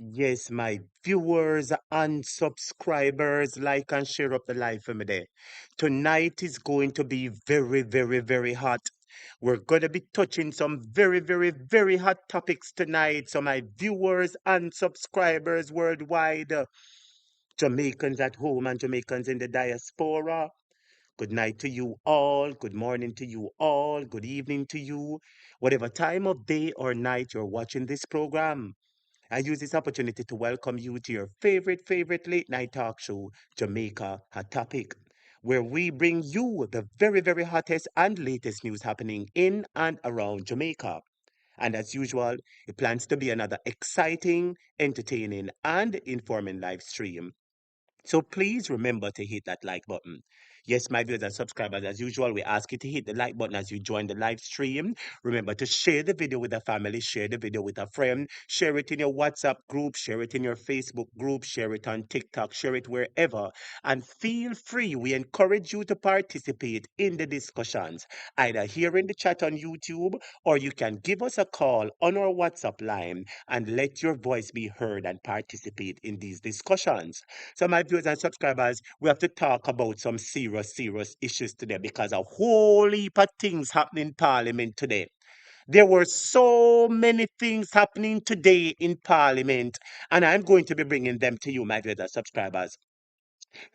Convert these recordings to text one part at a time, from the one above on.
Yes, my viewers and subscribers, like and share up the live for me there. Tonight is going to be very, very, very hot. We're going to be touching some very, very, very hot topics tonight. So, my viewers and subscribers worldwide, Jamaicans at home and Jamaicans in the diaspora, good night to you all. Good morning to you all. Good evening to you. Whatever time of day or night you're watching this program. I use this opportunity to welcome you to your favorite late night talk show, Jamaica Hot Topic, where we bring you the very, very hottest and latest news happening in and around Jamaica. And as usual, it plans to be another exciting, entertaining, and informing live stream. So please remember to hit that like button. Yes, my viewers and subscribers, as usual, we ask you to hit the like button as you join the live stream. Remember to share the video with a family, share the video with a friend, share it in your WhatsApp group, share it in your Facebook group, share it on TikTok, share it wherever. And feel free, we encourage you to participate in the discussions, either here in the chat on YouTube or you can give us a call on our WhatsApp line and let your voice be heard and participate in these discussions. So, my viewers and subscribers, we have to talk about some serious issues today because a whole heap of things happening in Parliament today. There were so many things happening today in Parliament, and I'm going to be bringing them to you, my viewers and subscribers.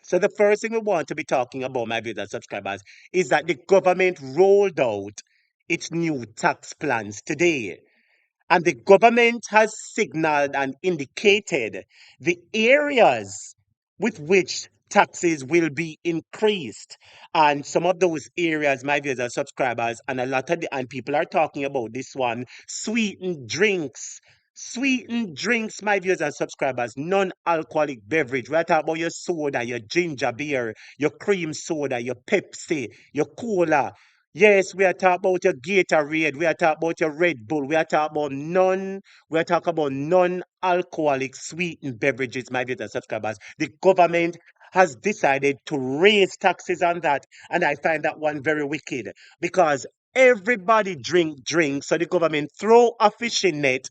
So, the first thing we want to be talking about, my viewers and subscribers, is that the government rolled out its new tax plans today. And the government has signaled and indicated the areas with which taxes will be increased. And some of those areas, my viewers and subscribers, and a lot of and people are talking about this one, sweetened drinks. Sweetened drinks, my viewers and subscribers, non-alcoholic beverage. We're talking about your soda, your ginger beer, your cream soda, your Pepsi, your cola. Yes, we are talking about your Gatorade, we are talking about your Red Bull, we are talking about non-alcoholic sweetened beverages, my dear subscribers. The government has decided to raise taxes on that, and I find that one very wicked because everybody drink drinks, so the government throw a fishing net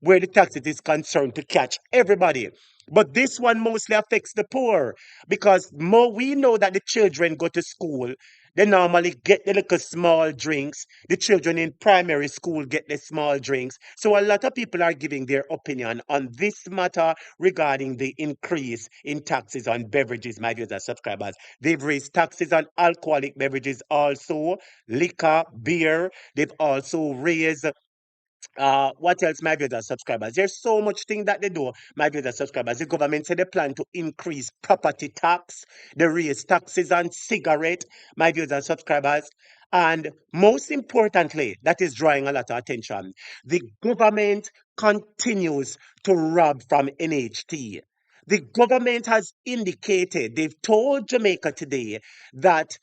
where the taxes is concerned to catch everybody. But this one mostly affects the poor because more we know that the children go to school, they normally get the little small drinks. The children in primary school get the small drinks. So a lot of people are giving their opinion on this matter regarding the increase in taxes on beverages, my viewers and subscribers. They've raised taxes on alcoholic beverages also, liquor, beer. They've also raised what else, my viewers and subscribers? There's so much thing that they do, my viewers and subscribers. The government said they plan to increase property tax, they raise taxes on cigarette, my viewers and subscribers. And most importantly, that is drawing a lot of attention. The government continues to rob from NHT. The government has indicated, they've told Jamaica today that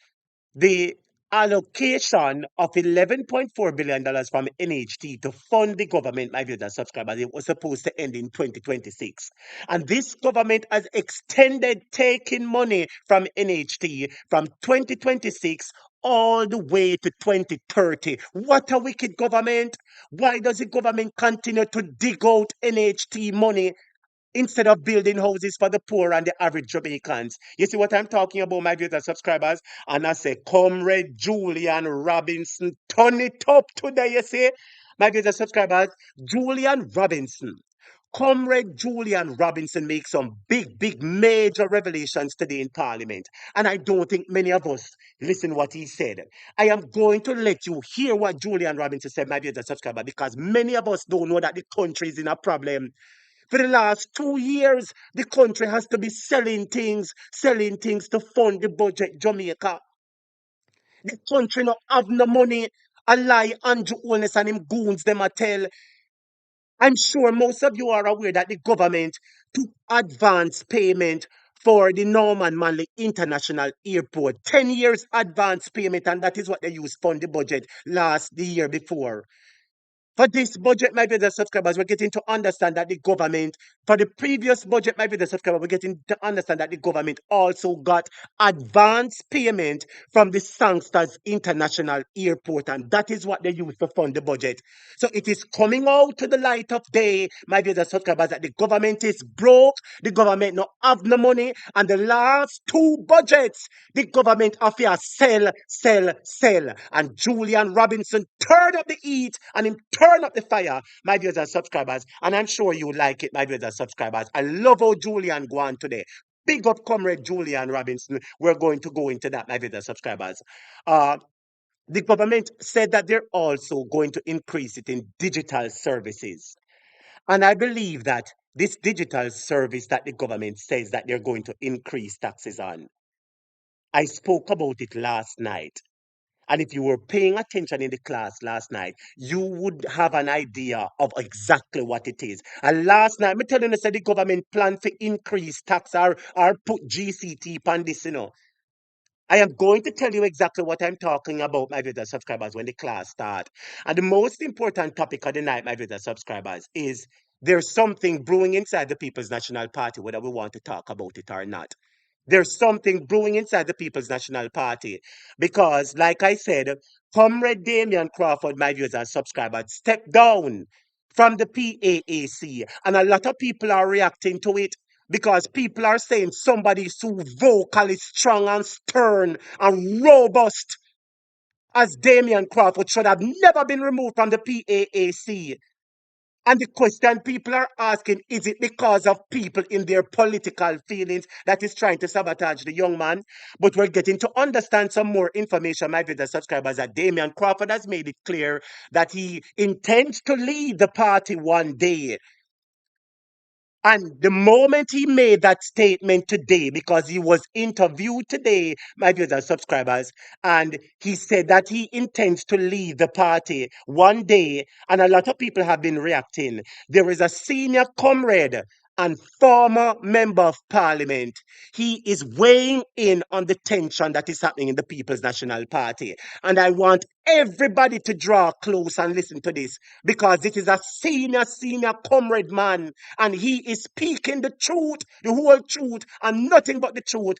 the allocation of $11.4 billion from NHT to fund the government, my viewers and subscribers, it was supposed to end in 2026. And this government has extended taking money from NHT from 2026 all the way to 2030. What a wicked government. Why does the government continue to dig out NHT money instead of building houses for the poor and the average Jamaicans? You see what I'm talking about, my viewers and subscribers? And I say, Comrade Julian Robinson, turn it up today, you see? My viewers and subscribers, Julian Robinson. Comrade Julian Robinson makes some big, major revelations today in Parliament. And I don't think many of us listen what he said. I am going to let you hear what Julian Robinson said, my viewers and subscribers, because many of us don't know that the country is in a problem. For the last 2 years, the country has to be selling things to fund the budget, Jamaica. The country not have no money. A lie Andrew Holness and him goons them a tell. I'm sure most of you are aware that the government took advance payment for the Norman Manley International Airport. 10 years advance payment, and that is what they used fund the budget the year before. For this budget, my brothers and subscribers, we're getting to understand that the government For the previous budget, my brother subscriber, we're getting to understand that the government also got advance payment from the Sangsters International Airport, and that is what they use to fund the budget. So it is coming out to the light of day, my brother subscribers, that the government is broke, the government not have no money, and the last two budgets, the government affairs sell, sell, sell. And Julian Robinson turned up the heat and him turn up the fire, my viewers and subscribers. And I'm sure you like it, my viewers and subscribers. I love how Julian go on today. Big up, comrade Julian Robinson. We're going to go into that, my viewers and subscribers. The government said that they're also going to increase it in digital services. And I believe that this digital service that the government says that they're going to increase taxes on, I spoke about it last night. And if you were paying attention in the class last night, you would have an idea of exactly what it is. And last night, me telling you, said the government plan to increase tax or put GCT on this, you know. I am going to tell you exactly what I'm talking about, my viewers subscribers, when the class start. And the most important topic of the night, my viewers subscribers, is there's something brewing inside the People's National Party, whether we want to talk about it or not. There's something brewing inside the People's National Party. Because, like I said, Comrade Damian Crawford, my viewers and subscribers, stepped down from the PAAC. And a lot of people are reacting to it because people are saying somebody so vocally strong and stern and robust as Damian Crawford should have never been removed from the PAAC. And the question people are asking, is it because of people in their political feelings that is trying to sabotage the young man? But we're getting to understand some more information, my viewers subscribers, that Damian Crawford has made it clear that he intends to lead the party one day. And the moment he made that statement today, because he was interviewed today, my viewers and subscribers, and he said that he intends to leave the party one day, and a lot of people have been reacting. There is a senior comrade and former member of parliament. He is weighing in on the tension that is happening in the People's National Party. And I want everybody to draw close and listen to this because it is a senior comrade man, and he is speaking the truth, the whole truth, and nothing but the truth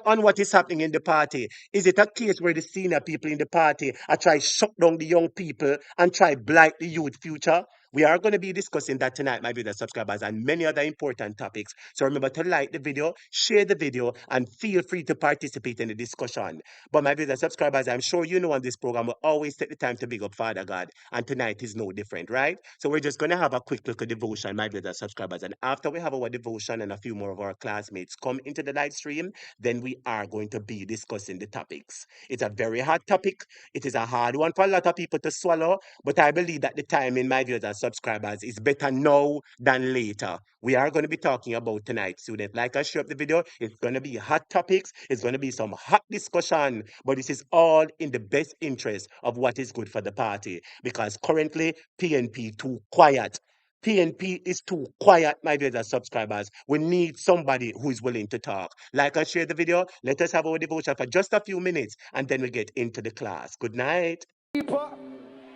on what is happening in the party. Is it a case where the senior people in the party are trying to shut down the young people and try to blight the youth future? We are going to be discussing that tonight, my viewers, subscribers, and many other important topics. So remember to like the video, share the video, and feel free to participate in the discussion. But my viewers, subscribers, I'm sure you know on this program, we always take the time to big up Father God, and tonight is no different, right? So we're just going to have a quick look at devotion, my viewers, subscribers, and after we have our devotion and a few more of our classmates come into the live stream, then we are going to be discussing the topics. It's a very hard topic. It is a hard one for a lot of people to swallow, but I believe that the timing, my viewers and subscribers, is better now than later. We are going to be talking about tonight, students. Like I showed up the video, it's going to be hot topics. It's going to be some hot discussion, but this is all in the best interest of what is good for the party because currently PNP too quiet. PNP is too quiet, my viewers and subscribers. We need somebody who is willing to talk. Like I shared the video, let us have our devotion for just a few minutes and then we get into the class. Good night.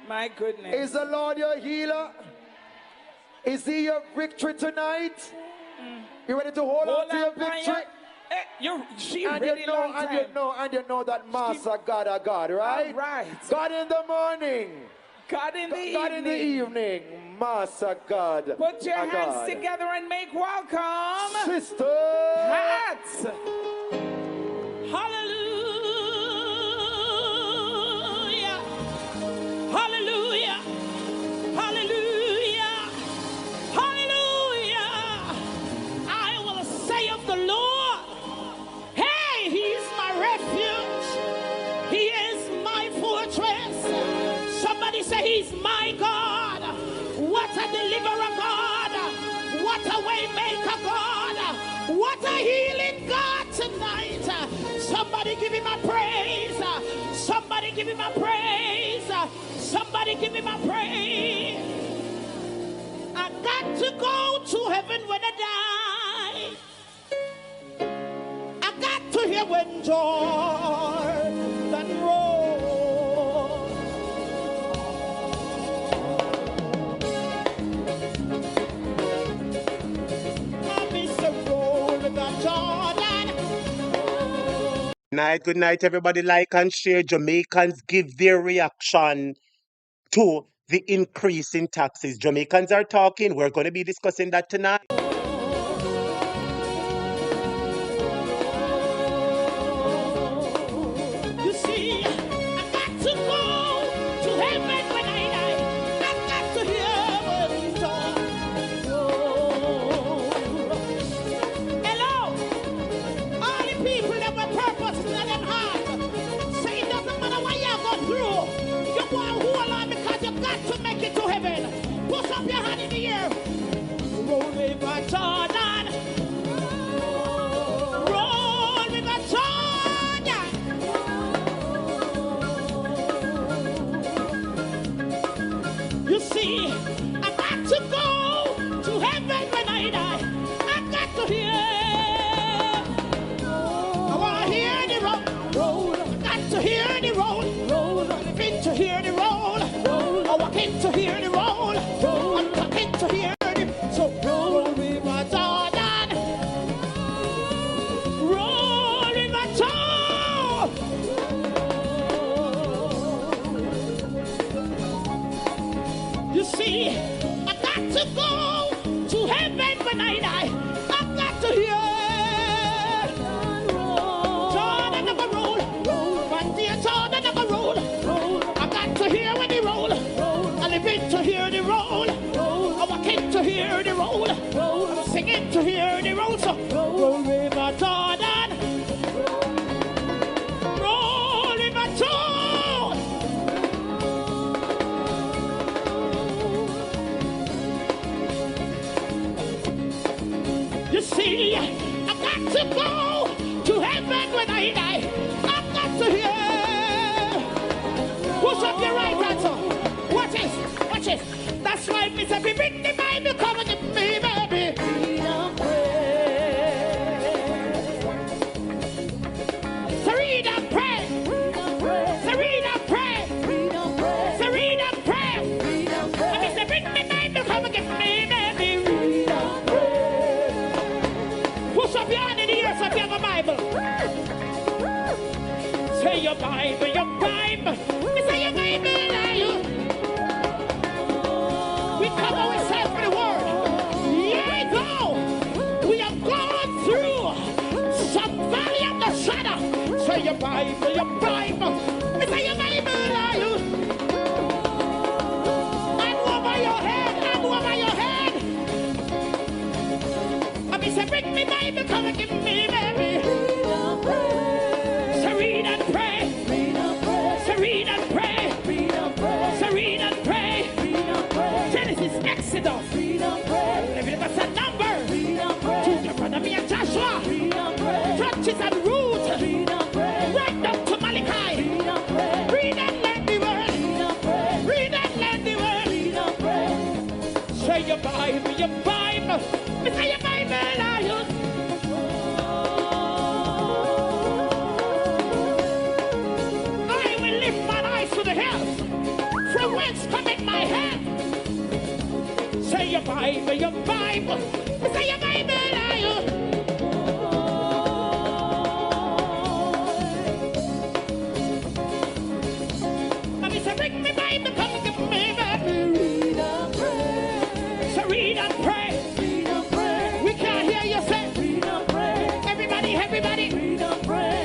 My goodness. Is the Lord your healer? Is he your victory tonight? You ready to hold on to your victory? She and ready you know, and you know that Master God a God, right? All right. God in the morning. God in the evening. God in the evening. Master God. Put your hands God. together and make welcome. Sister. Hats. Hallelujah. Hallelujah. Hallelujah. Hallelujah. I will say of the Lord, hey, he's my refuge. He is my fortress. Somebody say he's my God. What a deliverer God. What a way maker God. What a healing God tonight. Somebody give him a praise. Somebody give him a praise. Somebody give him a praise. I got to go to heaven when I die. I got to hear when Jordan rolls. Good night, everybody. Like and share. Jamaicans give their reaction to the increase in taxes. Jamaicans are talking. We're going to be discussing that tonight. You see, I got to go to heaven when I die. I got to hear what he told. Hello, all the people that were purposing in them heart. Say it doesn't matter what you go through. You go and hold on because you got to make it to heaven. Push up your hand in the air. Roll River Jordan. Roll River Jordan. You see, I got to go to heaven when I die. I got to hear. I want to hear the roll. Roll. I got to hear the roll. Roll. I'm fit to hear the roll. Roll. I walk in to hear the roll. Roll. I'm talking to hear the. So roll River Jordan. Roll River Jordan. You see, I got to go to heaven when I die. I got to hear. Jordan never roll. But dear Jordan never roll. I got to hear when he roll. I live in to hear the roll. I walk in to hear the roll. I'm singing to hear the roll. So roll River Jordan. Roll River Jordan. You see, I got to go to heaven when I die. I got to hear. Push up your right hand, sir. Watch it, watch it. That's why me say, bring the Bible, come and give me, baby. So read and pray. So read and pray. So read and pray. And me say, bring me Bible, come and give me, baby. Push up your hand in the ear so if you have a Bible. Say your Bible, your Bible. Me say your Bible, are you? We cover ourselves with the word. Yeah, go. We have gone through some valley of the shadow. Say your Bible, your Bible. Me say your Bible, are you? I'm over your head, I'm over your head. And me say, bring me Bible, come and give me, baby. So read and pray. So read and pray. So read and pray. Genesis, Exodus, Leviticus and Numbers, Deuteronomy and Joshua, Judges and Ruth, right up to Malachi. Read and learn the word. Read and learn the word. Say your Bible, your Bible. Say your Bible, are you? I will lift my eyes to the hills. From whence cometh my help? Say your Bible, your Bible. Say your Bible, are you? And me say, bring me Bible, come and give me Bible. So read and pray. We can't hear you say. Everybody, everybody.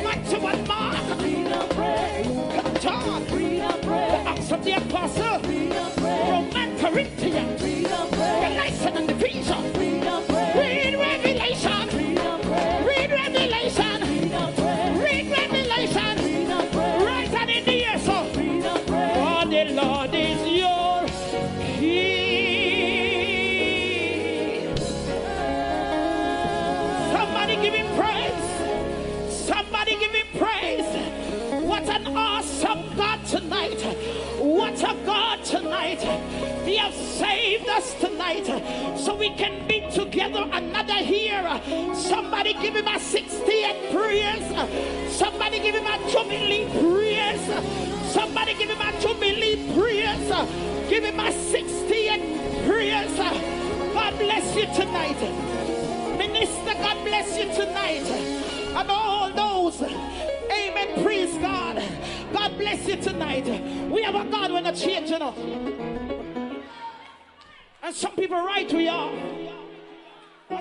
Matthew and Mark. John. The Acts of the Apostle. Romans, Corinthians. Galatians and Ephesians. Read Revelation. Read Revelation. Read Revelation. Right and in the ear, so. For the Lord is your King. Somebody give him praise. Somebody give him praise. What an awesome God tonight. What a God tonight. He has saved us tonight so we can be together another year. Somebody give him a 60th praise. Somebody give him a jubilee praise. Somebody give him a jubilee praise. Give him a 60th praise. God bless you tonight. Minister, God bless you tonight. And all those praise God. God bless you tonight. We have a God when a change, you know. And some people right we are.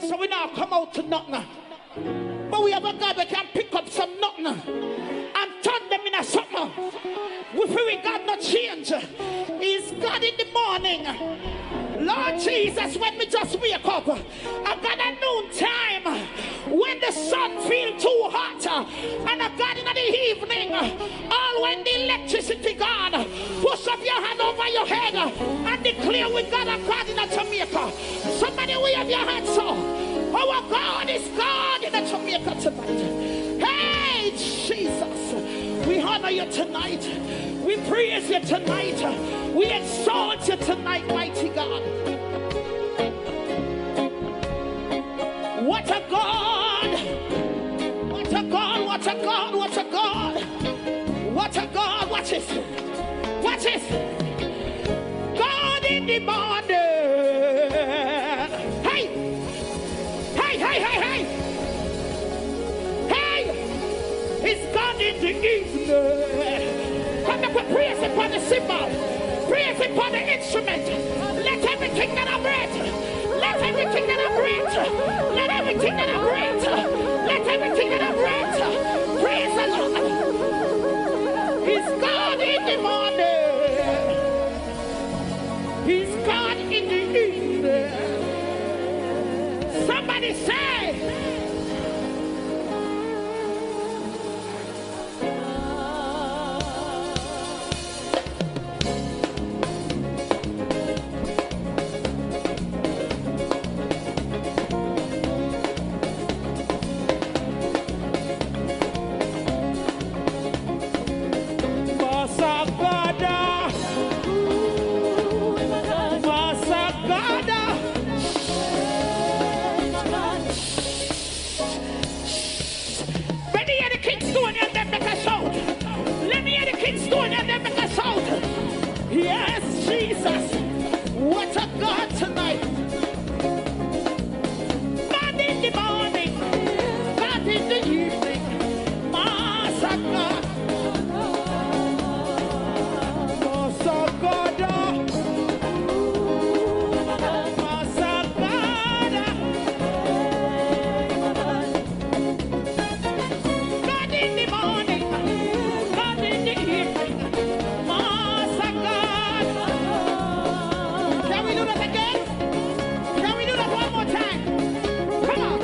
So we now come out to nothing. But we have a God that can pick up some nothing and turn them into something. We feel God not change. He's God in the morning. Lord Jesus, when we just wake up, I got a noon time when the sun feels too hot, and I got in the evening, all when the electricity God, push up your hand over your head and declare we got a God in Jamaica. Somebody wave your hands up. Our God is God in Jamaica tonight. Hey, Jesus, we honor you tonight. We praise you tonight. We exalt you tonight, mighty God. What a God! What a God! What a God! What a God! What a God! Watch it! Watch it! God in the morning! Hey! Hey! Hey! Hey! Hey! Hey! It's God in the evening! Come back with praise upon the cymbal. Praise upon the instrument. Let everything that I breathe. Let everything that I breathe. Let everything that I breathe. Let everything that I breathe. Praise the Lord. He's God in the morning. He's God in the evening. Somebody say. Yes, Jesus. What a God tonight. God in the morning. God in the evening. Master God. Master God. Master God. God in the morning. God in the evening. Can we do that again? Can we do that one more time? Come on.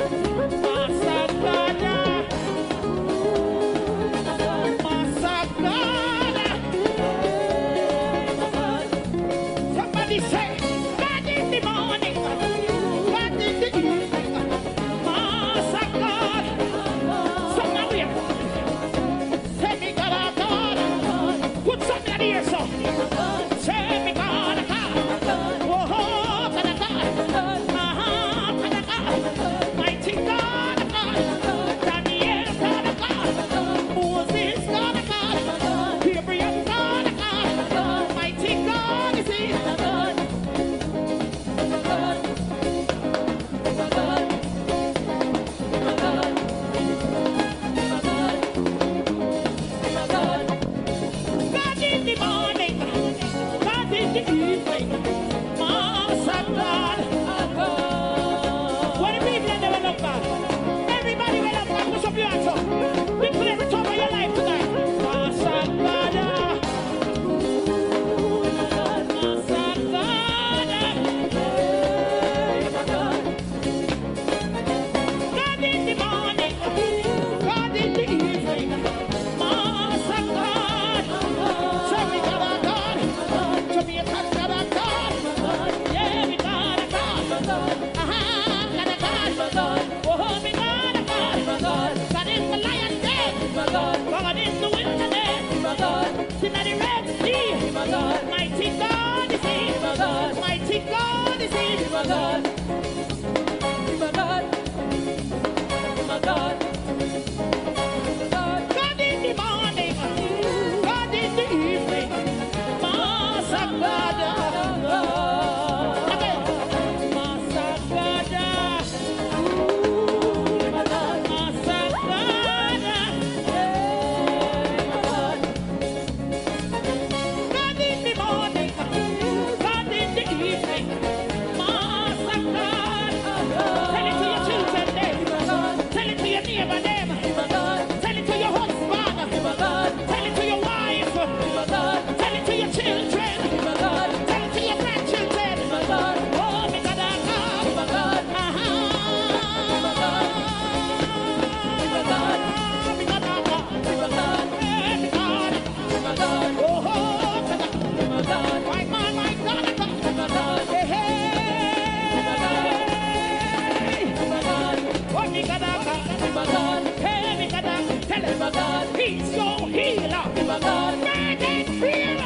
He's your healer. Burden bearer.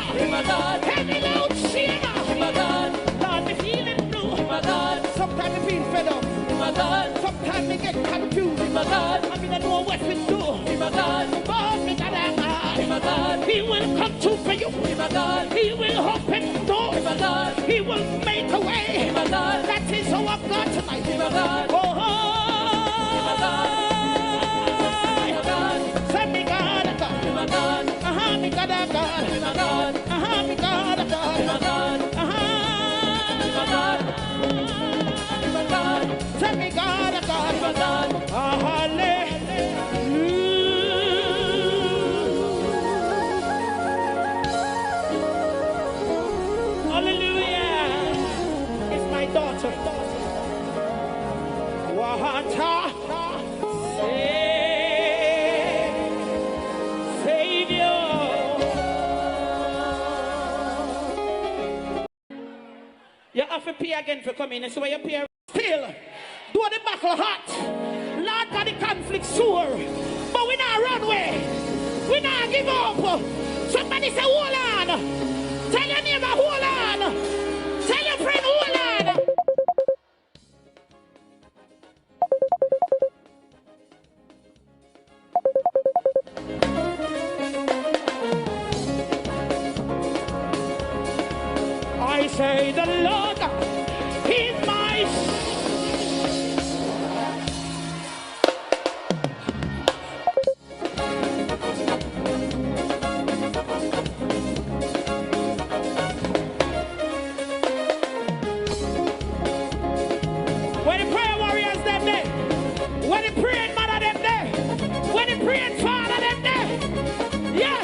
Heavy load sharer. Lord, me feeling blue. Sometimes me feel fed up. Sometimes me get confused. I mean, I know what we do. But me God, He will come true for you. He will open doors. He will make a way. That is our God tonight. Oh, send me God, God. Me God, God. Me God, God. Send me God, God. Hallelujah. Hallelujah. It's my daughter. Savior. You have to pay again for coming. That's why you pay. Still, do the battle hot. Lord God, the conflict sore. But we not run away. We not give up. Somebody say, hold on. Tell your neighbor, hold on. Tell your friend, hold on. I say the Lord is my When the prayer warriors them there, when the praying mother them there, when the praying father them there, yeah,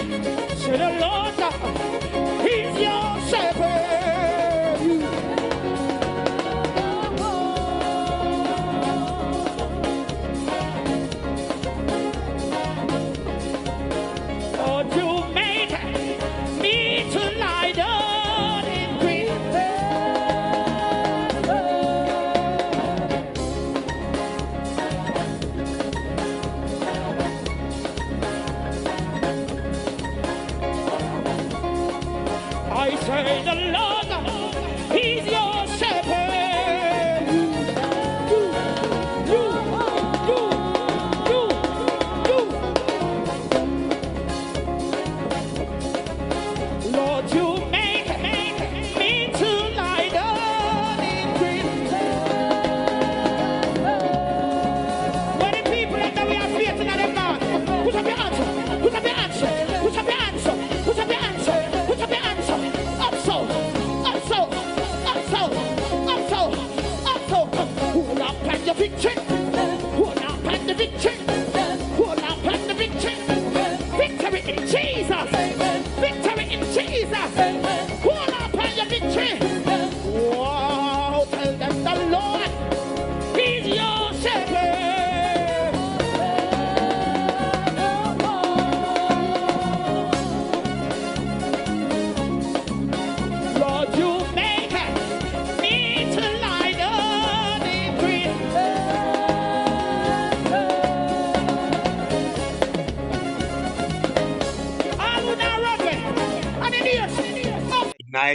say the Lord He's your shepherd. Lord, you make me to lie down in green. I say the Lord, He's your shepherd. You. Lord, you make me to lie down in green. When the people that we are faith in them God, put up your answer, put up your answer, put up your answer, put up your answer, put up your answer. Up so, up so, up so, up so, up so. Hold up and the victory. Hold up and the victory. Hold up and the victory. Victory in Jesus. Victory in Jesus. Hold up and the victory. Wow, tell them the Lord, He's your shepherd. Lord, you make me to lie down in green. I will not run away. And in here,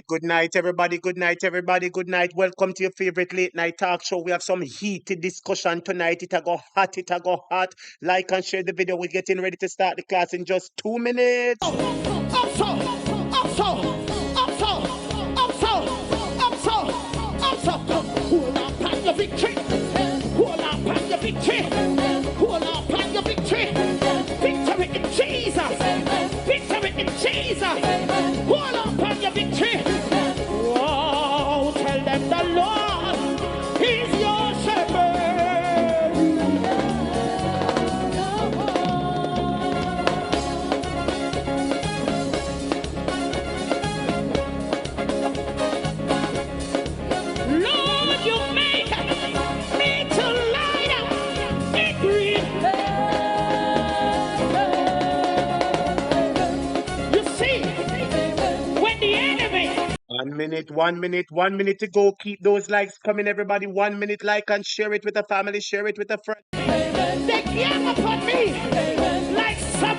Good night, everybody. Good night, everybody. Good night. Welcome to your favorite late night talk show. We have some heated discussion tonight. It a go hot. It a go hot. Like and share the video. We're getting ready to start the class in just 2 minutes. up so, up so, up so, up so, up so, up so. Hold up on your victory. Hold up on your victory. Hold up on your victory. Victory in Jesus. Victory in Jesus. Hold up on your victory. Wow, tell them the Lord, He's your shepherd. Lord, you make me to lie down in green. You see, when the enemy 1 minute to go. Keep those likes coming, everybody. 1 minute, like and share it with a family, share it with a friend. they came upon me like some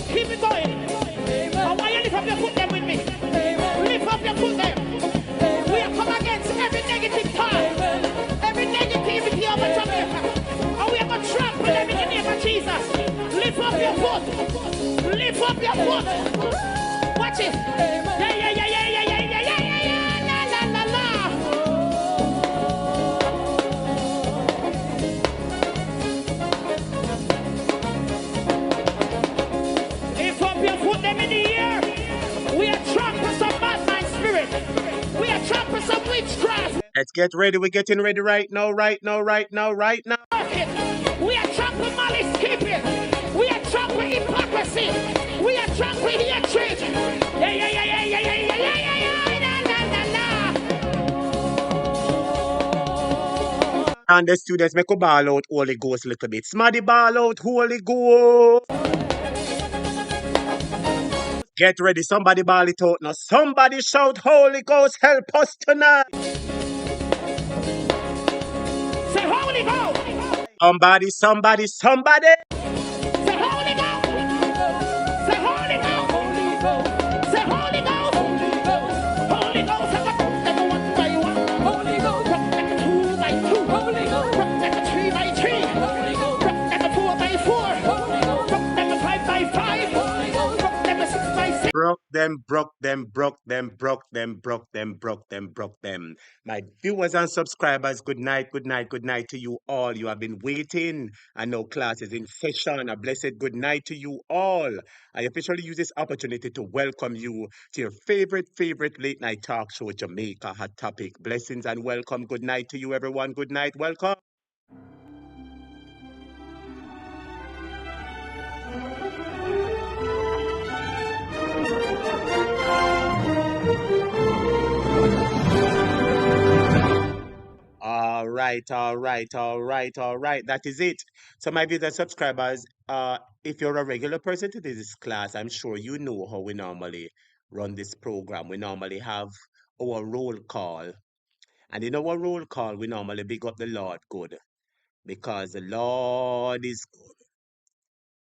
Keep it going. I want you to lift up your foot them with me. Lift up your foot them. We are come against every negative thought, every negativity of the Jamaica. And we are going to trample them in the name of Jesus. Lift up your foot. Lift up your foot. Watch it. Yeah, yeah, yeah, yeah, yeah, yeah, yeah, yeah, yeah, la, la, la, la. Lift up your foot them in the air. We are trampling some bad mind spirit. We are trampling some witchcraft. Let's get ready. We're getting ready right now, right now, right now, right now. We are trampling malice keeping. We are trampling hypocrisy. We are trampling hatred. Yeah, yeah, yeah, yeah, yeah, yeah, yeah, yeah, yeah, yeah, la, la, la. And the students make a ball out Holy Ghost a little bit. Smarty ball out Holy Ghost. Get ready. Somebody ball it out now. Somebody shout Holy Ghost, help us tonight. Say Holy Ghost. Somebody, somebody, somebody. Say Holy Ghost. Say Holy Ghost. Say Holy Ghost. Holy Ghost. Let the 1 by 1. Holy Ghost. Let the 2 by 2. Holy Ghost. Let the 3 by 3. Holy Ghost. Let the 4 by 4. Holy Ghost. Let the 5 by 5. Holy Ghost. Let the 6 by 6. Broke them, broke them, broke them, broke them, broke them, broke them, broke them. My viewers and subscribers, good night, good night, good night to you all. You have been waiting. I know class is in session. A blessed good night to you all. I officially use this opportunity to welcome you to your favorite late night talk show, Jamaica Hot Topic. Blessings and welcome. Good night to you, everyone. Good night. Welcome. All right, all right, all right, all right. That is it. So, my viewers and subscribers, if you're a regular person to this class, I'm sure you know how we normally run this program. We normally have our roll call. And in our roll call, we normally big up the Lord good because the Lord is good.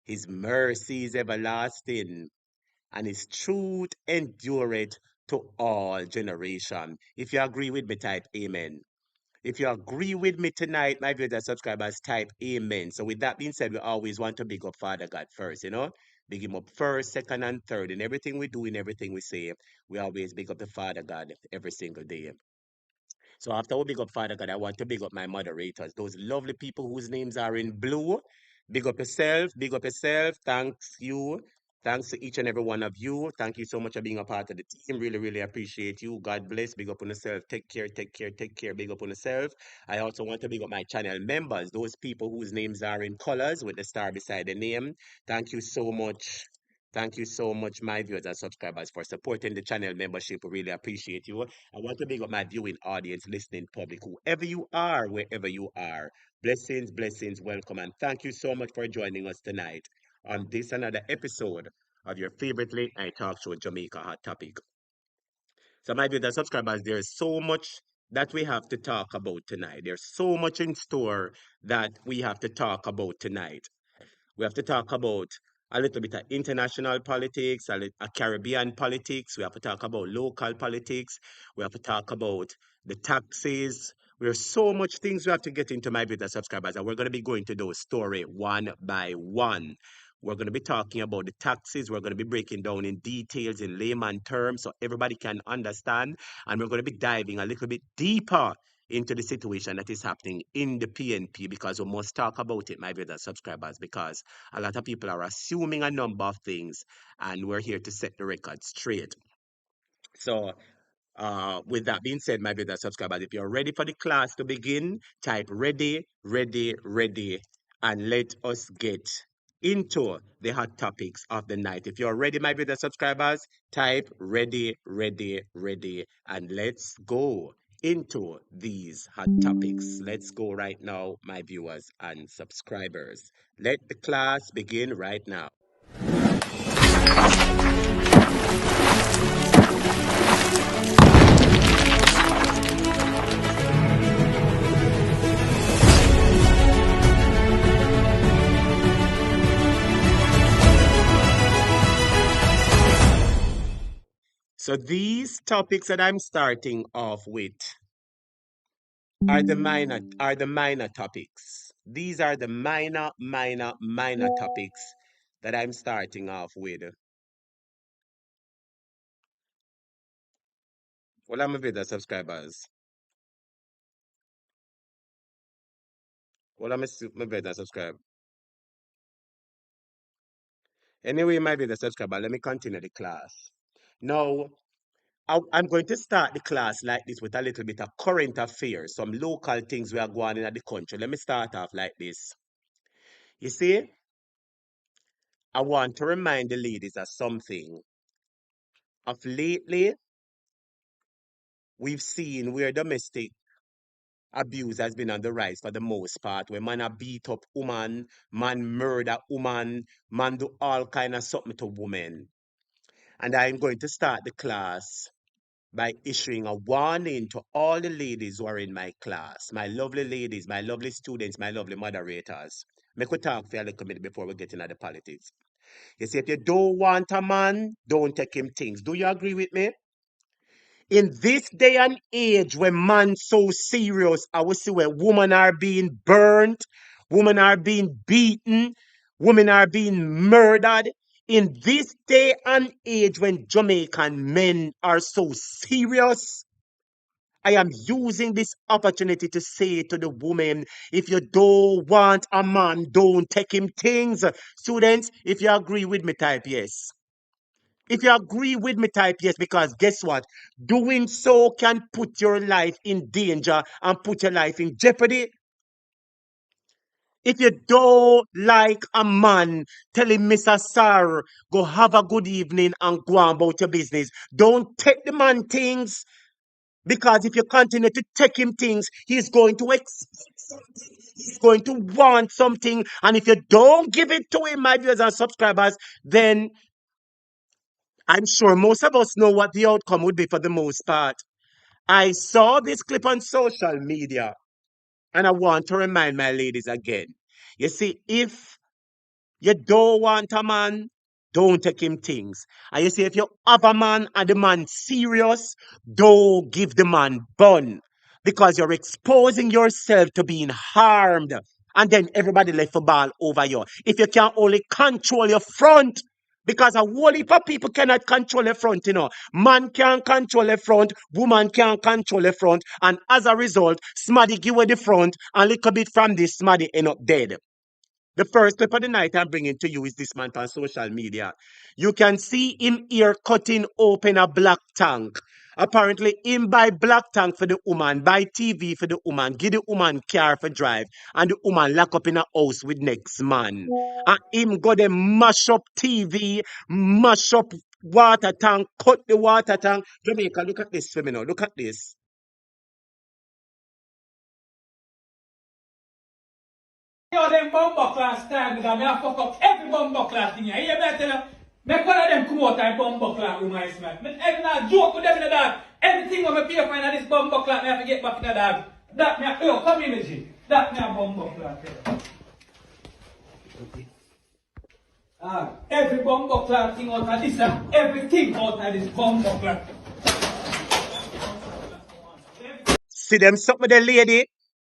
His mercy is everlasting and his truth endureth to all generation. If you agree with me, type amen. If you agree with me tonight, my viewers and subscribers, type amen. So with that being said, we always want to big up Father God first, you know? Big him up first, second, and third. In everything we do, in everything we say, we always big up the Father God every single day. So after we big up Father God, I want to big up my moderators, those lovely people whose names are in blue. Big up yourself, big up yourself. Thanks you. Thanks to each and every one of you. Thank you so much for being a part of the team. Really, really appreciate you. God bless. Big up on yourself. Take care, take care, take care. Big up on yourself. I also want to big up my channel members, those people whose names are in colors with the star beside the name. Thank you so much. Thank you so much, my viewers and subscribers, for supporting the channel membership. We really appreciate you. I want to big up my viewing audience, listening public, whoever you are, wherever you are. Blessings, blessings, welcome, and thank you so much for joining us tonight on this another episode of your favorite late night talk show, Jamaica Hot Topic. So, my viewers and subscribers, there's so much that we have to talk about tonight. There's so much in store that we have to talk about tonight. We have to talk about a little bit of international politics, a Caribbean politics. We have to talk about local politics. We have to talk about the taxes. There's so much things we have to get into, my viewers subscribers, and we're going to be going to those story one by one. We're going to be talking about the taxes. We're going to be breaking down in details in layman terms so everybody can understand. And we're going to be diving a little bit deeper into the situation that is happening in the PNP because we must talk about it, my viewers subscribers, because a lot of people are assuming a number of things and we're here to set the record straight. So with that being said, my viewers subscribers, if you're ready for the class to begin, type ready, ready, ready, and let us get into the hot topics of the night. If you're ready, my viewers subscribers, type ready, ready, ready, and let's go into these hot topics. Let's go right now, my viewers and subscribers. Let the class begin right now. So these topics that I'm starting off with are the minor topics. These are the minor topics that I'm starting off with. Well, I'm a bit of subscribers. Well, I'm a bit of subscribe. Anyway, my bit of subscriber. Let me continue the class. Now, I'm going to start the class like this with a little bit of current affairs, some local things we are going in the country. Let me start off like this. You see, I want to remind the ladies of something. Of lately, we've seen where domestic abuse has been on the rise for the most part, where man a beat up woman, man murder woman, man do all kind of something to women. And I'm going to start the class by issuing a warning to all the ladies who are in my class, my lovely ladies, my lovely students, my lovely moderators. Make we talk for a little bit before we get into the politics. You see, if you don't want a man, don't take him things. Do you agree with me? In this day and age when man so serious, I will see where women are being burnt, women are being beaten, women are being murdered. In this day and age when Jamaican men are so serious, I am using this opportunity to say to the women, if you don't want a man, don't take him things. Students, if you agree with me, type yes. If you agree with me, type yes, because guess what? Doing so can put your life in danger and put your life in jeopardy. If you don't like a man, tell him, Mr. Sir, go have a good evening and go on about your business. Don't take the man things, because if you continue to take him things, he's going to he's going to want something. And if you don't give it to him, my viewers and subscribers, then I'm sure most of us know what the outcome would be for the most part. I saw this clip on social media, and I want to remind my ladies again. You see, if you don't want a man, don't take him things. And you see, if you have a man and the man serious, don't give the man bun. Because you're exposing yourself to being harmed. And then everybody left a ball over you. If you can only control your front, because a whole heap of people cannot control the front, you know. Man can't control the front, woman can't control the front, and as a result, Smaddy give away the front, and little bit from this, Smaddy end up dead. The first clip of the night I'm bringing to you is this man on social media. You can see him here cutting open a black tank. Apparently, him buy black tank for the woman, buy TV for the woman, give the woman car for drive, and the woman lock up in a house with next man. And him go them mash up TV, mash up water tank, cut the water tank. Jamaica, look at this for me now. Look at this. Yo, them bumper class time, because I fuck up every bumper class thing here. You hear me tell you? Make one of them come out and bumper class with my smack. Every not joke with them in the dog. Everything when I pay for in this bumper class, I have to get back in the dog. That me a, yo, come in, G. That me a bumper class. Every bumper class thing out of this, everything out of this bumper class. See them something there, lady?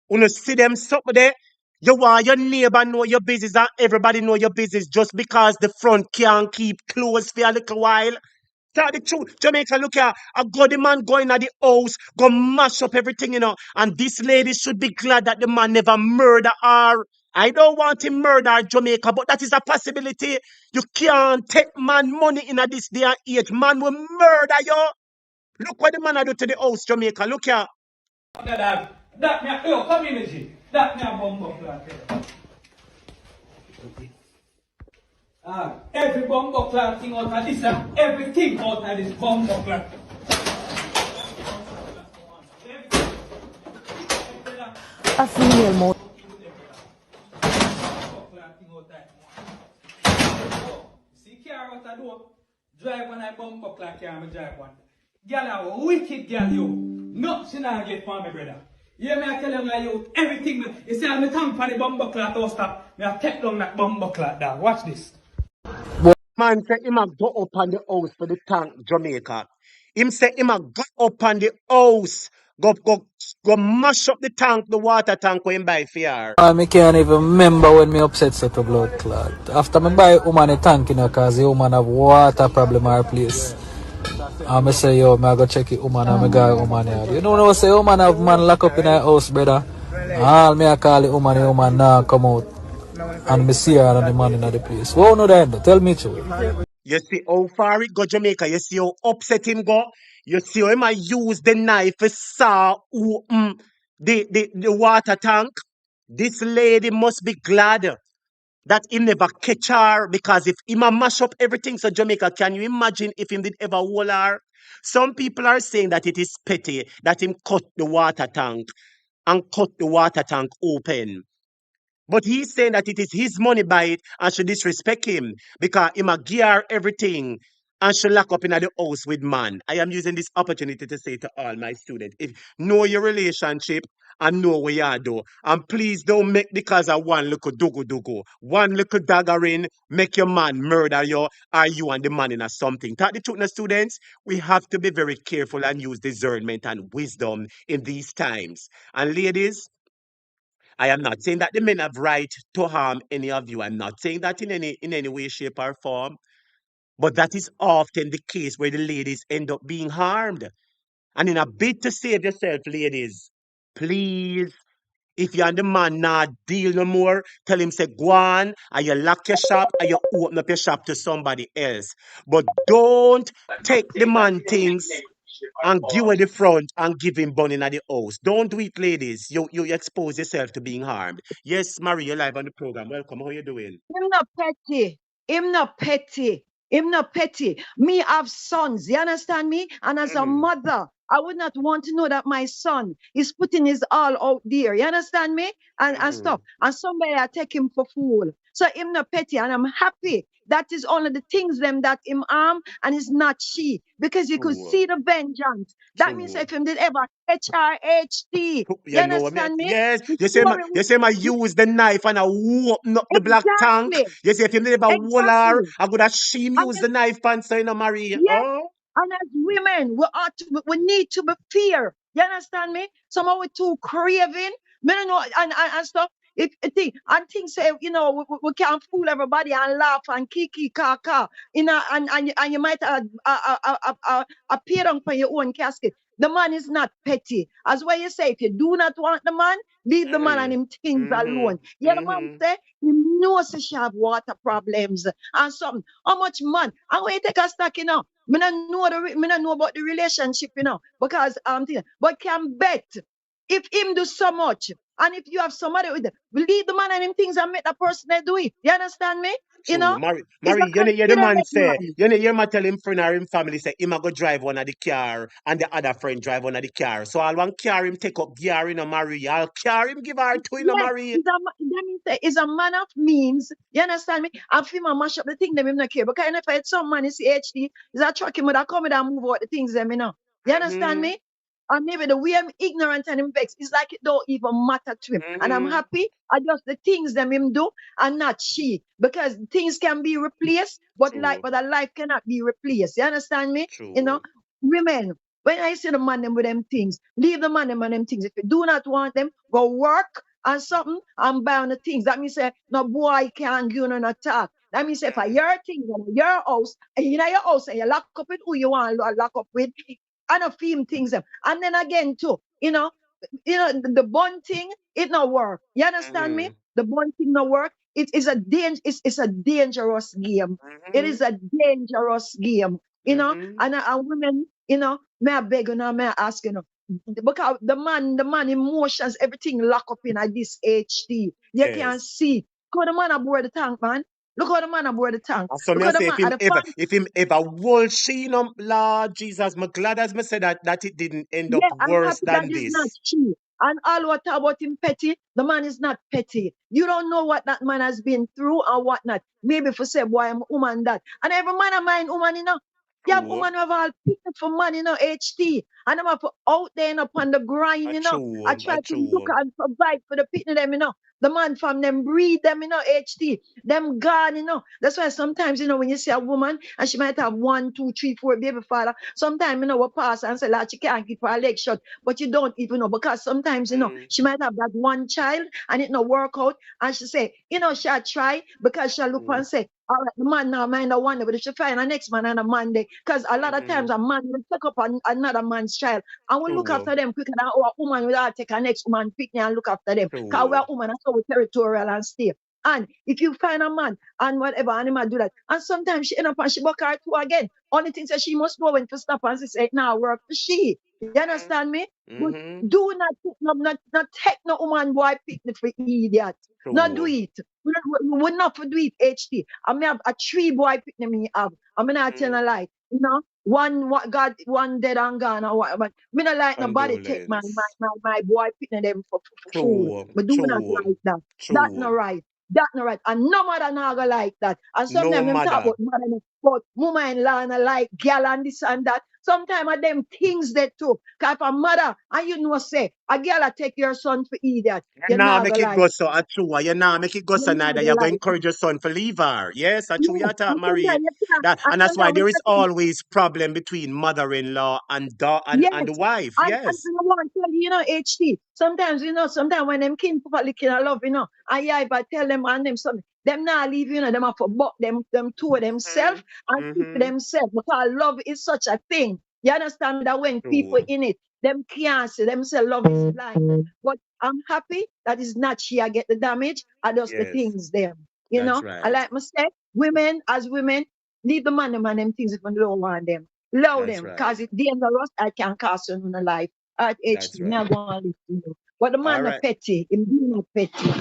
You see them something there? You want your neighbor know your business and everybody know your business just because the front can't keep closed for a little while. Tell the truth. Jamaica, look here. I got the man going at the house, go mash up everything, you know. And this lady should be glad that the man never murder her. I don't want him murder Jamaica, but that is a possibility. You can't take man money in this day and age. Man will murder you. Look what the man I do to the house, Jamaica. Look here. That me a, yo, come in, G. That me a bumper class. Every bumper class thing out of this, everything out of this bumper class. A female mode. See car out the door, drive when I bumper class car, I drive one. Girl a wicked girl, yo. Nothing I get for me, brother. Yeah, me I tell you, like, yo, everything. You see, I'm tongue for the bumper class don't stop. Me I take down that bumper class down. Watch this. Man said him a go up on the house for the tank, Jamaica. Him say him a go up on the house, go mash up the tank, the water tank when him buy for. I can't even remember when me upset set a blood clot. After me buy woman a tank, cause the woman have water problem in her place. And me say, yo, me I go check it woman and me go woman yard. You know what I say, woman have man lock up in her house, brother. All me I call the woman now come out. And me see her and the man in the place. What no then? Tell me true. You see how far it go Jamaica. You see how upset him go. You see how him a use the knife to saw the water tank. This lady must be glad that him never catch her, because if him a mash up everything so Jamaica, can you imagine if him did ever hold her? Some people are saying that it is petty that him cut the water tank and cut the water tank open. But he's saying that it is his money by it and should disrespect him because him a gear everything and should lock up in the house with man. I am using this opportunity to say to all my students, if know your relationship and know what you do. And please don't make because of one little dugu, one little daggering, make your man murder you or you and the man in a something. Tell the truth, now, students, we have to be very careful and use discernment and wisdom in these times. And ladies, I am not saying that the men have right to harm any of you. I'm not saying that in any way, shape, or form. But that is often the case where the ladies end up being harmed. And in a bid to save yourself, ladies, please, if you and the man not deal no more, tell him say go on, and you lock your shop and you open up your shop to somebody else. But don't take the man things and give away the front and give him burning at the house. Don't do it, ladies. You expose yourself to being harmed. Yes, Marie, you're live on the program. Welcome. How you doing? Him not petty. Him not petty. Him not petty. Me have sons. You understand me? And as a Mm, mother, I would not want to know that my son is putting his all out there. You understand me? And mm, stuff. And somebody I take him for fool. So him not petty. And I'm happy. That is only the things them that him arm and it's not she. Because you could true, see the vengeance. That means true. if him did ever HRHT. You You know what I mean? understand me? Yes. The You story say my use the knife and I open up the black tank. exactly. You say if you never wall her, Exactly. I could have shame And use the knife pan so you know Marie. yes, Oh? and as women, we need to be fear. You understand me? Some of we too craving, me no know and stuff. If thing and things say, we can't fool everybody and laugh and kiki kaka, and you might appear on for your own casket. The man is not petty. As what you say, if you do not want the man, leave the man and Mm, him things mm-hmm, alone. Yeah, the man mm-hmm. say he knows she have water problems and something. How much man? And when you take a stock, me not know about the relationship, because but can bet if him do so much, and if you have somebody with leave the man and him things and make that person they do it. You understand me? You True. know, it's Marie, a you know hear the man considerate say, man. you know hear my tell him friend or him family say him a go drive one of the car and the other friend drive one of the car. So I'll want car him take up gear in a Marie. I'll car him give her two in a Yes, Marie. that means that is a man of means. You understand me? And feel my mash up the thing them him not care. Because if I had some man is HD, is a truck him would have come in and move out the things them, You understand Mm-hmm. me? And maybe the way I'm ignorant and him vex, it's like it don't even matter to him. And I'm Mm-hmm. happy. I just the things them him do and not she. Because things can be replaced, but True. a life cannot be replaced. You understand me? True. Women, when I see the man them with them things, leave the man them and them things. If you do not want them, go work and something and buy on the things. That means say no boy can't give you no attack. That means if I Mm, your things in your house and you know your house and you lock up with who you want to lock up with, and a film things them. And then again too, the bond thing, it not work. You understand me? mm-hmm. The bond thing not work. It is a it's a dangerous game. It Mm-hmm. is a dangerous game. Mm-hmm. And women, may I beg may I ask, because the man emotions, everything lock up in at this HD. You can Yes. see. Look how the man aboard the tank, man. Look how the man aboard the tank. And so Look me I how the say man at the fan. if him ever will she Lord Jesus, me glad as me said that it didn't end up Yeah, I'm worse happy that than is not this. true. And all what about him petty, the man is not petty. You don't know what that man has been through or whatnot. Maybe for say, boy, I'm woman that. And every man of mine, woman, You have True. woman who have all picked for man, HT. And I'm up out there upon the grind, A I true. try A to look true. and provide for the people them, The man from them breed them, HT. Them gone, That's why sometimes, when you see a woman and she might have 1, 2, 3, 4 baby father, sometimes, we pass and say, like, she can't keep her leg shut. But you don't even know because sometimes, she might have that one child and it no work out. And she say, she try because she look and say, all right, the man now mind a wonder, but if she find a next man and a man there, because a lot of times a man will pick up another man's child and we look True. after them quicker than our woman will take a next woman pick and look after them. Because we True. are women, that's how we territorial and stay. And if you find a man and whatever, and he might do that, and sometimes she end up and she buck her too again. Only thing that she must know when to stop and she say, now work for she. You understand me? But Mm-hmm. do not take no woman boy picnic for idiot. Not do True. it. We not for do it, HT. I may have a 3 boy picnic me have. I'm not telling a lie. One God, one dead and gone or what. But me not like nobody take my Condolence. boy picnic them for food. True. But do not True. like that. That not True. right. That not right. And no mother not go like that. And No sometimes them talk mother. about mother, but mother-in-law and like girl and this and that. Sometimes of them things they too. Cause if a mother and say a girl a take your son for idiot, You you nah not go make it like go so a true. You nah make it go you so not neither. go You're going to like encourage your son to leave her. Yes, a true yeah. you talk, And Marie. sometimes you can't. That And and that's why sometimes there is we always problem between mother-in-law and and the yes. wife. And Yes. I want to tell you, HT, sometimes, sometimes when them kin papa licking I love, if I tell them and them something, them not leave, them have to buck them two of themselves and keep Mm-hmm. themselves because love is such a thing. You understand that when people True. in it, them can't say themselves love is blind. But I'm happy that is not she I get the damage, I just the Yes. things them. That's I right. like my say, women as women, leave the man them things if you don't want them. Love That's them, right. because if dangerous, I can cast on a life. At age That's me I right. go and listen you. But the All man a right. petty, him do not petty.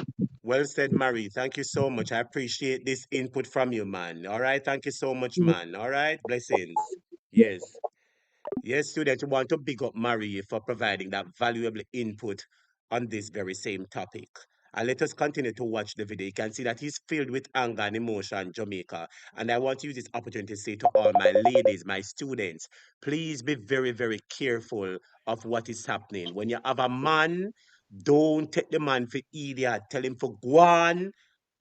Well said, Marie. Thank you so much. I appreciate this input from you, man. All right. Thank you so much, man. All right. Blessings. Yes. Yes, students, we want to big up Marie for providing that valuable input on this very same topic. And let us continue to watch the video. You can see that he's filled with anger and emotion, Jamaica. And I want to use this opportunity to say to all my ladies, my students, please be very, very careful of what is happening. When you have a man, don't take the man for idiot. Tell him for go on.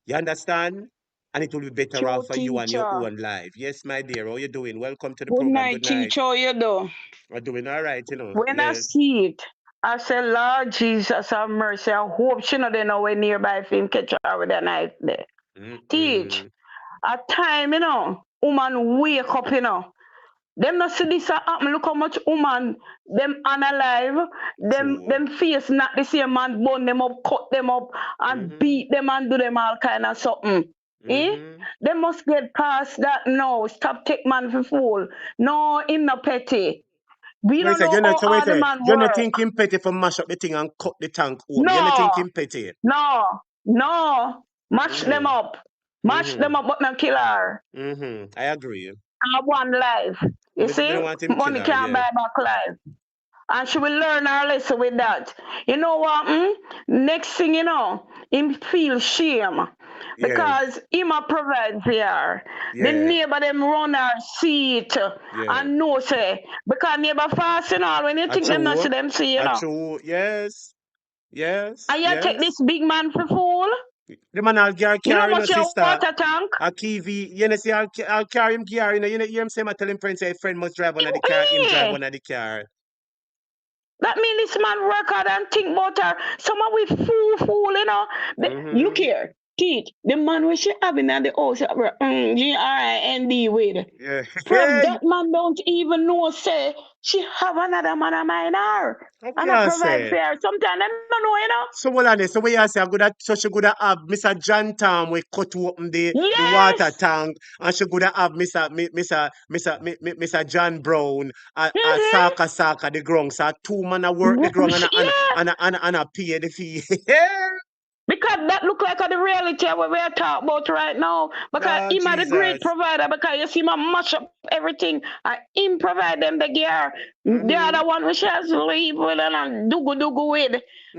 You understand? And it will be better True off for you and your teacher. own life. Yes, my dear. How you doing? Welcome to the Good program. Good night, night. teacher. How you do? We're doing all right, you know. When I Yes. see it, I say, Lord Jesus have mercy. I hope she not there nowhere nearby if him catch her with a knife there. Teach. Mm-mm. At time, woman wake up, Them not see this happen. Look how much woman them unalive. True. Them face not the same man burn them up, cut them up, and Mm-hmm. beat them and do them all kind of something. Eh? Mm-hmm. They must get past that now. Stop take man for fool. No, him not petty. We Wait don't a know you know, how so wait hard the a man you're not work. thinking petty for mash up the thing and cut the tank home. You're not No, thinking petty. no. Mash them Mm-hmm. up. Mash Mm-hmm. them up, but not kill her. Mm-hmm. I agree. I one life. You Me see? don't want him Money killer, can't yeah. buy back life. And she will learn her lesson with that. You know what? Next thing you know, him feel shame Yeah. because him a provide for her. The Yeah. neighbor them run her seat Yeah. and know say because neighbor fast when you A think them not see true. them see A true. Yes. Yes. And you take Yes. this big man for fool. The man I'll You know carry, you know, much your sister. water tank. A Kiwi, you know, see, I'll carry him car, you know, you hear him say, I tell him friend, say, friend must drive one of the car, him drive Eh, one of the car. that mean this man work hard and think about her. Some of we fool, You Mm-hmm. care. Teach. The man we she having at the house, G-R-I-N-D with. Yeah. From Hey, that man don't even know, say, she have another man of mine her. how And I can I provide say? for her. Sometimes I don't know. So what on so what you say? I could have, so she could have Mr. John Tom we cut open the water Yes! tank, and she could have Mr. John Brown a Mm-hmm. Saka the ground. So two man a work the ground Yeah. and a pay the fee. Because that look like the reality of what we are talking about right now. Because Lord him are the great Jesus. provider. Because you see him mash up everything. And him provide them the gear. The Mm-hmm. other one which has sleep with and do with. He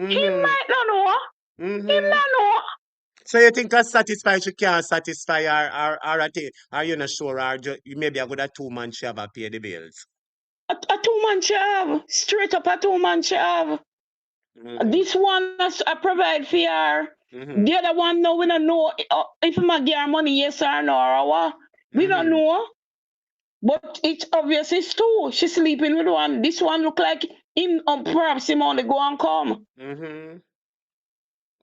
Mm-hmm. might not know. Him Mm-hmm. not know. So you think us satisfy she can't satisfy or a thing, are you not sure or maybe I got a 2 man she have pay the bills. A 2 man shove. Straight up a 2 man shove. Mm-hmm. This one I provide for her. The other one, no, we don't know if him a give her money, yes or no, or what. We don't know. But it's obvious it's true. She's sleeping with one. This one look like him, perhaps him only go and come.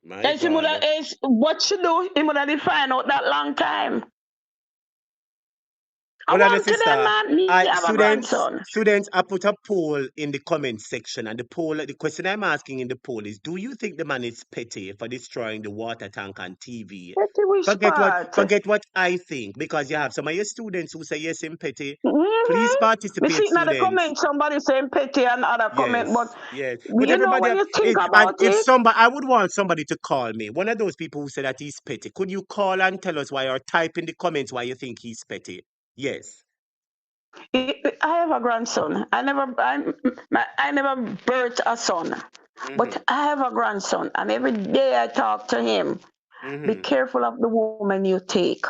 My As him would God. is what she do, him would have find out that long time. I Well, want to them, sister, man, me I have a grandson. students, I put a poll in the comment section, and the question I'm asking in the poll is: do you think the man is petty for destroying the water tank and TV? Petty which part? Forget what I think, because you have some of your students who say yes, in petty. Please Mm-hmm. We participate, see in the students. comment somebody saying petty and other Yes, comment, but yes. But you know everybody, when you think and about if it, somebody, I would want somebody to call me. One of those people who said that he's petty. Could you call and tell us why, or type in the comments why you think he's petty? Yes. I have a grandson. I never birthed a son, but I have a grandson, and every day I talk to him. Be careful of the woman you take,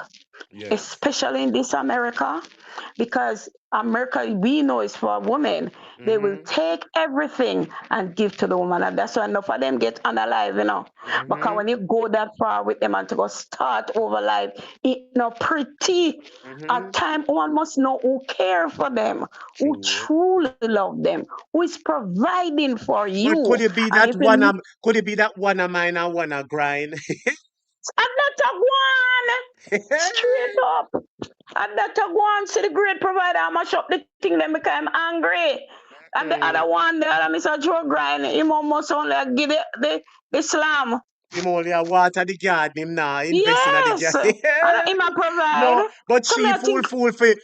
especially in this America, because America, we know, is for women. They will take everything and give to the woman, and that's why enough of them get unalive, you know. Because when you go that far with them and to go start over life, it's not pretty. At time, one must know who care for them, who truly love them, who is providing for Well, you. And if could it be that one of mine and one of grind? and that a one straight up. And that a one see the great provider I mash up the thing then become angry. And the other one, the other Mr. Joe grind, him almost only give the slam. Him only a water the garden, him now invest in the Yes. garden. And him a No, provide. but So me I think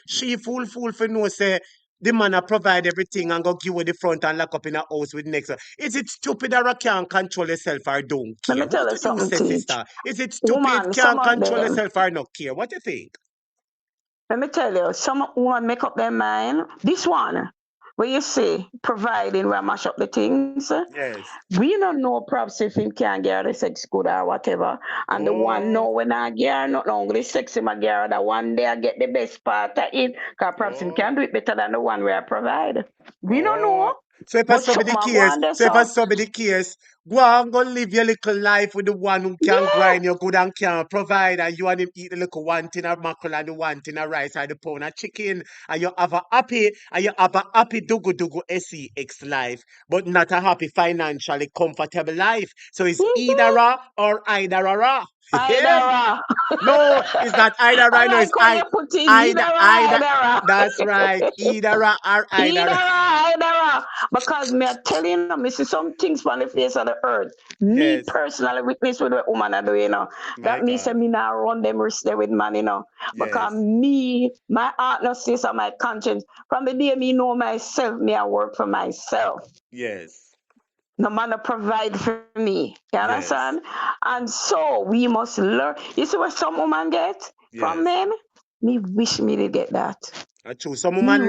she fool for no say the man a provide everything and go give you the front and lock up in a house with next. Is it stupid or can't control yourself or don't let care? me What tell you do you something, say, Teach. sister? Is it stupid, Woman, some can't of control them, yourself or not care? What do you think? let me tell you, some women make up their mind. This one, where you say providing where I mash up the things. Yes. We don't know perhaps if him can get the sex good or whatever. And the one Oh, know when I get not only sex him I get that one day I get the best part of it. Cause perhaps him oh. can do it better than the one where I provide. We don't Oh, know. so if a But somebody something I go cares, on there, so if a so somebody cares, go and go live your little life with the one who can yeah. grind you good and can provide, and you and him eat the little one tin of mackerel and the one tin of rice and the pound of chicken, and you have a happy dugu sex life, but not a happy financially comfortable life. So it's either Mm-hmm. a or either a. Hey, Either. no, it's not either I right. No, like it's how you put it either. either. That's right. Either or either. Either. Because me I tell you, me see some things on the face of the earth. Me Yes. personally witness with what woman I do, you know. My That me say God. me now run them wrist there with man, you know. Because Yes. me, my heart no says on my conscience. From the day me know myself, me I work for myself. Yes. No man to provide for me. You Yes. understand? And so we must learn. You see what some woman get from Yes. men? Me wish me to get that. True. Some Me woman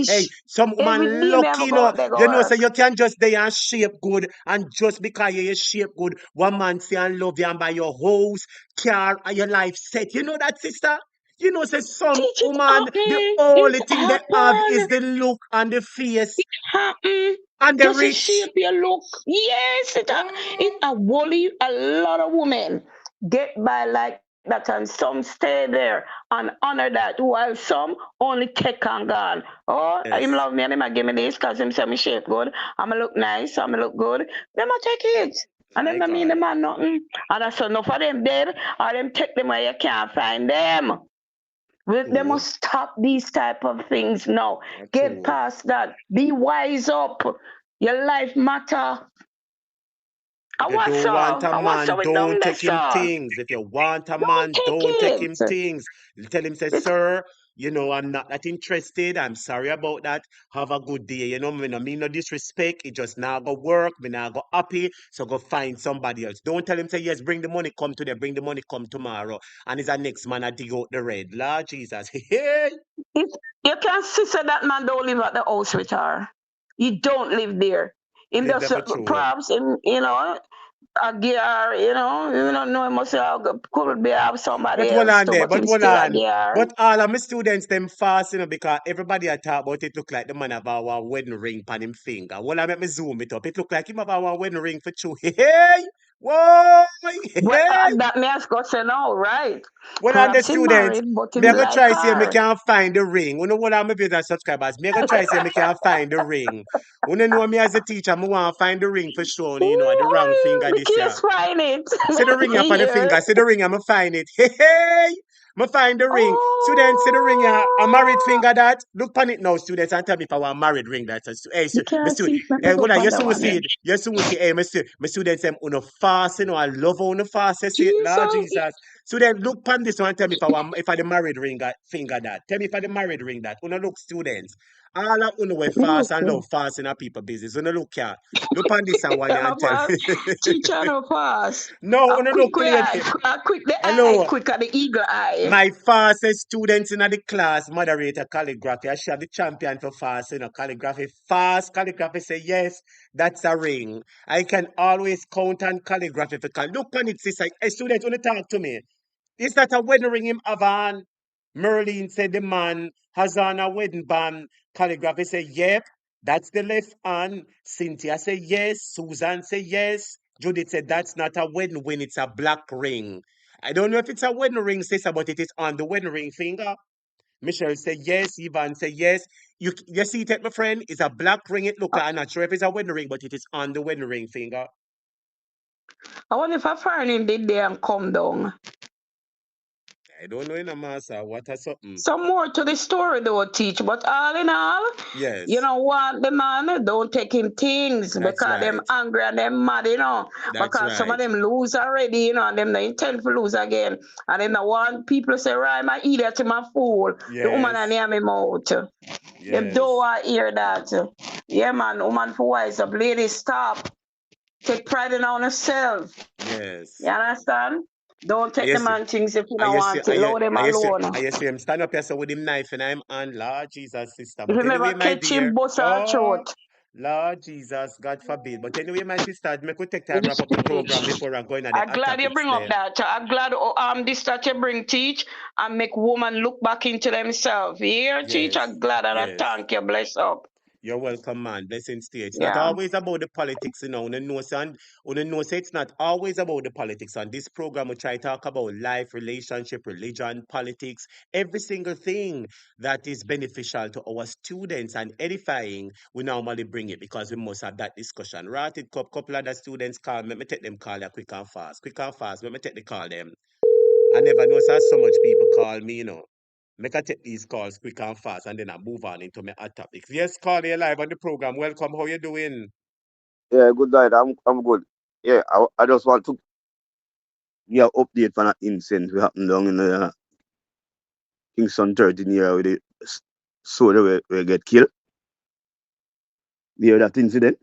hey, wish some every woman day me have lucky, to go out there go you know, say work. you can just they and shape good, and just because you shape good, one man say and love you and buy your house, car, and your life set. You know that, sister? You know, say some Teach it woman, the happen. only It thing they have is happen. the look and the face Happen. and the Just to rich. shape your look. Yes, it a worry a lot of women get by like that and some stay there and honor that while some only take and gone. Oh, him Yes. love me and him a give me this because him say me shape good. I'ma look nice, I'ma look good. Them a take it. And My them not mean the God. man nothing. And that's enough of them dead or them take them where you can't find them. They True. must stop these type of things now. Get True. past that. Be wise up. Your life matter. I If you want don't want so. a I want so man, we don't down there, take him sir. things. If you want a Don't man, take don't take him it. things. Tell him, say, It sir, you know, I'm not that interested. I'm sorry about that. Have a good day. You know, me no mean no disrespect. It just now go work. Me now go happy. So go find somebody else. Don't tell him, say, yes, bring the money, come today. Bring the money, come tomorrow. And it's a next man I dig out the red. Lord Jesus. Hey, it you can see say that man don't live at the house with her. He don't live there. Him live there just for true. perhaps him, you know, a gear, you don't know, he must have, could be have somebody But hold else on too, there, but but him hold still a on. gear. But all of my students them fast, you know, because everybody I talk about it look like the man have a wedding ring on him finger. Well, I make me zoom it up. It look like him have a wedding ring for two. Hey! Whoa! Well, Hey! that may ask us now, right? Well, on the Perhaps him students, married, but me him I go like try see if me her. can find the ring. You know what I'm viewers and subscribers. Me I go try see if me can find the ring. You know me as a teacher, me want to find the ring for sure. You know, the wrong Ooh, finger the this year. kids find it. See the ring up on the Here. finger. See the ring, I'ma find it. Hey, hey! I'ma find the ring. Students, see the ring here. A married Oh, finger that. Look on it now, students, and tell me if I want married ring that. Hey, you my can't student. see. Let me Hey, go what are for you that soon one see then. it? You soon see. Hey, my students, uno fast, you know. I love how uno fast. You see it, Lord Jesus. Jesus. Student, look on this one and tell me if I the married ring that finger that. Tell me if I the married ring that. Uno look, students. All of uno we fast and Okay. love fast in our people business. Uno look here. Look on this one Teacher and no tell pass. me. Teacher no pass. No, A uno look quick way clearly. eye. A quick the eye Hello. quicker the eagle eye. My fastest students in the class, moderator calligraphy. I should have the champion for fast, calligraphy. Fast calligraphy say yes, that's a ring. I can always count on calligraphy. If you can look on it, sister. A student, want to talk to me. Is that a wedding ring him Avan? Merlin said the man has on a wedding band. Calligraphy said, yep, that's the left hand. Cynthia said yes. Susan said yes. Judith said that's not a wedding ring, it's a black ring. I don't know if it's a wedding ring, sister, but it is on the wedding ring finger. Michelle said yes. Ivan said yes. You see it, my friend? It's a black ring. It look like I'm not sure if it's a wedding ring, but it is on the wedding ring finger. I wonder if a foreign did there and come down. I don't know in a massa. What a something. Some more to the story though, teach. But all in all, Yes. you know what, the man don't take him things That's because them right. angry and them mad, you know. That's Because some of right. them lose already, you know, and them they intend to lose again. And then the one people say, right, my idiot to my fool. The woman Yes. and near me mouth. Them Yes. don't want to hear that. Yeah, man, woman for wise up. Ladies, stop. Take pride in on yourself. Yes. You understand? Don't I take the used to, man things if you I don't used to, want it. Allow them alone. I used to him stand up here so with him knife and I'm on Lord Jesus sister. If But you never anyway, my catch him, dear, bust her oh throat. Lord Jesus, God forbid. But anyway, my sister, me could take time wrap up the program before I go into the I'm hot glad you topics bring up there. that. I'm glad this that you bring teach and make woman look back into themselves. Yeah, teach. Yes, I'm glad and I yes. thank you. Bless up. You're welcome, man. Blessings to you. It's not Yeah. always about the politics, you know. Say it's not always about the politics. On this program, we try to talk about life, relationship, religion, politics, every single thing that is beneficial to our students and edifying. We normally bring it because we must have that discussion. Right? A couple of the students call me. Let me take them call you quick and fast. Quick and fast. Let me take the call them. I never know so much people call me, you know. Make I take these calls quick and fast and then I move on into my hot topics. Yes, call you live on the program. Welcome. How you doing? Yeah, good night. I'm good. Yeah, I just want to give an update on an incident we happened down in Kingston 13 year with the soldier we get killed. You hear that incident?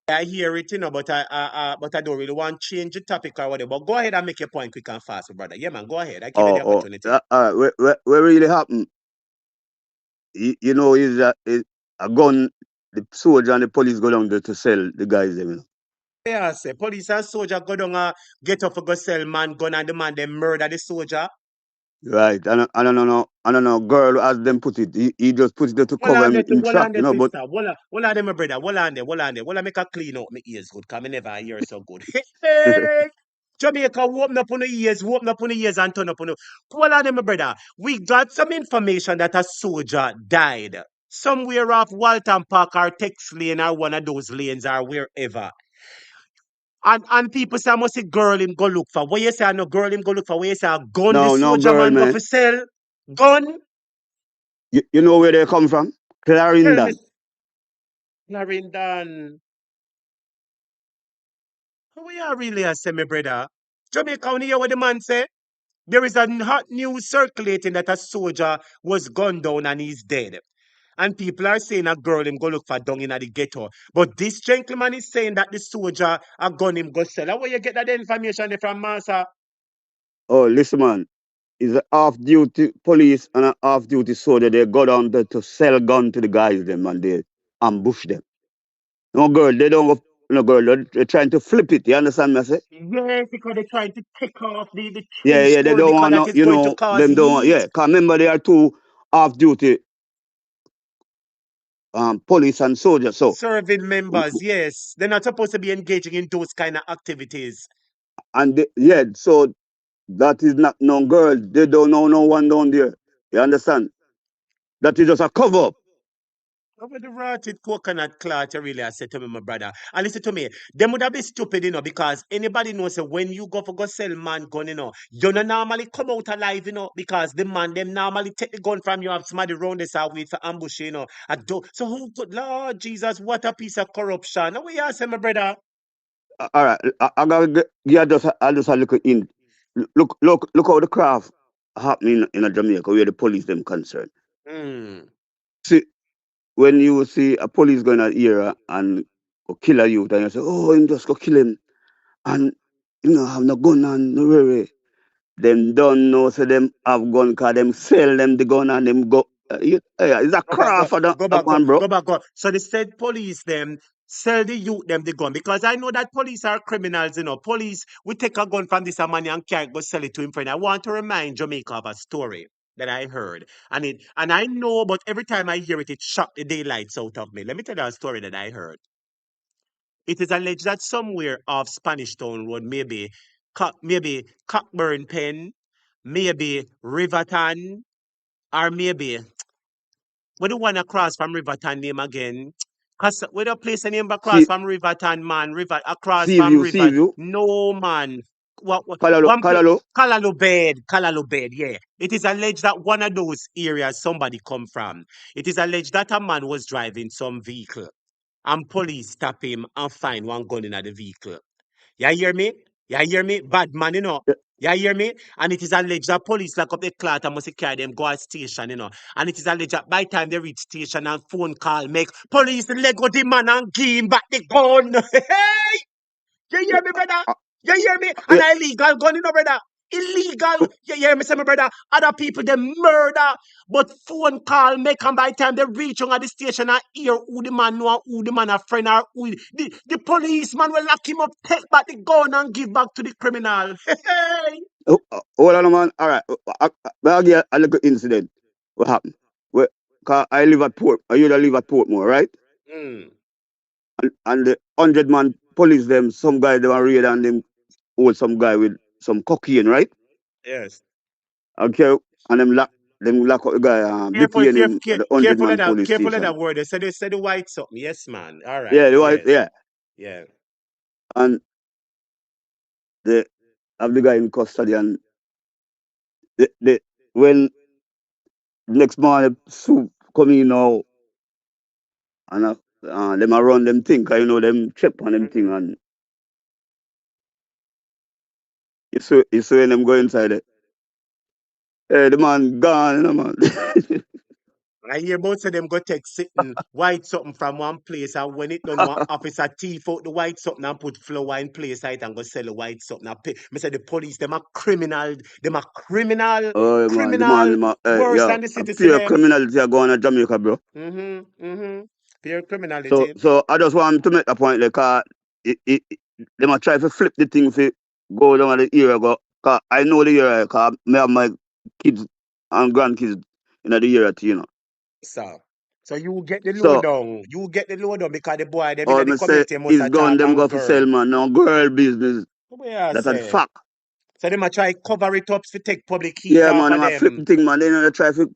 I hear it, you know, but I don't really want to change the topic or whatever. But go ahead and make your point quick and fast, brother. Yeah, man, go ahead. I give you the opportunity. Where really happened? You know, is a gun. The soldier and the police go down there to sell the guys them. You know? Yeah, say police and soldier go down get up for go sell man gun and the man they murder the soldier. Right. I don't know. I don't know. Girl, as them put it, he just put it there to cover him Hold track. on You there, know, but sister. Hold on there, my brother. Hold on there. Hold on, make a clean out my ears good, cause me never hear so good. Hey, Jamaica, open up on the ears, and turn up on the. Hold on there, my brother. We got some information that a soldier died somewhere off Walton Park or Tex Lane or one of those lanes or wherever. And people say I must say girl him go look for. What you say? No girl him go look for. What you say? A gun the no soldier girl, man go man. for sell gun. You know where they come from? Tell me, Clarendon. Clarendon. How we are really a semi brother? Jamaica, only hear what the man say? There is a hot news circulating that a soldier was gunned down and he's dead. And people are saying a girl him go look for down in the ghetto. But this gentleman is saying that the soldier a gun him go sell. How where you get that information from, Master? Oh, listen, man. Is a off-duty police and an off-duty soldier. They go down there to sell gun to the guys them and they ambush them. No girl, they don't. No girl, they're trying to flip it. You understand me? I say? Yes, because they're trying to take off the Yeah, trench yeah. They coat don't because want that no. is You going to know cause them don't. Want, heat. yeah, cause remember they are two off-duty police and soldiers. So Serving members, yes. They're not supposed to be engaging in those kind of activities. so that is not no girl. They don't know no one down there. You understand? That is just a cover up. Over the rotted coconut cloth, you really I said to me, my brother. And listen to me, them would have been stupid, because anybody knows that when you go for go sell man gun, you don't normally come out alive, because the man them normally take the gun from you, have somebody round this out with for ambush, So who could, Lord Jesus, what a piece of corruption. Now we ask my brother. All right, I gotta give you just a look in. Look how the craft happening in Jamaica where the police them concerned. Mm. See, when you see a police going out here and go kill a youth and you say, oh, him just go kill him and have no gun and no worry. Them don't know so them have gun cause them sell them the gun and them go. It's a Go back, go, craft for go that back, go, man, bro. go back, go. So the said police them sell the youth them the gun because I know that police are criminals. Police we take a gun from this man and can't go sell it to him friend. I want to remind Jamaica of a story that I heard, and I know, but every time I hear it, it shocked the daylights out of me. Let me tell you a story that I heard. It is alleged that somewhere off Spanish Town Road, maybe Cockburn Pen, maybe Riverton, or maybe we don't want to cross from Riverton name again. Cause we don't place a name across See, from Riverton, man. Across see from you, see River. you. No man. Kalalo, One place Kalalo. Calalo Bed, yeah. It is alleged that one of those areas somebody come from. It is alleged that a man was driving some vehicle and police stop him and find one gun in the vehicle. You hear me? You hear me? Bad man, You hear me? And it is alleged that police lock up the cloth and must carry them go at station, And it is alleged that by the time they reach station and phone call make police leg out the man and give him back the gun. Hey! You hear me, brother? You hear me? And Yeah, a illegal gun, brother. Illegal. You hear me, say, my brother? Other people, they murder. But phone call make and by the time they reach on at the station and hear who the man know, who the man a friend or who the policeman will lock him up, take back the gun and give back to the criminal. Hey! hold on, man. All right. I'll get a little incident. What happened? Well, cause I live at Port. I used to live at Portmore, right? Mm, And the 100-man police them, some guy they were raid and them hold some guy with some cocaine, right? yes. Okay. And them lock up the guy, Careful, detain him at the 100 careful of man that. police Careful of station. that word. They said the white something. Yes, man. All right. Yeah, the white, Yes. yeah. Yeah. And they have the guy in custody and when next morning soup come in now and them a run them thing, 'cause them check on them thing Mm-hmm. and you see when them go inside it. Hey, the man gone, man. I hear most of them go take sitting white something from one place, and when it done, one officer thief out the white something and put flour in place it and go sell the white something. Me say the police, them are criminal, Oh man, criminal, worse yeah, than the a citizen pure them. criminality are going on Jamaica, bro. Pure So criminality. so I just want to make a point like them a try to flip the thing for go down the area go. 'Cause I know the area, 'cause me have my kids and grandkids in the area too, So you get the low So down. You get the low down because the boy them in all the me say community must is gun attack them go and for girl. sell, man. No girl business. What I That's a say? fact. So them a try cover it up to take public heat Yeah, off man, of them a flip them. the thing, man. They try to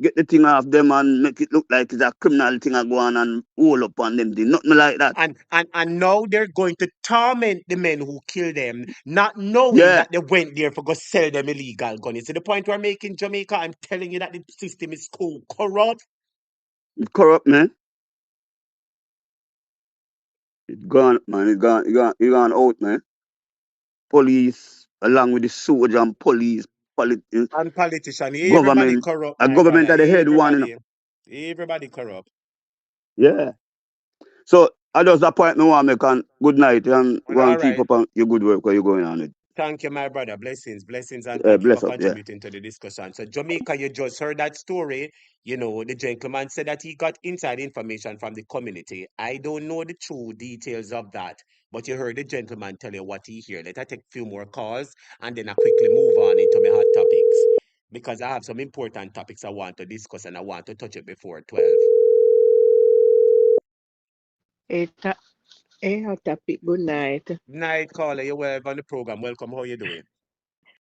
get the thing off them and make it look like it's a criminal thing a go on and hold up on them. Nothing like that. And now they're going to torment the men who killed them, not knowing Yeah, that they went there for go sell them illegal gun. You see the point we're making, Jamaica? I'm telling you that the system is cool, corrupt. it's corrupt, man. It's gone, man. It's gone out, man. Police, along with the soldier and police, And politician, everybody government. corrupt, A my government brother. at the head one. Everybody corrupt. Yeah. So I just a point me want to make and good night and Well, go all and keep right. up on your good work where you're going on it. Thank you, my brother. Blessings, blessings, and thank you for Bless up, yeah. contributing to the discussion. So, Jamaica, you just heard that story. The gentleman said that he got inside information from the community. I don't know the true details of that, but you heard the gentleman tell you what he heard. Let I take a few more calls and then I quickly move on into my hot topics because I have some important topics I want to discuss and I want to touch it before 12. Hot topic. Good night. Night caller, you're well on the program. Welcome. How you doing?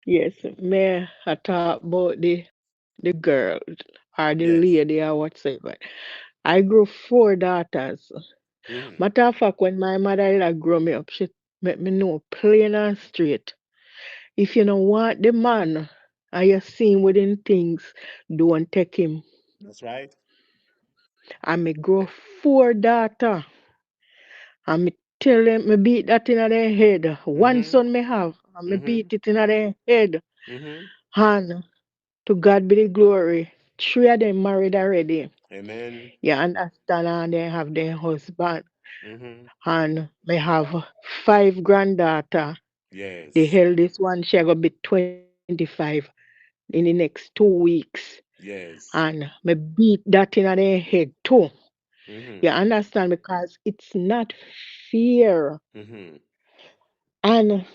Yes, may I talk about the girl or the Yes. lady or whatsoever. I grew four daughters. Mm-hmm. Matter of fact, when my mother grew me up, she let me know plain and straight. If you don't want the man and you see him within things, don't take him. That's right. And me grow four daughter. And me tell them, me beat that in their head. One Mm-hmm. son me have, and me Mm-hmm. beat it in their head. Mm-hmm. And to God be the glory. Three of them married already. Amen. You understand? And they have their husband. Mm-hmm. And me have five granddaughter. The Yes. eldest one, she gonna be 25 in the next 2 weeks. Yes. And me beat that in their head too. You Mm-hmm. understand? Because it's not fair. Mm-hmm. And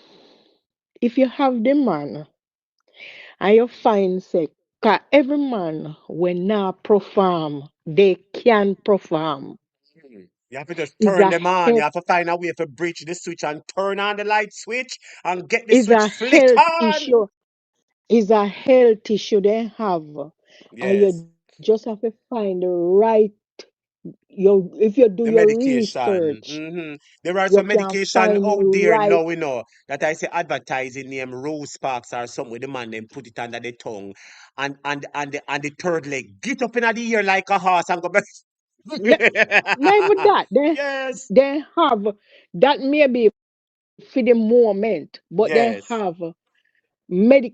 if you have the man and you find say, 'cause every man when not perform, they can perform. Mm. You have to just Is turn a them on. You health have to find a way to bridge the switch and turn on the light switch and get the is switch a flick health on. issue. Is a health issue they have. And Yes. you just have to find the right if you do The your medication. research, There are you some can medication find the out there right now, that I say advertising name Rose Sparks or something with the man then put it under the tongue and the third leg get up in the ear like a horse and go back. not, not even that. Yes. They have that maybe for the moment, but they have Yes. medic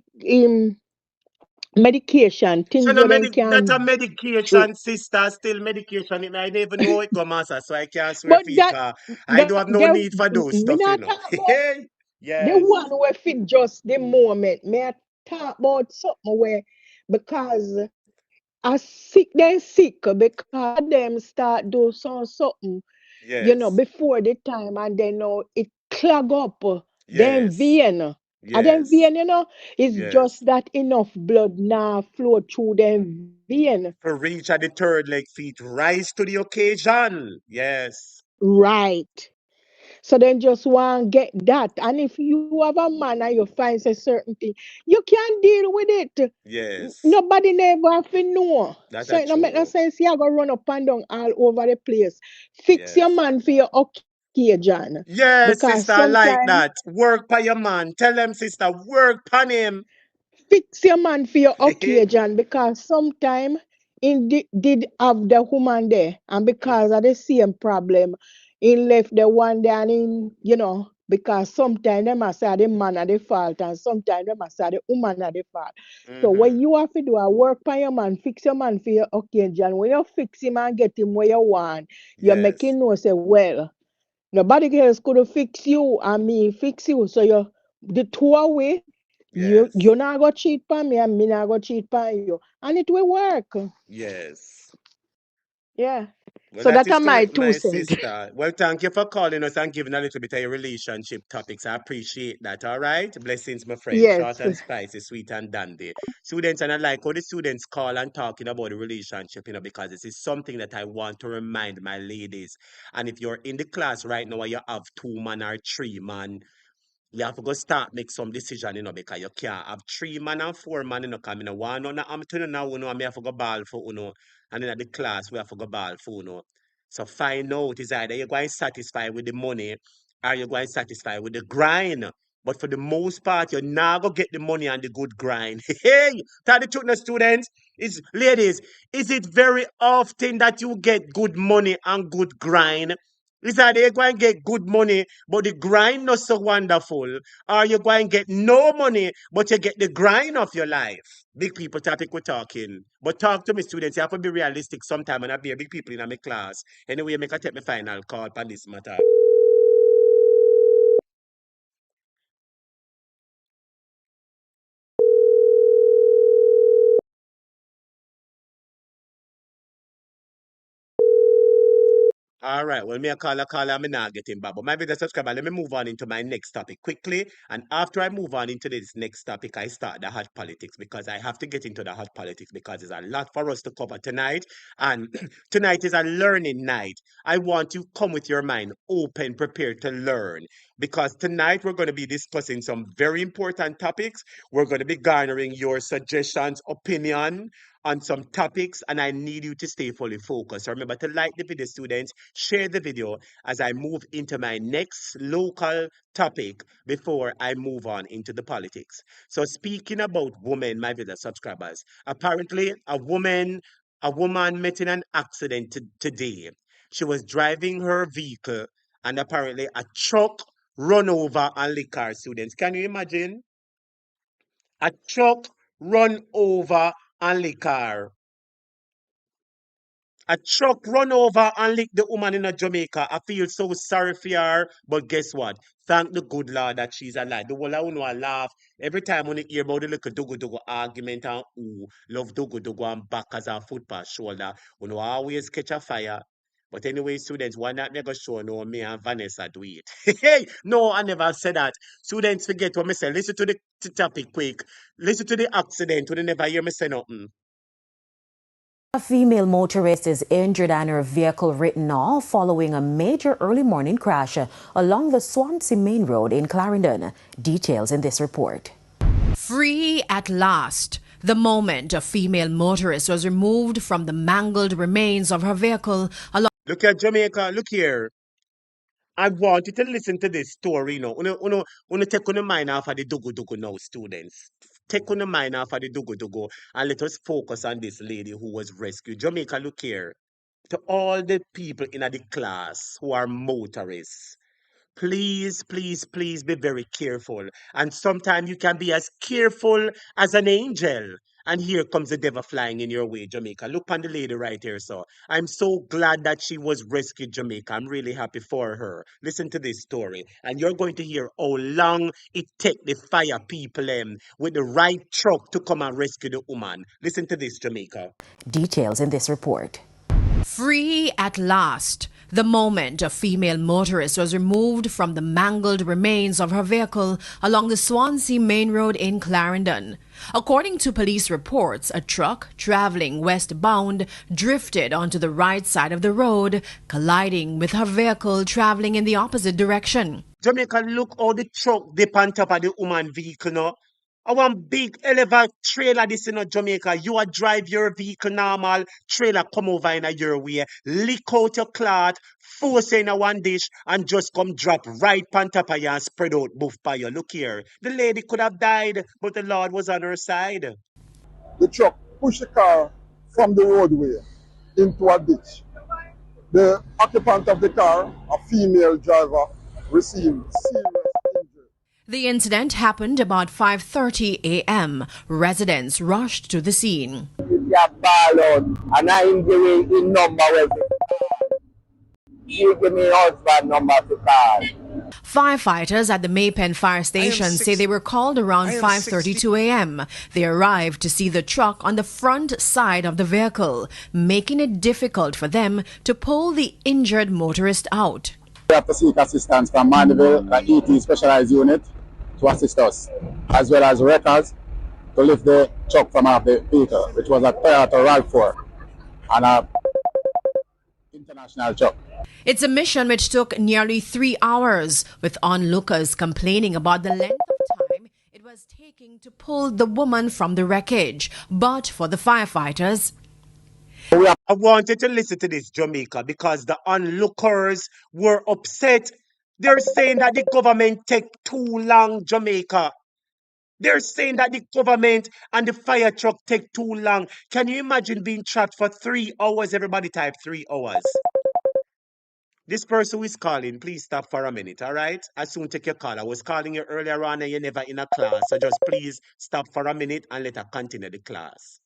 medication, things So where no they that can a medication, sister, still medication. I never know it go master, so I can't swear but for it, that 'cause I that don't have no they need for those me stuff, not talk about the Yes. one where fit just the moment. Me I talk about something where because I sick because of them start do something, Yes. before the time and then now it clog up then Yes. vein. And then Yes. vein, it's Yes. just that enough blood now flow through them vein. For reach at the third leg feet, rise to the occasion. Yes. Right. So then just want get that. And if you have a man and you find a certain thing, you can deal with it. Yes. Nobody never have to know. That So a it don't make no true. sense. You go run up and down all over the place. Fix your Yes. man for your occasion. Yes, Because sister, I like sometimes that. Work by your man. Tell them, sister, work pan him. fix your man for your occasion because sometime he did have the woman there and because of the same problem he left the one there and because sometimes them must say the man at the fault and sometimes them must say the woman at the fault. So what Mm-hmm. you have to do is work by your man, fix your man for your occasion. When you fix him and get him where you want, you're Yes. making know say, well, nobody else could fix you and me fix you. So you the two away, Yes. you're not gonna cheat on me and me not gonna cheat on you. And it will work. Yes. Yeah. Well, So that that is are my correct, two my cents. sister. Well, thank you for calling us and giving a little bit of your relationship topics. I appreciate that. All right. Blessings, my friend. Short Yes. and spicy, sweet and dandy. Students, and I like how the students call and talking about the relationship, because this is something that I want to remind my ladies. And if you're in the class right now and you have 2 man or 3 man, you have to go start make some decision, because you can't have 3 man and 4 man, come in one on I'm telling now, I have to go ball for and then at the class we have to go ball for So find out is either you're going satisfied with the money or you're going satisfied with the grind. But for the most part, you're not gonna get the money and the good grind. Hey, tell the truth, now, students. Is ladies, is it very often that you get good money and good grind? Is that you're going to get good money, but the grind not so wonderful, or you're going to get no money, but you get the grind of your life. Big people topic we're talking. But talk to me, students. You have to be realistic sometime and I be a big people in my class. Anyway, make a take my final call on this matter. All right. Well, me a caller, me not get him back. But my video subscriber, let me move on into my next topic quickly. And after I move on into this next topic, I start the hot politics because I have to get into the hot politics because there's a lot for us to cover tonight. And tonight is a learning night. I want you come with your mind open, prepared to learn. Because tonight we're going to be discussing some very important topics. We're going to be garnering your suggestions, opinion on some topics, and I need you to stay fully focused. So remember to like the video, students, share the video as I move into my next local topic before I move on into the politics. So speaking about women, my video subscribers, apparently a woman met in an accident today. She was driving her vehicle and apparently a truck run over and lick her, students. Can you imagine? A truck run over and lick her. A truck run over and lick the woman in Jamaica. I feel so sorry for her, but guess what? Thank the good Lord that she's alive. The whole of I laugh every time when you hear about the little dugu dugu argument and who love dugu dugu and back as a foot past shoulder. We always catch a fire. But anyway, students, why not never show no me and Vanessa do it? Hey, no, I never said that. Students forget what me say. Listen to the topic quick. Listen to the accident when they never hear me say nothing. A female motorist is injured and her vehicle written off following a major early morning crash along the Swansea Main Road in Clarendon. Details in this report. Free at last. The moment a female motorist was removed from the mangled remains of her vehicle along. Look at Jamaica, look here. I want you to listen to this story, you know. Uno take on the mind off of the dugu dugu now, students. Take on the mind off of the dugu dugu and let us focus on this lady who was rescued. Jamaica, look here. To all the people in the class who are motorists, please, please, please be very careful. And sometimes you can be as careful as an angel. And here comes the devil flying in your way, Jamaica. Look on the lady right here, so. I'm so glad that she was rescued, Jamaica. I'm really happy for her. Listen to this story. And you're going to hear how long it take the fire people with the right truck to come and rescue the woman. Listen to this, Jamaica. Details in this report. Free at last. The moment a female motorist was removed from the mangled remains of her vehicle along the Swansea Main Road in Clarendon. According to police reports, a truck traveling westbound drifted onto the right side of the road, colliding with her vehicle traveling in the opposite direction. Jamaica, look how the truck dip on top of the woman vehicle now. I want big elevator trailer this in Jamaica. You a drive your vehicle normal, trailer come over in your way, lick out your cloth, force in a one dish, and just come drop right on top of you and spread out buff by you. Look here. The lady could have died, but the Lord was on her side. The truck pushed the car from the roadway into a ditch. The occupant of the car, a female driver, received serious injury. The incident happened about 5:30 a.m. Residents rushed to the scene. Firefighters at the Maypen fire station say they were called around 5:32 a.m. They arrived to see the truck on the front side of the vehicle, making it difficult for them to pull the injured motorist out. We have to seek assistance from Mandeville and ET specialized unit to assist us, as well as wreckers to lift the truck from off the vehicle, which was a Toyota RAV4 and a international truck. It's a mission which took nearly 3 hours, with onlookers complaining about the length of time it was taking to pull the woman from the wreckage. But for the firefighters, I wanted to listen to this, Jamaica, because the onlookers were upset. They're saying that the government take too long, Jamaica. They're saying that the government and the fire truck take too long. Can you imagine being trapped for 3 hours? Everybody type 3 hours. This person who is calling, please stop for a minute, all right? I soon take your call. I was calling you earlier on and you're never in a class. So just please stop for a minute and let her continue the class.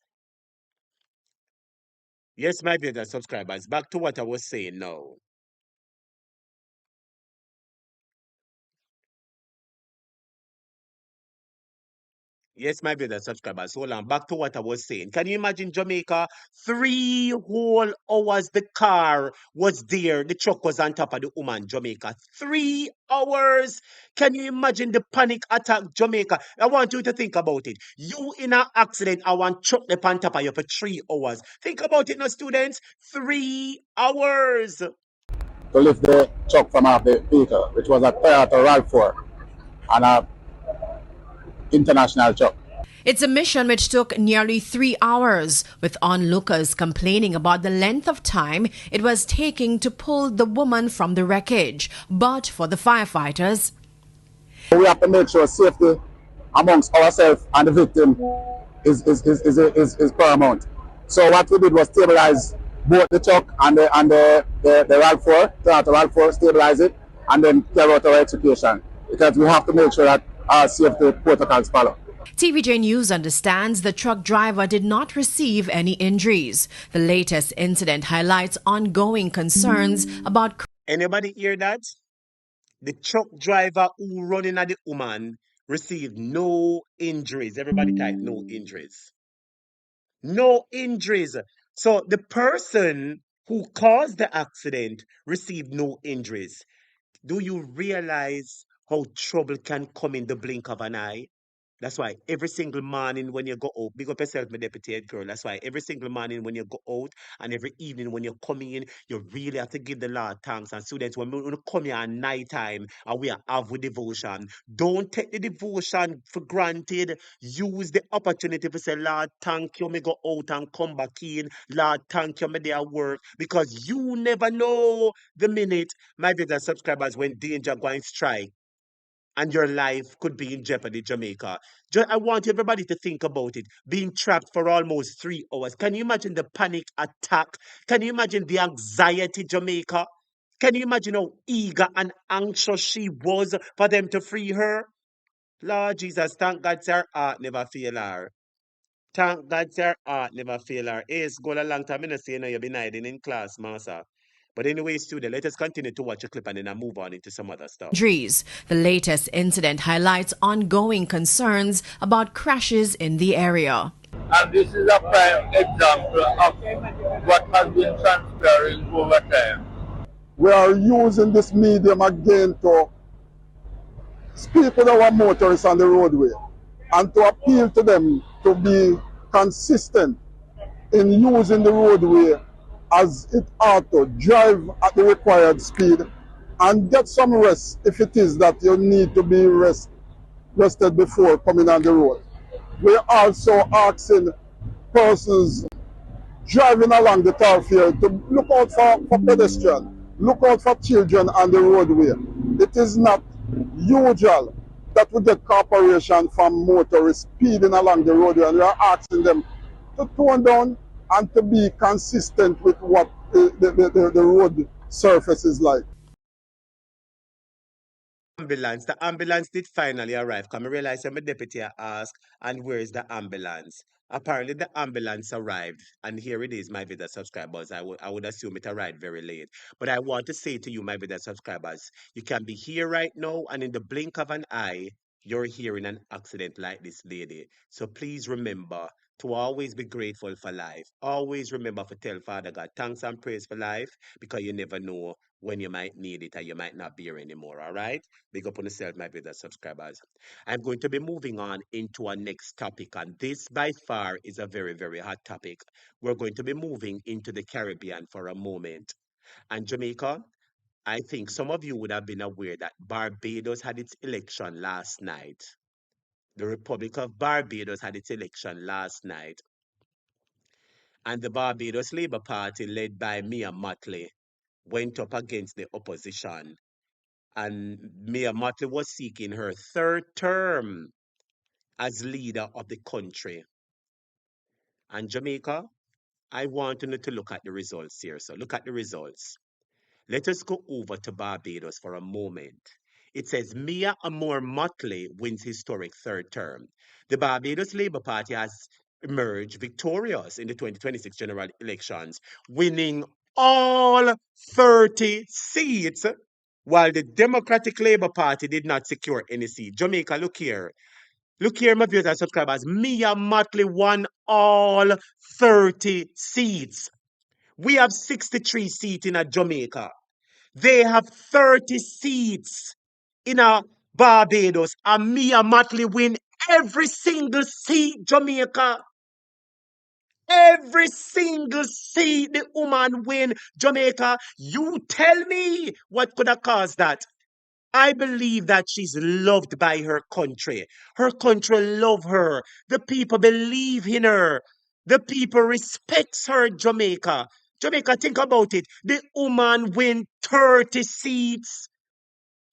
Yes, my dear subscribers, back to what I was saying now. Yes, my brother subscribers. Hold on. Back to what I was saying. Can you imagine Jamaica? 3 whole hours the car was there. The truck was on top of the woman, Jamaica. 3 hours. Can you imagine the panic attack, Jamaica? I want you to think about it. You in an accident, I want truck the on top of you for 3 hours. Think about it now, students. 3 hours. to lift the truck from off the vehicle, which was a Toyota RAV4 and a international truck. It's a mission which took nearly 3 hours, with onlookers complaining about the length of time it was taking to pull the woman from the wreckage. But for the firefighters, We have to make sure safety amongst ourselves and the victim is paramount. So what we did was stabilize both the truck and the RAV4, Toyota RAV4, stabilize it, and then carry out our execution, because we have to make sure that our safety protocols follow. TVJ News understands the truck driver did not receive any injuries. The latest incident highlights ongoing concerns about. Anybody hear that? The truck driver who running at the woman received no injuries. Everybody type no injuries. No injuries. So the person who caused the accident received no injuries. Do you realize how trouble can come in the blink of an eye? That's why every single morning when you go out, big up yourself, my deputy head girl. That's why every single morning when you go out and every evening when you're coming in, you really have to give the Lord thanks. And students, when we come here at night time and we have with devotion, don't take the devotion for granted. Use the opportunity to say, Lord, thank you, me go out and come back in. Lord, thank you, me there work. Because you never know the minute, my viewers subscribers, when danger going strike and your life could be in jeopardy, Jamaica. I want everybody to think about it. Being trapped for almost 3 hours. Can you imagine the panic attack? Can you imagine the anxiety, Jamaica? Can you imagine how eager and anxious she was for them to free her? Lord Jesus, thank God her heart never fail her. Thank God her heart never fail her. It's gone a long time, I say, you've been hiding in class, master. But anyway, student, let us continue to watch a clip and then I move on into some other stuff. Injuries. The latest incident highlights ongoing concerns about crashes in the area. And this is a prime example of what has been transpiring over time. We are using this medium again to speak with our motorists on the roadway and to appeal to them to be consistent in using the roadway as it ought to, drive at the required speed and get some rest if it is that you need to be rested before coming on the road. We're also asking persons driving along the thoroughfare to look out for pedestrians, look out for children on the roadway. It is not usual that we get cooperation from motorists speeding along the roadway, and we are asking them to tone down and to be consistent with what the road surface is like. Ambulance. The ambulance did finally arrive. Come, I realize I'm a deputy asked, and where is the ambulance? Apparently, the ambulance arrived, and here it is, my video subscribers. I would assume it arrived very late. But I want to say to you, my video subscribers, you can be here right now, and in the blink of an eye, you're hearing an accident like this lady. So please remember to always be grateful for life. Always remember to tell Father God thanks and praise for life, because you never know when you might need it and you might not be here anymore. All right? Big up on yourself, my brother subscribers. I'm going to be moving on into our next topic, and this by far is a very, very hot topic. We're going to be moving into the Caribbean for a moment. And Jamaica, I think some of you would have been aware that Barbados had its election last night. The Republic of Barbados had its election last night. And the Barbados Labour Party, led by Mia Mottley, went up against the opposition. And Mia Mottley was seeking her third term as leader of the country. And Jamaica, I want you to look at the results here. So look at the results. Let us go over to Barbados for a moment. It says Mia Amor Motley wins historic third term. The Barbados Labour Party has emerged victorious in the 2026 general elections, winning all 30 seats, while the Democratic Labour Party did not secure any seat. Jamaica, look here. Look here, my viewers and subscribers. Mia Motley won all 30 seats. We have 63 seats in Jamaica. They have 30 seats in Barbados. And Mia Motley win every single seat, Jamaica. Every single seat the woman win, Jamaica. You tell me what could have caused that. I believe that she's loved by her country. Her country love her. The people believe in her. The people respects her, Jamaica. Jamaica, think about it. The woman win 30 seats.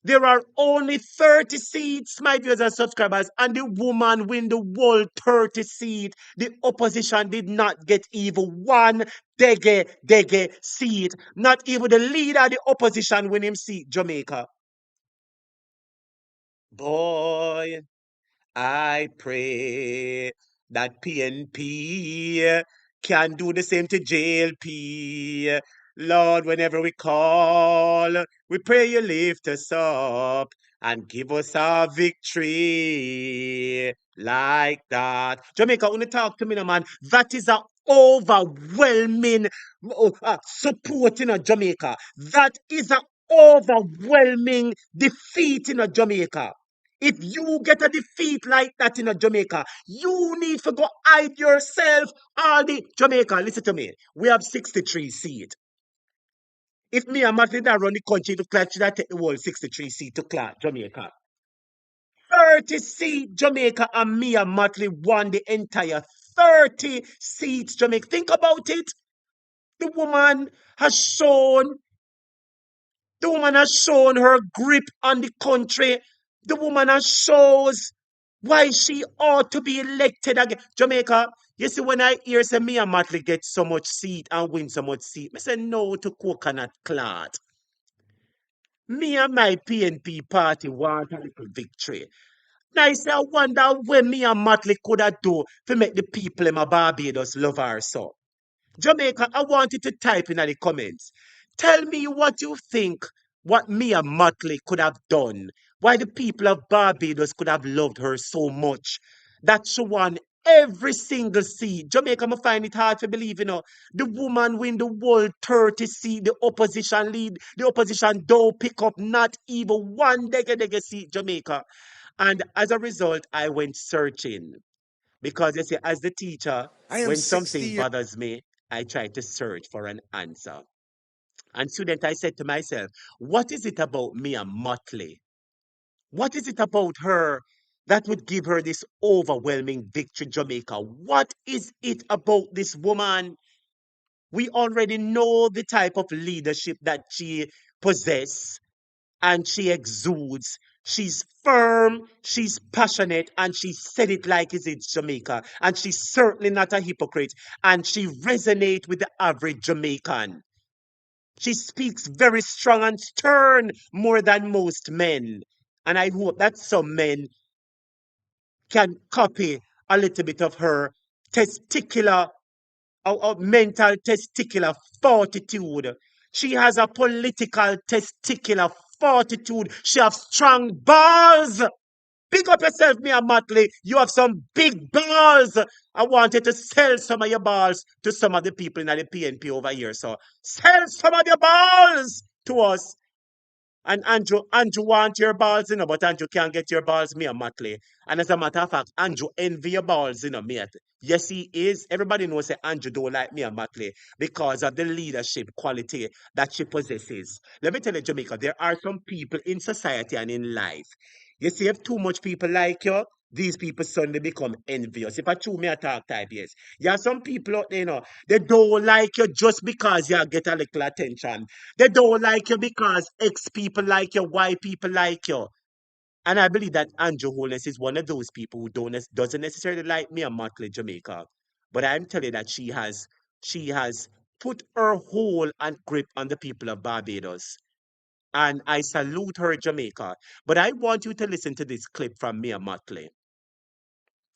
There are only 30 seats, my viewers and subscribers, and the woman win the whole 30 seat. The opposition did not get even one dege seat. Not even the leader of the opposition win him seat, Jamaica. Boy, I pray that PNP can do the same to JLP. Lord, whenever we call, we pray you lift us up and give us our victory like that. Jamaica, when you talk to me, no, man, that is a overwhelming support in Jamaica. That is a overwhelming defeat in Jamaica. If you get a defeat like that in Jamaica, you need to go hide yourself. All the Jamaica, listen to me. We have 63 seats. If me and Martin that run the country to clutch that take the whole 63 seat to clutch Jamaica. 30 seats Jamaica and me and Motley won the entire 30 seats Jamaica. Think about it. The woman has shown The woman has shown her grip on the country. The woman has shows why she ought to be elected again. Jamaica, you see, when I hear say me and Matley get so much seat and win so much seat, I say no to coconut clot. Me and my PNP party want a little victory. Now I say I wonder when me and Matley could have do to make the people in my Barbados love her so. Jamaica, I want you to type in the comments. Tell me what you think what Mia Motley could have done. Why the people of Barbados could have loved her so much. That she won every single seat. Jamaica, I find it hard to believe, The woman win the world 30 seat. The opposition lead. The opposition don't pick up not even one dege seat, Jamaica. And as a result, I went searching. Because you see, as the teacher, when something bothers me, I try to search for an answer. And student, I said to myself, what is it about Mia Motley? What is it about her that would give her this overwhelming victory, Jamaica? What is it about this woman? We already know the type of leadership that she possesses and she exudes. She's firm, she's passionate, and she said it like it's in Jamaica. And she's certainly not a hypocrite. And she resonates with the average Jamaican. She speaks very strong and stern more than most men. And I hope that some men can copy a little bit of her testicular mental testicular fortitude. She has a political testicular fortitude. She has strong balls. Pick up yourself, Mia Motley. You have some big balls. I wanted to sell some of your balls to some of the people in the PNP over here. So sell some of your balls to us. And Andrew want your balls, but Andrew can't get your balls, Mia Motley. And as a matter of fact, Andrew envy your balls, mate. Yes, he is. Everybody knows that Andrew don't like Mia Motley because of the leadership quality that she possesses. Let me tell you, Jamaica, there are some people in society and in life. You see, if too much people like you, these people suddenly become envious. If I chew me a talk type, yes. There are some people out there, they don't like you just because you get a little attention. They don't like you because X people like you, Y people like you. And I believe that Andrew Holness is one of those people who doesn't necessarily like me and Motley Jamaica. But I'm telling you that she has put her hold and grip on the people of Barbados. And I salute her, Jamaica. But I want you to listen to this clip from Mia Motley.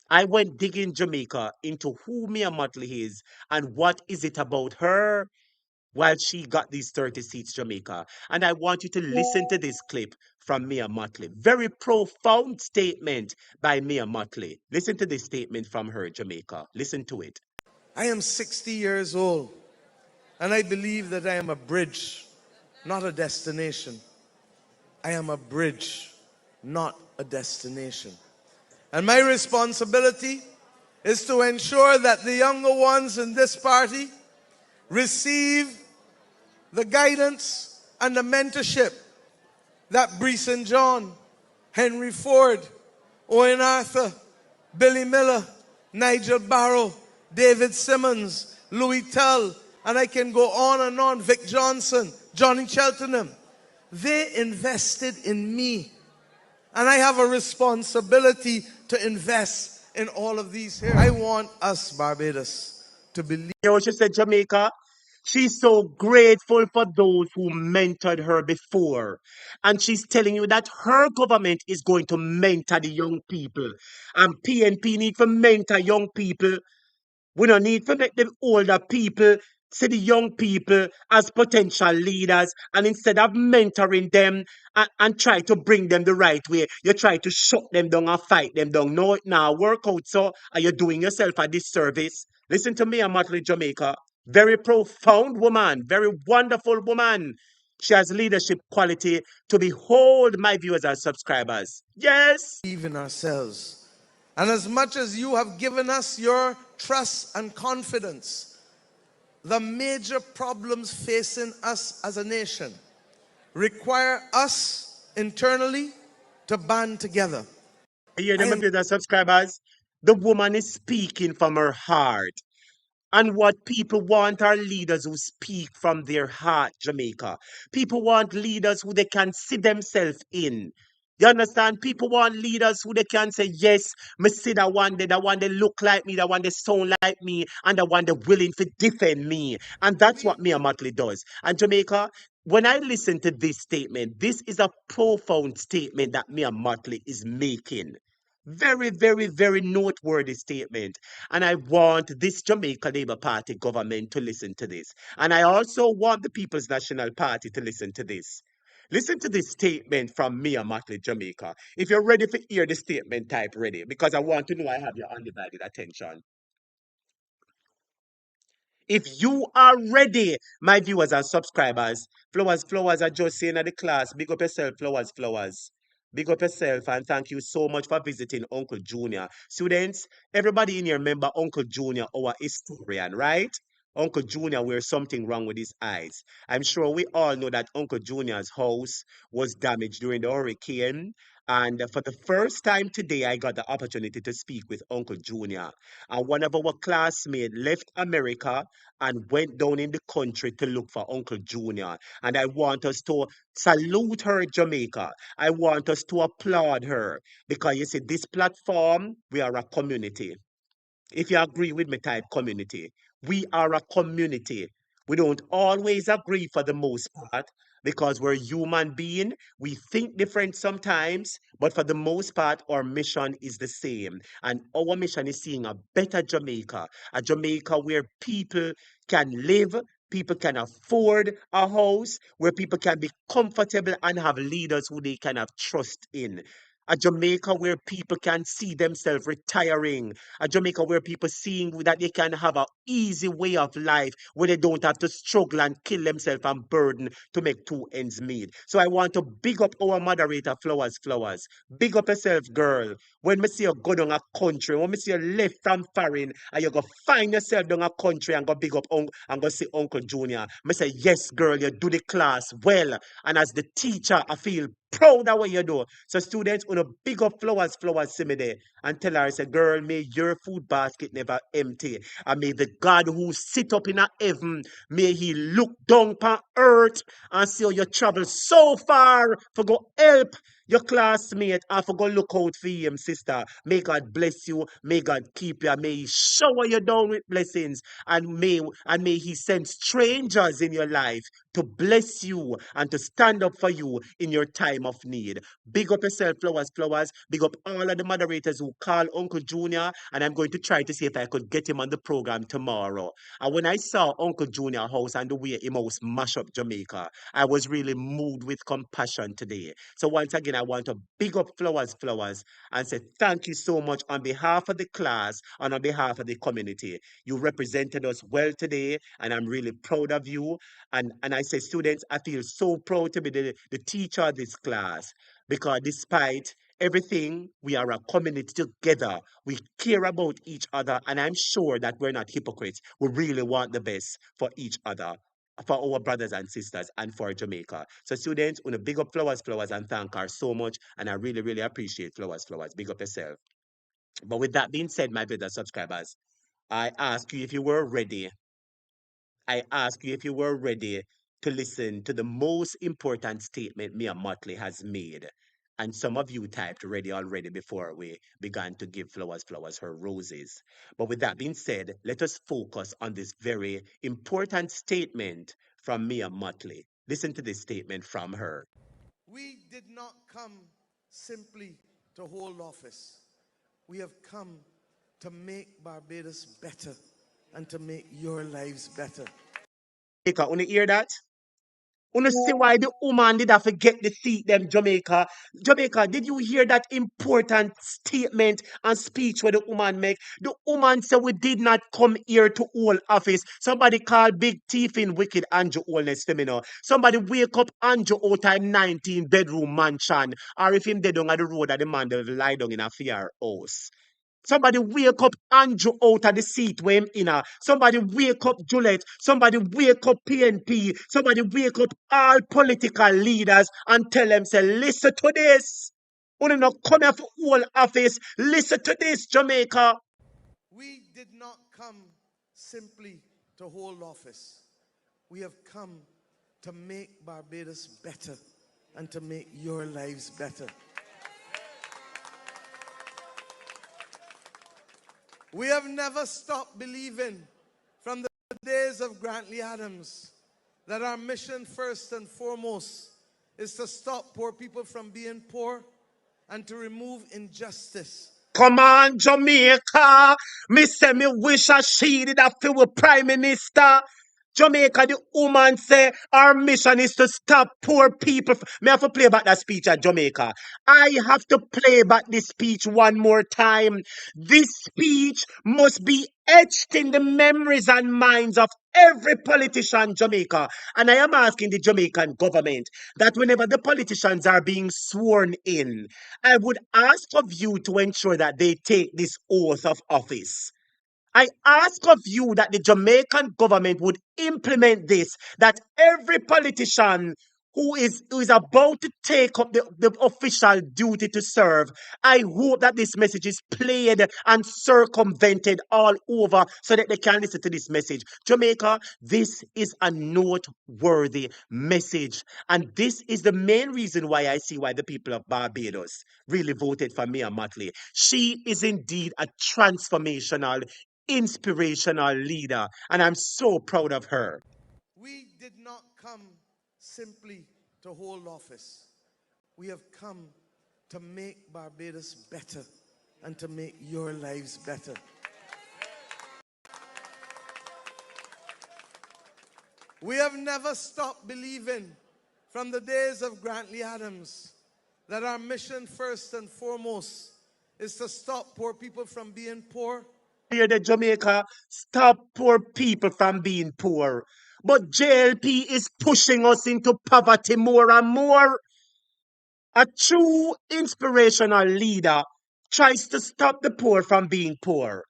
I went digging Jamaica into who Mia Motley is and what is it about her while she got these 30 seats, Jamaica. And I want you to listen to this clip from Mia Motley. Very profound statement by Mia Motley. Listen to this statement from her, Jamaica. Listen to it. I am 60 years old, and I believe that I am a bridge, not a destination. I am a bridge, not a destination. And my responsibility is to ensure that the younger ones in this party receive the guidance and the mentorship that Brees and John, Henry Ford, Owen Arthur, Billy Miller, Nigel Barrow, David Simmons, Louis Tull, and I can go on, Vic Johnson, Johnny Cheltenham. They invested in me. And I have a responsibility to invest in all of these here. I want us, Barbados, to believe. You know what she said, Jamaica? She's so grateful for those who mentored her before. And she's telling you that her government is going to mentor the young people. And PNP need to mentor young people. We don't need to make the older people see the young people as potential leaders, and instead of mentoring them and try to bring them the right way, you try to shut them down and fight them down. No, it now work out, so are you doing yourself a disservice? Listen to me, Motley, Jamaica. Very profound woman, very wonderful woman. She has leadership quality to behold, my viewers and subscribers. Yes. Believe in ourselves. And as much as you have given us your trust and confidence, the major problems facing us as a nation require us internally to band together. You hear them, my viewers and subscribers? The woman is speaking from her heart. And what people want are leaders who speak from their heart, Jamaica. People want leaders who they can see themselves in. You understand? People want leaders who they can say, yes, me see that one they look like me, that one they sound like me, and the one they willing to defend me. And that's what Mia Motley does. And Jamaica, when I listen to this statement, this is a profound statement that Mia Motley is making. Very, very, very noteworthy statement. And I want this Jamaica Labour Party government to listen to this. And I also want the People's National Party to listen to this. Listen to this statement from Mia Motley, Jamaica. If you're ready to hear the statement, type ready, because I want to know I have your undivided attention. If you are ready, my viewers and subscribers, flowers are just saying at the class, big up yourself, flowers. Big up yourself, and thank you so much for visiting Uncle Junior. Students, everybody in here remember Uncle Junior, our historian, right? Uncle Junior, where's something wrong with his eyes. I'm sure we all know that Uncle Junior's house was damaged during the hurricane. And for the first time today, I got the opportunity to speak with Uncle Junior. And one of our classmates left America and went down in the country to look for Uncle Junior. And I want us to salute her, Jamaica. I want us to applaud her because you see, this platform, we are a community. If you agree with me, type community. We are a community. We don't always agree for the most part because we're human being. We think different sometimes, but for the most part, our mission is the same. And our mission is seeing a better Jamaica, a Jamaica where people can live, people can afford a house, where people can be comfortable and have leaders who they can have trust in. A Jamaica where people can see themselves retiring. A Jamaica where people seeing that they can have an easy way of life where they don't have to struggle and kill themselves and burden to make two ends meet. So I want to big up our moderator, Flowers. Big up yourself, girl. When me see you go down a country, when me see you left from foreign, and you go find yourself down a country and go big up and go see Uncle Junior. Me say, yes, girl, you do the class well. And as the teacher, I feel proud of what you do. So students, on a big up flowers see me there and tell her, say, girl, may your food basket never empty. And may the God who sit up in a heaven, may he look down upon earth and see how you travel so far for go help your classmate and for go look out for him, sister. May God bless you. May God keep you. May he shower you down with blessings. And may he send strangers in your life to bless you and to stand up for you in your time of need. Big up yourself, Flowers, Flowers. Big up all of the moderators who call Uncle Junior, and I'm going to try to see if I could get him on the program tomorrow. And when I saw Uncle Junior house and the way he must mash up Jamaica, I was really moved with compassion today. So once again, I want to big up Flowers, Flowers, and say thank you so much on behalf of the class and on behalf of the community. You represented us well today, and I'm really proud of you. And I say, students, I feel so proud to be the teacher of this class because despite everything, we are a community together. We care about each other, and I'm sure that we're not hypocrites. We really want the best for each other, for our brothers and sisters, and for Jamaica. So, students, want to big up Flowers, Flowers, and thank her so much. And I really, really appreciate Flowers, Flowers. Big up yourself. But with that being said, my brother subscribers, I ask you if you were ready. I ask you if you were ready to listen to the most important statement Mia Motley has made. And some of you typed ready already before we began to give Flowers her roses. But with that being said, let us focus on this very important statement from Mia Motley. Listen to this statement from her. We did not come simply to hold office. We have come to make Barbados better and to make your lives better. Jamaica, want to hear that? You see why the woman did have to get the seat them Jamaica. Jamaica, did you hear that important statement and speech where the woman make? The woman said we did not come here to hold office. Somebody call big thief in wicked Andrew Oldness for me now. Somebody wake up Andrew out time 19-bedroom mansion. Or if him dead on the road that the man will lie down in a fair house. Somebody wake up Andrew out of the seat where him in. Somebody wake up Juliet. Somebody wake up PNP. Somebody wake up all political leaders and tell them, say, listen to this. Only not come here for whole office. Listen to this, Jamaica. We did not come simply to hold office. We have come to make Barbados better and to make your lives better. We have never stopped believing from the days of Grantley Adams that our mission first and foremost is to stop poor people from being poor and to remove injustice. Come on, Jamaica. Me say me wish a she did a feel with Prime Minister. Jamaica, the woman say our mission is to stop poor people. Me have to play back that speech at Jamaica. I have to play back this speech one more time. This speech must be etched in the memories and minds of every politician in Jamaica. And I am asking the Jamaican government that whenever the politicians are being sworn in, I would ask of you to ensure that they take this oath of office. I ask of you that the Jamaican government would implement this, that every politician who is about to take up the official duty to serve, I hope that this message is played and circumvented all over so that they can listen to this message. Jamaica, this is a noteworthy message. And this is the main reason why I see why the people of Barbados really voted for Mia Motley. She is indeed a transformational inspirational leader, and I'm so proud of her. We did not come simply to hold office. We have come to make Barbados better and to make your lives better. We have never stopped believing from the days of Grantley Adams that our mission first and foremost is to stop poor people from being poor. Here the Jamaica, stop poor people from being poor. But JLP is pushing us into poverty more and more. A true inspirational leader tries to stop the poor from being poor.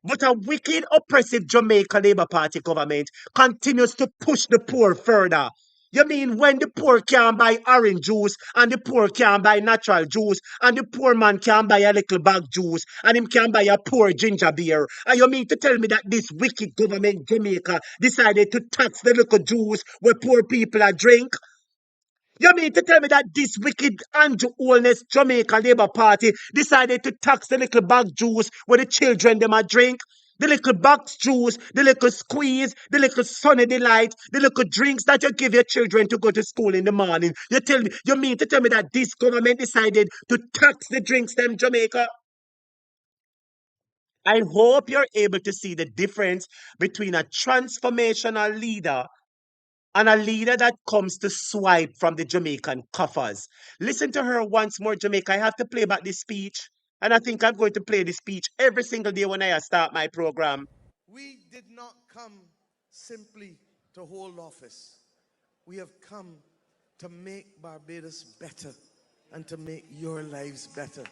But a wicked, oppressive Jamaica Labour Party government continues to push the poor further. You mean when the poor can't buy orange juice and the poor can't buy natural juice and the poor man can't buy a little bag juice and him can buy a poor ginger beer? And you mean to tell me that this wicked government Jamaica decided to tax the little juice where poor people are drink? You mean to tell me that this wicked Andrew Oldness Jamaica Labour Party decided to tax the little bag juice where the children them a drink? The little box juice, the little squeeze, the little sunny delight, the little drinks that you give your children to go to school in the morning. You mean to tell me that this government decided to tax the drinks them Jamaica? I hope you're able to see the difference between a transformational leader and a leader that comes to swipe from the Jamaican coffers. Listen to her once more, Jamaica. I have to play back this speech. And I think I'm going to play this speech every single day when I start my program. We did not come simply to hold office. We have come to make Barbados better and to make your lives better.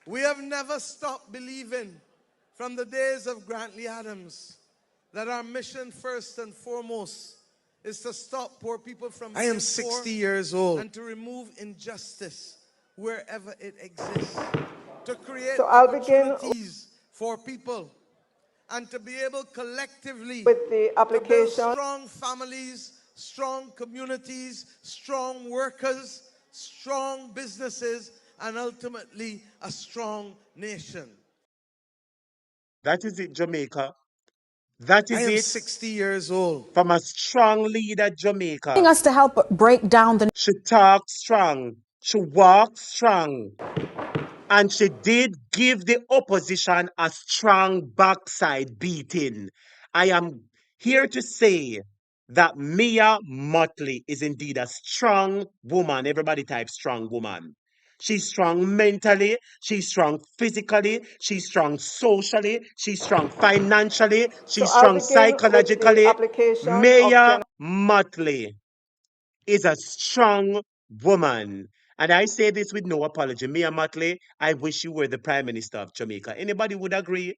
We have never stopped believing from the days of Grantley Adams that our mission first and foremost is to stop poor people from being 60 years old and to remove injustice wherever it exists, to create So I'll begin opportunities for people and to be able collectively with the to build application. strong families, strong communities, strong workers, strong businesses, and ultimately a strong nation. That is it, Jamaica. That I is am it 60 years old. from a strong leader, Jamaica. Us to help break down the She talks strong. She walks strong. And she did give the opposition a strong backside beating. I am here to say that Mia Motley is indeed a strong woman. Everybody type strong woman. She's strong mentally, she's strong physically, she's strong socially, she's strong financially, So she's I'll strong begin with the psychologically. application of Mia Motley is a strong woman. And I say this with no apology. Mia Motley, I wish you were the Prime Minister of Jamaica. Anybody would agree?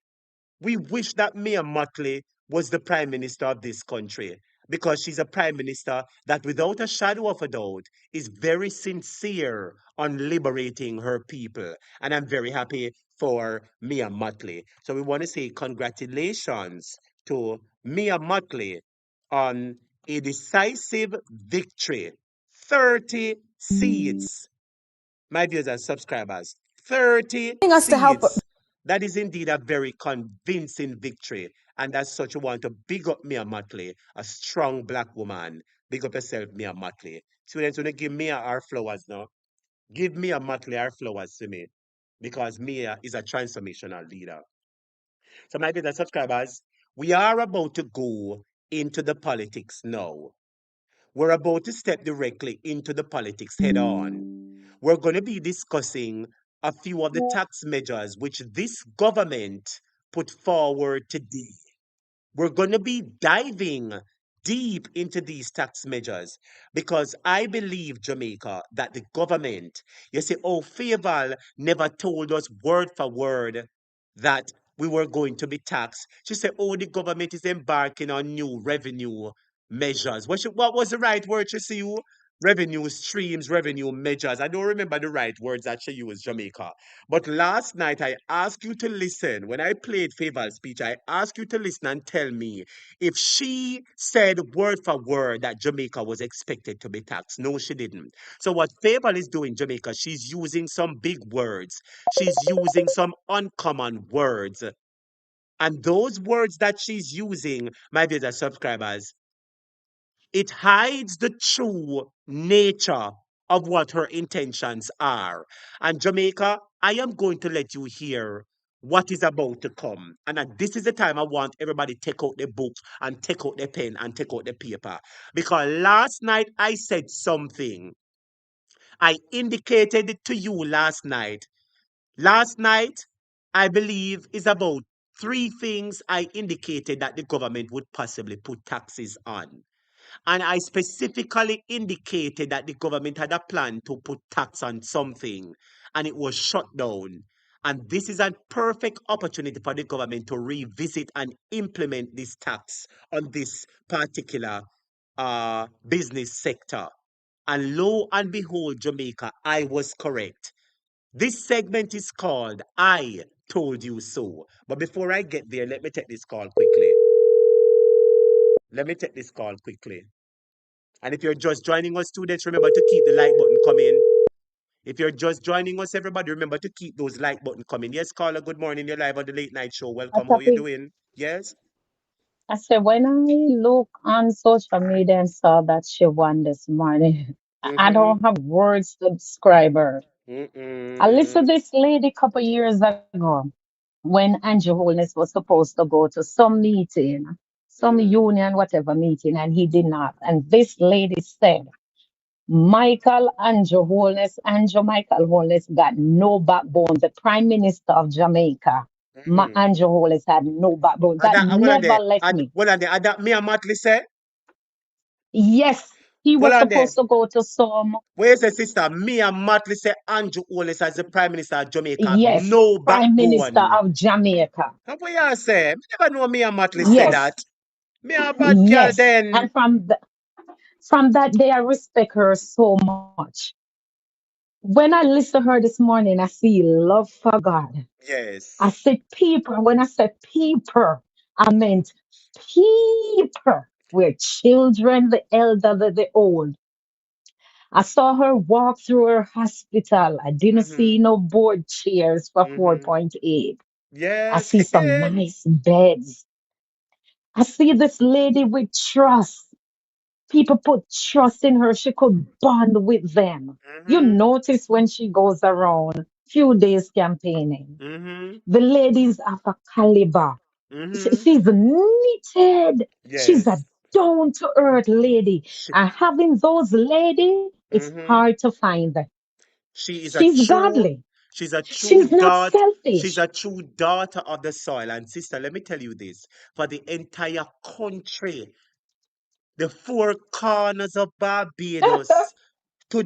We wish that Mia Motley was the Prime Minister of this country because she's a Prime Minister that, without a shadow of a doubt, is very sincere on liberating her people. And I'm very happy for Mia Motley. So we want to say congratulations to Mia Motley on a decisive victory. 30 seats, my viewers and subscribers, 30 us to help seats. That is indeed a very convincing victory. And as such, you want to big up Mia Motley, a strong black woman. Big up yourself, Mia Motley. Students, want to give Mia our flowers now. Give Mia Motley our flowers to me. Because Mia is a transformational leader. So, my dear subscribers, we are about to go into the politics now. We're about to step directly into the politics head on. We're going to be discussing a few of the tax measures which this government put forward today. We're going to be diving deep into these tax measures because I believe, Jamaica, that the government, you see, oh, Faval never told us word for word that we were going to be taxed. She said, oh, the government is embarking on new revenue measures. What was the right word she used? Revenue streams, revenue measures. I don't remember the right words that she used, Jamaica. But last night, I asked you to listen. When I played Favor's speech, I asked you to listen and tell me if she said word for word that Jamaica was expected to be taxed. No, she didn't. So what Favor is doing, Jamaica, she's using some big words. She's using some uncommon words. And those words that she's using, my dear subscribers, it hides the true nature of what her intentions are. And Jamaica, I am going to let you hear what is about to come. And this is the time I want everybody take out the book and take out the pen and take out the paper. Because last night I said something. I indicated it to you last night. Last night, I believe, is about three things I indicated that the government would possibly put taxes on. And I specifically indicated that the government had a plan to put tax on something and it was shut down. And this is a perfect opportunity for the government to revisit and implement this tax on this particular business sector. And lo and behold, Jamaica, I was correct. This segment is called I Told You So. But before I get there, let me take this call quickly. Let me take this call quickly. And if you're just joining us, students, remember to keep the like button coming. If you're just joining us, everybody, remember to keep those like button coming. Yes, caller, good morning. You're live on the late night show. A Welcome. How are you topic. doing? Yes? I said, when I look on social media and saw that she won this morning, I Mm-hmm. don't have words to describe her. I listened Mm-mm. to this lady a couple years ago when Andrew Holness was supposed to go to some meeting, some Mm-hmm. union, whatever meeting, and he did not. And this lady said, Andrew Michael Holness got no backbone. The Prime Minister of Jamaica, Mm-hmm. Andrew Holness had no backbone. That Hold on never there. left me. Hold on there. That me and Matley say? Yes, he Hold was on there. supposed to go to some, Where's the sister? Me and Matley say Andrew Holness as the Prime Minister of Jamaica have yes, no Prime Minister backbone. of Jamaica. How what you say? Me never know me and Matley say Yes, that. Me a bad girl yes. then. And from that day, I respect her so much. When I listen to her this morning, I see love for God. I Yes. said people. When I said people, I meant people. We're children, the elder, the old. I saw her walk through her hospital. I didn't Mm-hmm. see no board chairs for Mm-hmm. 4.8. I Yes. see some nice beds. I see this lady with trust. People put trust in her. She could bond with them. You Mm-hmm. notice when she goes around, few days campaigning, Mm-hmm. the ladies of a caliber. Mm-hmm. She's knitted. She's a Yes. down to earth lady. She, And having those ladies, it's mm-hmm. hard to find. She is a She's true, godly. she's a true She's not daughter. She's selfish. a true daughter of the soil. And sister, let me tell you this. For the entire country, the four corners of Barbados, to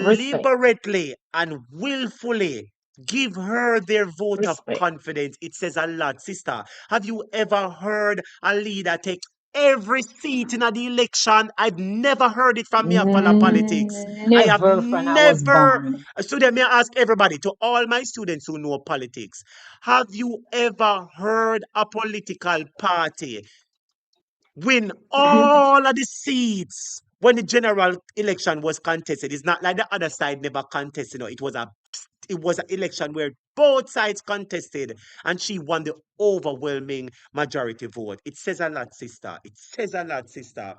Respect. deliberately and willfully give her their vote of Respect. confidence. It says a lot, sister. Have you ever heard a leader take every seat in the election? I've never heard it from me a follow politics. I have Never when I was never. born. So let me ask everybody, to all my students who know politics, have you ever heard a political party win Mhm. all of the seats when the general election was contested? It's not like the other side never contested. No, it was an election where both sides contested and she won the overwhelming majority vote. It says a lot, sister. It says a lot, sister.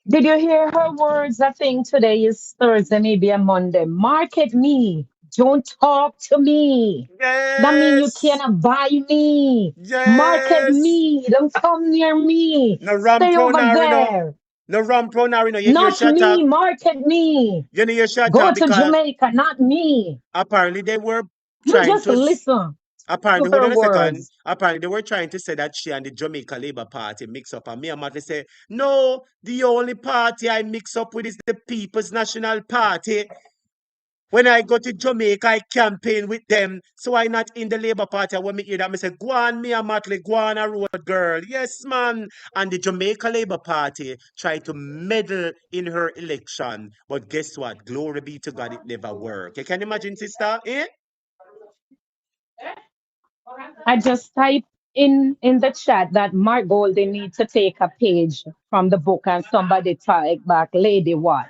Did you hear her words? I think today is Thursday, maybe a Monday. Market me. Don't talk to me. That means you Yes. cannot buy me. Market Yes. me. Don't come near me. No ram Stay over pronary, no. there. No ram pronary, no. You Not shut up. me. Market me. You know you shut Go up to because Jamaica, not me. apparently they were You trying just to listen apparently, to hold her on a second. words. Apparently, they were trying to say that she and the Jamaica Labour Party mix up. And me and Matley say, no, the only party I mix up with is the People's National Party. When I go to Jamaica, I campaign with them. So I not in the Labour Party. When me hear that, I say, go on, me and Matley, go on a road, girl. Yes, man. And the Jamaica Labour Party tried to meddle in her election. But guess what? Glory be to God, it never worked. You can imagine, sister? Eh? I just type in the chat that Mark Golden needs to take a page from the book and somebody type back, Lady what?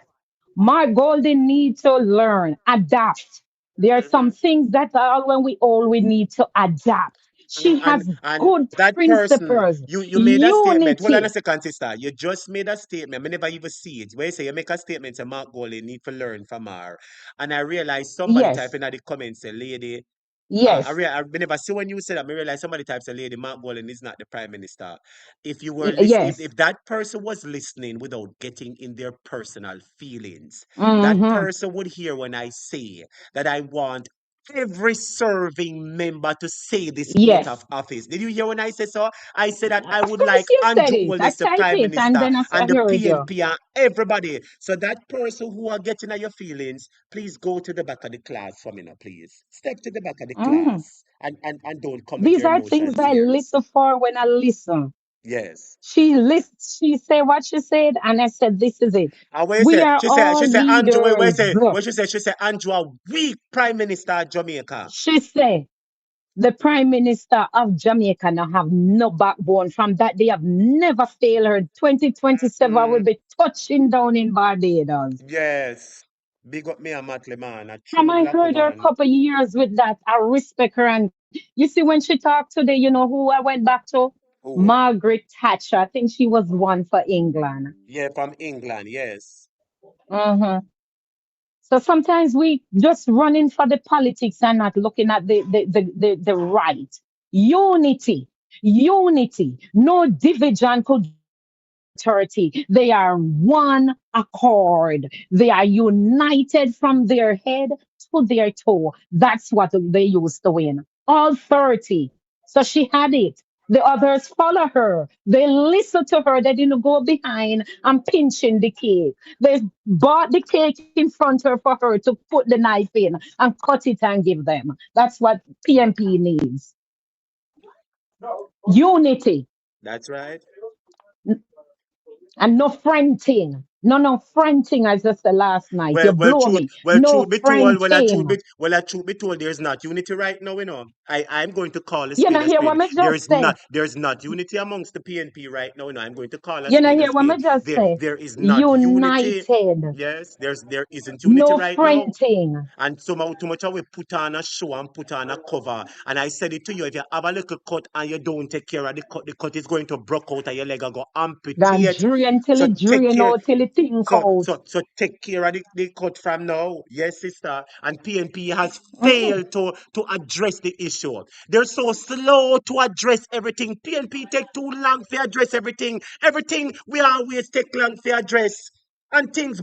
Mark Golden needs to learn, adapt. There are some Mhm. things that are when we all we need to adapt. She has And good that person, principles, you made a statement. Hold on a unity. second, sister. You just made a statement. I never even see it. Where you say you make a statement, say Mark Goli need to learn from her. And I realized somebody Yes, typing at the comments, say, lady, yes, I never see when you said that. I realized somebody types a lady, Mark Bolan is not the prime minister. If you were listening, yes. if that person was listening without getting in their personal feelings, that Mm-hmm. person would hear when I say that I want every serving member to say this oath of Yes. office. Did you hear when I said so? I said that I Of would course like you said Andrew it. I Holness, the type prime it and minister, then I and the heard you. PNP and everybody. So that person who are getting at your feelings, please go to the back of the class for me now, please. Step to the back of the Mhm. class and don't come with These your are things emotions I here. listen for when I listen. Yes. She said what she said, and I said, this is it. And what you We say? are all She said, Andrew, leaders. what she said? She said, Andrew, a weak prime minister of Jamaica. She said, the Prime Minister of Jamaica now have no backbone. From that, they have never failed her. 2027 will Mm, be touching down in Barbados. yes. Big up me and Matley, man. A From true I black heard her a woman. couple years with that. I respect her. And you see, when she talked today, you know who I went back to? Who? Margaret Thatcher. I think she was one for England. Yeah, from England, yes. Hmm. So sometimes we just running for the politics and not looking at the right. Unity. Unity. No division could 30. They are one accord. They are united from their head to their toe. That's what they used to win. All 30. So she had it. The others follow her. They listen to her. They didn't go behind and pinching the cake. They bought the cake in front of her for her to put the knife in and cut it and give them. That's what PNP needs. Unity. That's right. And no fronting. No, no fronting as just the last night. You Well, blow truth, me. No truth be told, fronting. truth be told, there's not unity right now, you know. I'm going to call a You spade know a hear what spade. me just say? There's not unity amongst the PNP right now, you know. I'm going to call a You know spade a hear what spade. me just say? There is not unity. United. Yes, there isn't unity No right now. fronting. And somehow too much of we put on a show and put on a cover. And I said it to you, if you have a little cut and you don't take care of the cut is going to broke out and your leg and go God amputate. drain till So it take drain care. out till it think out. So take care of the cut from now. Yes, sister. And PNP has Mm. failed to address the issue. They're so slow to address everything. PNP take too long to address everything. Everything we always take long to address. And things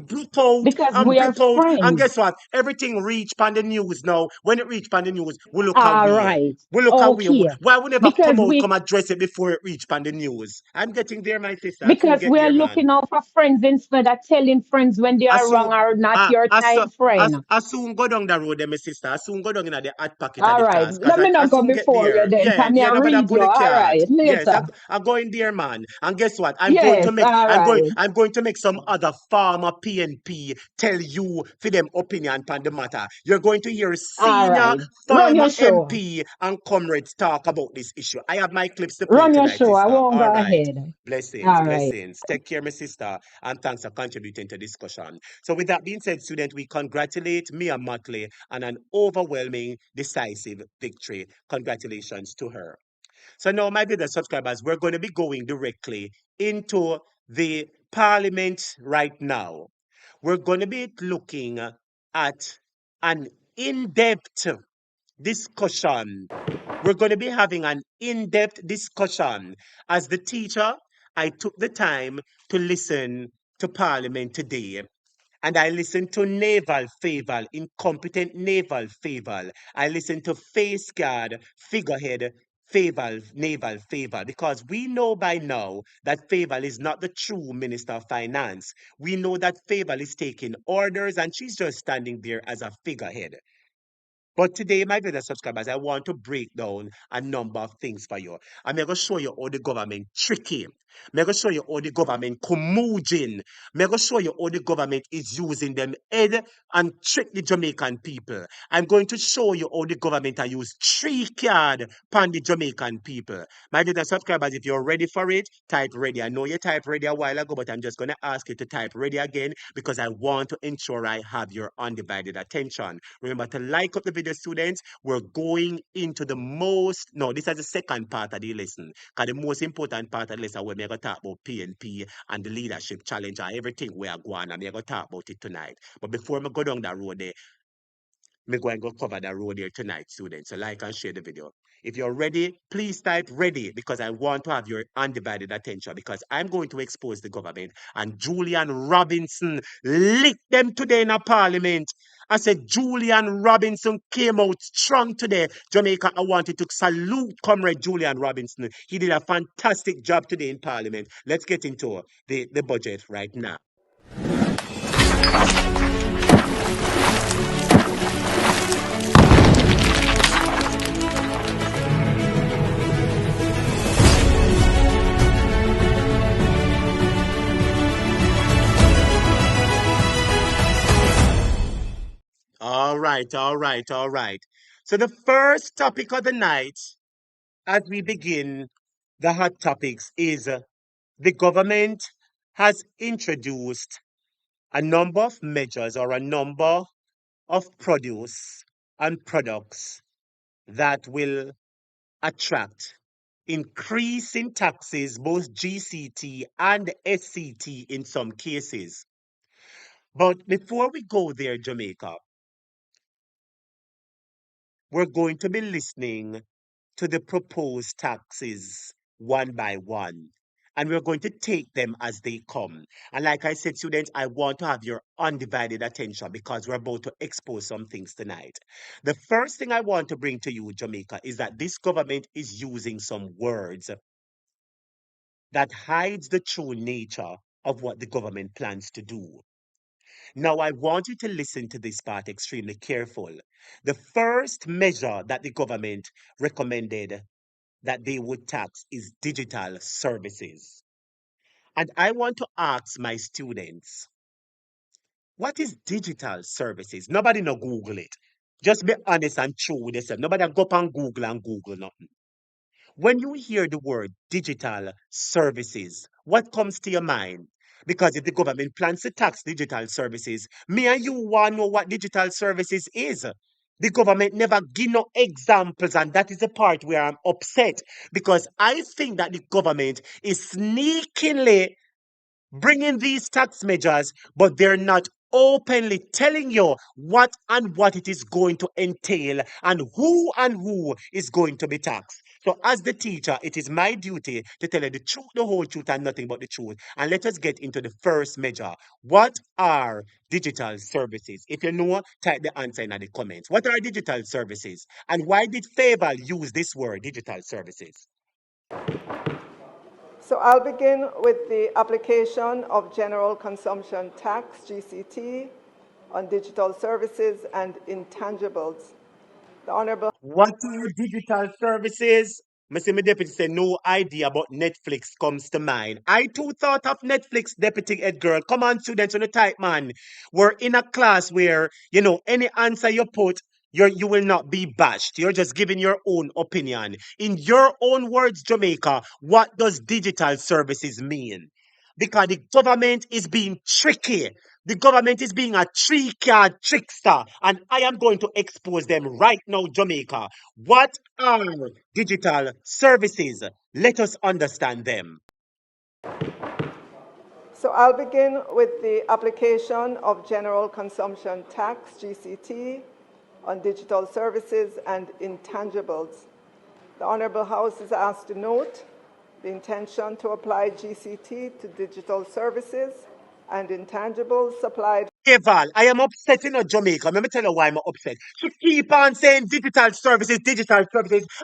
Because we are break out. And friends. guess what? Everything reach on the news now. When it reach on the news, we look All away. right. We look away. Okay. Why we never Because come out, we come address it before it reach on the news? I'm getting there, my sister. I soon because get we are there, man. looking out for friends instead of telling friends when they I are soon, wrong or not I, your I, so, type friend. I soon go down the road, there, my sister. I soon go down in the hot pocket of All the right. cars, cause Let me I not go soon get before you there. then. Yeah, Come here yeah, and no, but I read you. bullet All card. right. Yes, Later. I'm going there, man. And guess what? Yes. All right. I'm going to make some other farmer PNP tell you for them opinion on the matter. You're going to hear All senior right. Run farmer your show. MP and comrades talk about this issue. I have my clips to play Run your tonight, show. I sister. won't All go right. ahead. Blessings, All right. blessings. Take care, my sister, and thanks for contributing to discussion. So, with that being said, student, we congratulate Mia Motley on an overwhelming, decisive victory. Congratulations to her. So now, my dear subscribers, we're going to be going directly into the parliament right now. We're going to be looking at an in-depth discussion. We're going to be having an in depth discussion. As the teacher, I took the time to listen to Parliament today. And I listened to naval favor, incompetent naval favor. I listened to face guard, figurehead, favor, naval favor, because we know by now that favor is not the true minister of finance. We know that favor is taking orders and she's just standing there as a figurehead. But today, my brother subscribers, I want to break down a number of things for you. I'm going to show you how the government tricky. I'm going to show you how the government collusion. I'm going to show you how the government is using them head and trick the Jamaican people. I'm going to show you how the government are use three card upon the Jamaican people. My brother subscribers, if you're ready for it, type ready. I know you typed ready a while ago, but I'm just going to ask you to type ready again because I want to ensure I have your undivided attention. Remember to like up the video, students. We're going into the most, no, this is the second part of the lesson. Because the most important part of the lesson, we're going to talk about PNP and the leadership challenge and everything we are going, and we're going to talk about it tonight. But before we go down that road there, me go and go cover that road here tonight, students. So like and share the video. If you're ready, please type ready because I want to have your undivided attention because I'm going to expose the government. And Julian Robinson licked them today in a parliament. I said Julian Robinson came out strong today. Jamaica, I wanted to salute Comrade Julian Robinson. He did a fantastic job today in parliament. Let's get into the budget right now. All right, all right, all right. So the first topic of the night, as we begin the hot topics, is the government has introduced a number of measures or a number of produce and products that will attract increase in taxes, both GCT and SCT in some cases. But before we go there, Jamaica, we're going to be listening to the proposed taxes one by one. And we're going to take them as they come. And like I said, students, I want to have your undivided attention because we're about to expose some things tonight. The first thing I want to bring to you, Jamaica, is that this government is using some words that hides the true nature of what the government plans to do. Now, I want you to listen to this part extremely careful. The first measure that the government recommended that they would tax is digital services. And I want to ask my students, what is digital services? Nobody no Google it. Just be honest and true with yourself. Nobody go up and Google nothing. When you hear the word digital services, what comes to your mind? Because if the government plans to tax digital services, me and you want to know what digital services is. The government never give no examples, and that is the part where I'm upset because I think that the government is sneakily bringing these tax measures, but they're not openly telling you what it is going to entail and who is going to be taxed. So, as the teacher, it is my duty to tell you the truth, the whole truth, and nothing but the truth. And let us get into the first measure. What are digital services? If you know, type the answer in the comments. What are digital services? And why did Fable use this word, digital services? So I'll begin with the application of General Consumption Tax, GCT, on digital services and intangibles. The Honorable What are digital services? Mr. My deputy said no idea about Netflix comes to mind. I too thought of Netflix, Deputy Ed Girl. Come on, students, on the type man. We're in a class where, any answer you put, you will not be bashed. You're just giving your own opinion. In your own words, Jamaica, what does digital services mean? Because the government is being tricky. The government is being a three-card trickster, and I am going to expose them right now, Jamaica. What are digital services? Let us understand them. So I'll begin with the application of General Consumption Tax, GCT, on digital services and intangibles. The Honourable House is asked to note the intention to apply GCT to digital services and intangibles supplied. Hey Val, I am upset in Jamaica. Let me tell you why I'm upset. She keep on saying digital services,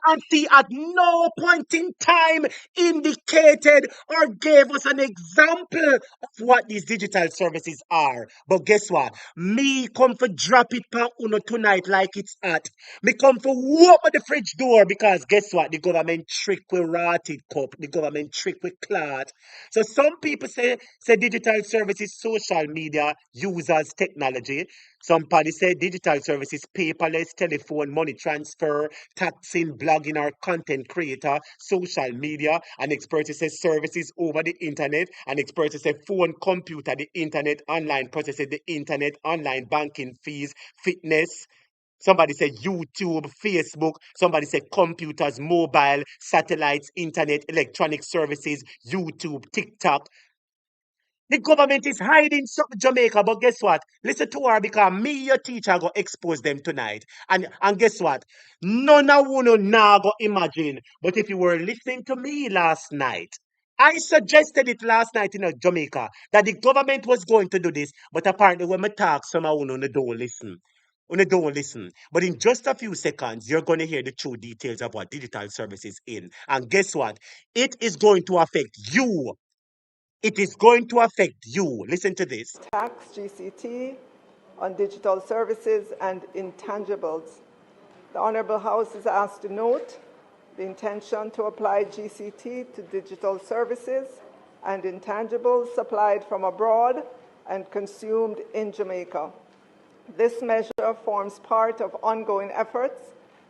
and she at no point in time indicated or gave us an example of what these digital services are. But guess what? Me come for drop it pa uno tonight like it's hot. Me come for open the fridge door because guess what? The government trick with rotted cup. The government trick with clot. So some people say digital services, social media, users, technology. Somebody say digital services, paperless, telephone, money transfer, taxing, blogging, or content creator, social media. An expert says services over the internet. An expert says phone, computer, the internet, online processes, the internet, online banking fees, fitness. Somebody said YouTube, Facebook. Somebody said computers, mobile, satellites, internet, electronic services, YouTube, TikTok. The government is hiding something Jamaica, but guess what? Listen to her because me, your teacher, go expose them tonight. And guess what? None of you now go imagine. But if you were listening to me last night, I suggested it last night in Jamaica that the government was going to do this, but apparently when I talk, some of you don't listen. You don't listen. But in just a few seconds, you're going to hear the true details of what digital services in. And guess what? It is going to affect you. It is going to affect you. Listen to this. Tax, GCT, on digital services and intangibles. The Honourable House is asked to note the intention to apply GCT to digital services and intangibles supplied from abroad and consumed in Jamaica. This measure forms part of ongoing efforts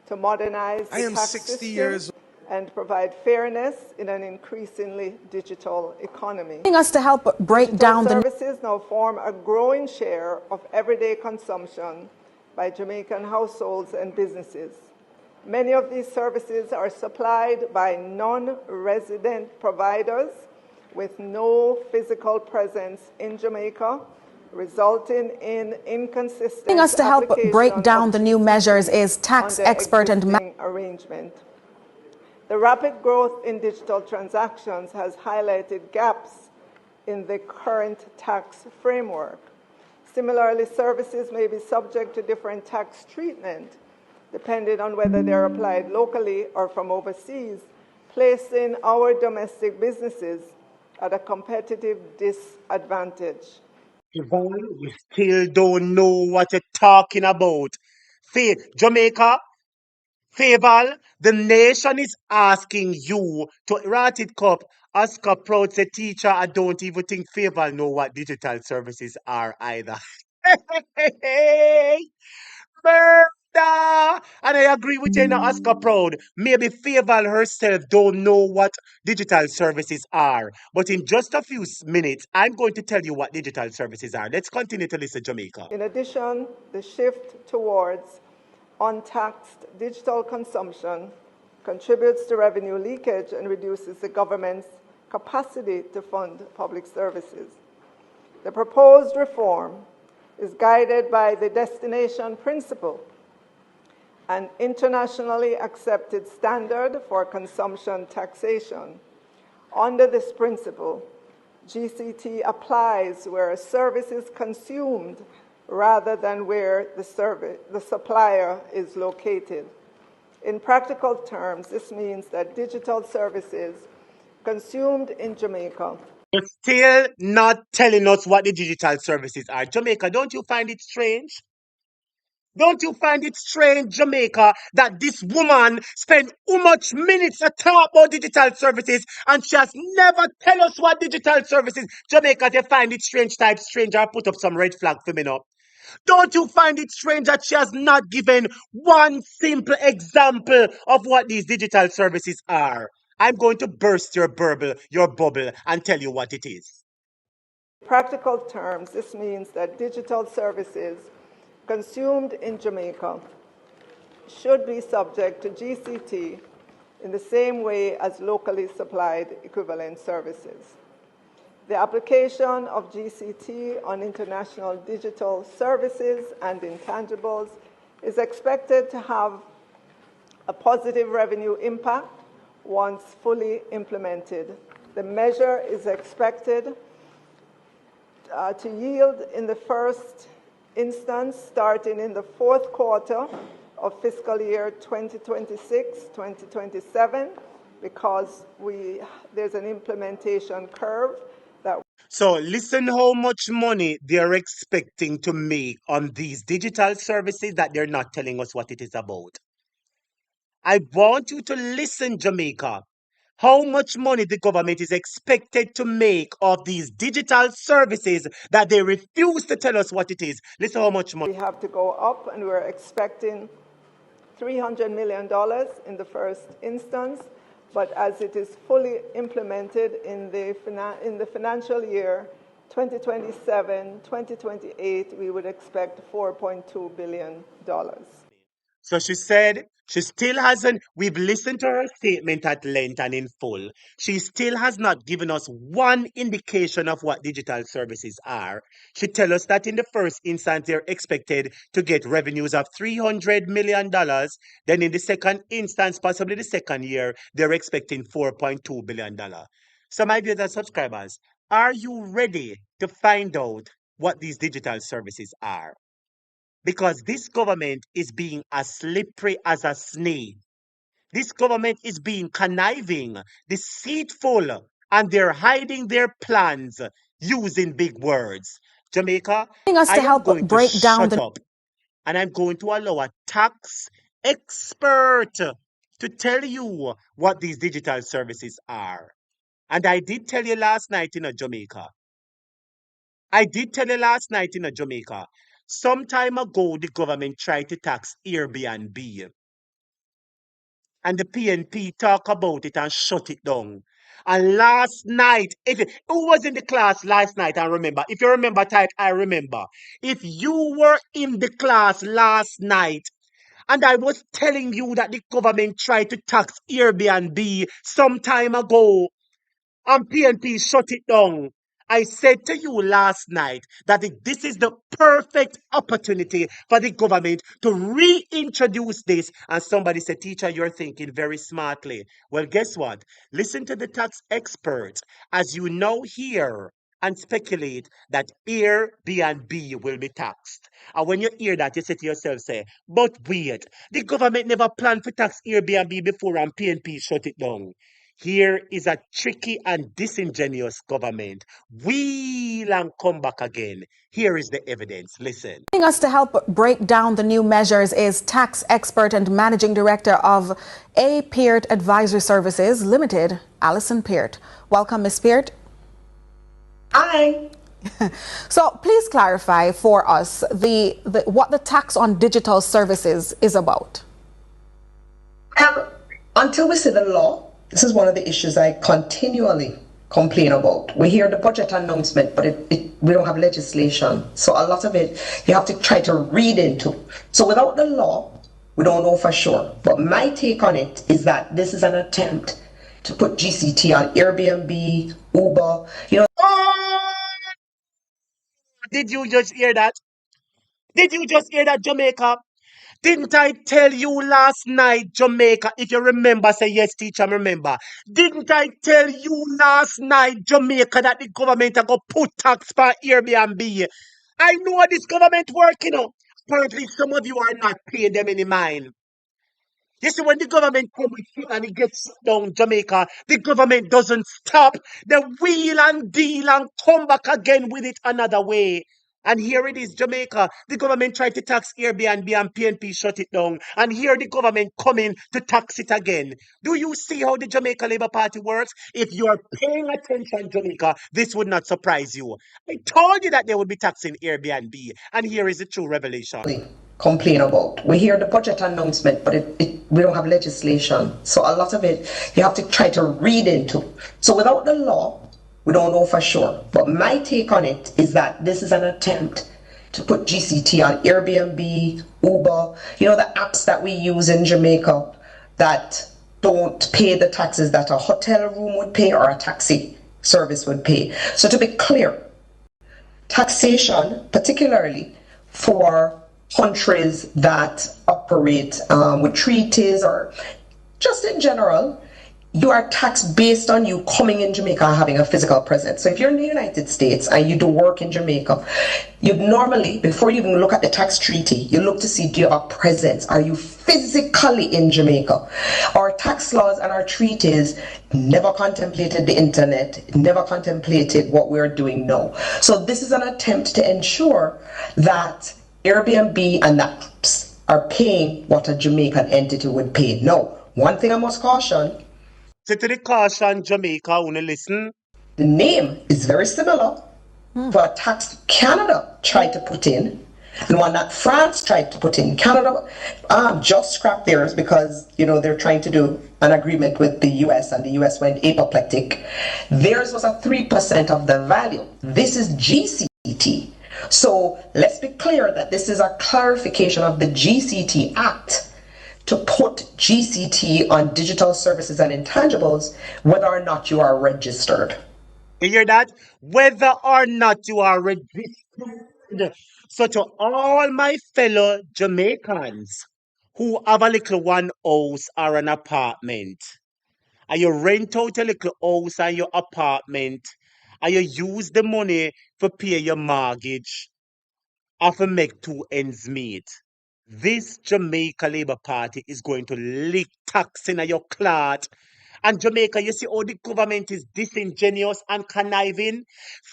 to modernize I the am tax 60 system years and provide fairness in an increasingly digital economy. Us to help break Digital down the services now form a growing share of everyday consumption by Jamaican households and businesses. Many of these services are supplied by non-resident providers with no physical presence in Jamaica, resulting in inconsistent us to help break down the new measures is tax expert and arrangement. The rapid growth in digital transactions has highlighted gaps in the current tax framework. Similarly, services may be subject to different tax treatment depending on whether they're applied locally or from overseas, placing our domestic businesses at a competitive disadvantage. Yvonne, you still don't know what you're talking about. Jamaica, Fable, the nation is asking you to write it up. Oscar Proud said, teacher, I don't even think Fable know what digital services are either. Murder! And I agree with you, Oscar Proud. Maybe Fable herself don't know what digital services are. But in just a few minutes, I'm going to tell you what digital services are. Let's continue to listen, Jamaica. In addition, the shift towards untaxed digital consumption contributes to revenue leakage and reduces the government's capacity to fund public services. The proposed reform is guided by the destination principle, an internationally accepted standard for consumption taxation. Under this principle, GCT applies where a service is consumed rather than where the supplier is located. In practical terms, this means that digital services consumed in Jamaica. You're still not telling us what the digital services are. Jamaica, don't you find it strange? Don't you find it strange, Jamaica, that this woman spent how much minutes to talk about digital services and she has never tell us what digital services? Jamaica, they find it strange type strange. I put up some red flag for me now. Don't you find it strange that she has not given one simple example of what these digital services are? I'm going to burst your bubble, and tell you what it is. In practical terms, this means that digital services consumed in Jamaica should be subject to GCT in the same way as locally supplied equivalent services. The application of GCT on international digital services and intangibles is expected to have a positive revenue impact once fully implemented. The measure is expected to yield in the first instance starting in the fourth quarter of fiscal year 2026-2027 because there's an implementation curve. So listen how much money they're expecting to make on these digital services that they're not telling us what it is about. I want you to listen, Jamaica. How much money the government is expected to make of these digital services that they refuse to tell us what it is. Listen how much money. We have to go up, and we're expecting $300 million in the first instance, but as it is fully implemented in the financial year 2027-2028, we would expect $4.2 billion. So she said she still hasn't, we've listened to her statement at length and in full. She still has not given us one indication of what digital services are. She tells us that in the first instance, they're expected to get revenues of $300 million. Then in the second instance, possibly the second year, they're expecting $4.2 billion. So my viewers and subscribers, are you ready to find out what these digital services are? Because this government is being as slippery as a snake. This government is being conniving, deceitful, and they're hiding their plans using big words. Jamaica, us I to am help going to break down shut the up and I'm going to allow a tax expert to tell you what these digital services are. And I did tell you last night in Jamaica. I did tell you last night in Jamaica. Some time ago, the government tried to tax Airbnb. And the PNP talk about it and shut it down. And last night, who was in the class last night? I remember. If you remember, type I remember. If you were in the class last night, and I was telling you that the government tried to tax Airbnb some time ago, and PNP shut it down. I said to you last night that this is the perfect opportunity for the government to reintroduce this. And somebody said, Teacher, you're thinking very smartly. Well, guess what? Listen to the tax experts as you now hear and speculate that Airbnb will be taxed. And when you hear that, you say to yourself, say, but wait, the government never planned to tax Airbnb before and PNP shut it down. Here is a tricky and disingenuous government. Wheel and come back again. Here is the evidence. Listen. Joining us to help break down the new measures is tax expert and managing director of A. Peart Advisory Services Limited, Alison Peart. Welcome, Ms. Peart. Hi. So please clarify for us what the tax on digital services is about. Until we see the law, this is one of the issues I continually complain about. We hear the budget announcement, but we don't have legislation. So a lot of it you have to try to read into. So without the law, we don't know for sure. But my take on it is that this is an attempt to put GCT on Airbnb, Uber, Oh! Did you just hear that? Did you just hear that, Jamaica? Didn't I tell you last night, Jamaica? If you remember, say yes, teacher, remember. Didn't I tell you last night, Jamaica, that the government are going to put tax for Airbnb? I know this government working on. Apparently, some of you are not paying them any mind. You see, when the government comes with shit and it gets shut down Jamaica, the government doesn't stop. They wheel and deal and come back again with it another way. And here it is, Jamaica. The government tried to tax Airbnb and PNP shut it down. And here the government coming to tax it again. Do you see how the Jamaica Labour Party works? If you are paying attention, Jamaica, this would not surprise you. I told you that they would be taxing Airbnb. And here is the true revelation. Complain about. We hear the budget announcement, but we don't have legislation. So a lot of it you have to try to read into. So without the law, we don't know for sure. But my take on it is that this is an attempt to put GCT on Airbnb, Uber, the apps that we use in Jamaica that don't pay the taxes that a hotel room would pay or a taxi service would pay. So to be clear, taxation, particularly for countries that operate with treaties or just in general, you are taxed based on you coming in Jamaica and having a physical presence. So if you're in the United States and you do work in Jamaica, you'd normally, before you even look at the tax treaty, you look to see, do you have a presence? Are you physically in Jamaica? Our tax laws and our treaties never contemplated the internet, never contemplated what we're doing now. So this is an attempt to ensure that Airbnb and the apps are paying what a Jamaican entity would pay. Now, one thing I must caution. So to the caution, Jamaica, wanna listen? The name is very similar for a tax Canada tried to put in, and one that France tried to put in. Canada just scrapped theirs because they're trying to do an agreement with the US, and the US went apoplectic. Theirs was at 3% of the value. This is GCT. So let's be clear that this is a clarification of the GCT Act to put GCT on digital services and intangibles, whether or not you are registered. You hear that? Whether or not you are registered. So to all my fellow Jamaicans who have a little one house or an apartment, and you rent out a little house and your apartment, and you use the money for pay your mortgage, or for make two ends meet. This Jamaica Labour Party is going to lick tax in your clot And Jamaica, you see how the government is disingenuous and conniving.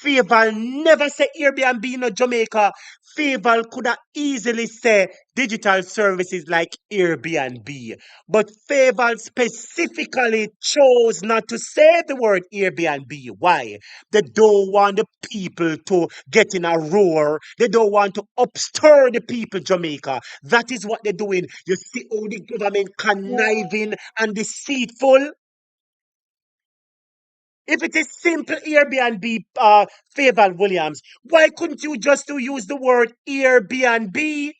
Faval never say Airbnb no Jamaica. Faval could have easily say digital services like Airbnb. But Faval specifically chose not to say the word Airbnb. Why? They don't want the people to get in a roar. They don't want to upstir the people, Jamaica. That is what they're doing. You see how the government conniving and deceitful. If it is simple Airbnb, Faval Williams, why couldn't you just to use the word Airbnb?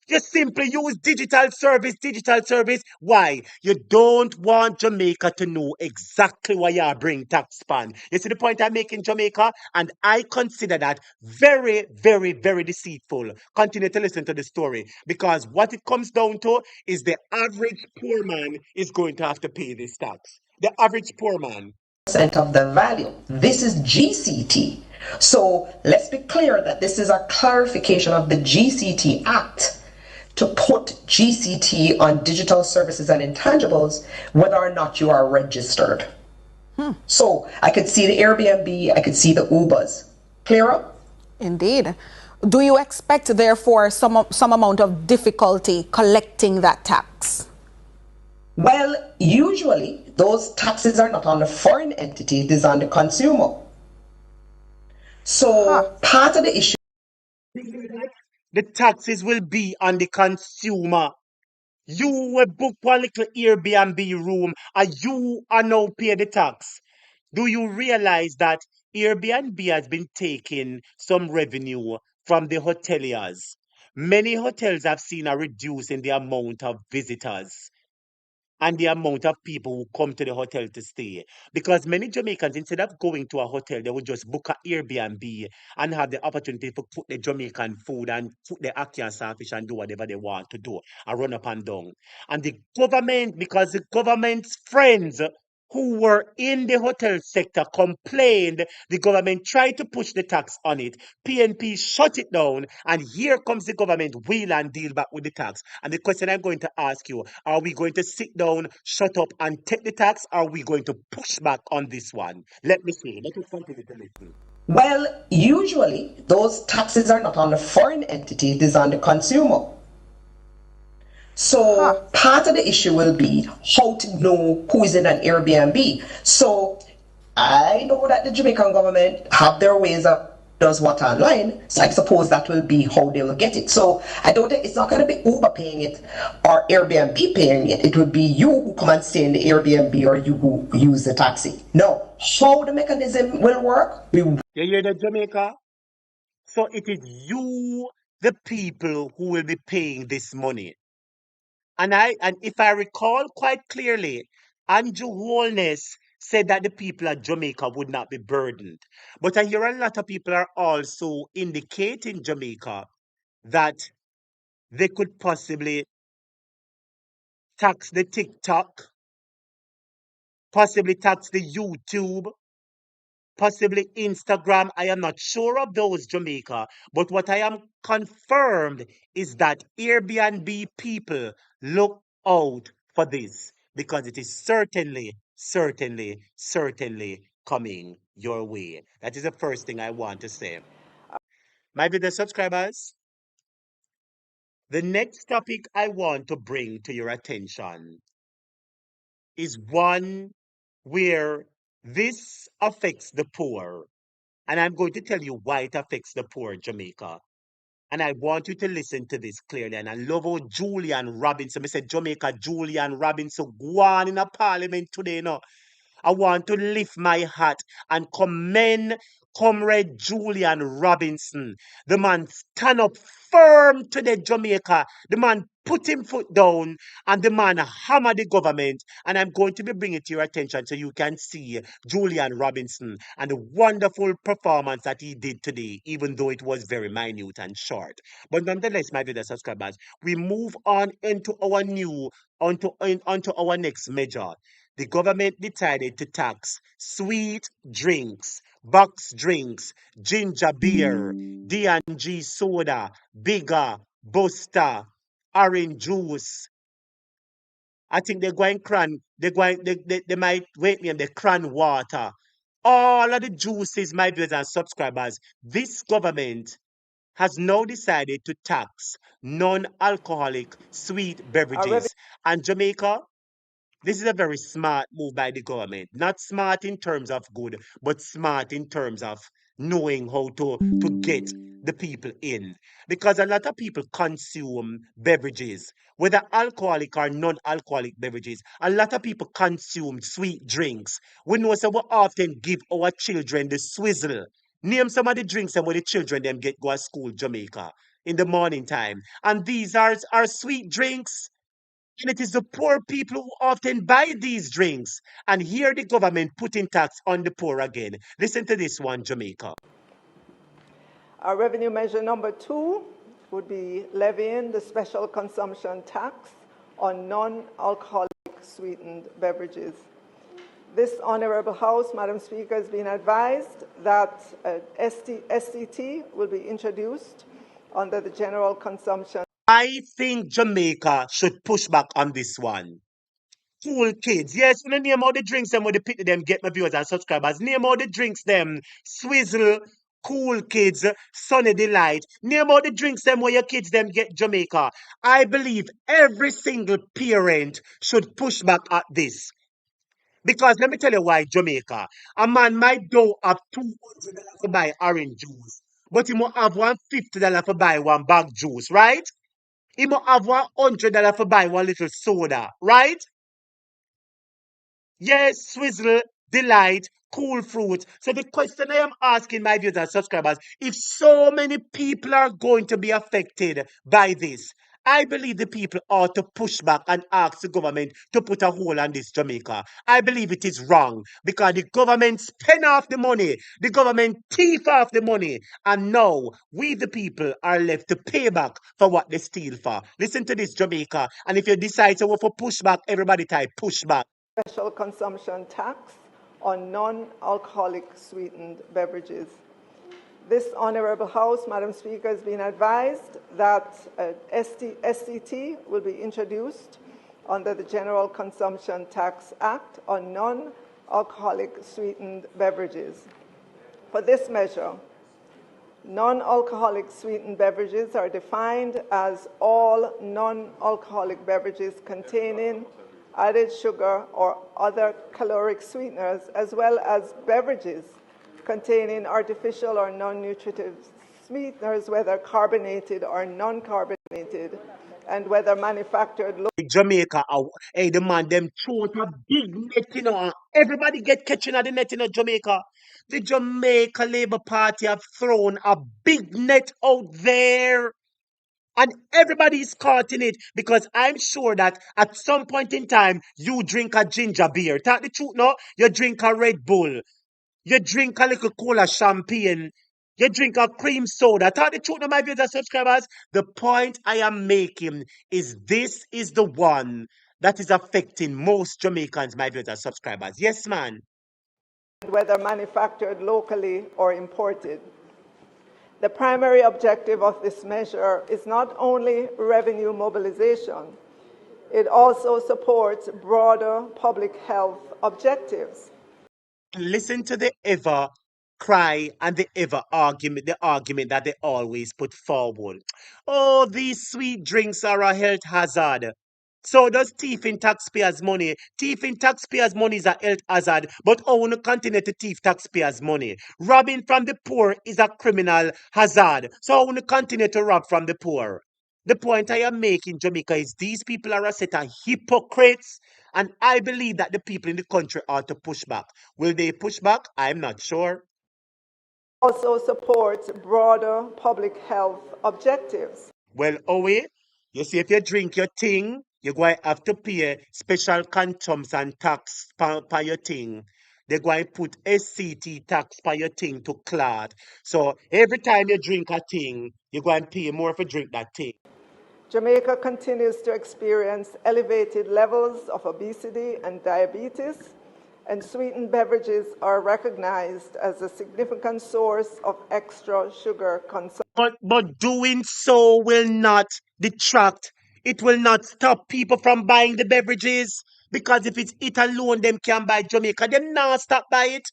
Just simply use digital service, digital service. Why? You don't want Jamaica to know exactly why you bring tax span. You see the point I make in Jamaica? And I consider that very, very, very deceitful. Continue to listen to the story because what it comes down to is the average poor man is going to have to pay this tax. The average poor man. Of the value. This is GCT. So let's be clear that this is a clarification of the GCT Act to put GCT on digital services and intangibles whether or not you are registered. So I could see the Airbnb, I could see the Ubers. Clearer? Indeed. Do you expect, therefore, some amount of difficulty collecting that tax? Well, usually those taxes are not on the foreign entity, it is on the consumer. So part of the issue. The taxes will be on the consumer. You will book one little Airbnb room and you are now pay the tax. Do you realize that Airbnb has been taking some revenue from the hoteliers? Many hotels have seen a reduce in the amount of visitors and the amount of people who come to the hotel to stay. Because many Jamaicans, instead of going to a hotel, they would just book an Airbnb and have the opportunity to cook the Jamaican food and cook the ackee and saltfish and do whatever they want to do and run up and down. And the government, because the government's friends who were in the hotel sector complained, the government tried to push the tax on it. PNP shut it down, and here comes the government wheel and deal back with the tax. And the question I'm going to ask you, are we going to sit down, shut up, and take the tax? Or are we going to push back on this one? Let me see. Let us continue to listen. Well, usually those taxes are not on the foreign entity, it is on the consumer. So part of the issue will be how to know who is in an Airbnb. So I know that the Jamaican government have their ways of does what online. So I suppose that will be how they will get it. So I don't think it's not going to be Uber paying it or Airbnb paying it. It would be you who come and stay in the Airbnb or you who use the taxi. No, how the mechanism will work? You hear that, Jamaica? So it is you, the people, who will be paying this money. And if I recall quite clearly, Andrew Holness said that the people of Jamaica would not be burdened. But I hear a lot of people are also indicating Jamaica that they could possibly tax the TikTok, possibly tax the YouTube, possibly Instagram. I am not sure of those, Jamaica. But what I am confirmed is that Airbnb people look out for this because it is certainly, certainly, certainly coming your way. That is the first thing I want to say. My video subscribers, the next topic I want to bring to your attention is one where this affects the poor. And I'm going to tell you why it affects the poor, Jamaica. And I want you to listen to this clearly. And I love how Julian Robinson, I said Jamaica, Julian Robinson, go on in a parliament today, no. I want to lift my hat and commend Comrade Julian Robinson. The man stand up firm to the Jamaica. The man put him foot down and the man hammer the government. And I'm going to be bringing it to your attention so you can see Julian Robinson and the wonderful performance that he did today, even though it was very minute and short. But nonetheless, my dear subscribers, we move on into our onto our next measure. The government decided to tax sweet drinks, box drinks, ginger beer, D&G soda, bigger, Buster, orange juice, I think they're going cran, they might wait me and the cran water. All of the juices, my viewers and subscribers, this government has now decided to tax non-alcoholic sweet Our revenue beverages. And Jamaica, this is a very smart move by the government. Not smart in terms of good, but smart in terms of knowing how to get the people in. Because a lot of people consume beverages, whether alcoholic or non-alcoholic beverages. A lot of people consume sweet drinks. We know so we often give our children the swizzle. Name some of the drinks and where the children them get go to school, Jamaica, in the morning time. And these are sweet drinks. And it is the poor people who often buy these drinks. And here the government putting tax on the poor again. Listen to this one, Jamaica. Our revenue measure number 2 would be levying the special consumption tax on non-alcoholic sweetened beverages. This Honourable House, Madam Speaker, has been advised that SCT will be introduced under the general consumption. I think Jamaica should push back on this one. Cool kids. Yes, when name all the drinks them with the pity them get my viewers and subscribers. Name all the drinks them. Swizzle, cool kids, sunny delight. Name all the drinks them where your kids them get Jamaica. I believe every single parent should push back at this. Because let me tell you why Jamaica. A man might do have $200 to buy orange juice, but he must have $150 to buy one bag juice, right? He must have $100 to buy one little soda, right? Yes, Swizzle, Delight, Cool Fruit. So the question I am asking my viewers and subscribers, if so many people are going to be affected by this, I believe the people ought to push back and ask the government to put a hold on this Jamaica. I believe it is wrong because the government spend off the money, the government thief off the money, and now we the people are left to pay back for what they steal for. Listen to this Jamaica, and if you decide to go for pushback, everybody type pushback. Special consumption tax on non-alcoholic sweetened beverages. This Honourable House, Madam Speaker, has been advised that SCT will be introduced under the General Consumption Tax Act on non-alcoholic sweetened beverages. For this measure, non-alcoholic sweetened beverages are defined as all non-alcoholic beverages containing added sugar or other caloric sweeteners, as well as beverages containing artificial or non-nutritive sweeteners, whether carbonated or non-carbonated, and whether manufactured locally. Jamaica, hey, the man, them throw out a big net, and everybody get catching at the net in Jamaica. The Jamaica Labour Party have thrown a big net out there. And everybody is caught in it because I'm sure that at some point in time, you drink a ginger beer. Tell the truth, no? You drink a Red Bull. You drink a little cola champagne. You drink a cream soda. Tell the truth, no, my viewers and subscribers. The point I am making is this is the one that is affecting most Jamaicans, my viewers and subscribers. Yes, man. Whether manufactured locally or imported. The primary objective of this measure is not only revenue mobilization, it also supports broader public health objectives. Listen to the ever cry and the ever argument, the argument that they always put forward. Oh, these sweet drinks are a health hazard. So does thieving taxpayers' money. Thieving taxpayers' money is a health hazard, but I want to continue to thief taxpayers' money. Robbing from the poor is a criminal hazard. So I want to continue to rob from the poor. The point I am making, Jamaica, is these people are a set of hypocrites, and I believe that the people in the country ought to push back. Will they push back? I'm not sure. Also supports broader public health objectives. Well, Owe, you see, if you drink your thing, you're going to have to pay special consumption tax per your thing. They're going to put SCT tax per your thing to clot. So every time you drink a thing, you're going to pay more for drink that thing. Jamaica continues to experience elevated levels of obesity and diabetes, and sweetened beverages are recognized as a significant source of extra sugar consumption. But doing so will not detract It will not stop people from buying the beverages because if it's it alone, them can buy Jamaica. Them not stop buy it.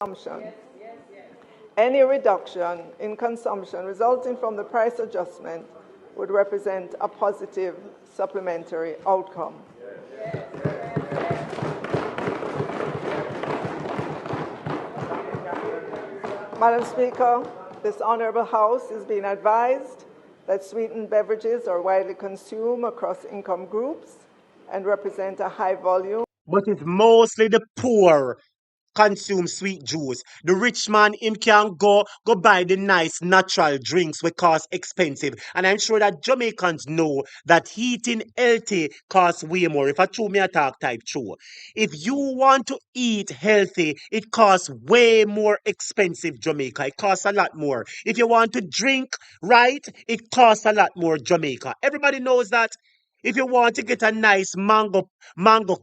Any reduction in consumption resulting from the price adjustment would represent a positive supplementary outcome. Madam Speaker, this Honourable House is being advised that sweetened beverages are widely consumed across income groups and represent a high volume. But it's mostly the poor consume sweet juice. The rich man, him can go buy the nice natural drinks which cost expensive. And I'm sure that Jamaicans know that eating healthy costs way more. If I true me attack type true. If you want to eat healthy, it costs way more expensive, Jamaica. It costs a lot more. If you want to drink right, it costs a lot more, Jamaica. Everybody knows that. If you want to get a nice mango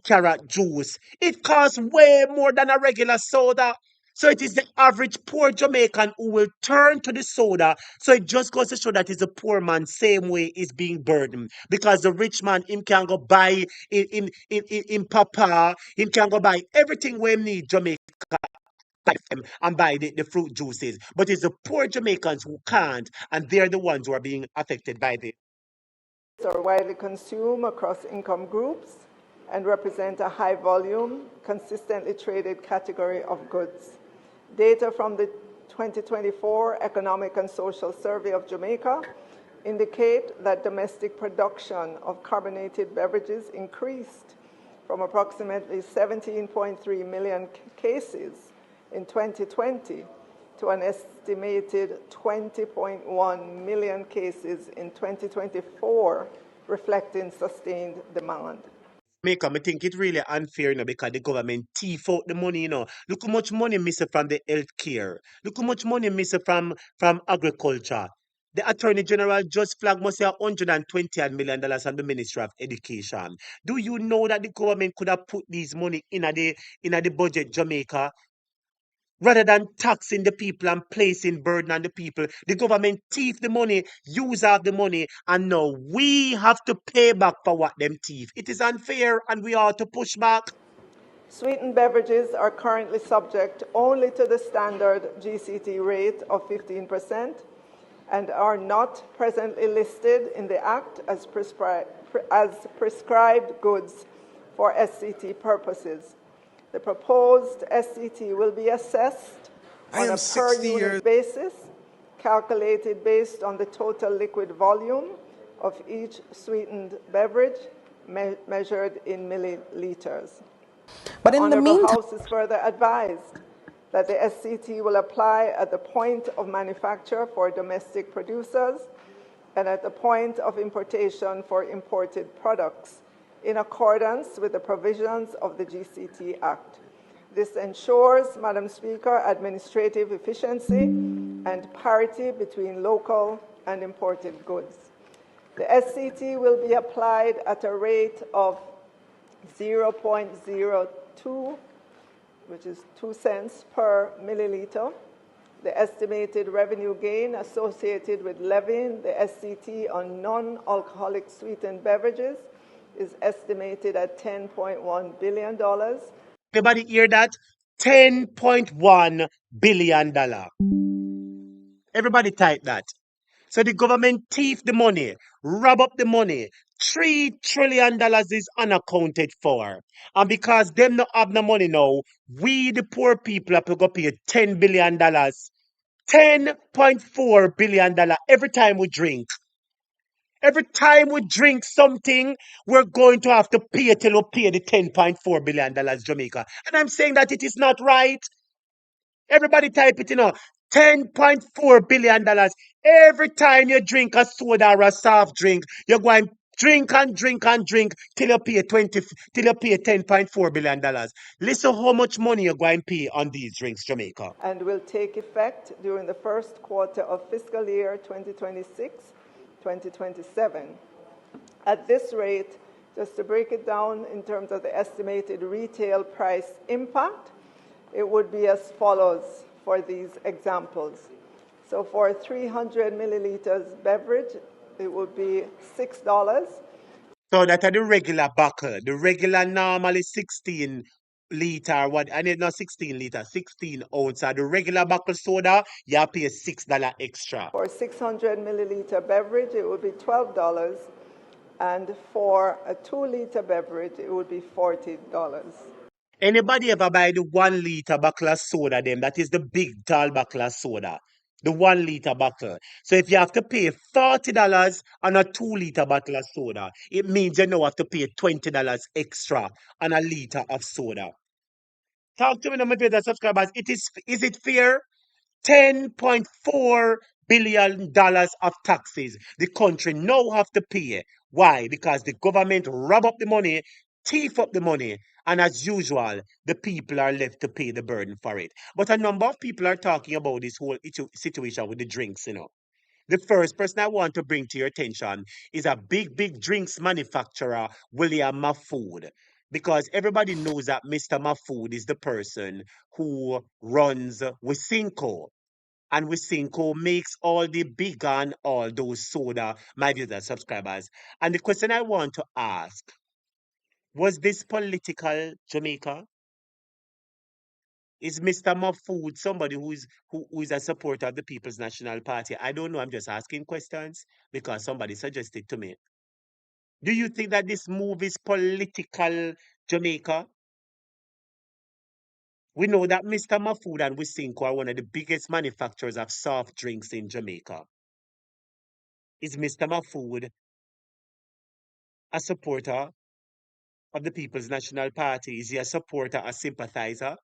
carrot juice, it costs way more than a regular soda. So it is the average poor Jamaican who will turn to the soda. So it just goes to show that it's the poor man same way is being burdened. Because the rich man, him can go buy in Papa, him can go buy everything we need Jamaica and buy the fruit juices. But it's the poor Jamaicans who can't, and they're the ones who are being affected by this. Are widely consumed across income groups and represent a high volume, consistently traded category of goods. Data from the 2024 Economic and Social Survey of Jamaica indicate that domestic production of carbonated beverages increased from approximately 17.3 million cases in 2020 to an estimated 20.1 million cases in 2024, reflecting sustained demand. Make me think it really unfair, because the government thief out the money, Look how much money missing from the healthcare. Look how much money missing from agriculture. The Attorney General just flagged must say $120 million on the Ministry of Education. Do you know that the government could have put these money in the budget, Jamaica? Rather than taxing the people and placing burden on the people, the government thief the money, use up the money, and now we have to pay back for what them thief. It is unfair, and we ought to push back. Sweetened beverages are currently subject only to the standard GCT rate of 15% and are not presently listed in the Act as prescribed goods for SCT purposes. The proposed SCT will be assessed on a per-unit basis, calculated based on the total liquid volume of each sweetened beverage measured in milliliters. But in the meantime, the House is further advised that the SCT will apply at the point of manufacture for domestic producers and at the point of importation for imported products, in accordance with the provisions of the GCT Act. This ensures, Madam Speaker, administrative efficiency and parity between local and imported goods. The SCT will be applied at a rate of 0.02, which is 2 cents per milliliter. The estimated revenue gain associated with levying the SCT on non-alcoholic sweetened beverages is estimated at $10.1 billion. Everybody hear that? $10.1 billion. Everybody type that. So the government thief the money, rob up the money. $3 trillion is unaccounted for. And because them not have no money now, we the poor people have to go pay $10 billion. $10.4 billion every time we drink. Every time we drink something, we're going to have to pay till we pay the $10.4 billion, Jamaica. And I'm saying that it is not right. Everybody type it, $10.4 billion. Every time you drink a soda or a soft drink, you're going drink and drink and drink till you pay $10.4 billion. Listen how much money you're going to pay on these drinks, Jamaica. And will take effect during the first quarter of fiscal year 2026-2027. At this rate, just to break it down in terms of the estimated retail price impact, it would be as follows for these examples. So for 300 milliliters beverage, it would be $6. So that are the regular buckle. The regular normally 16 liter, what I need not 16 liter, 16 ounce. The regular buckle soda, you pay $6 extra. For a 600 milliliter beverage, it would be $12. And for a 2-liter beverage, it would be $40. Anybody ever buy the 1 liter buckle of soda them? That is the big tall buckle of soda. The 1 liter buckle. So if you have to pay $40 on a 2 liter bottle of soda, it means you now have to pay $20 extra on a liter of soda. Talk to me now, my fellow subscribers. Is it fair? $10.4 billion of taxes the country now have to pay. Why? Because the government rob up the money, thief up the money, and as usual, the people are left to pay the burden for it. But a number of people are talking about this whole situation with the drinks. The first person I want to bring to your attention is a big drinks manufacturer, William Mafood. Because everybody knows that Mr. Mafood is the person who runs Wisinco. And Wisinco makes all the big and all those soda, my viewers subscribers. And the question I want to ask, was this political, Jamaica? Is Mr. Mafood somebody who is a supporter of the People's National Party? I don't know. I'm just asking questions because somebody suggested to me. Do you think that this move is political, Jamaica? We know that Mr. Mafood and Wisinko are one of the biggest manufacturers of soft drinks in Jamaica. Is Mr. Mafood a supporter of the People's National Party? Is he a supporter, a sympathizer?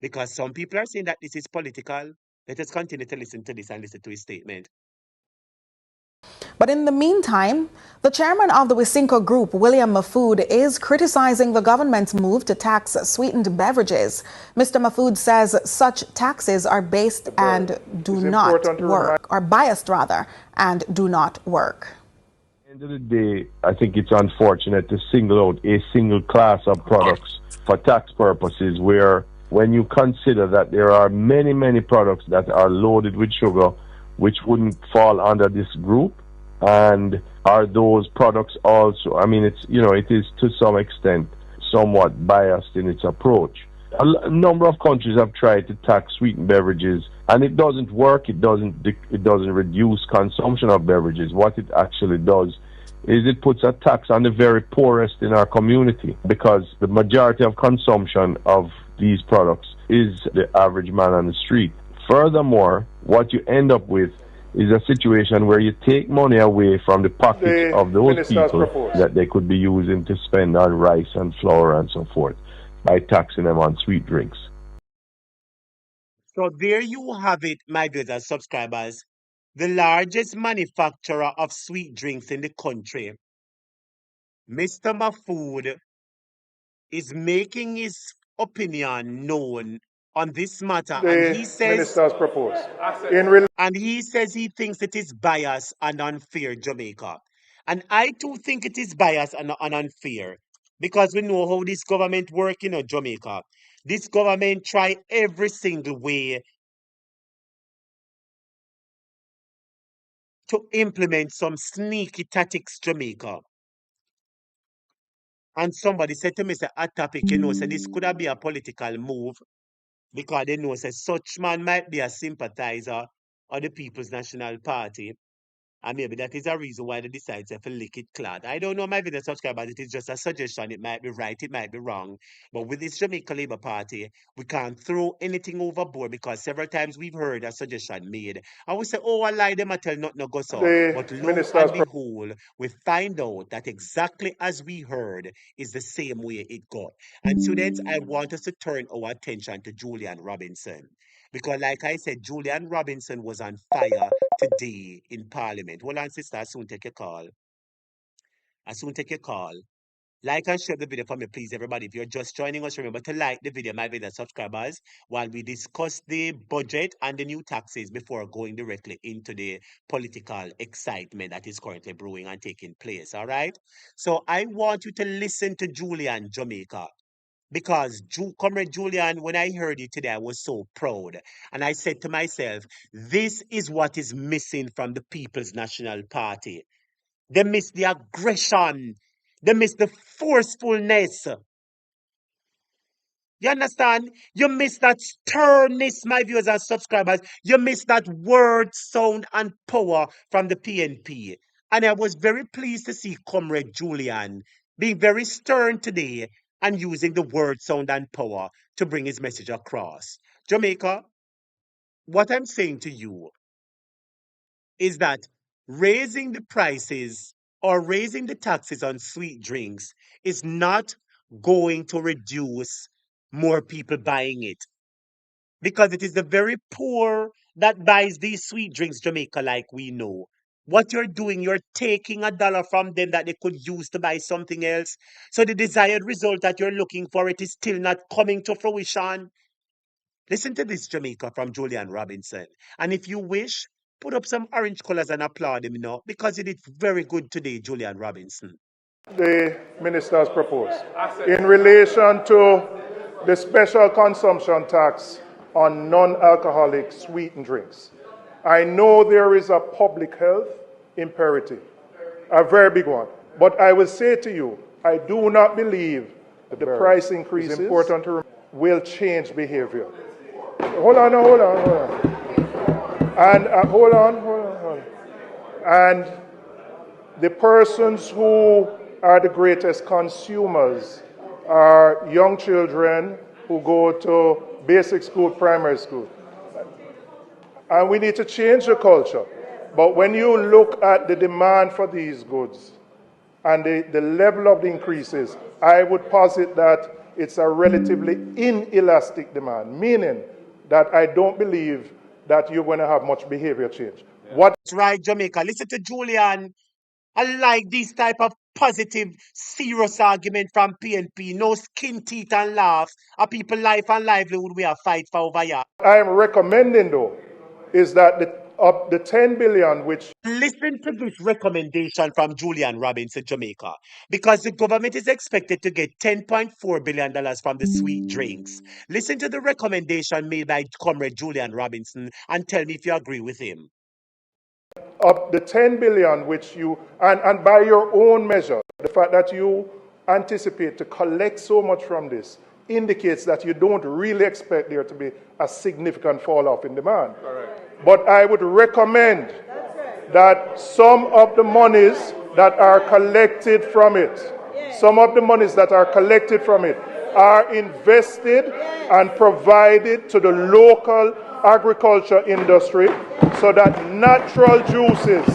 Because some people are saying that this is political. Let us continue to listen to this and listen to his statement. But in the meantime, the chairman of the Wisinko Group, William Mafood, is criticizing the government's move to tax sweetened beverages. Mr. Mafood says such taxes are based and do not work, or biased rather, and do not work. At the end of the day, I think it's unfortunate to single out a single class of products for tax purposes, where when you consider that there are many products that are loaded with sugar which wouldn't fall under this group, and are those products also, I mean, it is to some extent somewhat biased in its approach. A number of countries have tried to tax sweetened beverages, and it doesn't work. It doesn't reduce consumption of beverages. What it actually does is it puts a tax on the very poorest in our community, because the majority of consumption of these products is the average man on the street. Furthermore, what you end up with is a situation where you take money away from the pockets of those people that they could be using to spend on rice and flour and so forth by taxing them on sweet drinks. So there you have it, my viewers subscribers. The largest manufacturer of sweet drinks in the country, Mr. Mafood, is making his opinion known on this matter, and he says he thinks it is biased and unfair, Jamaica. And I too think it is biased and unfair, because we know how this government works in Jamaica. This government try every single way to implement some sneaky tactics, Jamaica. And somebody said to me, say, a topic, say this could have been a political move, because they know say such man might be a sympathizer of the People's National Party. And maybe that is a reason why they decide to lick it clad. I don't know, my video subscribers, it is just a suggestion. It might be right, it might be wrong. But with this Jamaica Labour Party, we can't throw anything overboard, because several times we've heard a suggestion made. And we say, oh, I lie, them I tell not no go so. But lo and behold, we find out that exactly as we heard is the same way it got. And students, I want us to turn our attention to Julian Robinson. Because like I said, Julian Robinson was on fire today in Parliament. Hold on, sister, I soon take your call. I soon take your call. Like and share the video for me, please, everybody. If you're just joining us, remember to like the video, my video subscribers, while we discuss the budget and the new taxes before going directly into the political excitement that is currently brewing and taking place, all right? So I want you to listen to Julian, Jamaica. Because Comrade Julian, when I heard it today, I was so proud. And I said to myself, this is what is missing from the People's National Party. They miss the aggression. They miss the forcefulness. You understand? You miss that sternness, my viewers and subscribers. You miss that word, sound, and power from the PNP. And I was very pleased to see Comrade Julian being very stern today and using the word, sound, and power to bring his message across. Jamaica, what I'm saying to you is that raising the prices or raising the taxes on sweet drinks is not going to reduce more people buying it, because it is the very poor that buys these sweet drinks, Jamaica, like we know. What you're doing, you're taking $1 from them that they could use to buy something else. So the desired result that you're looking for, it is still not coming to fruition. Listen to this, Jamaica, from Julian Robinson. And if you wish, put up some orange colors and applaud him, because he did very good today, Julian Robinson. The minister has proposed in relation to the special consumption tax on non-alcoholic sweetened drinks. I know there is a public health imperative, a very big one. But I will say to you, I do not believe that the price increases will change behavior. Hold on. And hold on. And the persons who are the greatest consumers are young children who go to basic school, primary school. And we need to change the culture. But when you look at the demand for these goods and the level of the increases, I would posit that it's a relatively inelastic demand, meaning that I don't believe that you're going to have much behavior change. That's right, Jamaica. Listen to Julian. I like this type of positive, serious argument from PNP. No skin, teeth, and laughs. A people life and livelihood we are fight for over here. I am recommending, though, is that the 10 billion which... Listen to this recommendation from Julian Robinson, Jamaica, because the government is expected to get $10.4 billion from the sweet drinks. Listen to the recommendation made by Comrade Julian Robinson and tell me if you agree with him. Of the 10 billion which you, and by your own measure, the fact that you anticipate to collect so much from this indicates that you don't really expect there to be a significant fall off in demand. Correct. But I would recommend that some of the monies that are collected from it, are invested and provided to the local agriculture industry so that natural juices.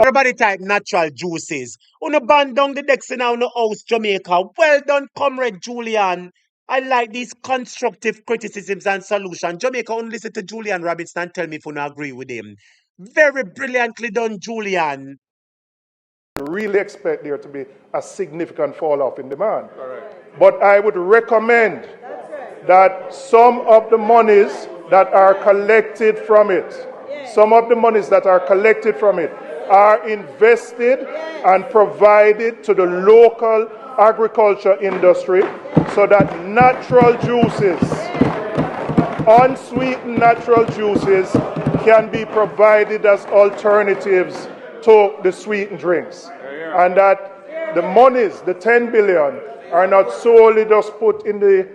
Everybody type natural juices. Uno ban down the decks in our house, Jamaica. Well done, Comrade Julian. I like these constructive criticisms and solutions. Jamaica, only listen to Julian Robinson and tell me if you don't agree with him. Very brilliantly done, Julian. Really expect there to be a significant fall off in demand. Correct. But I would recommend that some of the monies that are collected from it, are invested and provided to the local agriculture industry so that natural juices, unsweetened natural juices, can be provided as alternatives to the sweetened drinks. And that the monies, the 10 billion, are not solely just put in the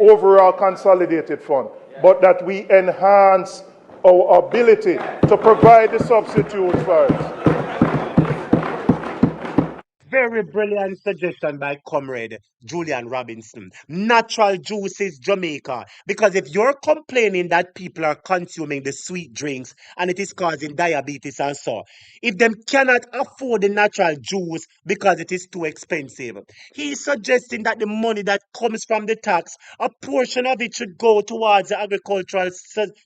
overall consolidated fund, but that we enhance our ability to provide the substitutes for it. Very brilliant suggestion by Comrade Julian Robinson. Natural juices, Jamaica. Because if you're complaining that people are consuming the sweet drinks and it is causing diabetes and so, if them cannot afford the natural juice because it is too expensive, he's suggesting that the money that comes from the tax, a portion of it should go towards the agricultural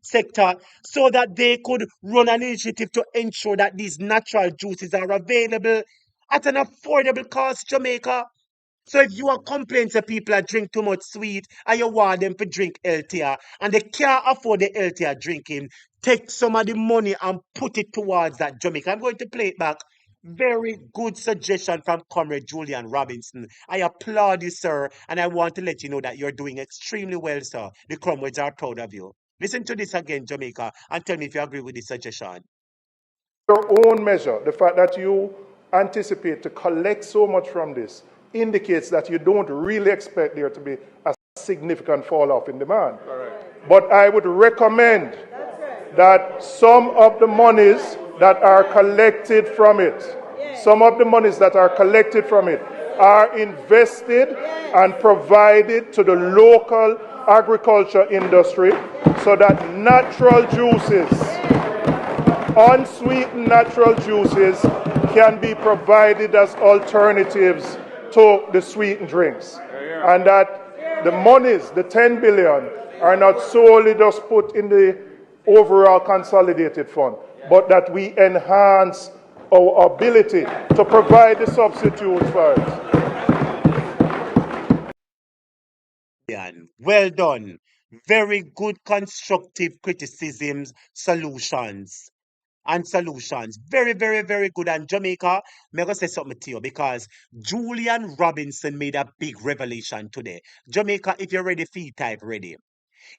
sector so that they could run an initiative to ensure that these natural juices are available at an affordable cost, Jamaica. So if you are complaining to people that drink too much sweet and you want them to drink healthier and they can't afford the healthier drinking, take some of the money and put it towards that, Jamaica. I'm going to play it back. Very good suggestion from Comrade Julian Robinson. I applaud you, sir, and I want to let you know that you're doing extremely well, sir. The Cromwells are proud of you. Listen to this again, Jamaica, and tell me if you agree with this suggestion. Your own measure, the fact that you anticipate to collect so much from this indicates that you don't really expect there to be a significant fall off in demand. Correct. But I would recommend that some of the monies that are collected from it, are invested and provided to the local agriculture industry so that natural juices, unsweetened natural juices, can be provided as alternatives to the sweetened drinks. And that the monies, the 10 billion, are not solely just put in the overall consolidated fund, but that we enhance our ability to provide the substitutes for it. Well done. Very good constructive criticisms, solutions. Very, very, very good. And Jamaica, I'm going to say something to you because Julian Robinson made a big revelation today. Jamaica, if you're ready, feed type ready.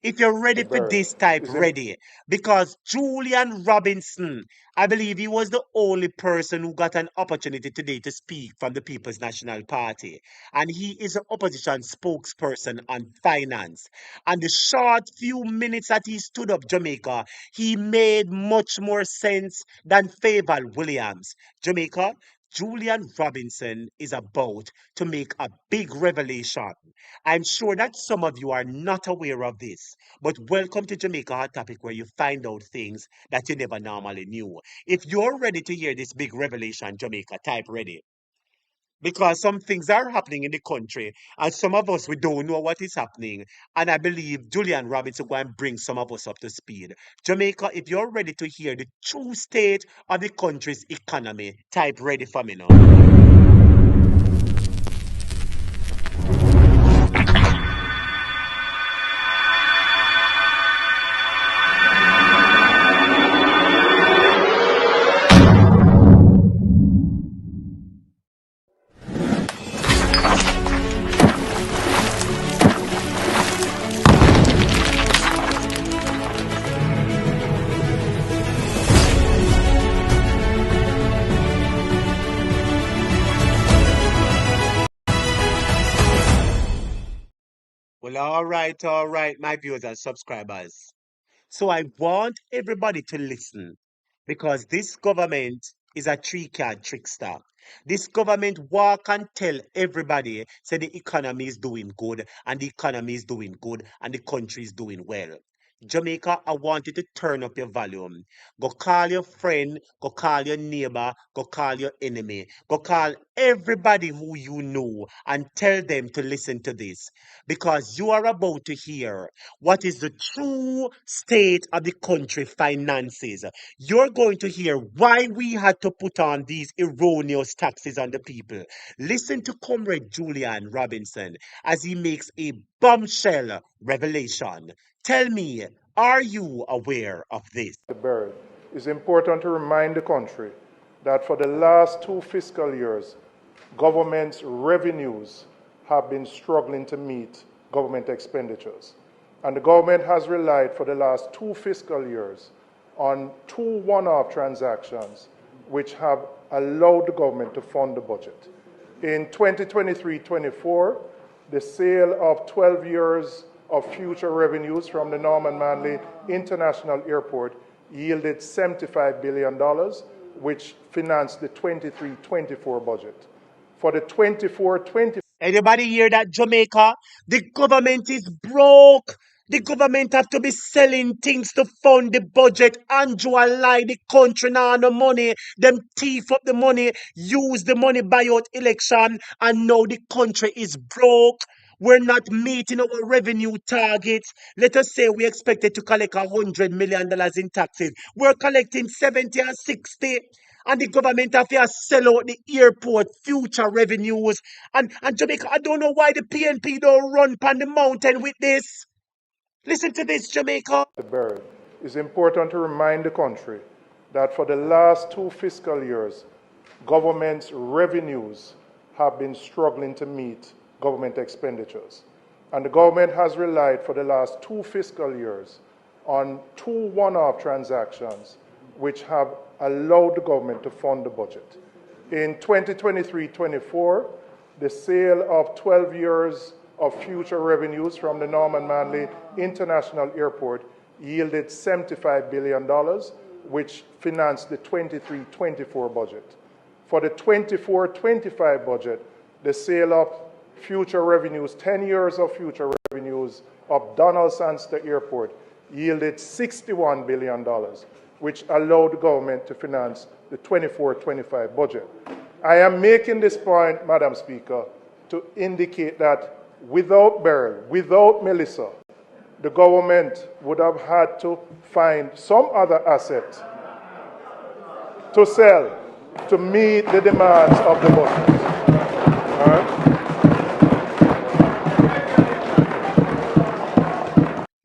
If you're ready for this type, ready. Because Julian Robinson, I believe he was the only person who got an opportunity today to speak from the People's National Party. And he is an opposition spokesperson on finance. And the short few minutes that he stood up Jamaica, he made much more sense than Favour Williams. Jamaica, Julian Robinson is about to make a big revelation. I'm sure that some of you are not aware of this, but welcome to Jamaica Hot Topic where you find out things that you never normally knew. If you're ready to hear this big revelation, Jamaica, type ready. Because some things are happening in the country, and some of us, we don't know what is happening. And I believe Julian Robinson will bring some of us up to speed. Jamaica, if you're ready to hear the true state of the country's economy, type ready for me now. Well, all right, my viewers and subscribers. So I want everybody to listen because this government is a three-card trickster. This government walk and tell everybody, say the economy is doing good and the economy is doing good and the country is doing well. Jamaica, I want you to turn up your volume. Go call your friend, go call your neighbor, go call your enemy, go call everybody who you know and tell them to listen to this because you are about to hear what is the true state of the country finances. You're going to hear why we had to put on these erroneous taxes on the people. Listen to Comrade Julian Robinson as he makes a bombshell revelation. Tell me, are you aware of this? The bird. It's important to remind the country that for the last 2 fiscal years, government's revenues have been struggling to meet government expenditures. And the government has relied for the last 2 fiscal years on 2 one-off transactions which have allowed the government to fund the budget. In 2023-24, the sale of 12 years of future revenues from the Norman Manley International Airport yielded $75 billion, which financed the 23-24 budget. For the 24-25... Anybody hear that, Jamaica? The government is broke. The government have to be selling things to fund the budget. Andrew lie the country now no money. Them thief up the money, use the money buy out election, and now the country is broke. We're not meeting our revenue targets. Let us say we expected to collect $100 million in taxes. We're collecting 70 or 60. And the government have to sell out the airport future revenues. And Jamaica, I don't know why the PNP don't run on the mountain with this. Listen to this, Jamaica. The bird. It's important to remind the country that for the last 2 fiscal years, government's revenues have been struggling to meet government expenditures. And the government has relied for the last 2 fiscal years on 2 one-off transactions which have allowed the government to fund the budget. In 2023-24, the sale of 12 years of future revenues from the Norman Manley International Airport yielded $75 billion, which financed the 23-24 budget. For the 24-25 budget, the sale of future revenues, 10 years of future revenues of Donaldson Airport yielded $61 billion, which allowed the government to finance the 24-25 budget. I am making this point, Madam Speaker, to indicate that without Beryl, without Melissa, the government would have had to find some other asset to sell to meet the demands of the budget. All right?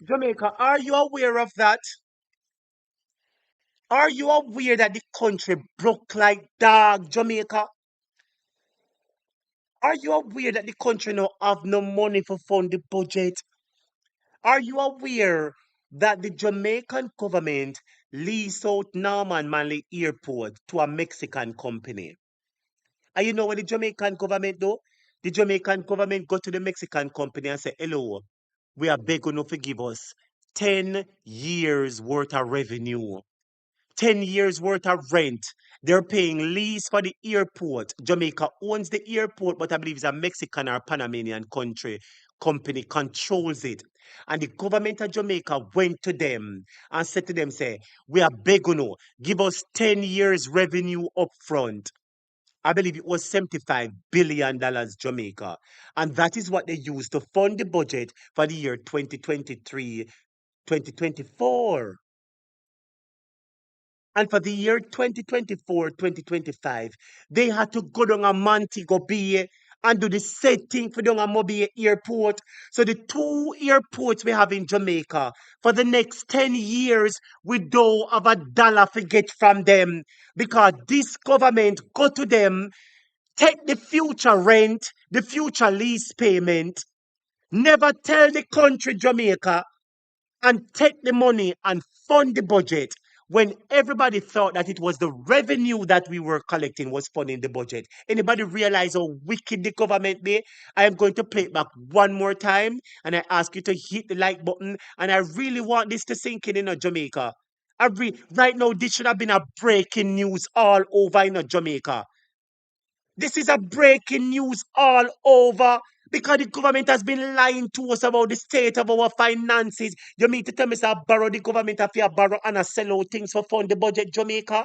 Jamaica, are you aware of that? Are you aware that the country broke like dog, Jamaica? Are you aware that the country now have no money for fund the budget? Are you aware that the Jamaican government leased out Norman Manley Airport to a Mexican company? And you know what the Jamaican government do? The Jamaican government go to the Mexican company and say, hello, we are begging you to give us 10 years worth of revenue. 10 years worth of rent. They're paying lease for the airport. Jamaica owns the airport, but I believe it's a Mexican or Panamanian country company controls it. And the government of Jamaica went to them and said to them, say, we are begging you, give us 10 years revenue up front. I believe it was $75 billion Jamaica. And that is what they used to fund the budget for the year 2023, 2024. And for the year 2024, 2025, they had to go down a Montego Bay and do the same thing for down a Mobile airport. So the two airports we have in Jamaica, for the next 10 years, we don't have a dollar to get from them because this government go to them, take the future rent, the future lease payment, never tell the country Jamaica and take the money and fund the budget when everybody thought that it was the revenue that we were collecting was funding the budget. Anybody realize how wicked the government be? I am going to play it back one more time and I ask you to hit the like button. And I really want this to sink in Jamaica. Right now, this should have been a breaking news all over in Jamaica. This is a breaking news all over because the government has been lying to us about the state of our finances. You mean to tell me, sir, borrow the government if you borrow and sell out things for fund the budget, Jamaica?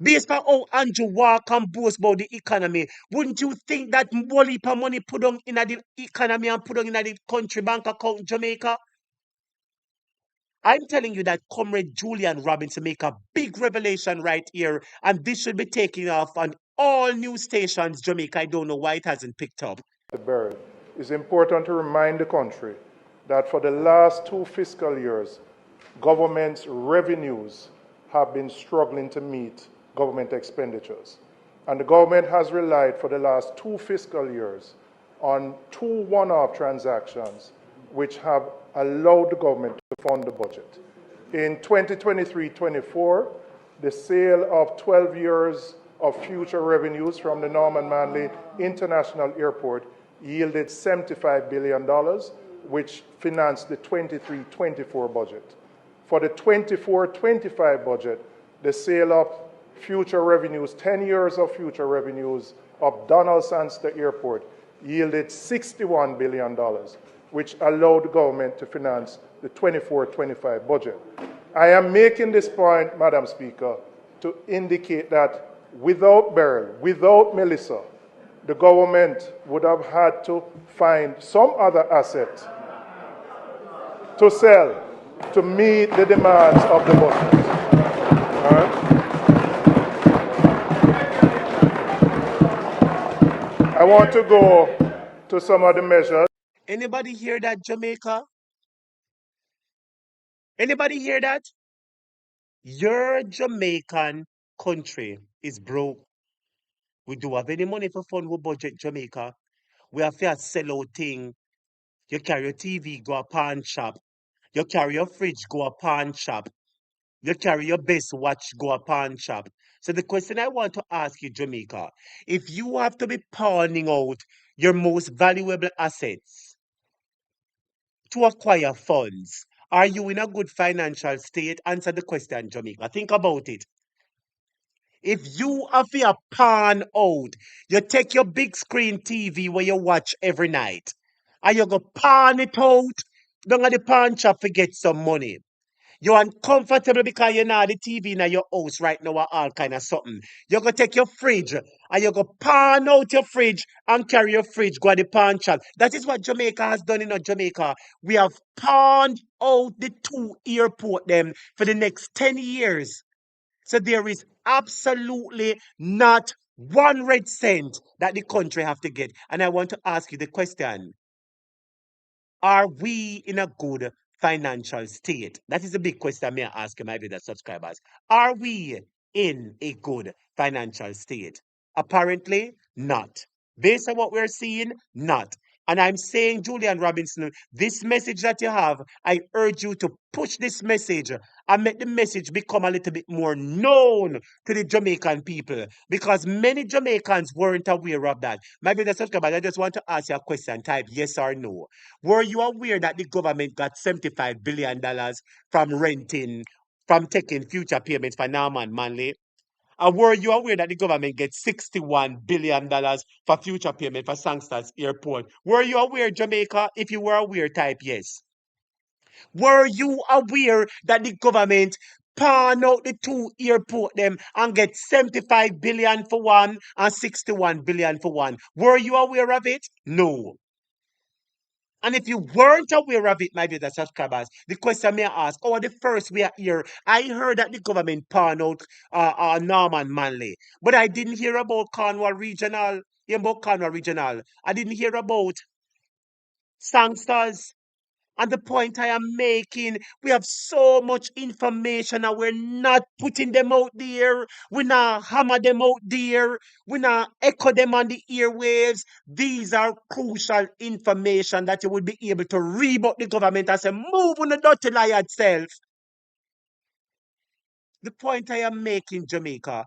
Based on how Andrew walk and boast about the economy, wouldn't you think that money per money put on in the economy and put on in the country bank account, Jamaica? I'm telling you that Comrade Julian Robinson make a big revelation right here, and this should be taking off on all news stations, Jamaica. I don't know why it hasn't picked up. The bird. It's important to remind the country that for the last 2 fiscal years, government's revenues have been struggling to meet government expenditures. And the government has relied for the last 2 fiscal years on 2 one-off transactions which have allowed the government to fund the budget. In 2023-24, the sale of 12 years of future revenues from the Norman Manley International Airport yielded $75 billion, which financed the 23-24 budget. For the 24-25 budget, the sale of future revenues, 10 years of future revenues of Donaldson Airport yielded $61 billion, which allowed the government to finance the 24-25 budget. I am making this point, Madam Speaker, to indicate that without Beryl, without Melissa, the government would have had to find some other asset to sell to meet the demands of the budget. All right? I want to go to some of the measures. Anybody hear that, Jamaica? Anybody hear that? Your Jamaican country is broke. We do have any money for fund we budget, Jamaica. We have to sell out thing. You carry your TV, go a pawn shop. You carry your fridge, go a pawn shop. You carry your best watch, go a pawn shop. So the question I want to ask you, Jamaica, if you have to be pawning out your most valuable assets to acquire funds, are you in a good financial state? Answer the question, Jamaica. Think about it. If you have a pawn out, you take your big screen TV where you watch every night, and you go pawn it out down at the pawn shop to get some money. You're uncomfortable because you know the TV in your house right now or all kind of something. You go take your fridge and you go pawn out your fridge and carry your fridge, go to the pawn shop. That is what Jamaica has done in Jamaica. We have pawned out the two airport them for the next 10 years. So there is absolutely not one red cent that the country have to get. And I want to ask you the question. Are we in a good financial state? That is a big question may I ask you, my dear subscribers. Are we in a good financial state? Apparently not. Based on what we're seeing, not. And I'm saying, Julian Robinson, this message that you have, I urge you to push this message and make the message become a little bit more known to the Jamaican people because many Jamaicans weren't aware of that. My brother subscribers, I just want to ask you a question. Type yes or no. Were you aware that the government got $75 billion from renting, from taking future payments for Norman Manley? And were you aware that the government gets $61 billion for future payment for Sangsters Airport? Were you aware, Jamaica? If you were aware, type yes. Were you aware that the government pawn out the two airport them and get 75 billion for one and 61 billion for one? Were you aware of it? No. And if you weren't aware of it, my dear subscribers, the question may I ask, oh, the first we are here, I heard that the government pawned out Norman Manley, but I didn't hear about Cornwall Regional. About Cornwall Regional. I didn't hear about Sangsters. And the point I am making, we have so much information and we're not putting them out there. We're not hammer them out there. We're not echo them on the airwaves. These are crucial information that you will be able to rebut the government and say, move on the dirty lie itself. The point I am making, Jamaica,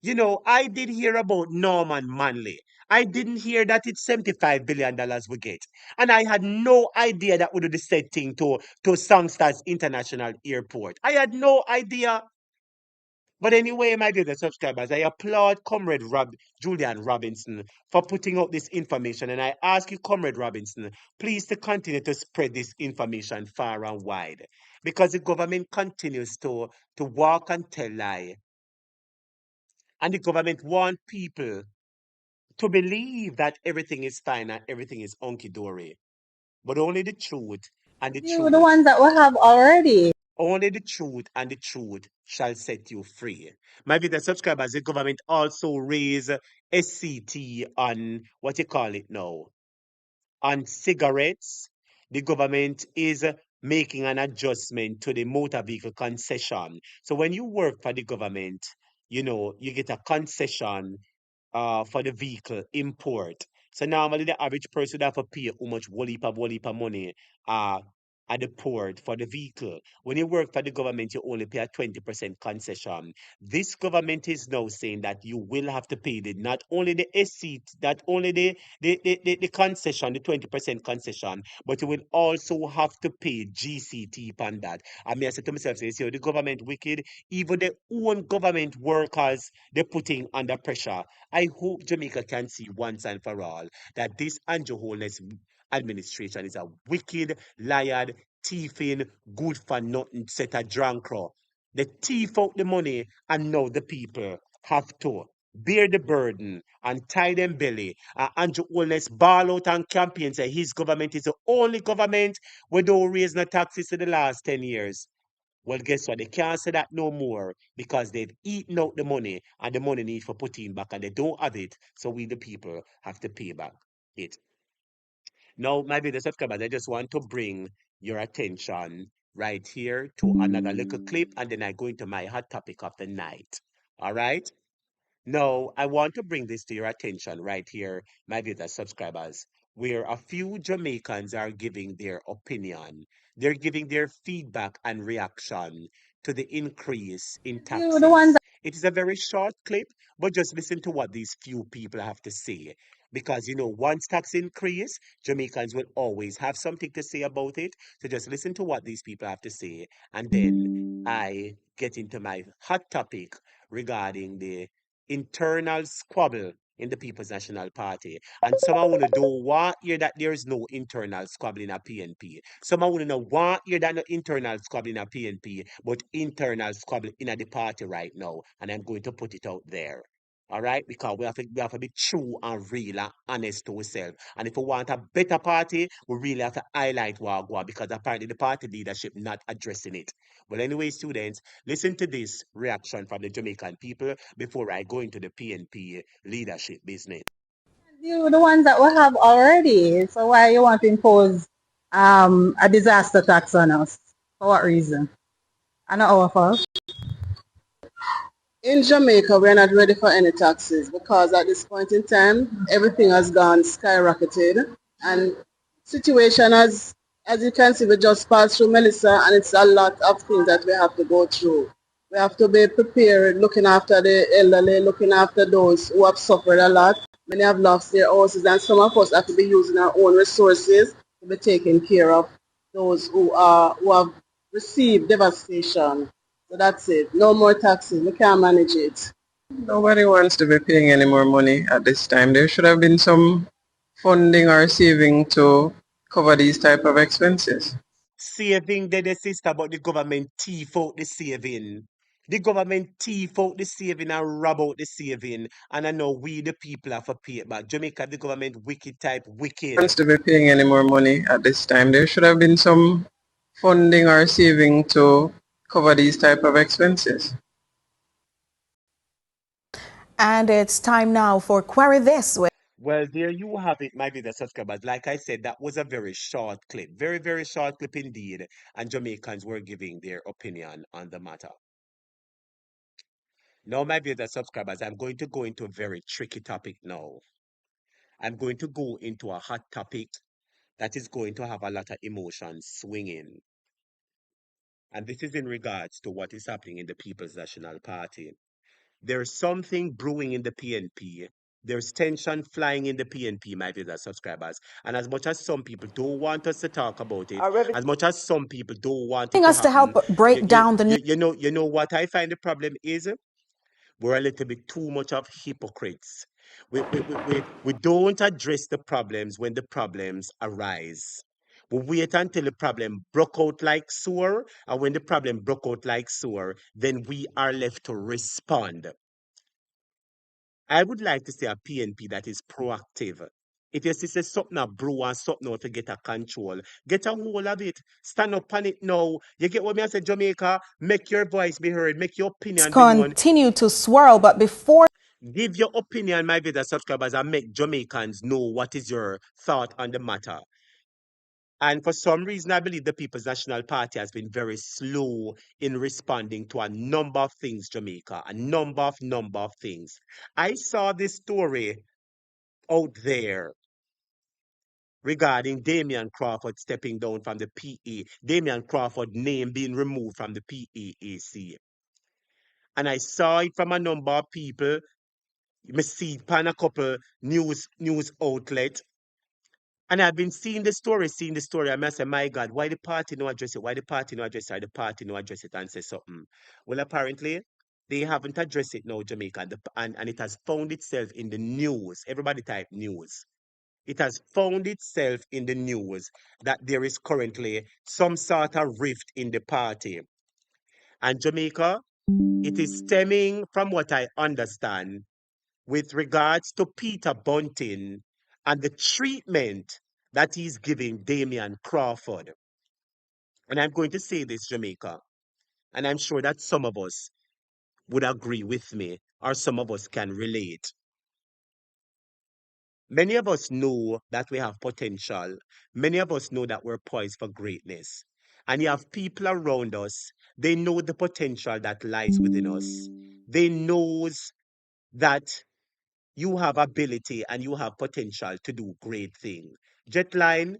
you know, I did hear about Norman Manley. I didn't hear that it's $75 billion we get. And I had no idea that would do the same thing to Songsters International Airport. I had no idea. But anyway, my dear subscribers, I applaud Comrade Julian Robinson for putting out this information. And I ask you, Comrade Robinson, please to continue to spread this information far and wide. Because the government continues to walk and tell lie. And the government want people to believe that everything is fine and everything is hunky dory. But only the truth and the You, the truth, ones that we have already. only the truth and the truth shall set you free. My video subscribers, the government also raise SCT on what you call it now, on cigarettes. The government is making an adjustment to the motor vehicle concession. So when you work for the government, you know, you get a concession for the vehicle import. So normally the average person have to pay how much whole heap of money uh at the port for the vehicle. When you work for the government, you only pay a 20% concession. This government is now saying that you will have to pay the not only the SC, not only the concession, the 20% concession, but you will also have to pay GCT upon that. I mean, I said to myself, say, the government wicked, even the own government workers, they're putting under pressure. I hope Jamaica can see once and for all that this Andrew Holness administration is a wicked, liar, thieving, good for nothing set of drunk crow. They thief out the money and now the people have to bear the burden and tie them belly. Andrew Holness ball out and campaign say his government is the only government where don't raise no taxes in the last 10 years. Well, guess what? They can't say that no more because they've eaten out the money and the money needs for putting back and they don't have it. So we, the people, have to pay back it. Now, my video subscribers, I just want to bring your attention right here to another little clip and then I go into my hot topic of the night. All right? Now, I want to bring this to your attention right here, my video subscribers, where a few Jamaicans are giving their opinion. They're giving their feedback and reaction to the increase in You the ones taxes. It is a very short clip, but just listen to what these few people have to say. Because, once tax increase, Jamaicans will always have something to say about it. So just listen to what these people have to say. And then I get into my hot topic regarding the internal squabble in the People's National Party. And some of you don't want to hear that there is no internal squabble in a PNP. Some of you don't want to hear that no internal squabble in a PNP, but internal squabble in the party right now. And I'm going to put it out there. All right, because we have to be true and real and honest to ourselves. And if we want a better party, we really have to highlight Wagwa because apparently the party leadership not addressing it. Well, anyway, students, listen to this reaction from the Jamaican people before I go into the PNP leadership business. you the ones that we have already. So why you want to impose a disaster tax on us? For what reason? And not our fault. In Jamaica, we're not ready for any taxes because at this point in time, everything has gone skyrocketed. And situation as you can see, we just passed through Melissa, and it's a lot of things that we have to go through. We have to be prepared, looking after the elderly, looking after those who have suffered a lot. Many have lost their houses, and some of us have to be using our own resources to be taking care of those who have received devastation. So that's it. No more taxes. We can't manage it. Nobody wants to be paying any more money at this time. There should have been some funding or saving to cover these type of expenses. Saving the sister, but the government thief out the saving. The government thief out the saving and rob out the saving. And I know we the people have to pay it back. Jamaica, the government wicked type wicked. Wants to be paying any more money at this time. There should have been some funding or saving to cover these type of expenses. And it's time now for Query This. Well, there you have it, my dear subscribers. Like I said, that was a very short clip. Very, very short clip indeed. And Jamaicans were giving their opinion on the matter. Now, my dear subscribers, I'm going to go into a very tricky topic now. I'm going to go into a hot topic that is going to have a lot of emotions swinging. And this is in regards to what is happening in the People's National Party. There's something brewing in the PNP. There's tension flying in the PNP, my dear subscribers. And as much as some people don't want us to talk about it, as much as some people don't want it to Us to happen, help break down the news. you know what I find the problem is? We're a little bit too much of hypocrites. We don't address the problems when the problems arise. We wait until the problem broke out like sewer, and when the problem broke out like sewer, then we are left to respond. I would like to see a PNP that is proactive. If you see something a brew and something out to get a control, get a hold of it. Stand up on it now. You get what me I say, Jamaica? Make your voice be heard. Make your opinion be known. Continue to swirl, but before Give your opinion, my video subscribers, and make Jamaicans know what is your thought on the matter. And for some reason, I believe the People's National Party has been very slow in responding to a number of things, Jamaica, a number of things. I saw this story out there regarding Damion Crawford stepping down from the PE, Damion Crawford name being removed from the PEAC. And I saw it from a number of people. Me see it on a couple news outlet. And I've been seeing the story, and I say, my God, why the party no address it? Why the party no address it? Why the party no address it and say something? Well, apparently, they haven't addressed it now, Jamaica, and it has found itself in the news. Everybody type news. It has found itself in the news that there is currently some sort of rift in the party. And Jamaica, it is stemming from what I understand with regards to Peter Bunting and the treatment that he's giving Damion Crawford. And I'm going to say this, Jamaica, and I'm sure that some of us would agree with me, or some of us can relate. Many of us know that we have potential. Many of us know that we're poised for greatness. And you have people around us, they know the potential that lies within us. They knows that you have ability and you have potential to do great things. Jetline,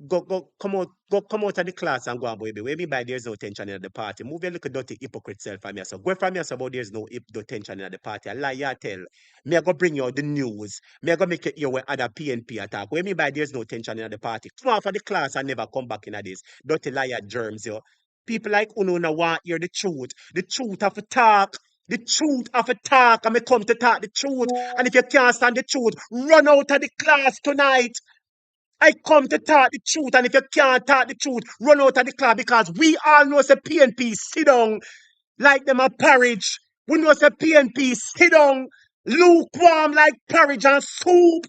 come out of the class and go on, baby. What mean by there's no tension in the party? Move your little dirty hypocrite self from yourself. Go from yourself about there's no tension in the party. I lie, you tell. Me I go bring you the news. Me I go make it hear where other PNP attack. What mean by there's no tension in the party? Come off of the class and never come back in this. Dirty liar germs, yo. People like Uno now want hear the truth. The truth of a talk. The truth of a talk. And me come to talk the truth. And if you can't stand the truth, run out of the class tonight. I come to talk the truth, and if you can't talk the truth, run out of the club because we all know say PNP sit down like them a porridge. We know say PNP sit down lukewarm like porridge and soup.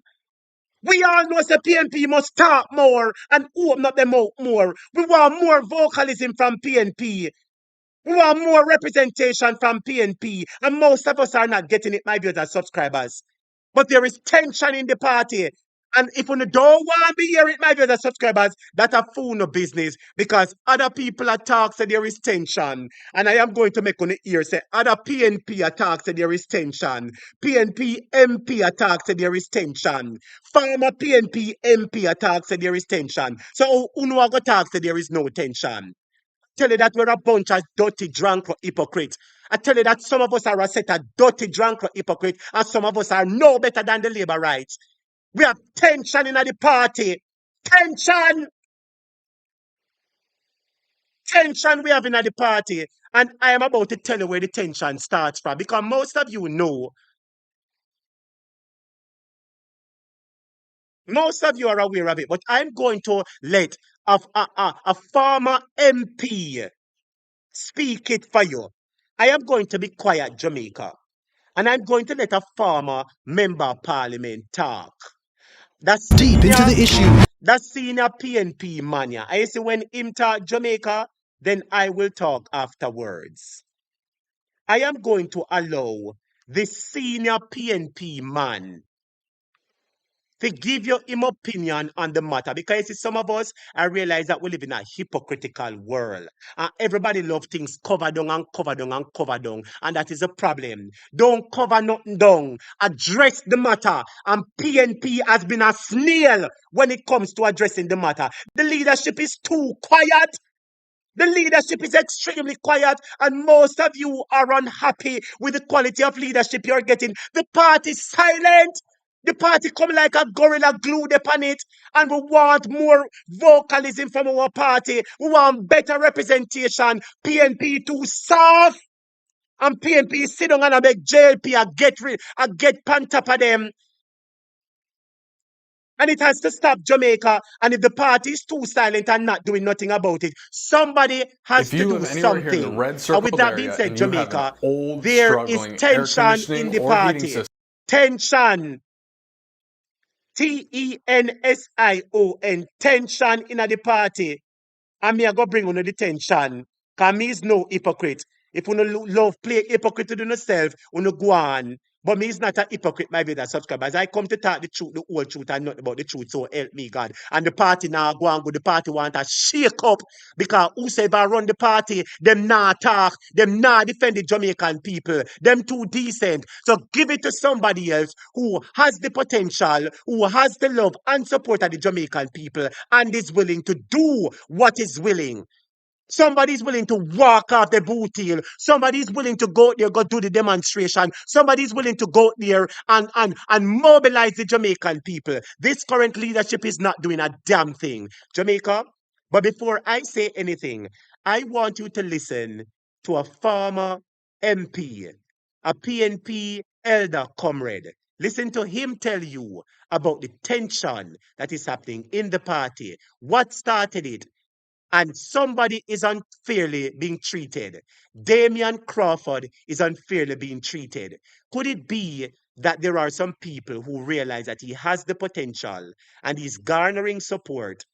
We all know say PNP must talk more and open up their mouth more. We want more vocalism from PNP. We want more representation from PNP. And most of us are not getting it, my viewers and subscribers. But there is tension in the party. And if you don't want to be hearing my viewers and subscribers, that's a fool no business. Because other people attack say there is tension. And I am going to make on the ear say other PNP attack say there is tension. PNP MP attack say there is tension. Former PNP MP attack say there is tension. So Uno go talk say there is no tension. Tell you that we're a bunch of dirty, drunk hypocrites. I tell you that some of us are a set of dirty, drunk hypocrites, and some of us are no better than the labor rights. We have tension in the party. Tension! Tension we have in the party. And I am about to tell you where the tension starts from. Because most of you know, most of you are aware of it, but I'm going to let a former MP speak it for you. I am going to be quiet, Jamaica. And I'm going to let a former member of parliament talk. That's deep into the issue. That senior PNP mania. I say when him talk Jamaica, then I will talk afterwards. I am going to allow this senior PNP man to give you him opinion on the matter because see, some of us I realize that we live in a hypocritical world and everybody love things covered down and covered down and covered down and that is a problem. Don't cover nothing down. Address the matter and PNP has been a snail when it comes to addressing the matter. The leadership is too quiet. The leadership is extremely quiet, and most of you are unhappy with the quality of leadership you're getting. The party is silent. The party come like a gorilla glued upon it, and we want more vocalism from our party. We want better representation. PNP too soft, and PNP sit down and make JLP and get pan top of them. And it has to stop Jamaica. And if the party is too silent and not doing nothing about it, somebody has to do something. And with that being said, Jamaica, there is tension in the party. Tension. Tension. Tension in the party. And me I go bring on the tension. Because me is no hypocrite. If you no love play hypocrite to yourself, you no go on. But me is not a hypocrite, my brother subscribers. I come to talk the truth, the whole truth, and not about the truth. So help me, God. And the party now go and go. The party want to shake up because whosoever run the party, them not talk, them not defend the Jamaican people. Them too decent. So give it to somebody else who has the potential, who has the love and support of the Jamaican people, and is willing to do what is willing. Somebody's willing to walk off the boot heel. Somebody's willing to go there, go do the demonstration. Somebody's willing to go there and mobilize the Jamaican people. This current leadership is not doing a damn thing. Jamaica, but before I say anything, I want you to listen to a former MP, a PNP elder comrade. Listen to him tell you about the tension that is happening in the party. What started it? And somebody is unfairly being treated. Damian Crawford is unfairly being treated. Could it be that there are some people who realize that he has the potential and he's garnering support?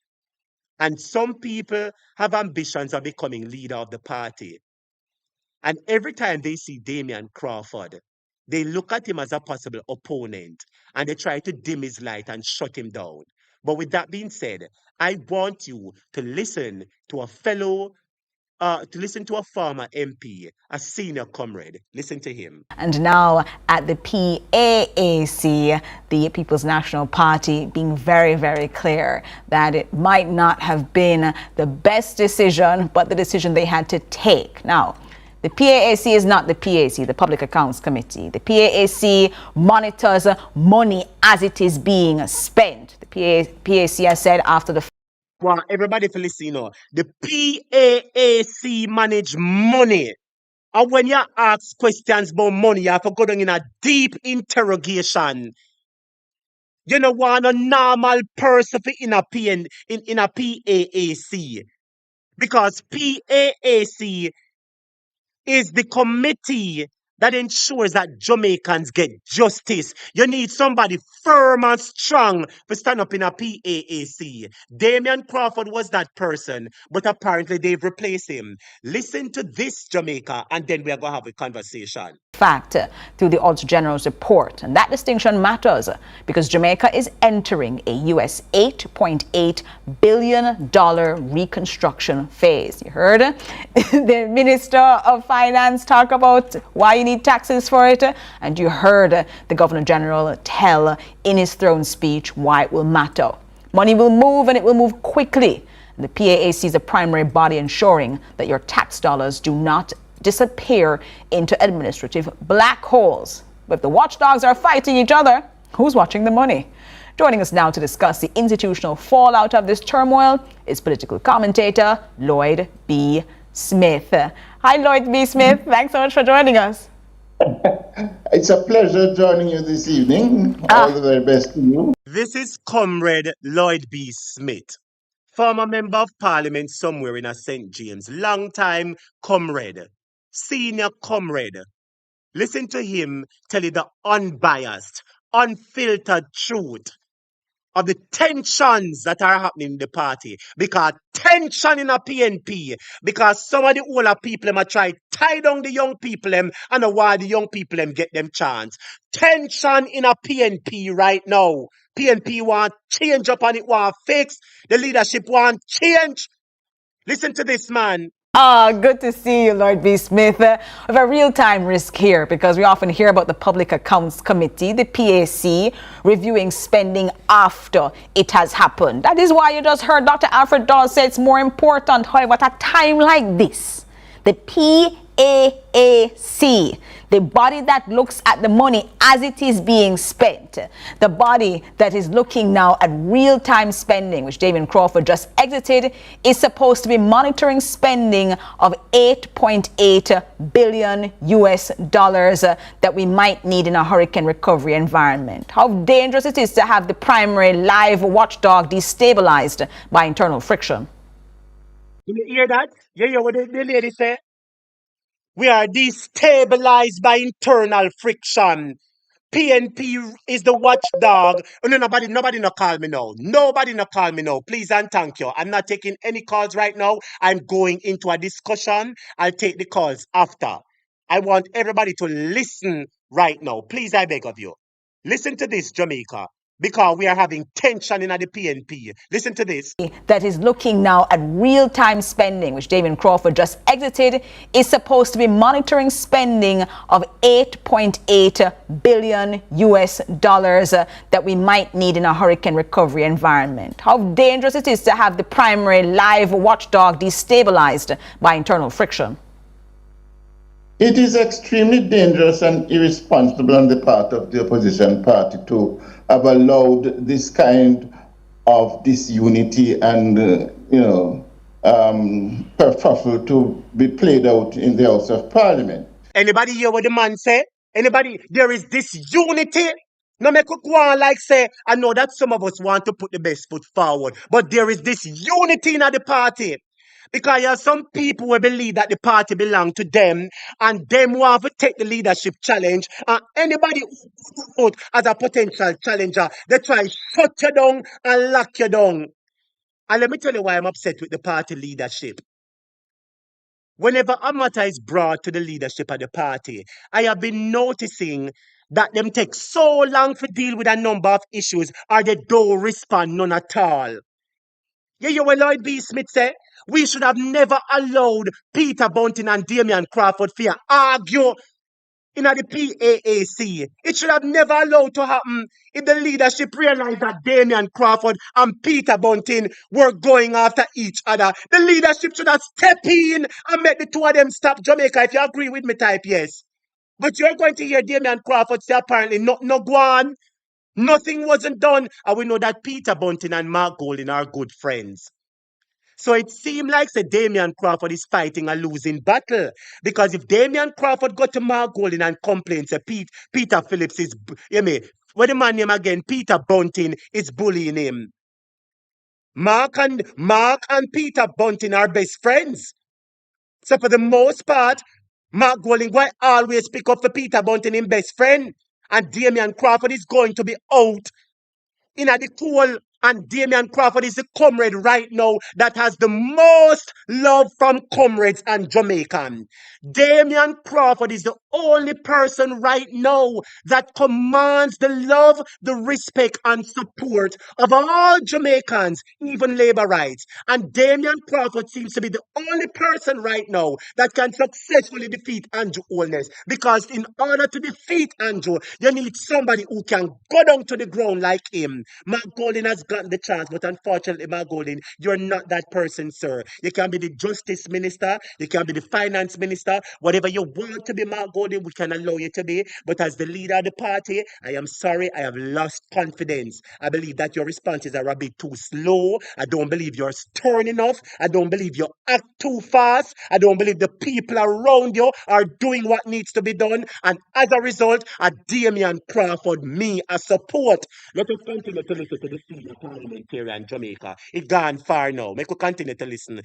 And some people have ambitions of becoming leader of the party. And every time they see Damian Crawford, they look at him as a possible opponent and they try to dim his light and shut him down. But with that being said, I want you to listen to a fellow to listen to a former MP, a senior comrade. Listen to him. And now at the PAAC, the People's National Party, being very, very clear that it might not have been the best decision, but the decision they had to take. Now, the PAAC is not the PAC, the Public Accounts Committee. The PAAC monitors money as it is being spent. The PAC has said after the... Well, everybody for listen, you know, the PAAC manage money. And when you ask questions about money, you have to go down in a deep interrogation. You know, want a normal person in a PAAC. Because PAAC is the committee that ensures that Jamaicans get justice. You need somebody firm and strong to stand up in a PAAC. DAMION CRAWFORD was that person, but apparently they've replaced him. Listen to this, Jamaica, and then we're going to have a conversation. Fact through the Auditor General's report. And that distinction matters because Jamaica is entering a US $8.8 billion reconstruction phase. You heard the Minister of Finance talk about why you need taxes for it, and you heard the Governor General tell in his throne speech why it will matter. Money will move, and it will move quickly. The PAAC is a primary body ensuring that your tax dollars do not disappear into administrative black holes. But if the watchdogs are fighting each other, who's watching the money? Joining us now to discuss the institutional fallout of this turmoil is political commentator Lloyd B. Smith. Hi, Lloyd B. Smith. Thanks so much for joining us. It's a pleasure joining you this evening. All the very best to you. This is Comrade Lloyd B. Smith, former member of parliament somewhere in a St. James, long-time comrade, senior comrade. Listen to him tell you the unbiased, unfiltered truth of the tensions that are happening in the party. Because tension in a PNP, because some of the older people them are try tie down the young people them and why the young people them get them chance. Tension in a PNP right now. PNP want change up and it want fix. The leadership want change. Listen to this, man. Good to see you, Lord B. Smith. We have a real-time risk here because we often hear about the Public Accounts Committee, the PAC, reviewing spending after it has happened. That is why you just heard Dr. Alfred Dawes say it's more important, however, at a time like this, the PAAC, the body that looks at the money as it is being spent, the body that is looking now at real-time spending, which Damien Crawford just exited, is supposed to be monitoring spending of $8.8 billion US that we might need in a hurricane recovery environment. How dangerous it is to have the primary live watchdog destabilized by internal friction. You hear that? You hear what the lady said? We are destabilized by internal friction. PNP is the watchdog. Oh, no, nobody no call me now. Nobody no call me now. Please and thank you. I'm not taking any calls right now. I'm going into a discussion. I'll take the calls after. I want everybody to listen right now. Please, I beg of you. Listen to this, Jamaica. Because we are having tension in the PNP. Listen to this. That is looking now at real-time spending, which Damien Crawford just exited, is supposed to be monitoring spending of $8.8 billion US that we might need in a hurricane recovery environment. How dangerous it is to have the primary live watchdog destabilized by internal friction. It is extremely dangerous and irresponsible on the part of the opposition party to have allowed this kind of disunity and, kerfuffle to be played out in the House of Parliament. Anybody hear what the man say? Anybody? There is this unity. No make go on like say, I know that some of us want to put the best foot forward, but there is this unity in the party. Because there are some people who believe that the party belongs to them and them want to take the leadership challenge. And anybody who vote as a potential challenger, they try to shut you down and lock you down. And let me tell you why I'm upset with the party leadership. Whenever a matter is brought to the leadership of the party, I have been noticing that them take so long to deal with a number of issues or they don't respond none at all. Yeah, you what Lloyd B. Smith say? We should have never allowed Peter Bunting and Damian Crawford to argue in the PAAC. It should have never allowed to happen if the leadership realized that Damian Crawford and Peter Bunting were going after each other. The leadership should have stepped in and make the two of them stop. Jamaica, if you agree with me, type yes. But you're going to hear Damian Crawford say apparently no go on. Nothing wasn't done. And we know that Peter Bunting and Mark Golding are good friends. So it seemed like Damian Crawford is fighting a losing battle. Because if Damian Crawford got to Mark Golding and complains that Peter Phillips is, what the man name again? Peter Bunting is bullying him. Mark and Peter Bunting are best friends. So for the most part, Mark Golding will always pick up for Peter Bunting, his best friend. And Damian Crawford is going to be out in the cool, and Damian Crawford is the comrade right now that has the most love from comrades and Jamaican. Damian Crawford is the only person right now that commands the love, the respect, and support of all Jamaicans, even labor rights. And Damian Crawford seems to be the only person right now that can successfully defeat Andrew Holness. Because in order to defeat Andrew, you need somebody who can go down to the ground like him. Mark Golding has gotten the chance, but unfortunately, Mark Golding, you're not that person, sir. You can be the justice minister, you can be the finance minister, whatever you want to be, Mark Golding, we can allow you to be. But as the leader of the party, I am sorry, I have lost confidence. I believe that your responses are a bit too slow. I don't believe you're stern enough. I don't believe you act too fast. I don't believe the people around you are doing what needs to be done. And as a result, a Damian Crawford, me, a support. Let us continue to listen to the senior parliamentarian Jamaica. It gone far now. Make we continue to listen.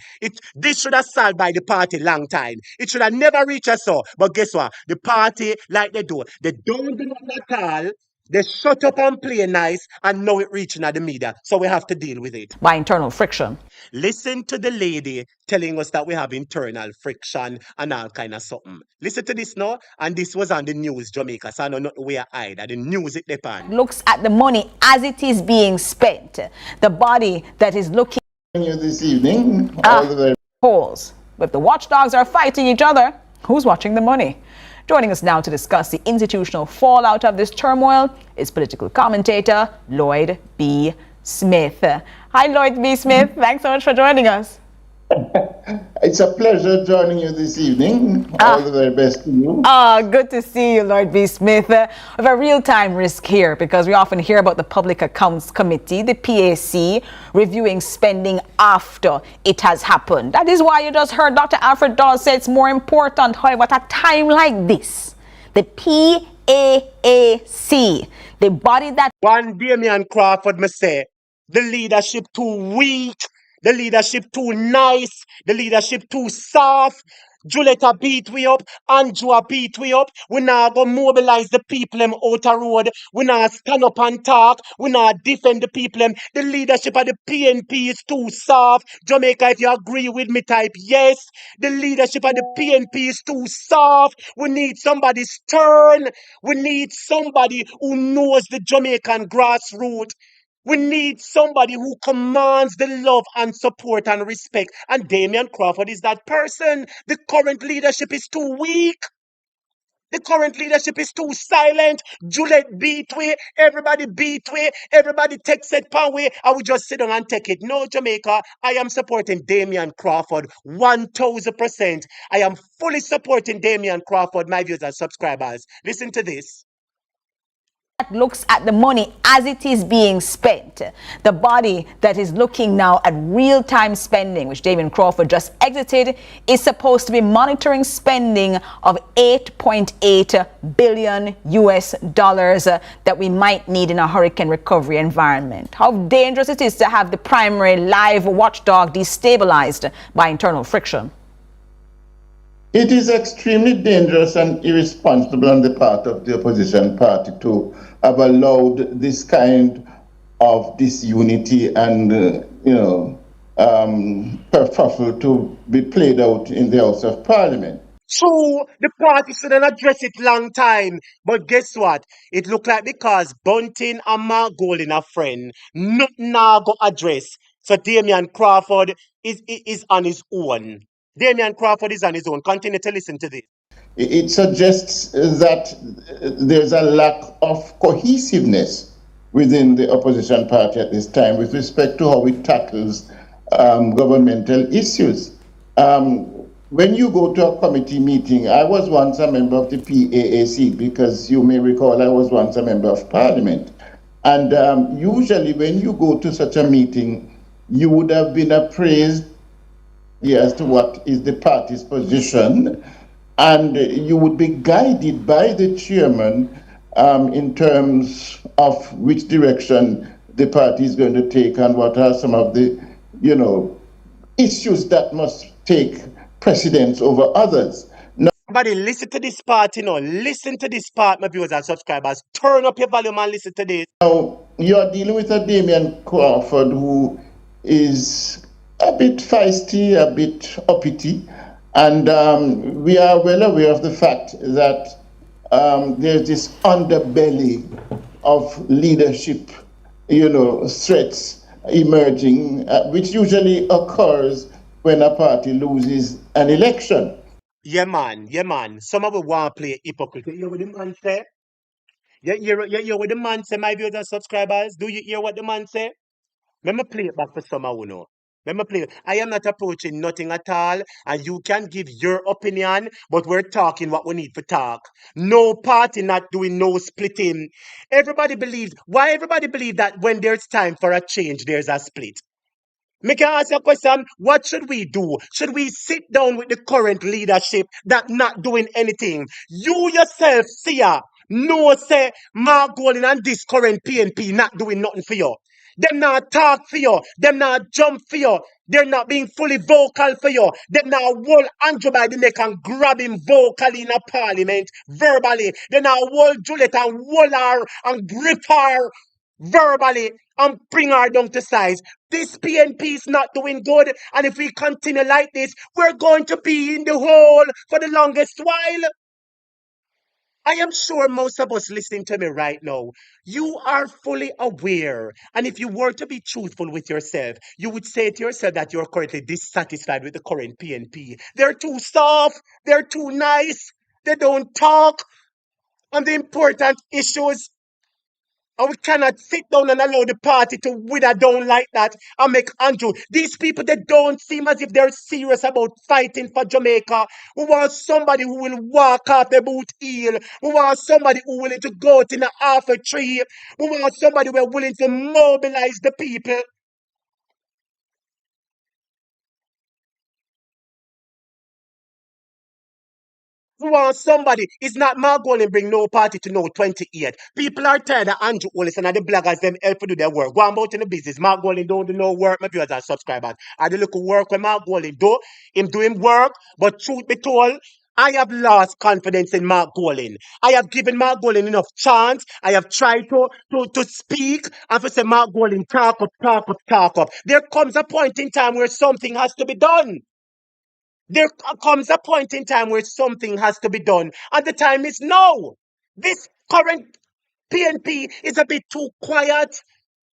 This should have solved by the party long time. It should have never reached us so. But guess what? The party, like they don't do nothing at all. They shut up and play nice, and now it reaching at the media. So we have to deal with it. By internal friction. Listen to the lady telling us that we have internal friction and all kind of something. Listen to this now, and this was on the news, Jamaica, so I know not where I hide. The news it depends. Looks at the money as it is being spent. The body that is looking you this evening. Polls. But if the watchdogs are fighting each other, who's watching the money? Joining us now to discuss the institutional fallout of this turmoil is political commentator Lloyd B. Smith. Hi, Lloyd B. Smith. Thanks so much for joining us. It's a pleasure joining you this evening. All the very best to you. Good to see you, Lord B. Smith. We have a real-time risk here because we often hear about the Public Accounts Committee, the PAC, reviewing spending after it has happened. That is why you just heard Dr. Alfred Dawes say it's more important, however, at a time like this, the PAAC, the body that... One Damian Crawford must say, the leadership too weak, the leadership too nice, the leadership too soft. Julietta beat we up, Andrew beat we up. We now go mobilize the people them out the road. We now stand up and talk. We now defend the people them. The leadership of the PNP is too soft. Jamaica, if you agree with me, type yes. The leadership of the PNP is too soft. We need somebody stern. We need somebody who knows the Jamaican grassroots. We need somebody who commands the love and support and respect. And Damian Crawford is that person. The current leadership is too weak. The current leadership is too silent. Juliet beat way. Everybody beat way. Everybody takes it power way. I will just sit down and take it. No, Jamaica, I am supporting Damian Crawford 1000%. I am fully supporting Damian Crawford, my viewers and subscribers. Listen to this. Looks at the money as it is being spent. The body that is looking now at real-time spending, which Damian Crawford just exited, is supposed to be monitoring spending of $8.8 billion US dollars that we might need in a hurricane recovery environment. How dangerous it is to have the primary live watchdog destabilized by internal friction. It is extremely dangerous and irresponsible on the part of the opposition party to have allowed this kind of disunity and, kerfuffle to be played out in the House of Parliament. True, the party shouldn't address it long time. But guess what? It look like because Bunting and Mark Golding are friends, nothing now go address. So Damian Crawford is on his own. Damian Crawford is on his own. Continue to listen to this. It suggests that there's a lack of cohesiveness within the opposition party at this time with respect to how it tackles governmental issues. When you go to a committee meeting, I was once a member of the PAAC because you may recall I was once a member of parliament. And usually when you go to such a meeting, you would have been appraised as to what is the party's position, and you would be guided by the chairman in terms of which direction the party is going to take and what are some of the, issues that must take precedence over others. Everybody, listen to this part, Listen to this part, my viewers and subscribers. Turn up your volume and listen to this. Now, you're dealing with a Damian Crawford who is a bit feisty, a bit uppity, and we are well aware of the fact that there's this underbelly of leadership, threats emerging, which usually occurs when a party loses an election. Yeah, man. Some of us want to play hypocrite. You hear what the man say? You hear what the man say, my viewers and subscribers? Do you hear what the man say? Let me play it back for some of you know. Let me play it. I am not approaching nothing at all, and you can give your opinion, but we're talking what we need to talk. No party not doing no splitting. Why everybody believe that when there's time for a change, there's a split? Me can ask you a question, what should we do? Should we sit down with the current leadership that not doing anything? You yourself, see ya, no say Mark Golding and this current PNP not doing nothing for you. Them not talk for you. Them not jump for you. They're not being fully vocal for you. Them not hold Andrew by the neck and grab him vocally in a parliament, verbally. They not hold Juliet and hold her and grip her verbally and bring her down to size. This PNP is not doing good, and if we continue like this, we're going to be in the hole for the longest while. I am sure most of us listening to me right now, you are fully aware. And if you were to be truthful with yourself, you would say to yourself that you're currently dissatisfied with the current PNP. They're too soft, they're too nice, they don't talk on the important issues. And we cannot sit down and allow the party to wither down like that and make Andrew. These people, they don't seem as if they're serious about fighting for Jamaica. We want somebody who will walk off the boot heel. We want somebody who willing to go out in a half a tree. We want somebody who are willing to mobilize the people. We want somebody. It's not my goal and bring no party to no 28. People are tired of Andrew Olison and the bloggers them help to do their work. Go on about in the business. Mark Golding don't do no work, my viewers and subscribers. I do look work when Mark Golding do. Him doing work, but truth be told, I have lost confidence in Mark Golding. I have given Mark Golding enough chance. I have tried to speak and to say Mark Golding talk up. There comes a point in time where something has to be done. There comes a point in time where something has to be done, and the time is now. This current PNP is a bit too quiet.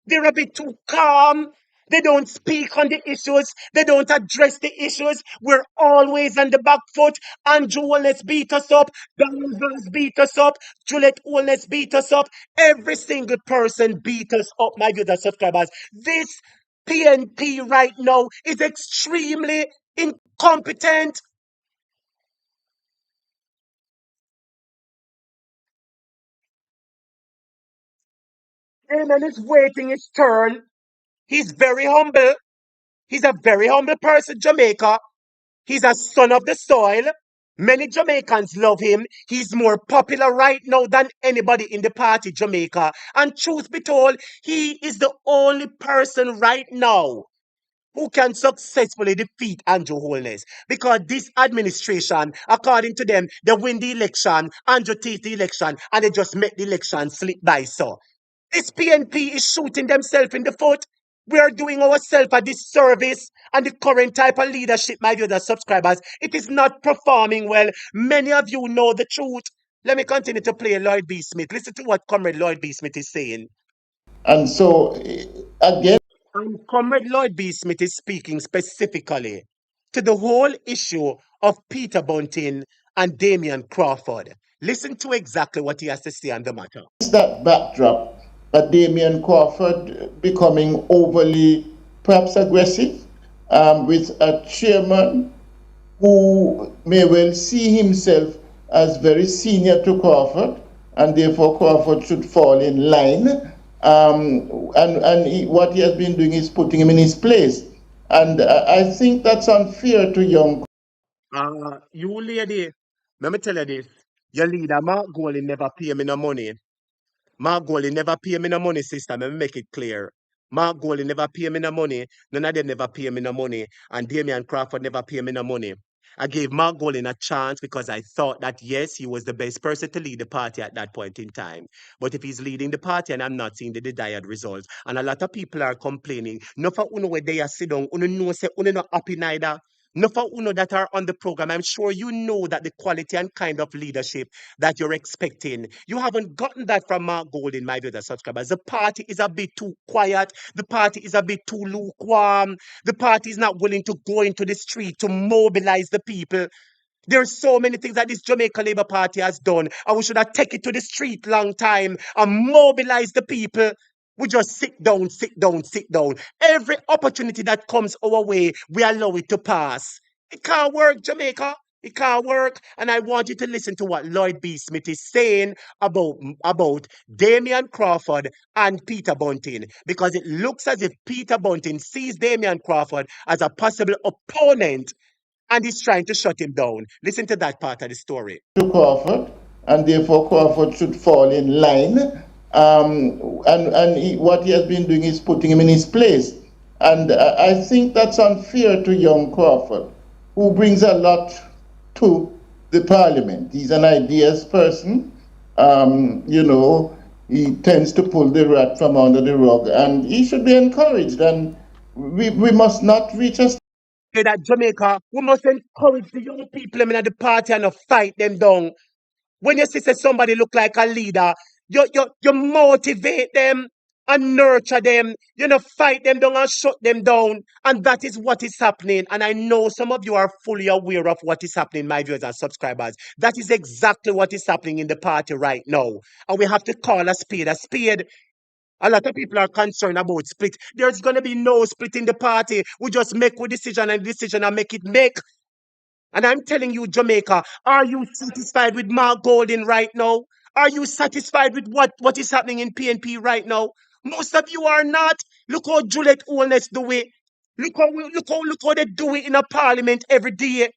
They're a bit too calm. They don't speak on the issues. They don't address the issues. We're always on the back foot. Andrew Holness beat us up. Donald Vance beat us up. Juliet Holness beat us up. Every single person beat us up, my viewers subscribers. This PNP right now is extremely incompetent. Amen is waiting his turn. He's very humble. He's a very humble person, Jamaica. He's a son of the soil. Many Jamaicans love him. He's more popular right now than anybody in the party, Jamaica. And truth be told, he is the only person right now who can successfully defeat Andrew Holness. Because this administration, according to them, they win the election, Andrew takes the election, and they just make the election slip by. So this PNP is shooting themselves in the foot. We are doing ourselves a disservice, and the current type of leadership, my viewers and subscribers, it is not performing well. Many of you know the truth. Let me continue to play Lloyd B. Smith. Listen to what Comrade Lloyd B. Smith is saying. And so, again, And Comrade Lloyd B. Smith is speaking specifically to the whole issue of Peter Bunting and Damian Crawford. Listen to exactly what he has to say on the matter. That backdrop, Damian Crawford becoming overly perhaps aggressive with a chairman who may well see himself as very senior to Crawford, and therefore Crawford should fall in line. What he has been doing is putting him in his place. And I think that's unfair to young. You lady, let me tell you this. Your leader, Mark Golding, never pay me no money. Mark Golding never pay me no money, sister. Let me make it clear. Mark Golding never pay me no money. None of them never pay me no money. And Damian Crawford never pay me no money. I gave Mark Golding a chance because I thought that, yes, he was the best person to lead the party at that point in time. But if he's leading the party and I'm not seeing the desired results, and a lot of people are complaining, no for uno where they are sit down, uno know say uno not happy neither. No for uno that are on the program, I'm sure you know that the quality and kind of leadership that you're expecting, you haven't gotten that from Mark Golding, my viewers and subscribers. The party is a bit too quiet. The party is a bit too lukewarm. The party is not willing to go into the street to mobilize the people. There's so many things that this Jamaica Labour Party has done, and we should have taken it to the street long time and mobilize the people. We just sit down, sit down, sit down. Every opportunity that comes our way, we allow it to pass. It can't work, Jamaica. It can't work. And I want you to listen to what Lloyd B. Smith is saying about Damian Crawford and Peter Bunting. Because it looks as if Peter Bunting sees Damian Crawford as a possible opponent and he's trying to shut him down. Listen to that part of the story. To Crawford, and therefore Crawford should fall in line. What he has been doing is putting him in his place. And I think that's unfair to young Crawford, who brings a lot to the parliament. He's an ideas person. He tends to pull the rat from under the rug, and he should be encouraged. And we must not reach a that Jamaica, we must encourage the young people in the party and fight them down. When you see somebody look like a leader, you motivate them and nurture them. You know, fight them down and shut them down. And that is what is happening. And I know some of you are fully aware of what is happening, my viewers and subscribers. That is exactly what is happening in the party right now. And we have to call a spade a spade. A lot of people are concerned about split. There's going to be no split in the party. We just make a decision and make it make. And I'm telling you, Jamaica, are you satisfied with Mark Golding right now? Are you satisfied with what is happening in PNP right now? Most of you are not. Look how Juliet Oldness do it. Look how they do it in a parliament every day.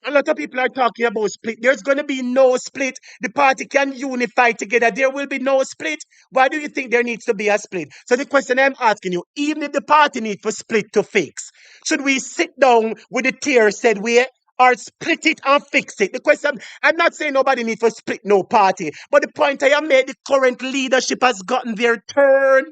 A lot of people are talking about split. There's going to be no split. The party can unify together. There will be no split. Why do you think there needs to be a split? So the question I'm asking you, even if the party needs for split to fix, should we sit down with the tear said way or split it and fix it? The question, I'm not saying nobody needs to split no party, but the point I have made, the current leadership has gotten their turn.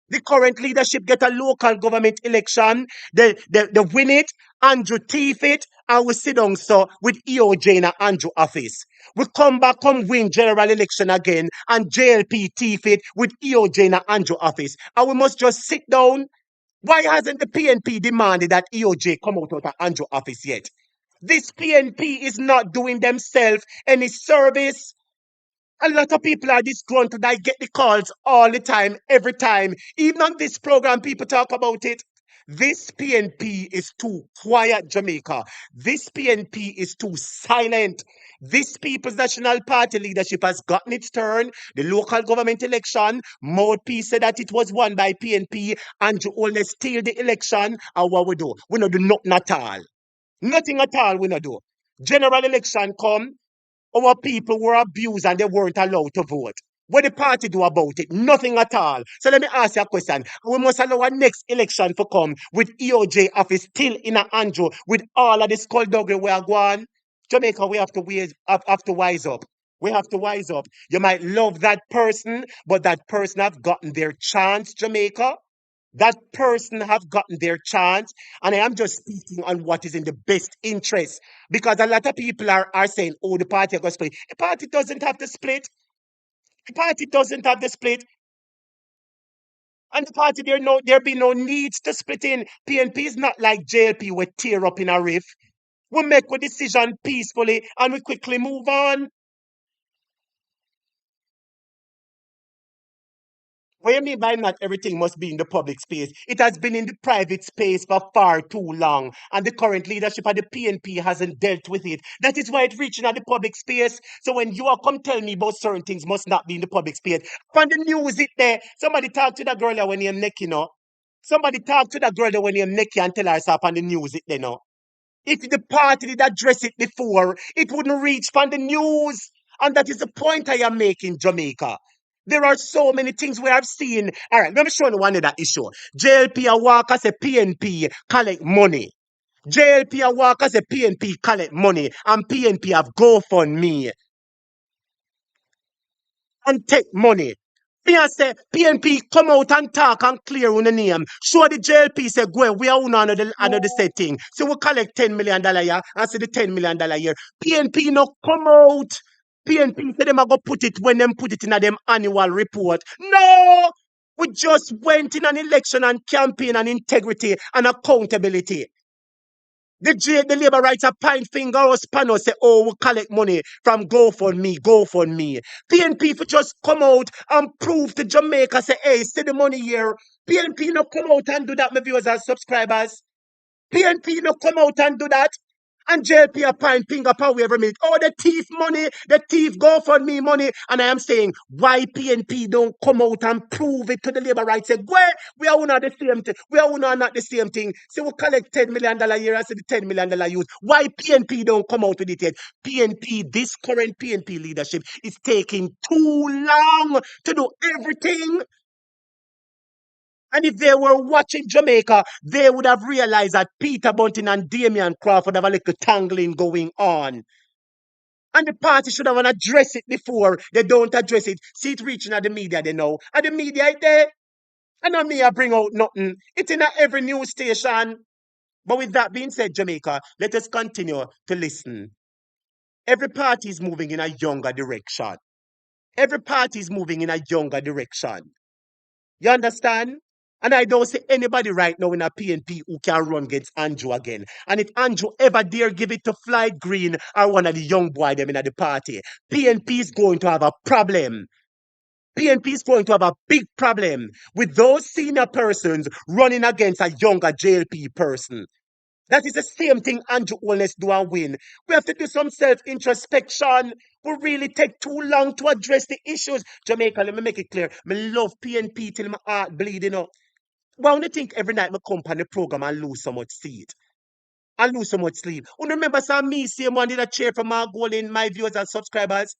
The current leadership get a local government election. They win it, Andrew thief it, and we sit down so with EOJ in a Andrew office. We come back, come win general election again, and JLP thief it with EOJ in a Andrew office. And we must just sit down. Why hasn't the PNP demanded that EOJ come out of Andrew office yet? This PNP is not doing themselves any service. A lot of people are disgruntled. I get the calls all the time, every time. Even on this program, people talk about it. This PNP is too quiet, Jamaica. This PNP is too silent. This People's National Party leadership has gotten its turn. The local government election, mouthpiece said that it was won by PNP, and you only steal the election. And what we do? We don't do nothing at all. Nothing at all we don't do. General election come, our people were abused and they weren't allowed to vote. What the party do about it? Nothing at all. So let me ask you a question. We must allow our next election to come with EOJ office still in a Andrew with all of the skullduggery we are going. Jamaica, we have to wise up. We have to wise up. You might love that person, but that person have gotten their chance, Jamaica. That person have gotten their chance, and I am just speaking on what is in the best interest. Because a lot of people are saying, oh, the party are going to split. The party doesn't have to split. The party doesn't have the split. And the party, there be no needs to split in. PNP is not like JLP, we tear up in a riff. We make a decision peacefully and we quickly move on. What do you mean by not everything must be in the public space? It has been in the private space for far too long, and the current leadership of the PNP hasn't dealt with it. That is why it's reaching out the public space. So when you are come tell me about certain things must not be in the public space, on the news it there. Somebody talk to that girl there when you're neck, you know. Somebody talk to that girl there when you're neck and tell her stop on the news it there, no. If the party did address it before, it wouldn't reach from the news. And that is the point I am making, Jamaica. There are so many things we have seen. All right, let me show you one of that issue. JLP a walk as a PNP collect money. JLP a walk as a PNP collect money. And PNP have GoFundMe and take money. Me I say, PNP come out and talk and clear on the name. Show the JLP say, go, we are another setting. So we collect $10 million here and say the $10 million here. PNP no come out. PNP say them are going to put it when them put it in a them annual report. No! We just went in an election and campaign and integrity and accountability. The labor rights are pine finger or spanner say, oh, we collect money from GoFundMe. PNP for just come out and prove to Jamaica, say, hey, see the money here. PNP no come out and do that, my viewers and subscribers. PNP no come out and do that. And JLP a pine finger power every minute. Oh, the thief money, the thief GoFundMe money. And I am saying, why PNP don't come out and prove it to the labor rights? Say, where we are not the same thing. We are not the same thing. So we collect $10 million a year and say the $10 million use. Why PNP don't come out with it yet? PNP, this current PNP leadership is taking too long to do everything. And if they were watching Jamaica, they would have realized that Peter Bunting and Damian Crawford have a little tangling going on. And the party should have addressed it before. They don't address it. See it reaching at the media, they know. And the media is there. And not me, I bring out nothing. It's in every news station. But with that being said, Jamaica, let us continue to listen. Every party is moving in a younger direction. Every party is moving in a younger direction. You understand? And I don't see anybody right now in a PNP who can run against Andrew again. And if Andrew ever dare give it to Flight Green or one of the young boys them in the party, PNP is going to have a problem. PNP is going to have a big problem with those senior persons running against a younger JLP person. That is the same thing Andrew Holness do and win. We have to do some self-introspection. We really take too long to address the issues. Jamaica, let me make it clear. I love PNP till my heart bleeding up. Why don't you think every night I come on the program and lose so much sleep? I lose so much sleep. You remember some me same one did a chair for my goal in my viewers and subscribers?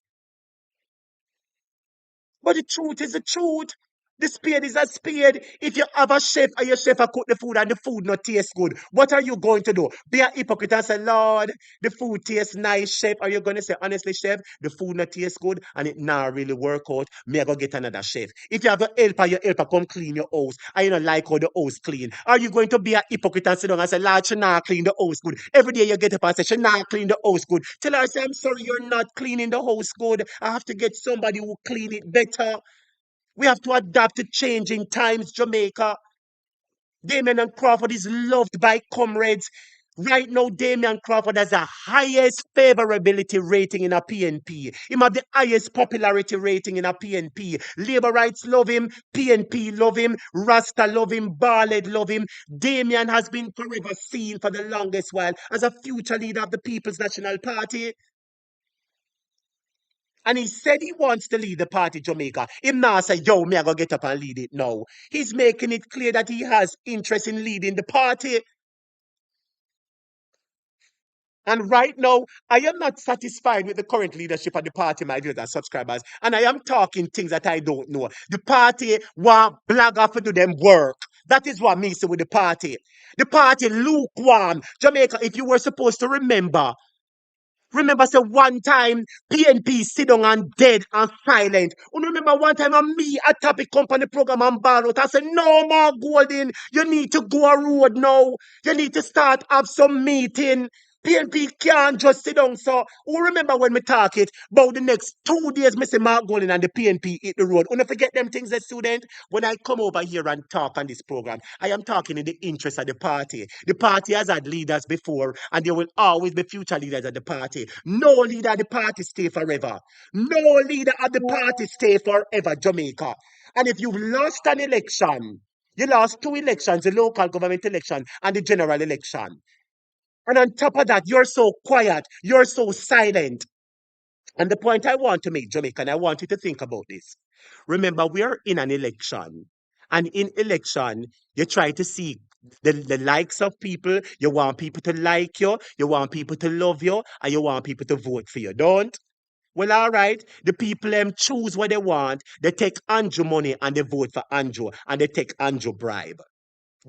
But the truth is the truth. The spade is a spade. If you have a chef and your chef a cook the food and the food not taste good, what are you going to do? Be a hypocrite and say, Lord, the food tastes nice, chef. Are you going to say, honestly, chef, the food not taste good and it not really work out? May I go get another chef? If you have a helper, your helper come clean your house and you don't like how the house clean. Are you going to be a hypocrite and sit down and say, Lord, she not clean the house good? Every day you get up and say, she not clean the house good. Tell her, say, I'm sorry, you're not cleaning the house good. I have to get somebody who clean it better. We have to adapt to changing times, Jamaica. Damian and Crawford is loved by comrades. Right now, Damian Crawford has the highest favorability rating in a PNP. He have the highest popularity rating in a PNP. Labour rights love him, PNP love him, Rasta love him, Barlet love him. Damian has been forever seen for the longest while as a future leader of the People's National Party. And he said he wants to lead the party, Jamaica. Him now say, yo, me I go get up and lead it now. He's making it clear that he has interest in leading the party. And right now, I am not satisfied with the current leadership of the party, my viewers and subscribers. And I am talking things that I don't know. The party want blagger to do them work. That is what me say with the party. The party lukewarm. Jamaica, if you were supposed to remember, say one time PNP sit down and dead and silent. You remember one time me a topic company program and ball out. I said, no more Golden. You need to go a road now. You need to start have some meeting. PNP can't just sit down. So, who remember when me talk it about the next 2 days, me say Mark Golden and the PNP hit the road. Don't forget them things, as student. When I come over here and talk on this program, I am talking in the interest of the party. The party has had leaders before, and there will always be future leaders of the party. No leader of the party stay forever. No leader of the party stay forever, Jamaica. And if you've lost an election, you lost 2 elections, the local government election and the general election. And on top of that, you're so quiet, you're so silent. And the point I want to make, Jamaica, and I want you to think about this. Remember, we are in an election. And in election, you try to see the likes of people. You want people to like you want people to love you, and you want people to vote for you. Don't? Well, all right. The people choose what they want. They take Andrew money and they vote for Andrew, and they take Andrew bribe.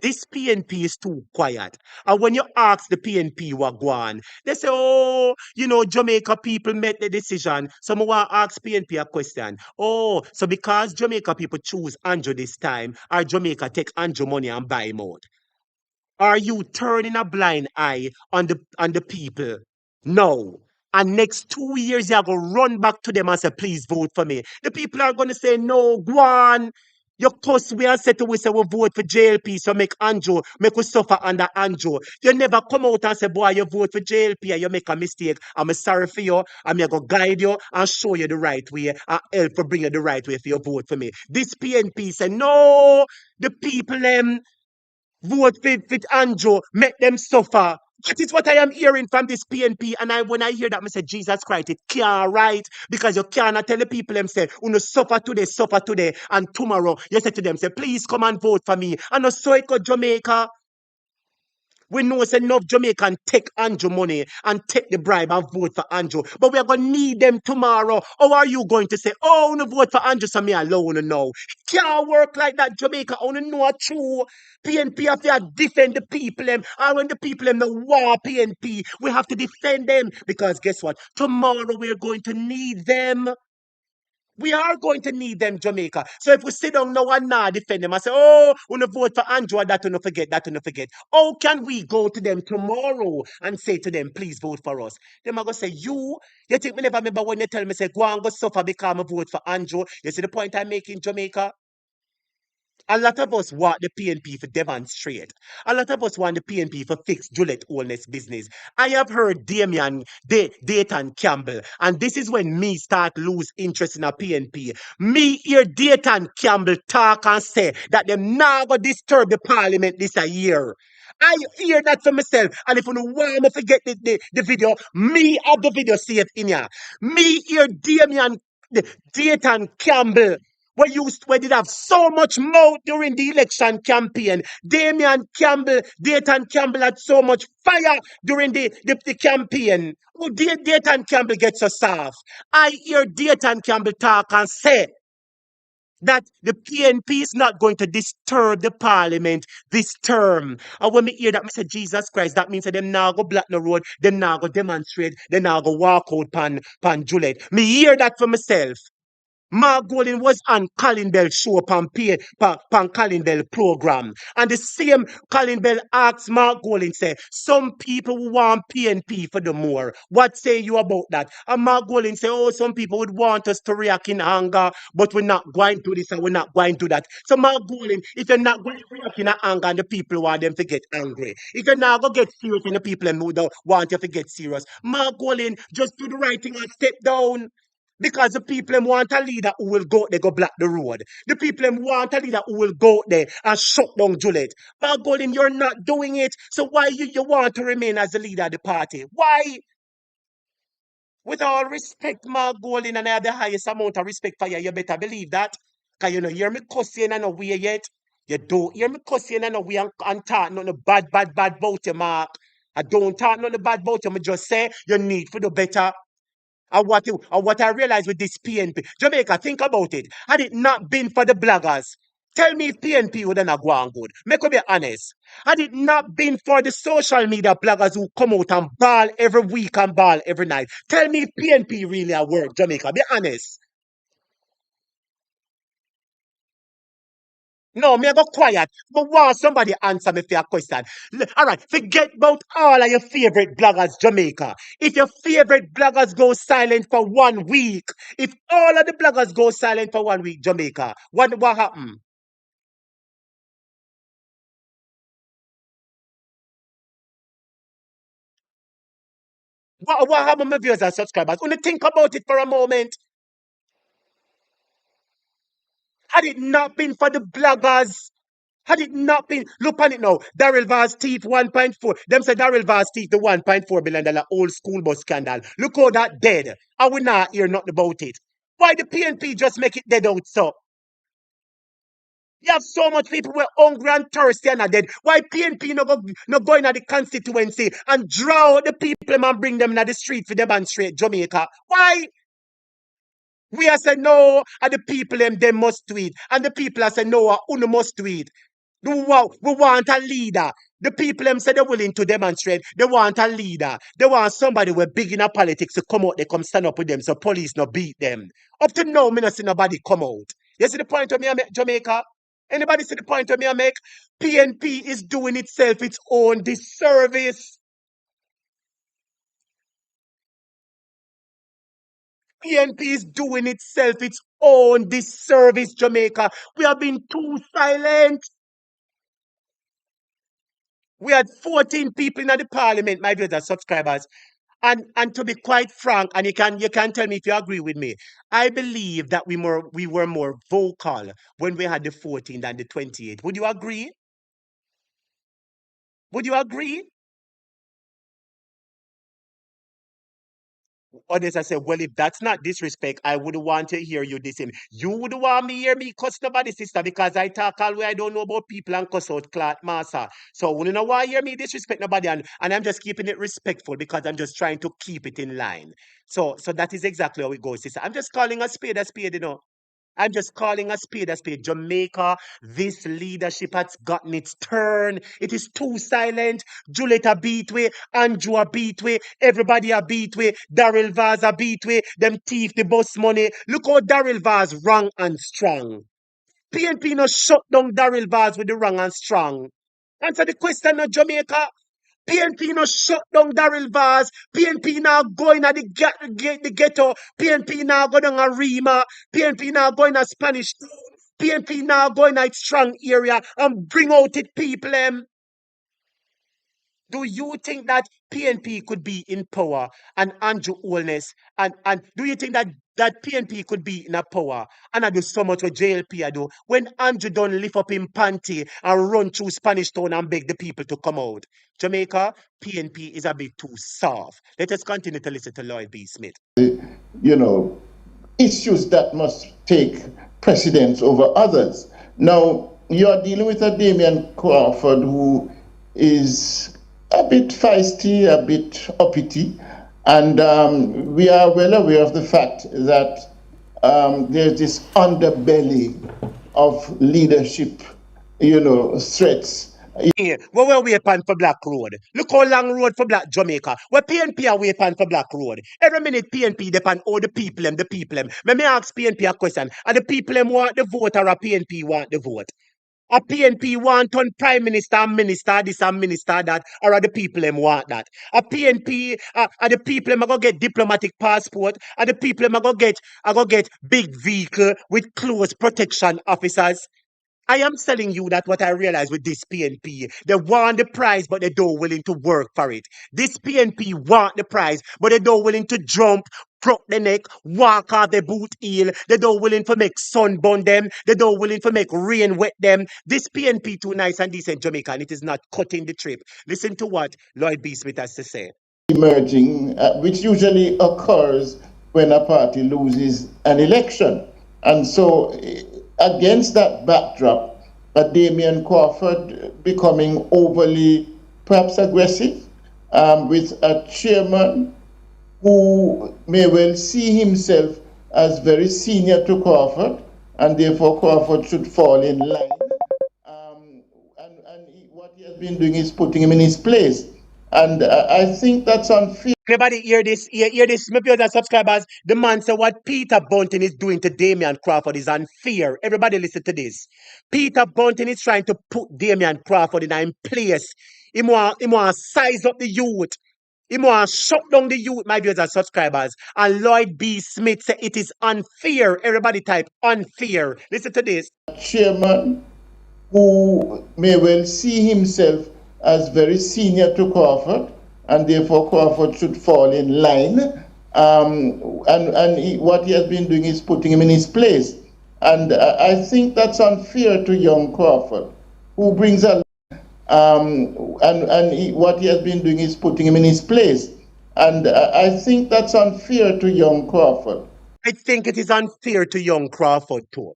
This PNP is too quiet. And when you ask the PNP what go on, they say, oh, Jamaica people made the decision. Someone want to ask PNP a question. Oh, so because Jamaica people choose Andrew this time, or Jamaica take Andrew money and buy him out? Are you turning a blind eye on the people? No. And next 2 years, you're going to run back to them and say, please vote for me. The people are going to say, no, go on. You cuss we and say to we say we vote for JLP, so make Andrew, make us suffer under Andrew. You never come out and say, boy, you vote for JLP and you make a mistake. I'm sorry for you. I'm going to guide you and show you the right way and help to bring you the right way if you vote for me. This PNP say, no, the people, vote for Andrew, make them suffer. That is what I am hearing from this PNP. And when I hear that, I say, Jesus Christ, it can't right. Because you cannot tell the people them say, suffer today, and tomorrow you say to them, say, please come and vote for me. And so it go Jamaica. We know it's enough Jamaican take Andrew money and take the bribe and vote for Andrew. But we are going to need them tomorrow. How are you going to say, oh, I want to vote for Andrew, so me alone know? It can't work like that, Jamaica. I want to know true. PNP have to defend the people. And when the people them the war PNP, we have to defend them. Because guess what? Tomorrow we're going to need them. We are going to need them, Jamaica. So if we sit down now and now defend them and say, oh, we want to vote for Andrew, that we not forget, that we not forget. How can we go to them tomorrow and say to them, please vote for us? Them are going to say, you think me never remember when you tell me, say, go and go suffer because I vote for Andrew. You see the point I'm making, Jamaica? A lot of us want the PNP for demonstrate. A lot of us want the PNP for fix Juliet Oldness business. I have heard DAMION, Dayton Campbell, and this is when me start lose interest in a PNP. Me hear Dayton Campbell talk and say that them now go disturb the parliament this a year. I hear that for myself. And if you want me to forget the video, me have the video saved in here. Me hear Damian, Dayton Campbell, where did have so much mouth during the election campaign. Dayton Campbell had so much fire during the campaign. Oh, Dayton Campbell gets so soft. I hear Dayton Campbell talk and say that the PNP is not going to disturb the parliament this term. And when me hear that, I say, Jesus Christ, that means that them now go block the road, them now go demonstrate, them now go walk out pan Juliet. Me hear that for myself. Mark Golden was on Colin Bell show pan Colin Bell program. And the same Colin Bell asked Mark Golden, say, some people want PNP for the more. What say you about that? And Mark Golden say, oh, some people would want us to react in anger, but we're not going to this and we're not going to that. So Mark Golden, if you're not going to react in anger and the people want them to get angry, if you're not going to get serious and the people who don't want you to get serious, Mark Golden, just do the right thing and step down. Because the people them want a leader who will go there, go block the road. The people them want a leader who will go there and shut down Juliet. But Golden, you're not doing it. So why you want to remain as the leader of the party? Why? With all respect, Mark Golden, and I have the highest amount of respect for you, you better believe that. Because you know, hear me cussing and no way yet. You don't hear me cussing and no way and talk nothing bad about you, Mark. I don't talk nothing bad about you. I just say you need to do better. And what I realized with this PNP, Jamaica, think about it. Had it not been for the bloggers, tell me if PNP would not go on good. Make me be honest. Had it not been for the social media bloggers who come out and ball every week and ball every night, tell me if PNP really at work, Jamaica. Be honest. No, me I go quiet. But want somebody answer me for a question. All right, forget about all of your favorite bloggers, Jamaica. If your favorite bloggers go silent for 1 week, if all of the bloggers go silent for 1 week, Jamaica, what happen? What happened, my viewers and subscribers? Only think about it for a moment. Had it not been for the bloggers, had it not been, look on it now, Daryl Vaz thief 1.4. Them say Daryl Vaz thief the $1.4 billion old school bus scandal. Look how that dead. I will not hear nothing about it. Why the PNP just make it dead out so? You have so much people who are hungry and thirsty and are dead. Why PNP no go into the constituency and draw out the people and bring them in the street for demonstrate Jamaica? Why? We are saying no, and the people them must do it. And the people are saying no, uno must do it. We want a leader. The people them say they're willing to demonstrate. They want a leader. They want somebody with big in politics to come out, they come stand up with them so police not beat them. Up to now, me not see nobody come out. You see the point of me I make, Jamaica? Anybody see the point of me I make? PNP is doing itself its own disservice. PNP is doing itself its own disservice, Jamaica. We have been too silent. We had 14 people in the parliament, my viewers and subscribers. And to be quite frank, and you can tell me if you agree with me, I believe that we were more vocal when we had the 14 than the 28. Would you agree? Would you agree? Honest, I said, well, if that's not disrespect, I would want to hear you this. You would want me hear me cuss nobody, sister, because I talk all way I don't know about people and cuss out cloth massa. So would you know why hear me disrespect nobody, and I'm just keeping it respectful because I'm just trying to keep it in line. So that is exactly how it goes, sister. I'm just calling a spade, you know. I'm just calling a spade a spade. Jamaica, this leadership has gotten its turn. It is too silent. Juliet a beat way, Andrew a beat way, everybody a beat way, Daryl Vaz a beat way, them thief the bus money. Look how Daryl Vaz wrong and strong. PNP no shut down Daryl Vaz with the wrong and strong. Answer the question of Jamaica. PNP no shut down Daryl Vaz. PNP now going at the ghetto. PNP now going on a Rima. PNP now going at Spanish Town. PNP now going at strong area and bring out it people. Do you think that PNP could be in power and Andrew Holness and do you think that PNP could be in a power and I do so much with JLP I do when Andrew don't lift up him panty and run through Spanish Town and beg the people to come out? Jamaica, PNP is a bit too soft. Let us continue to listen to Lloyd B. Smith. You know, issues that must take precedence over others. Now, you're dealing with a Damion Crawford who is a bit feisty, a bit uppity, and we are well aware of the fact that there's this underbelly of leadership, you know, threats. Yeah, we're waiting for Black Road. Look how long road for Black Jamaica. Where PNP are waiting for Black Road. Every minute PNP depend all the people them, the people them. Let me ask PNP a question. Are the people them want the vote or a PNP want the vote? A PNP want on prime minister and minister this and minister that, or are the people them want that? A PNP are the people them go get diplomatic passport, are the people them go get big vehicle with close protection officers. I am telling you that what I realize with this PNP, they want the prize, but they don't willing to work for it. This PNP want the prize, but they don't willing to jump, broke the neck, walk off the boot heel. They don't willing to make sunburn them. They don't willing to make rain wet them. This PNP too nice and decent Jamaica, and it is not cutting the trip. Listen to what Lloyd B. Smith has to say. Emerging, which usually occurs when a party loses an election. And so, against that backdrop, a Damion Crawford becoming overly, perhaps aggressive, with a chairman who may well see himself as very senior to Crawford, and therefore Crawford should fall in line. And what he has been doing is putting him in his place. And I think that's unfair. Everybody hear this, hear this, my viewers and subscribers. The man said what Peter Bunting is doing to Damian Crawford is unfair. Everybody listen to this. Peter Bunting is trying to put Damian Crawford in place. He want size up the youth. He want shut down the youth, my viewers and subscribers. And Lloyd B. Smith said it is unfair. Everybody type unfair. Listen to this. Chairman who may well see himself as very senior to Crawford, and therefore Crawford should fall in line. What he has been doing is putting him in his place. And I think that's unfair to young Crawford, who brings a what he has been doing is putting him in his place. And I think that's unfair to young Crawford. I think it is unfair to young Crawford too.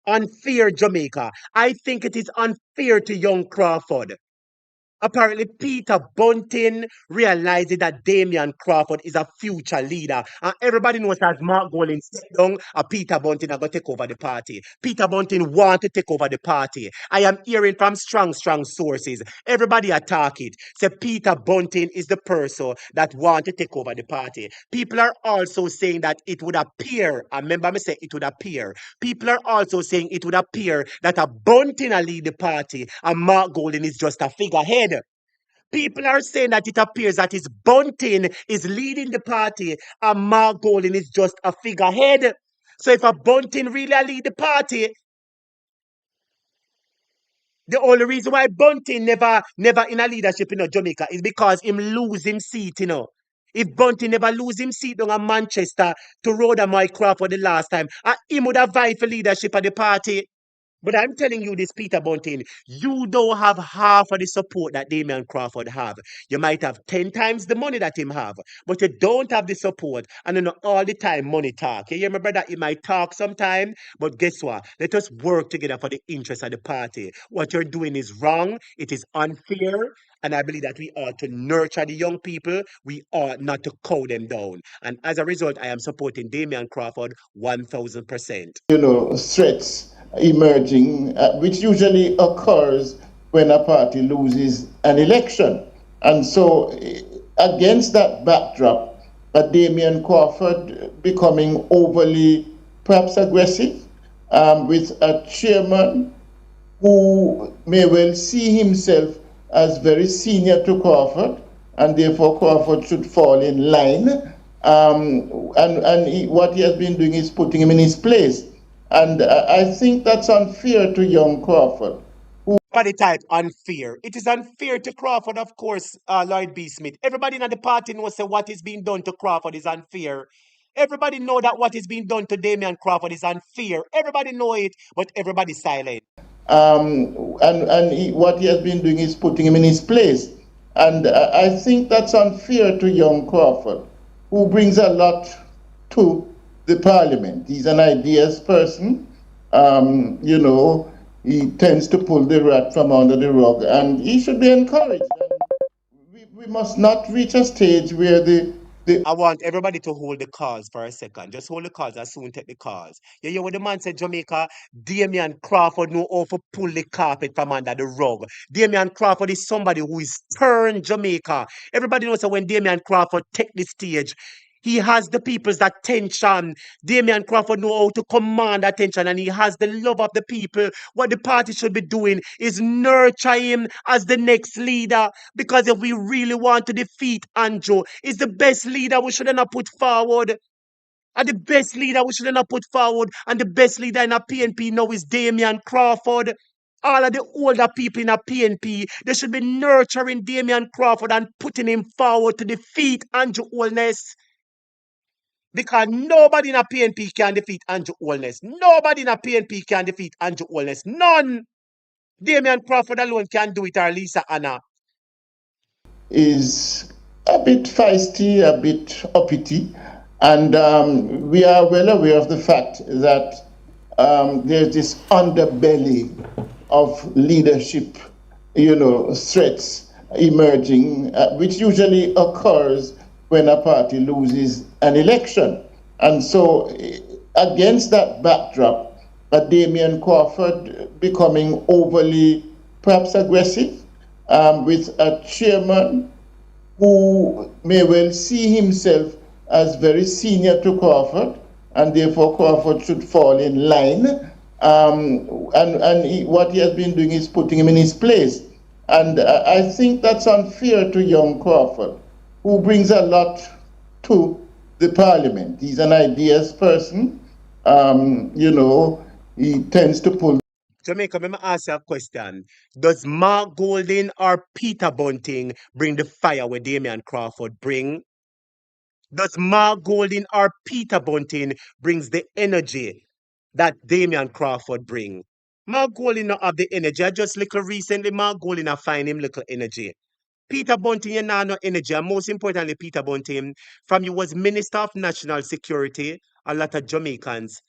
Unfair Jamaica. I think it is unfair to young Crawford. Apparently, Peter Bunting realizes that Damian Crawford is a future leader. And everybody knows that Mark Golding sit down and Peter Bunting are going to take over the party. Peter Bunting want to take over the party. I am hearing from strong sources. Everybody attack it. Say Peter Bunting is the person that want to take over the party. People are also saying that it would appear, I remember me say it would appear. People are also saying it would appear that a Bunting will lead the party and Mark Golding is just a figurehead. People are saying that it appears that his Bunting is leading the party and Mark Golding is just a figurehead. So if a Bunting really lead the party, the only reason why Bunting never in a leadership in Jamaica is because him lose him seat, If Bunting never lose him seat down in Manchester to Rhoda Mike Crawford the last time, him would have vied for leadership of the party. But I'm telling you this, Peter Bunting, you don't have half of the support that Damian Crawford have. You might have 10 times the money that him have, but you don't have the support. And you know, all the time money talk. You hear my brother, he might talk sometime, but guess what? Let us work together for the interest of the party. What you're doing is wrong. It is unfair. And I believe that we ought to nurture the young people. We ought not to cow them down. And as a result, I am supporting Damian Crawford 1,000%. Threats emerging, which usually occurs when a party loses an election. And so, against that backdrop, Damian Crawford becoming overly, perhaps aggressive, with a chairman who may well see himself as very senior to Crawford, and therefore Crawford should fall in line. What he has been doing is putting him in his place. And I think that's unfair to young Crawford. Everybody type unfair. It is unfair to Crawford, of course, Lloyd B. Smith. Everybody in the party knows that what is being done to Crawford is unfair. Everybody know that what is being done to Damian Crawford is unfair. Everybody know it, but everybody silent. What he has been doing is putting him in his place. And I think that's unfair to young Crawford, who brings a lot to the parliament. He's an ideas person. He tends to pull the rat from under the rug, and he should be encouraged. We must not reach a stage where I want everybody to hold the calls for a second. Just hold the calls. I soon take the calls. You hear what the man said, Jamaica? Damian Crawford know how to pull the carpet from under the rug. Damian Crawford is somebody who is turned Jamaica. Everybody knows that when Damian Crawford take the stage, he has the people's attention. Damian Crawford know how to command attention, and he has the love of the people. What the party should be doing is nurture him as the next leader. Because if we really want to defeat Andrew, is the best leader we should not put forward. And the best leader we should not put forward, and the best leader in a PNP now is Damian Crawford. All of the older people in a PNP, they should be nurturing Damian Crawford and putting him forward to defeat Andrew Holness. Because nobody in a PNP can defeat Andrew Holness. Nobody in a PNP can defeat Andrew Holness. None. Damian Crawford alone can do it, or Lisa Anna. Is a bit feisty, a bit uppity, and we are well aware of the fact that there's this underbelly of leadership, threats emerging, which usually occurs when a party loses an election. And so, against that backdrop, Damian Crawford becoming overly, perhaps aggressive, with a chairman who may well see himself as very senior to Crawford, and therefore Crawford should fall in line. What he has been doing is putting him in his place. And I think that's unfair to young Crawford, who brings a lot to the parliament. He's an ideas person. He tends to pull. Jamaica, let me ask you a question. Does Mark Golding or Peter Bunting bring the fire where Damian Crawford bring? Does Mark Golding or Peter Bunting brings the energy that Damian Crawford bring? Mark Golding not have the energy. I just little recently, Mark Golding I find him little energy. Peter Bunting, you know, no energy. And most importantly, Peter Bunting, from you was Minister of National Security, a lot of Jamaicans,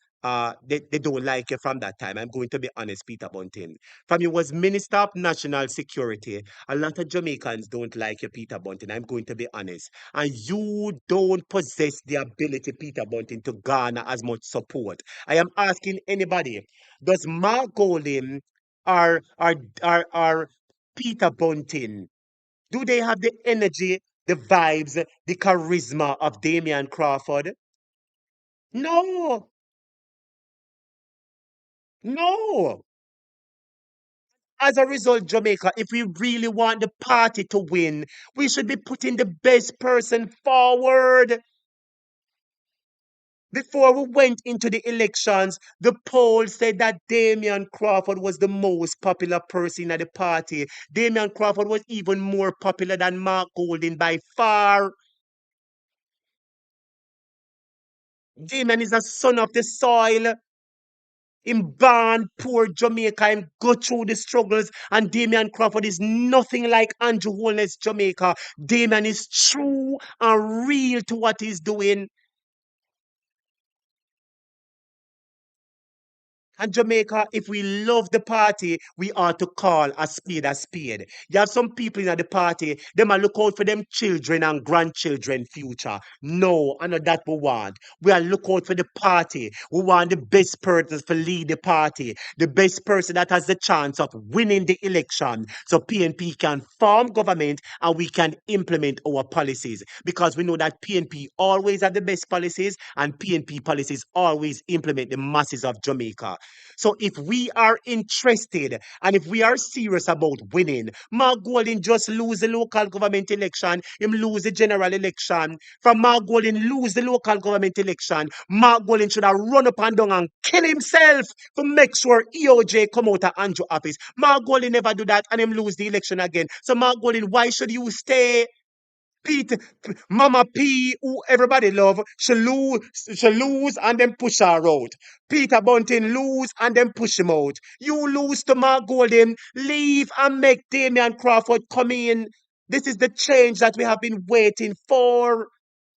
they don't like you from that time. I'm going to be honest, Peter Bunting. From you was Minister of National Security, a lot of Jamaicans don't like you, Peter Bunting. I'm going to be honest. And you don't possess the ability, Peter Bunting, to garner as much support. I am asking anybody, does Mark Golding or Peter Bunting, do they have the energy, the vibes, the charisma of Damian Crawford? No, no. As a result, Jamaica, if we really want the party to win, we should be putting the best person forward. Before we went into the elections, the poll said that Damian Crawford was the most popular person at the party. Damian Crawford was even more popular than Mark Golding by far. Damian is a son of the soil. Him born poor Jamaica, him go through the struggles, and Damian Crawford is nothing like Andrew Holness Jamaica. Damian is true and real to what he's doing. And Jamaica, if we love the party, we ought to call a spade a spade. You have some people in the party, they might look out for them children and grandchildren future. No, I know that we want. We are look out for the party. We want the best person to lead the party, the best person that has the chance of winning the election. So PNP can form government and we can implement our policies. Because we know that PNP always have the best policies and PNP policies always implement the masses of Jamaica. So if we are interested and if we are serious about winning, Mark Golding just lose the local government election, him lose the general election. From Mark Golding lose the local government election, Mark Golding should have run up and down and kill himself to make sure EOJ come out of Andrew office. Mark Golding never do that and him lose the election again. So Mark Golding, why should you stay? Pete, Mama P, who everybody love, she lose and then push her out. Peter Bunting lose and then push him out. You lose to Mark Golding, leave and make Damian Crawford come in. This is the change that we have been waiting for.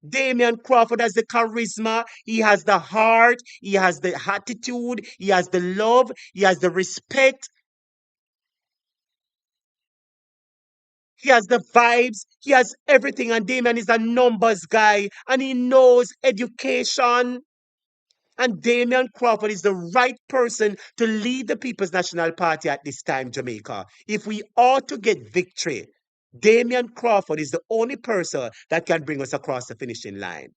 Damian Crawford has the charisma, he has the heart, he has the attitude, he has the love, he has the respect. He has the vibes. He has everything. And Damien is a numbers guy. And he knows education. And Damian Crawford is the right person to lead the People's National Party at this time, Jamaica. If we are to get victory, Damian Crawford is the only person that can bring us across the finishing line.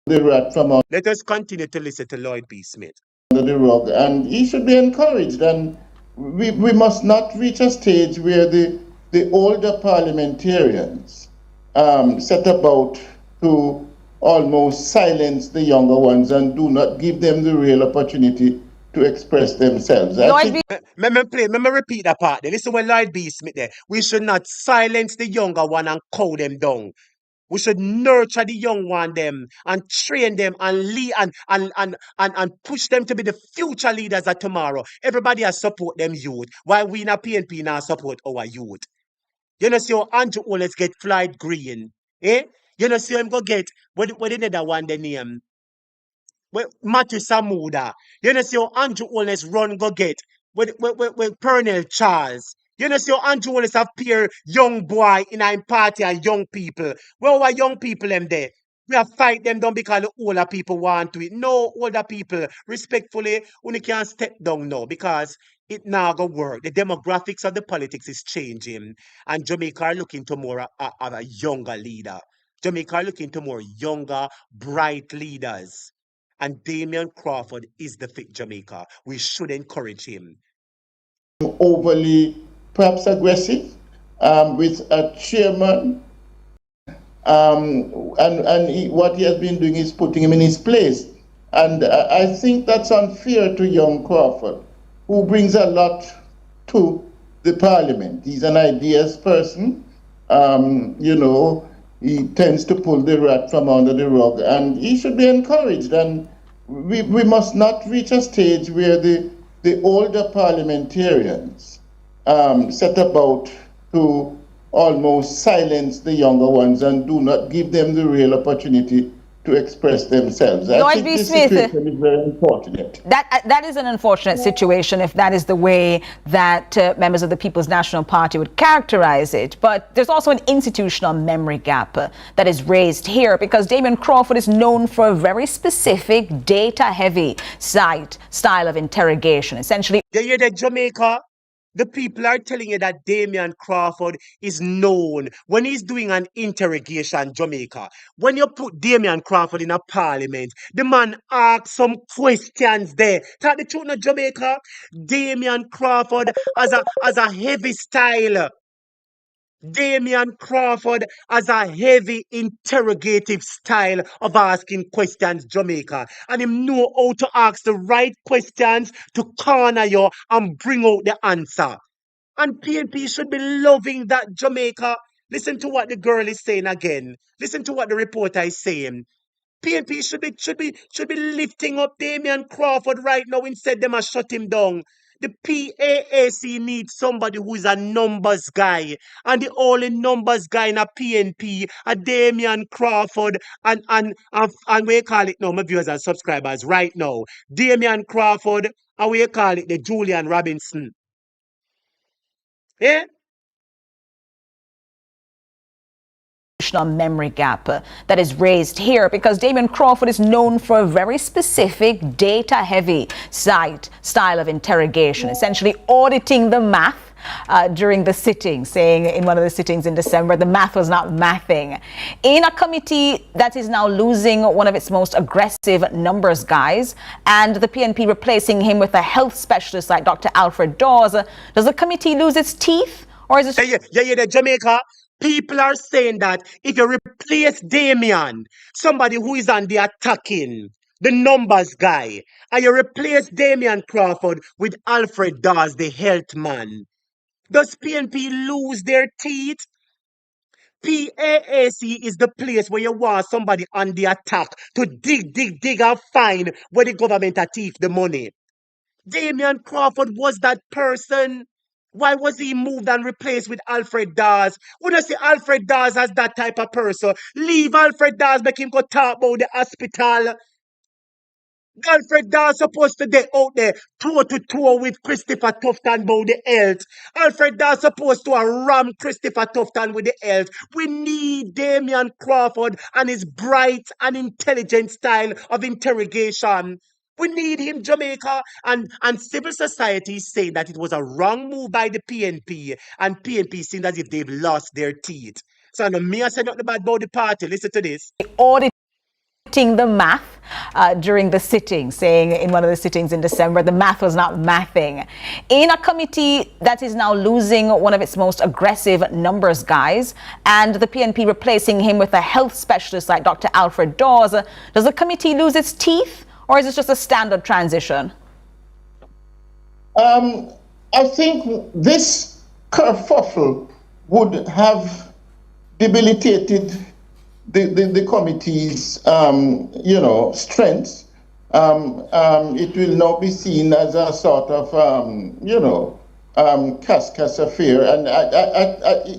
The rat from Let us continue to listen to Lloyd B. Smith. under the rug, and he should be encouraged. And we must not reach a stage where the older parliamentarians set about to almost silence the younger ones and do not give them the real opportunity to express themselves. Let me repeat that part there. Listen when Lloyd B. Smith there. We should not silence the younger one and cow them down. We should nurture the young one them and train them and lead and push them to be the future leaders of tomorrow. Everybody has support them youth. While we in a PNP now support our youth. You know, see how Andrew always get Floyd Green. Eh? You know, see him go get what the other one the name? Well, Matthew Samuda. You know, see how Andrew always run go get with Pernell Charles. You know, see how Andrew always appear young boy in our party and young people. Well, why young people them there? We have fight them down because the older people want to it. No older people, respectfully, only can step down now because it now go work. The demographics of the politics is changing, and Jamaica are looking to more of a younger leader. Jamaica are looking to more younger, bright leaders. And Damian Crawford is the fit Jamaica. We should encourage him. Overly, perhaps aggressive, with a chairman, what he has been doing is putting him in his place. And I think that's unfair to young Crawford, who brings a lot to the parliament. He's an ideas person. He tends to pull the rat from under the rug, and he should be encouraged. And we must not reach a stage where the older parliamentarians set about to almost silence the younger ones and do not give them the real opportunity to express themselves. I think this situation is very unfortunate. That is an unfortunate situation if that is the way that members of the People's National Party would characterize it. But there's also an institutional memory gap that is raised here, because Damion Crawford is known for a very specific data-heavy style of interrogation. Essentially, you hear that, Jamaica? The people are telling you that Damion Crawford is known when he's doing an interrogation, Jamaica. When you put Damion Crawford in a parliament, the man asks some questions there. Tell the truth, no, Jamaica. Damion Crawford has a heavy style. Damion Crawford has a heavy interrogative style of asking questions, Jamaica. And him know how to ask the right questions to corner you and bring out the answer. And PNP should be loving that, Jamaica. Listen to what the girl is saying again. Listen to what the reporter is saying. PNP should be lifting up Damion Crawford right now instead them a shut him down. The PAAC needs somebody who is a numbers guy. And the only numbers guy in a PNP, a Damion Crawford, and we call it now, my viewers and subscribers, right now. Damion Crawford, and we call it the Julian Robinson. Yeah? memory gap that is raised here, because Damion Crawford is known for a very specific data-heavy style of interrogation, essentially auditing the math during the sitting, saying in one of the sittings in December, the math was not mathing. In a committee that is now losing one of its most aggressive numbers guys, and the PNP replacing him with a health specialist like Dr. Alfred Dawes, does the committee lose its teeth? Or is it... Yeah, Jamaica. People are saying that if you replace Damion, somebody who is on the attacking, the numbers guy, and you replace Damion Crawford with Alfred Dawes, the health man, does PNP lose their teeth? PAAC is the place where you want somebody on the attack to dig and find where the government are thief the money. Damion Crawford was that person. Why was he moved and replaced with Alfred Dawes? When I see Alfred Dawes as that type of person, leave Alfred Dawes, make him go talk about the hospital. Alfred Dawes supposed to get out there toe-to-toe with Christopher Tufton about the health. Alfred Dawes supposed to ram Christopher Tufton with the health. We need Damion Crawford and his bright and intelligent style of interrogation. We need him, Jamaica. And civil society is saying that it was a wrong move by the PNP, and PNP seems as if they've lost their teeth. So no, me I said nothing bad about the party. Listen to this. Auditing the math during the sitting, saying in one of the sittings in December, the math was not mathing. In a committee that is now losing one of its most aggressive numbers guys, and the PNP replacing him with a health specialist like Dr. Alfred Dawes, does the committee lose its teeth? Or is it just a standard transition? I think this kerfuffle would have debilitated the committee's, strengths. It will now be seen as a sort of, Cascas affair. And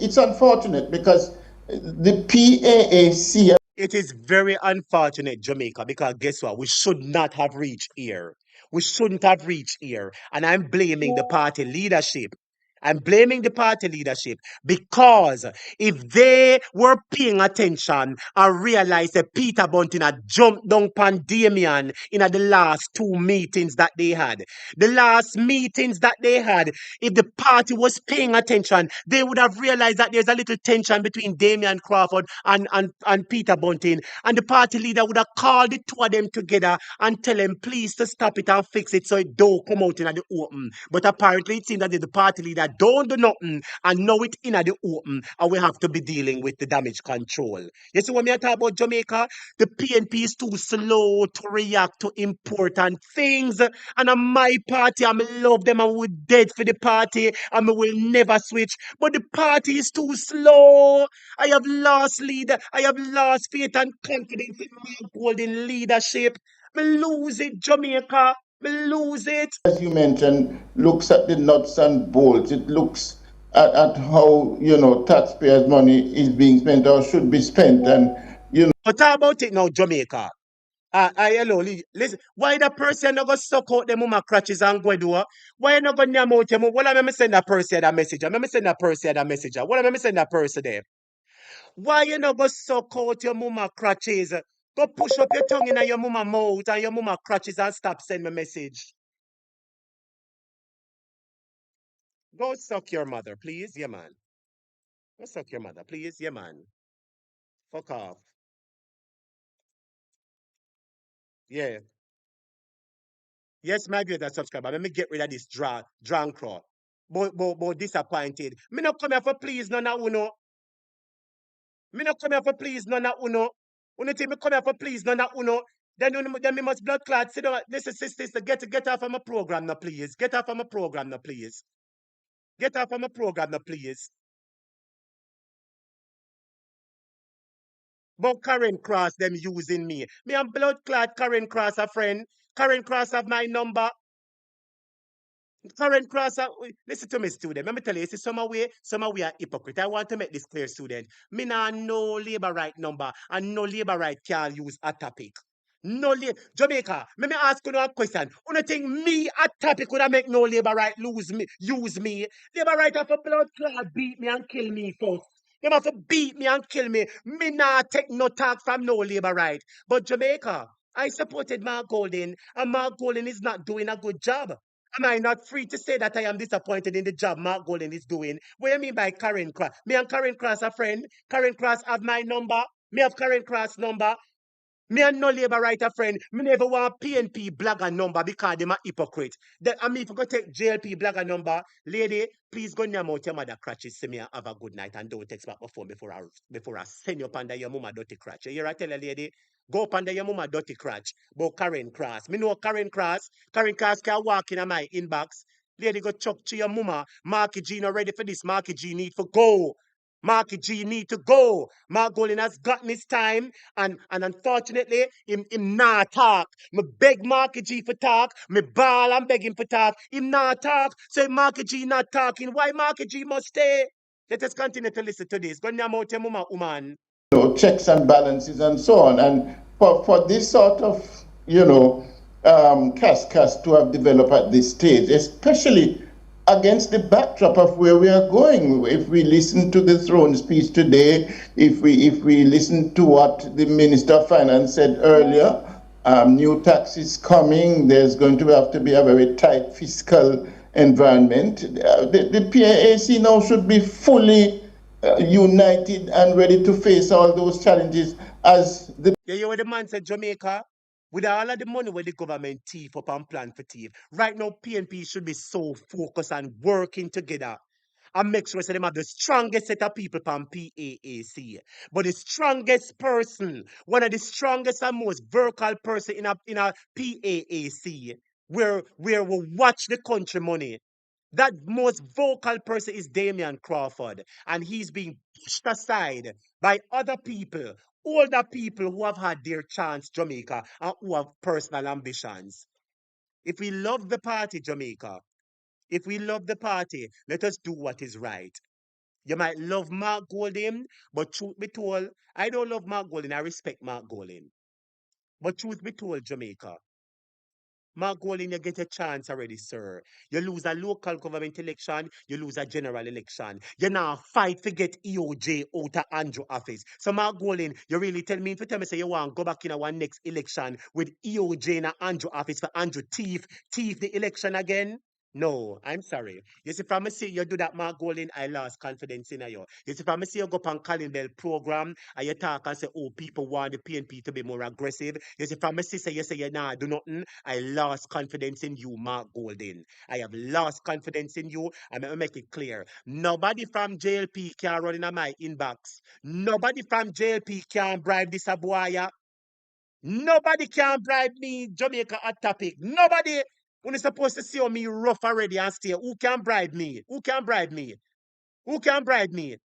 it's unfortunate because the PAAC... It is very unfortunate, Jamaica, because guess what? We should not have reached here. We shouldn't have reached here. And I'm blaming the party leadership. I'm blaming the party leadership because if they were paying attention and realized that Peter Bunting had jumped down pan DAMION in the last two meetings that they had. The last meetings that they had, if the party was paying attention, they would have realized that there's a little tension between Damian Crawford and Peter Bunting. And the party leader would have called the two of them together and tell them, please, to stop it and fix it so it don't come out in the open. But apparently it seems that the party leader don't do nothing and know it in the open, and we have to be dealing with the damage control. You see what me talk about Jamaica? The PNP is too slow to react to important things. And on my party, I love them and we're dead for the party and we will never switch. But the party is too slow. I have lost leader. I have lost faith and confidence in my golden leadership. Me lose it, Jamaica. Me lose it. As you mentioned, looks at the nuts and bolts. It looks at how, taxpayers' money is being spent or should be spent. And, But talk about it now, Jamaica. Hello, listen. Why the person not go suck out the mama crutches and go do? Why you not go nyam out your mama? What am I send that person that message? I'm send that person that message. What am I send that person there? Why you not go suck out your mama crutches? Go push up your tongue in your mama mouth and your mama crutches and stop send me message. Go suck your mother, please, yeah man. Go suck your mother, please, yeah man. Fuck off. Yeah. Yes, my greater subscriber. Let me get rid of this drunk crowd. But disappointed. Me not come here for please none of uno. Me not come here for please none of uno. Uno think me come here for please none of uno. Then me must blood clot. Sit down. Listen, sister, get off of my program now, please. Get off of my program now, please. Get off of my program now, please. But Karen Cross, them using me. Me and blood clot Karen Cross a friend. Karen Cross have my number. Current cross, listen to me, student. Let me tell you, see, some of we are hypocrite. I want to make this clear, student. Me nah no labor right number, and no labor right can use a topic. No Jamaica, let me ask you a question. You think me a topic would make no labor right use me? Labor right have a blood clot beat me and kill me first. They have to beat me and kill me. Me nah take no talk from no labor right. But Jamaica, I supported Mark Golden, and Mark Golden is not doing a good job. Am I not free to say that I am disappointed in the job Mark Golden is doing? What do you mean by Karen Cross? Me and Karen Cross are friend. Karen Cross have my number. Me have Karen Cross number. Me and no labor writer friend. Me never want PNP blogger number because them a hypocrite. I mean, if you go take JLP blogger number, lady, please go nyam out your mother crutches. See me and have a good night and don't text back my phone before I send you up under your mama dirty crutch. You hear I tell a lady? Go up under your mama dirty crutch. But Karen Cross. Me know Karen Cross. Karen Cross can walk in my inbox. Lady go chuck to your mama. Marky G not ready for this. Marky G need for go. Marky G need to go. Mark Golden has gotten his time, and unfortunately, him not talk. Me beg Marky G for talk. Me ball and beg him for talk. Him not talk. So if Marky G not talking, why Marky G must stay? Let us continue to listen to this. Go nyam out your mama, woman. checks and balances and so on. And for this sort of, cascade to have developed at this stage, especially against the backdrop of where we are going. If we listen to the throne speech today, if we listen to what the Minister of Finance said earlier, new taxes coming, there's going to have to be a very tight fiscal environment. The PAAC now should be fully united and ready to face all those challenges as the... You hear what the man said, Jamaica? With all of the money where the government thief up and plan for thief, right now PNP should be so focused on working together and make sure that they have the strongest set of people from PAAC. But the strongest person, one of the strongest and most vocal person in a PAAC, where we watch the country money. That most vocal person is Damian Crawford, and he's being pushed aside by other people, older people who have had their chance, Jamaica, and who have personal ambitions. If we love the party, Jamaica, if we love the party, let us do what is right. You might love Mark Golding, but truth be told, I don't love Mark Golding. I respect Mark Golding. But truth be told, Jamaica, Mark Golding, you get a chance already, sir. You lose a local government election, you lose a general election. You now fight to get EOJ out of Andrew office. So Mark Golding, you really tell me, if you tell me say you want to go back in our next election with EOJ in Andrew office for Andrew thief the election again? No, I'm sorry. You see, from me see you do that, Mark Golding, I lost confidence in you. You see, from me see you go up on Colin Bell program and you talk and say, oh, people want the PNP to be more aggressive. You see, from me see say you say you nah do nothing. I lost confidence in you, Mark Golding. I have lost confidence in you. And let me make it clear. Nobody from JLP can run in my inbox. Nobody from JLP can bribe this boy. Nobody can bribe me, Jamaica hot topic. Nobody. When is supposed to see me rough already and stay. Who can bribe me? Who can bribe me? Who can bribe me?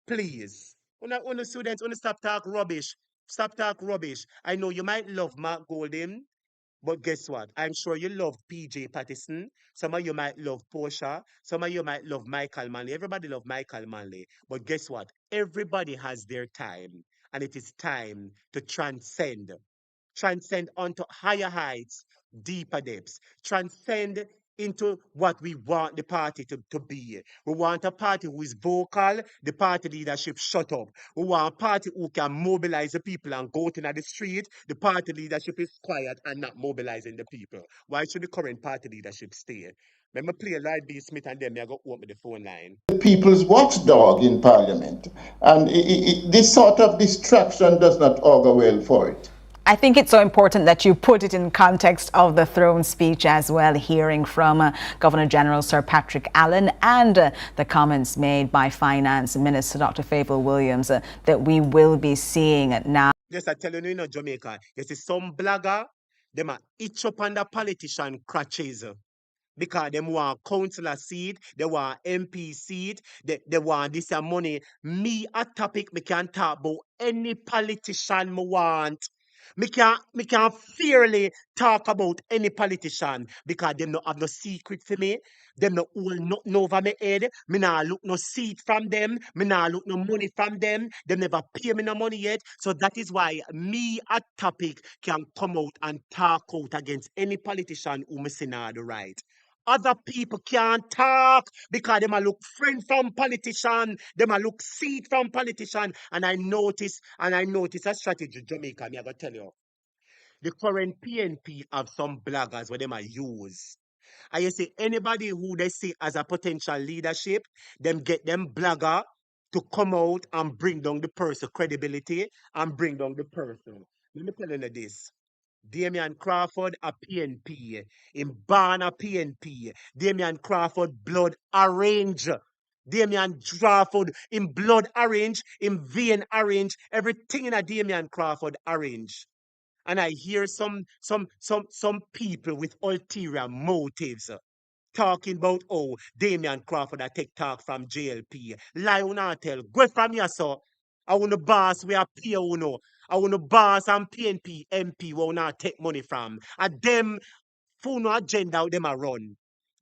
Please. When the students, when stop talk rubbish. Stop talk rubbish. I know you might love Mark Golden, but guess what? I'm sure you love PJ Patterson. Some of you might love Portia. Some of you might love Michael Manley. Everybody love Michael Manley. But guess what? Everybody has their time. And it is time to transcend onto higher heights, deeper depths, transcend into what we want the party to be. We want a party who is vocal, the party leadership shut up. We want a party who can mobilize the people and go out in the street. The party leadership is quiet and not mobilizing the people. Why should the current party leadership stay? Let me play Lloyd B. Smith and then I go open the phone line. The people's watchdog in Parliament. And this sort of distraction does not augur well for it. I think it's so important that you put it in context of the throne speech as well, hearing from Governor General Sir Patrick Allen and the comments made by Finance Minister Dr. Fable Williams that we will be seeing now. Yes, I tell you, you know, Jamaica, you see some blogger, them are itch up on the politician crutches. Because them want councillor seat, they want MP seat, they want this and money. Me a topic me can talk about any politician me want. Me can fairly talk about any politician because them no have no secret for me. Them no hold nothing over me head. Me nah look no seat from them. Me nah look no money from them. Them never pay me no money yet. So that is why me a topic can come out and talk out against any politician who me see nah the right. Other people can't talk because them a look friend from politician, them a look seat from politician. And I notice a strategy, Jamaica, me I gotta tell you. The current PNP have some bloggers where them a use. And you see anybody who they see as a potential leadership, them get them blogger to come out and bring down the person credibility and bring down the person. Let me tell you this. Damian Crawford a PNP. In Barn a PNP. Damian Crawford blood orange. Damian Crawford in blood orange, in vein orange, everything in a Damian Crawford orange. And I hear some people with ulterior motives talking about Damian Crawford I take talk from JLP. Lie on not tell. Go from here, so. I want the boss we are pay uno. I want the boss and PNP MP we not take money from. And them full no agenda how them a run.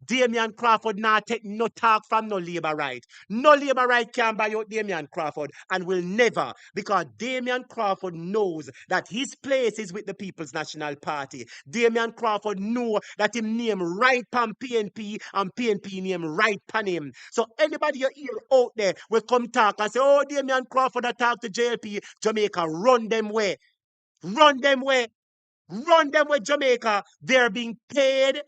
Damian Crawford not take no talk from no labor right. No labor right can buy out Damian Crawford and will never, because Damian Crawford knows that his place is with the People's National Party. Damian Crawford know that him name right pan PNP and PNP name right pan him. So anybody you hear out there will come talk and say, oh, Damian Crawford talk to JLP, Jamaica, run them way. Run them way. Run them with Jamaica. They're being paid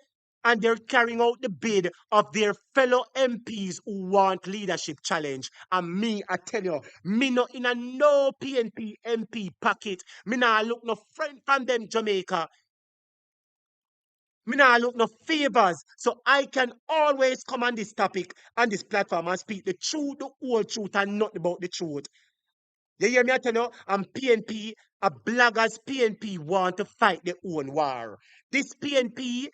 and they're carrying out the bid of their fellow MPs who want leadership challenge. And me, I tell you, me not in a no PNP MP pocket. Me not look no friend from them Jamaica. Me not look no favors. So I can always come on this topic, on this platform and speak the truth, the whole truth and nothing about the truth. You hear me I tell you? And PNP, a bloggers PNP want to fight their own war. This PNP,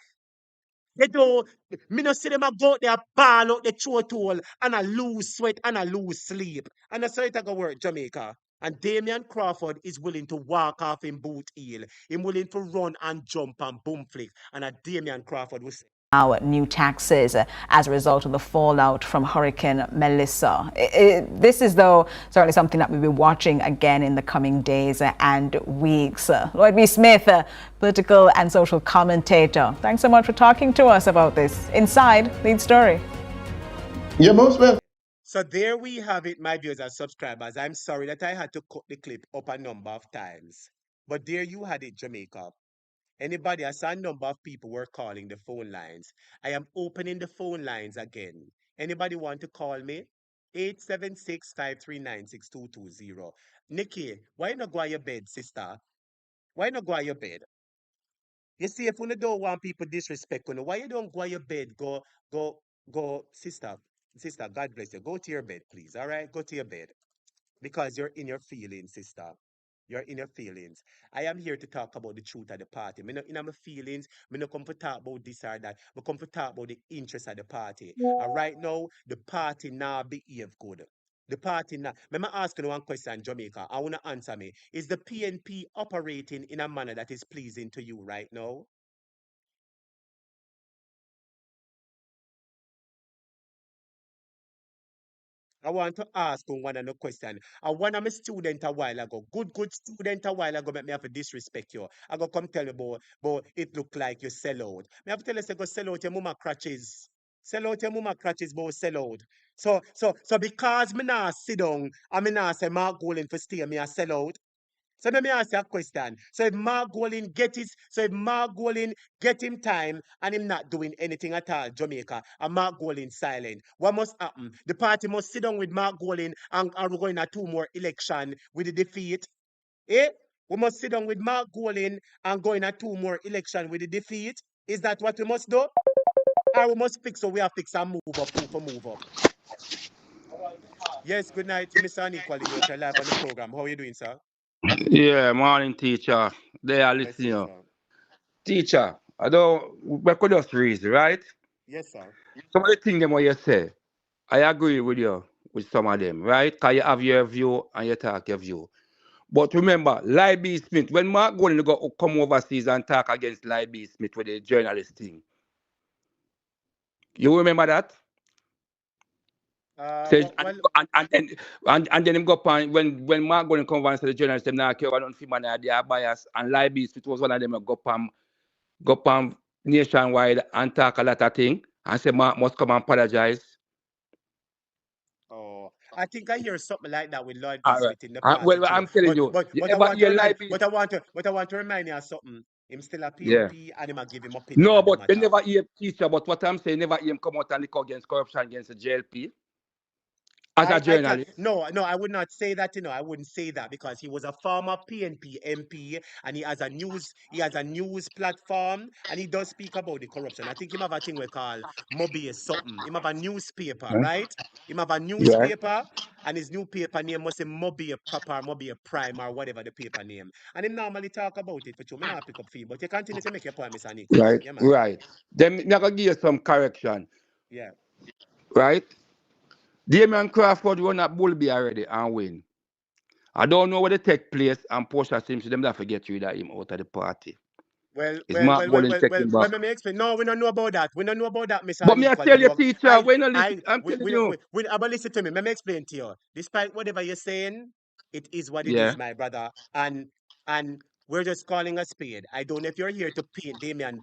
they don't, me no see them a go out there ball out the throat hole and I lose sweat and I lose sleep. And that's how it go work, Jamaica. And Damian Crawford is willing to walk off in boot heel. He's willing to run and jump and boom flick. And a Damian Crawford will say, now new taxes as a result of the fallout from Hurricane Melissa. This is, though, certainly something that we'll be watching again in the coming days and weeks. Lloyd B. Smith, political and social commentator, thanks so much for talking to us about this. Inside Lead Story. You're most welcome. So there we have it, my viewers and subscribers. I'm sorry that I had to cut the clip up a number of times. But there you had it, Jamaica. Anybody, I saw a number of people were calling the phone lines. I am opening the phone lines again. Anybody want to call me? 876-539-6220. Nikki, why not go to your bed, sister? Why not go to your bed? You see, if you don't want people disrespect you, why you don't go to your bed? Go, sister. Sister, God bless you. Go to your bed, please. All right? Go to your bed. Because you're in your feelings, sister. You're in your feelings. I am here to talk about the truth of the party. Me not in my feelings. Me not come to talk about this or that. Me come to talk about the interest of the party. And right now, the party now behave good. The party now. Let me ask you one question, Jamaica. I want to answer me. Is the PNP operating in a manner that is pleasing to you right now? I want to ask you one other question. I one of my student a while ago, good student a while ago, make me have to disrespect you. I go come tell me about it look like you sell out. Me have to tell you, say, go sell out your mama crutches. Sell out your mama crutches, but sell out. So because me not sit down, and me not say Mark Golden for stay, me a sell out. So let me ask you a question. So if Mark Golden get him time and him not doing anything at all, Jamaica, and Mark Golden silent, what must happen? The party must sit down with Mark Golden and are we going to 2 more election with the defeat? Eh? We must sit down with Mark Golden and go in a 2 more election with the defeat? Is that what we must do? Or we must fix so we have fix and move up, move up. Yes, good night, Mr. Unequally. You're live on the program. How are you doing, sir? Yeah, morning, teacher. They are Yes, listening. yes, You. sir. Teacher, I don't, we could just reason, right? Yes, sir. Some of the things them what you say, I agree with you with some of them, right? Because you have your view and you talk your view. But remember, Libby Smith, when Mark Golden go come overseas and talk against Libby Smith with the journalist thing, you remember that? Says, and then him go up and when Mark Golden come over and say the journalist them not care about nothing man they are biased and Libby Smith was one of them that go up and nationwide and talk a lot of things and say Mark must come and apologize. Oh, I think I hear something like that with Lloyd B. All right. Smith in the past Well, too. I'm telling But you, but you but I ever want to hear remind Libby? but I want to remind you of something. Him still a Yeah. PNP and him a give him opinion No, on the but you matter. never hear teacher, but what I'm saying, never hear him come out and look against corruption against the JLP as a I can't journalist. no, I would not say that, I wouldn't say that because he was a former PNP MP and he has a news platform and he does speak about the corruption. I think he have a thing we call Moby something. He have a newspaper, Huh? right? He have a Yeah. newspaper and his newspaper name must say Moby Proper, Moby Prime or whatever the paper name. And he normally talk about it for you. Me not pick up fee, but you continue to make your point, Mr. Unequally. Right, Yeah, man. right. Then me gonna give you some correction, Yeah. right? Damion Crawford won at Bullby already and win. I don't know where they take place and Portia Simpson, them that forget rid of him out of the party. Well, Is well, Mark well, well, Golden well, well, taking back? let me explain. No, we don't know about that. We don't know about that, Mr. But me I Unequally. tell you, No, teacher, when I listen, I'm telling you. but listen to me. Let me explain to you. Despite whatever you're saying, it is what it Yeah. is, my brother. And we're just calling a spade. I don't know if you're here to paint Damion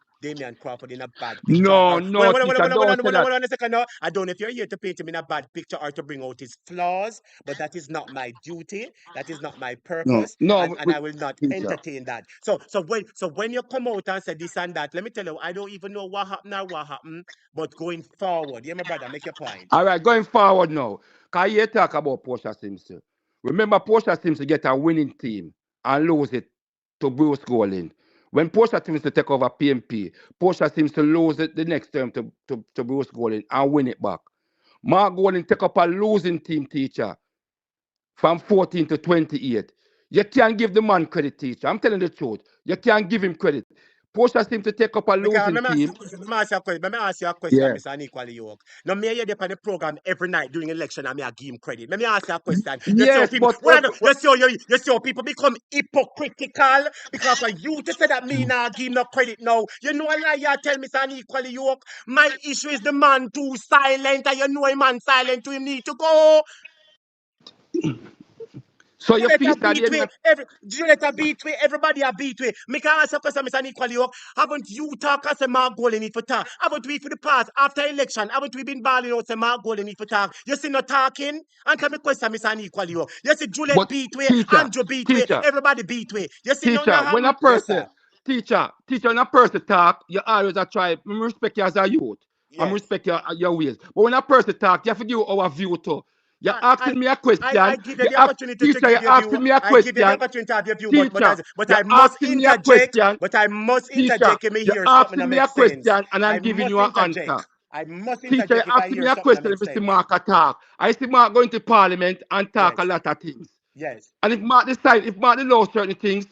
Crawford in a bad picture. No, Or no, teacher, don't say that. hold on a second. No, I don't know if you're here to paint him in a bad picture or to bring out his flaws. But that is not my duty. That is not my No, purpose, no, and I will not teacher. entertain that. So when you come out and say this and that, let me tell you, I don't even know what happened or what happened. But going forward, yeah, my brother, make your point. All right, going forward now, can you talk about Portia Simpson? Remember, Portia Simpson get a winning team and lose it to Bruce Golden. When Portia Simpson take over PNP, Portia Simpson lose it the next term to Bruce Golden and win it back. Mark Golden take up a losing team, teacher, from 14 to 28. You can't give the man credit, teacher. I'm telling the truth. You can't give him credit. Portia seems to take up a Because losing team. let me ask you a question, Yeah. Mr. Unequally York. Now, me hear on the program every night during election and me I give him credit. Let me ask you a question. You see how Yes, people, but you see how people become hypocritical because for you to say that me now give him no credit now. You know a lie you tell Mr. Unequally York. My issue is the man too silent and you know a man silent to him need to go. so you Juliet feel a that beat they're way, not, Juliet a beat way, everybody a beat way. Me can ask a question, Mr. Unequally York. Haven't you talk as a Mark Gold in it for talk? Haven't we for the past, after election, haven't we been balling out say Mark Gold in it for talk? You see no talking? Answer me question, Mr. Unequally York. You see Juliet but beat way, teacher, Andrew beat way, teacher, everybody beat way. You see no teacher, when a happen? Yes, person, sir. teacher, when a person talk, you always a try, respect you as a youth. I'm Yes. respect your ways. But when a person talk, you have to give our view too. You're asking me a I question. give you the opportunity to Teacher, give you're your view. asking me a I give you the question. opportunity to have your view, Teacher, but you're I must asking me a interject. question. But I must Teacher, interject if me you're hear something that asking me a makes sense. question and I'm I giving must you an interject. answer. I must Teacher, you're interject if I asking hear me a something that question if makes Mr. sense. Mark talk. I see Mark going to Parliament and talk a Yes. lot of things. Yes. And if Mark decide, if Mark knows certain things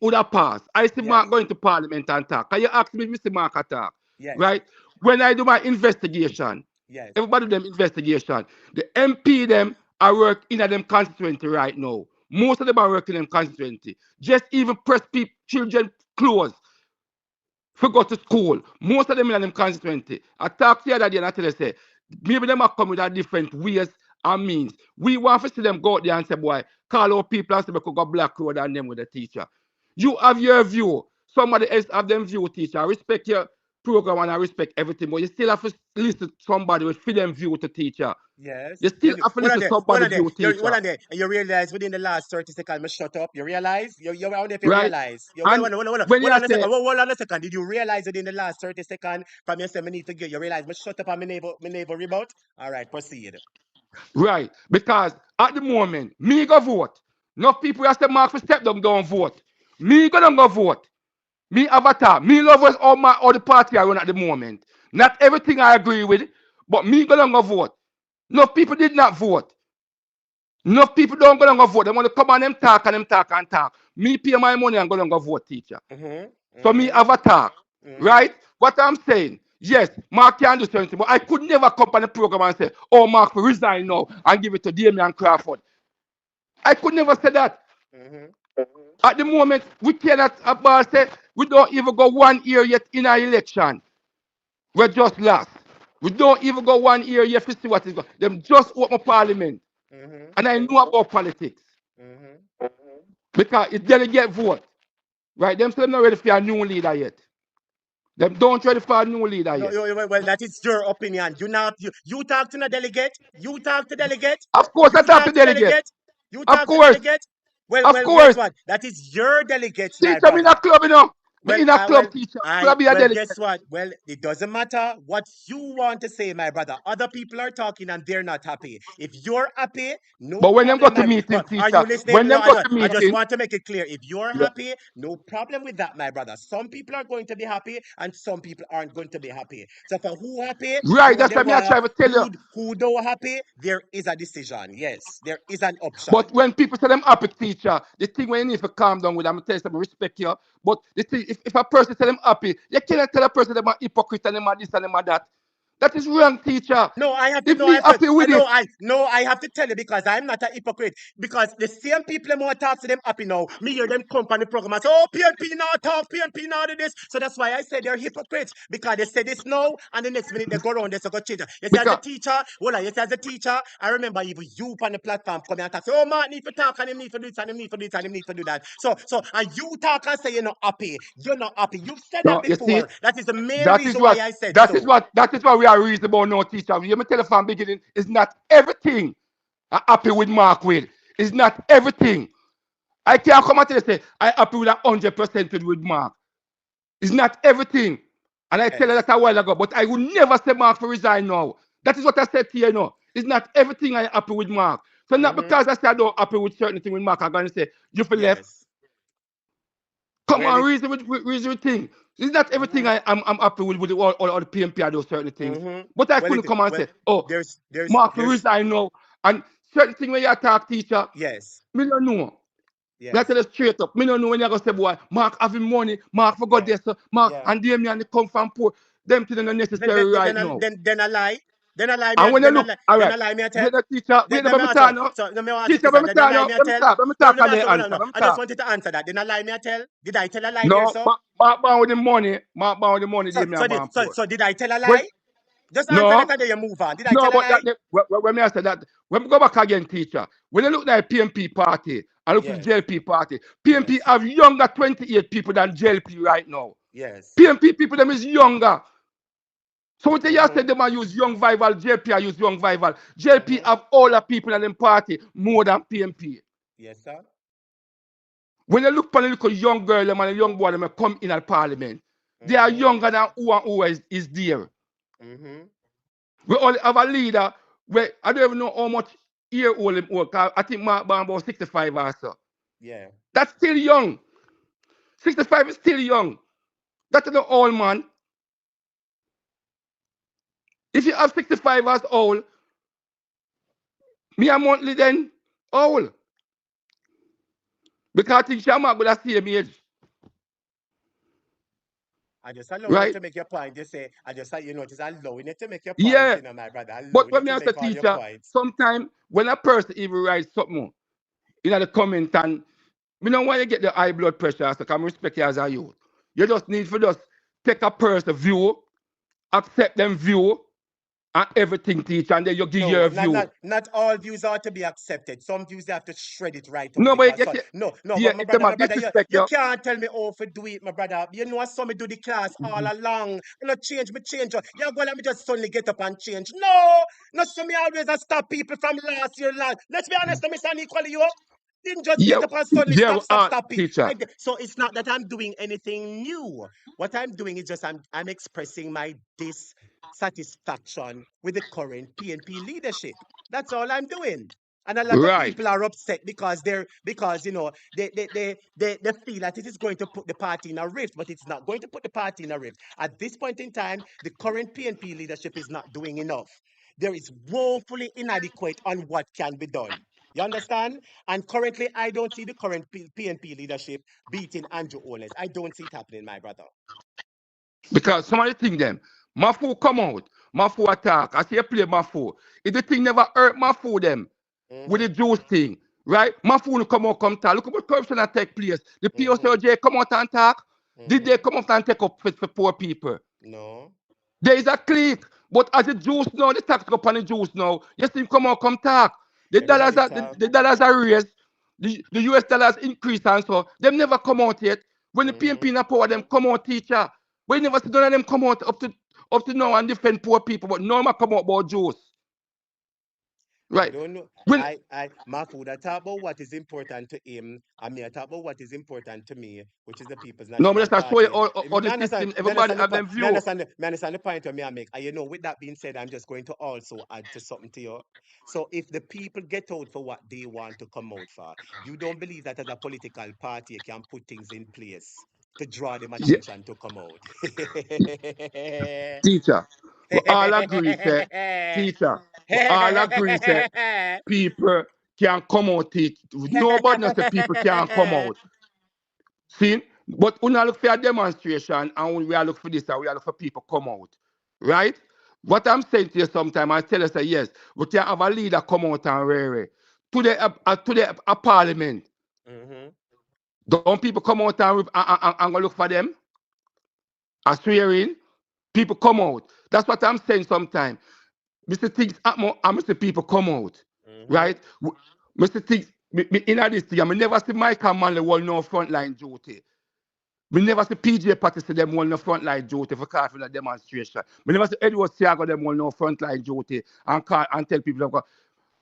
would have passed. I see Yes. Mark going to Parliament and talk. Can you ask me if Mr. Mark talk? Yes. Right? When I do my investigation, Yes. everybody do them investigation. The MP them are work in a them constituency right now. Most of them are working in them constituency. Just even press people, children clothes for go to school. Most of them in them constituency. I talk to the other day and I tell you, say, maybe them are come with a different ways and means. We want to see them go out there and say, boy, call our people and say we could go Black Road and them with the teacher. You have your view. Somebody else have them view, teacher. I respect your program and I respect everything, but you still have to listen to somebody with them view to teacher. Yes. You still have to What are listen to they? What somebody are they? view What teacher. are they? You realize within the last 30 seconds, me shut up. You realize? You wonder if you Right? realize. And when Hold you on a say, second. Hold on a second. Did you realize within the last 30 seconds from you say me need to get you realize me shut up and my neighbor remote? All right, proceed. right, because at the moment, me go vote. No people have said Mark for step them don't vote. Me gonna go vote. Me avatar. Me love us all the party I run at the moment. Not everything I agree with, but me gonna go vote. No people did not vote. No people don't gonna go vote. They want to come on them talk and them talk and talk. Me pay my money and gonna go vote, teacher. So me avatar. Right? What I'm saying, yes, Mark can do something, but I could never come on the program and say, oh, Mark, resign now and give it to DAMION CRAWFORD. I could never say that. At the moment, we cannot say we don't even go 1 year yet in our election. We're just lost. We don't even go 1 year yet to see what is going. Them just open parliament. And I know about politics. Because it's delegate vote. Right? Them still not ready for a new leader yet. Them don't ready for a new leader No, yet. well, that is your opinion. You talk to the delegate. You talk to delegate. Of course, I You talk to talk to delegate. delegate. You Of talk to course. delegate. Well, Of guess course. what? That is your delegates, my Teacher, me in a brother. club, you know. Me Well, in a club, teacher. Could I be a delegate? guess what? Well, it doesn't matter what you want to say, my brother. Other people are talking and they're not happy. If you're happy, no But when them go problem, to my. meeting, Are you teacher, listening? when No, them go to I just meeting, want to make it clear. If you're yeah. happy, no problem with that, my brother. Some people are going to be happy and some people aren't going to be happy. So for who happy, do Right, what that's they why me I want. try to tell you. Who don't happy, there is a decision. Yes, there is an But option. when people say them happy, teacher, the thing when you need to calm down with them, I tell you something, respect you. But the thing, if a person say them happy, you cannot tell a person them are hypocrite and them are this and them are that. That is wrong, teacher. No, I have to. If No, I me have to. happy with it, I have to tell you because I'm not a hypocrite. Because the same people who talk to them happy now, me hear them come on the program and say, "Oh, PNP now talk, PNP now do this." So that's why I say they're hypocrites because they say this now, and the next minute they go around, they say go change it. You see, as a because teacher, you see, as a teacher, I remember even you on the platform come and talk, say, "Oh, man, need to talk and him need to do this and him need to do this and him need to do that." So, and you talk and say you're not happy. You're not happy. You've said that no, you see, before. That is the main that is reason why what I said so. that is what we are reasonable now, teacher. You me tell you from beginning, it's not everything I'm happy with Mark with. It's not everything. I can't come and tell you say I happy with 100% with Mark. It's not everything. And I tell you Yes. that a while ago, but I will never say Mark for resign now. That is what I said to you now. It's not everything I happy with Mark. So not because I say I don't happy with certain thing with Mark, I'm gonna say you feel left. Yes. Come Well, on, reason with thing. It's not everything I'm happy with all the PNP and those certain things. But I couldn't come and say, oh, Mark for there's resign now. And certain thing when you talk teacher, yes. me don't know. Me I tell you straight up. Me don't know when you go say, boy, Mark having money, Mark forgot this, Mark and Damian they come from poor. Them things are necessary right now. Then I lie. Then I lie. And when you look, all Then right, I lie. Me I tell. wait, the teacher, wait, Let let me me ask you. talk now. So let me ask you Teacher, this. let me Then I talk lie. now. Me I Let me tell. talk. Let me No, talk let on me ask the you. No, answer. no. Let me I just talk. want you to answer that. Then I lie. Me I tell. Did I tell a lie there, No, so? Mark bound with the money. Mark bound with the money, So Damian born poor. so did I tell a When lie? Just answer that no, and then you move on. Did I no, tell a but lie? when me I say that, when we go back again, teacher, when you look at PNP party and look for the Yes. JLP party, PNP have younger 28 people than JLP right now. Yes. PNP people them is younger. So what you said them I use young vival, JLP I use young vival. JLP have older people in them party more than PNP. Yes, sir. When you look for a little young girl them and a young boy them come in at parliament, they are younger than who and who is there. We only have a leader where I don't even know how much year old him old. I think Mark Bam about 65 or so. Yeah. That's still young. 65 is still young. That's an old man. If you have 65 as old, me a monthly then old. Because I think Shamak would have same age. I just allowing you Right? to make your point. You say, I just you know, just allowing you to make your point, Yeah. you know, my brother. But Allowing you when me to as a make all your teacher, points. sometimes when a person even writes something in the comment and me know why you get the high blood pressure, so can respect you as a youth. You just need to just take a person's view, accept them view, and everything teach, and then you give No, your view. not all views are to be accepted. Some views you have to shred it right out No, but because yeah, but if them my a brother, disrespect you you, can't tell me how to do it, my brother. You know some me do the class all along. You know change me change. You go let me just suddenly get up and change. No, not so me always a stop people from last year land. Let's be honest, let me stand equally you. Didn't just yeah, get up and suddenly yeah, stop it. teacher. So it's not that I'm doing anything new. What I'm doing is just I'm expressing my dissatisfaction with the current PNP leadership. That's all I'm doing. And a lot of Right. people are upset because you know they feel that it is going to put the party in a rift, but it's not going to put the party in a rift. At this point in time, the current PNP leadership is not doing enough. There is woefully inadequate on what can be done. You understand? And currently, I don't see the current PNP leadership beating Andrew Owens. I don't see it happening, my brother. Because some of the thing them, Mafu come out, Mafu attack. I see you play Mafu. If the thing never hurt Mafu them with the juice thing, right? Mafu no come out, come talk. Look at what corruption that take place. The POCOJ come out and talk. Did they come out and take up for poor people? No. There is a clique. But as the juice now, the tax go upon the juice now. You see him come out, come talk. Everybody talk. The dollars are raised. The US dollars increase and so. Them never come out yet. When the PNP in power, them come out, teacher. We never see none of them come out up to now and defend poor people. But no one come out about juice. I Right. don't know. When Mahfoud, I talk about what is important to him, and me, I talk about what is important to me, which is the People's no, but National let's show you Party. all the system, everybody have them Me view. understand, me understand the point of me I make. And you know, with that being said, I'm just going to also add to something to you. So if the people get out for what they want to come out for, you don't believe that as a political party you can put things in place to draw them Yeah, attention to come out. teacher. We all agree, say, teacher. We all agree, say, people can come out. Nobody knows that people can come out. See? But we not look for a demonstration and we are look for this and we are look for people come out. Right? What I'm saying to you sometimes, I tell you, say, yes, we can have a leader come out and rare. Today, a parliament. Don't people come out and go look for them? I swearing. People come out. That's what I'm saying sometimes. Mr. Things happen and Mr. People come out. Right? Mr. Things, in this thing, I never see Michael Manley will no frontline duty. We never see PJ Patty say them will no frontline duty for calling a demonstration. We never see Edward Siago them will no frontline duty and call and tell people.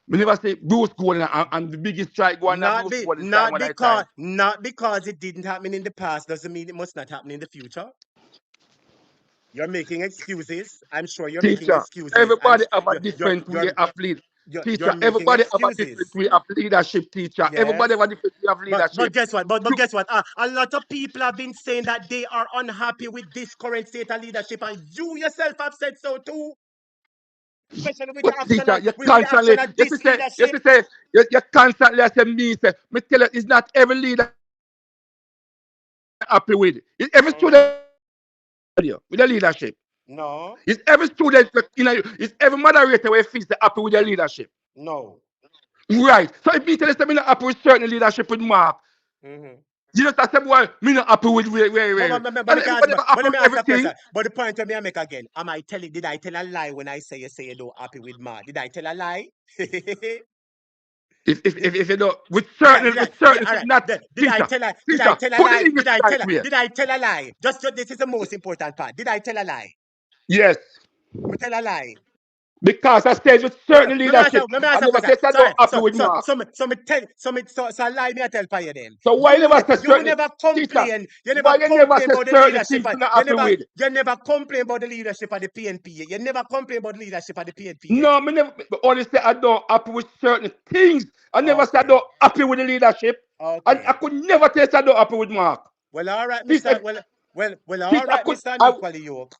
We never see Bruce Golden and the biggest strike going on Bruce Golden strike one at a time. Not because it didn't happen in the past doesn't mean it must not happen in the future. You're making excuses. I'm sure you're making Teacher, excuses. everybody have a different way of lead. You're Teacher, making everybody have a different excuses. way of leadership, teacher. Everybody Yes. have a different way of But leadership. guess what? But guess what? A lot of people have been saying that they are unhappy with this current state of leadership, and you yourself have said so too. Especially with But the action teacher, of, you with the action constantly, of you this say, leadership. you constantly I say me say, me tell you, it's not every leader happy with. It's every student with the leadership. No, It's every student, it's every moderator where feels happy with their leadership. no. Right. So if me tell you me not happy with certain leadership with Mark, Mm-hmm. you just say, boy, me not happy with where. But And let me ask, everybody not happy but let with me ask a everything. question. But the point that me I make again, did I tell a lie when I say you don't happy with Ma? Did I tell a lie? If you know Did I, with yeah, certain all things, right. not teacher. Did I Teacher, tell a put the lie? English right way. Did I tell a lie? This is the most important part. Did I tell a lie? Yes. Me tell a lie. Because I stayed with Well, certain leadership. let me I ask a never question. said I Sorry, don't happy with Mark. so I lie me I tell for you then. So why you never say You will certain never teacher? complain. You never Why you never complain say about the certain leadership. things you're not happy with? You never complain about the leadership of the PNP. You never complain about the leadership of the PNP yet. No, me never only say I don't happy with certain things. I never said I Okay. don't happy with the leadership. And I Okay. could never tell you I don't happy with Mark. Well, all right, Teacher, Mr. Well, all teacher, right, Mr. Unequally Yoke.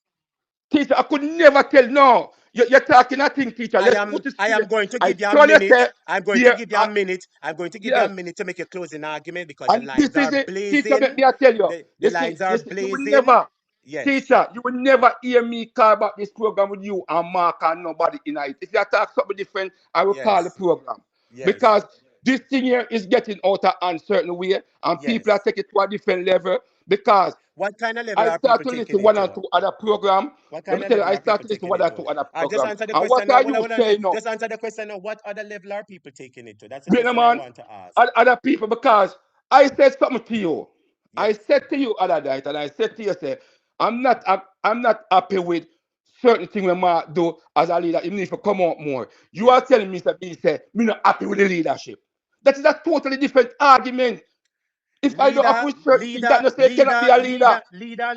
teacher, I could never tell. No, you're talking a thing, teacher. Let's put it I am straight. going to I give you a told you minute. say, I'm going to yeah, give you a minute. I'm going to give you a yes. minute to make your closing argument because the And this lines is are it. Teacher, let blazing. me I tell you. The lines are You will blazing. never, Yes. teacher, you will never hear me call about this program with you and Mark and nobody in it. If you talk something different, I will call the Yes. program. Yes. Because this thing here is getting out of hand certain way and people are Yes. taking it to a different level because What kind of level I are start people to taking listen it one or to? two other program. What Let kind me of tell you, level I are people start to listen to taking one it or to? two other Just program. answer the And what question now. are you saying now? Just answer the question now. What other level are people taking it to? That's the Bring them question I on want to ask. other people because I said something to you. I Yes. said to you other night, and I said to you, say, I'm not happy with certain things we might do as a leader. You need to come out more. You are Yes. telling me that me say me not happy with the leadership. That is a totally different argument. If I don't happy with certain things, that not say you cannot be a leader.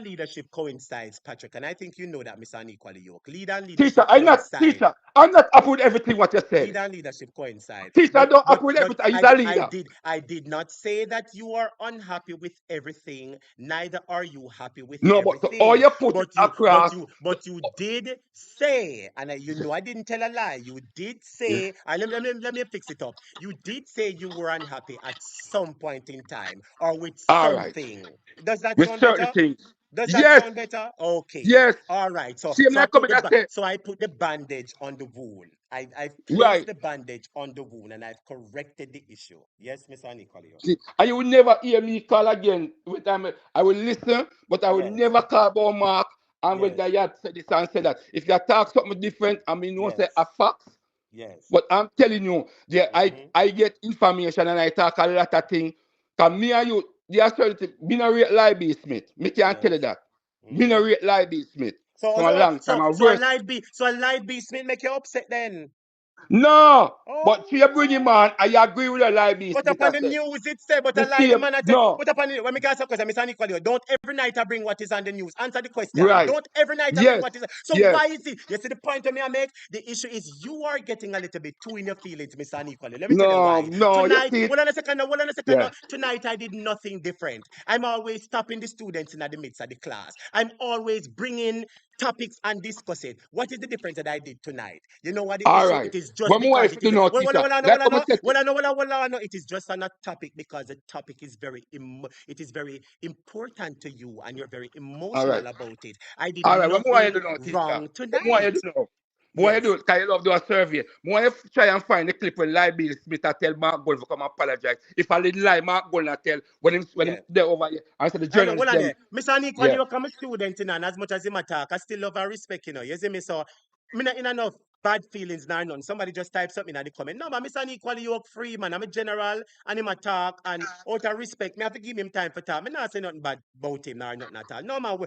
Leadership coincides, Patrick, and I think you know that, Mr. Unequally Yoke. Leader and Teacher, leadership coincide. I'm not happy with everything what you said. Leader and leadership coincide. Teacher, I don't happy with everything. You're a leader. I did not say that you are unhappy with everything. Neither are you happy with No, but all everything. you put it across. But you did say, and you know I didn't tell a lie. You did Yeah. say, let me fix it up. You did say you were unhappy at some point in time or with All right. something. Does that With sound certain better? things. Does that Yes. sound better? Okay. Yes. All right. See, I'm not coming to say, So I put the bandage on the wound. I've placed right. the bandage on the wound and I've corrected the issue. Yes, Mr. Anicolio. See, and you will never hear me call again. With time, I will listen, but I will Yes. never call about Mark and Yes. whether you had said this and said that. If you talk something different, I mean, you say Yes. a fact. Yes. But I'm telling you, Mm-hmm. I get information and I talk a lot of things. Because me and you, there are certain things. Me no rate Libby Smith. Me can't tell Yes. you that. Me no Mm-hmm. rate Libby Smith. From a long time. I worse. So a light beast Smith make you upset then. No, but Oh. see you bring him on, I agree with the Libby But Smith. upon I the say news it say, but I the lie the same. man I tell. No, But upon the, when me ask a question, Mr. Nicolio, don't every night I bring what is on the news. Answer the question. right. Don't every night I bring Yes, what is. So yes. why is it? You see the point of me I make? The issue is you are getting a little bit too in your feelings, Mr. Nicolio. Let me tell you No, why. no, you Tonight, see it. hold on a second, hold on a second. Yeah. Tonight I did nothing different. I'm always stopping the students in the midst of the class. I'm always bringing topics and discuss it. What is the difference that I did tonight? You know what the All issue? right. It is just One more because if it you is. know, Well, teacher. well, I know, Like well, I how I know. said it. Well, I know, well, I know. It is just on a topic because the topic is it is very important to you and you're very All right. emotional about it. I did All right. What more you nothing do now, teacher? wrong What more you tonight. do now? More you Yes, do, because you love do a survey. More you try and find the clip when Lie Bill Smith I tell Mark Gold to come apologize. If I little lie, Mark Gold I tell when him yes. there over here, I said the I know. journalists Well, on them. there. Mr. Unequally, Yeah. you come a student in and as much as him attack, I still love and respect, You see me? So, me not in enough bad feelings now, none. Somebody just type something in the comment. No, but Mr. Unequally, you work free, man. I'm a general and him attack and out of respect, me have to give him time for time. Me not say nothing bad about him nor nothing at all. No, man,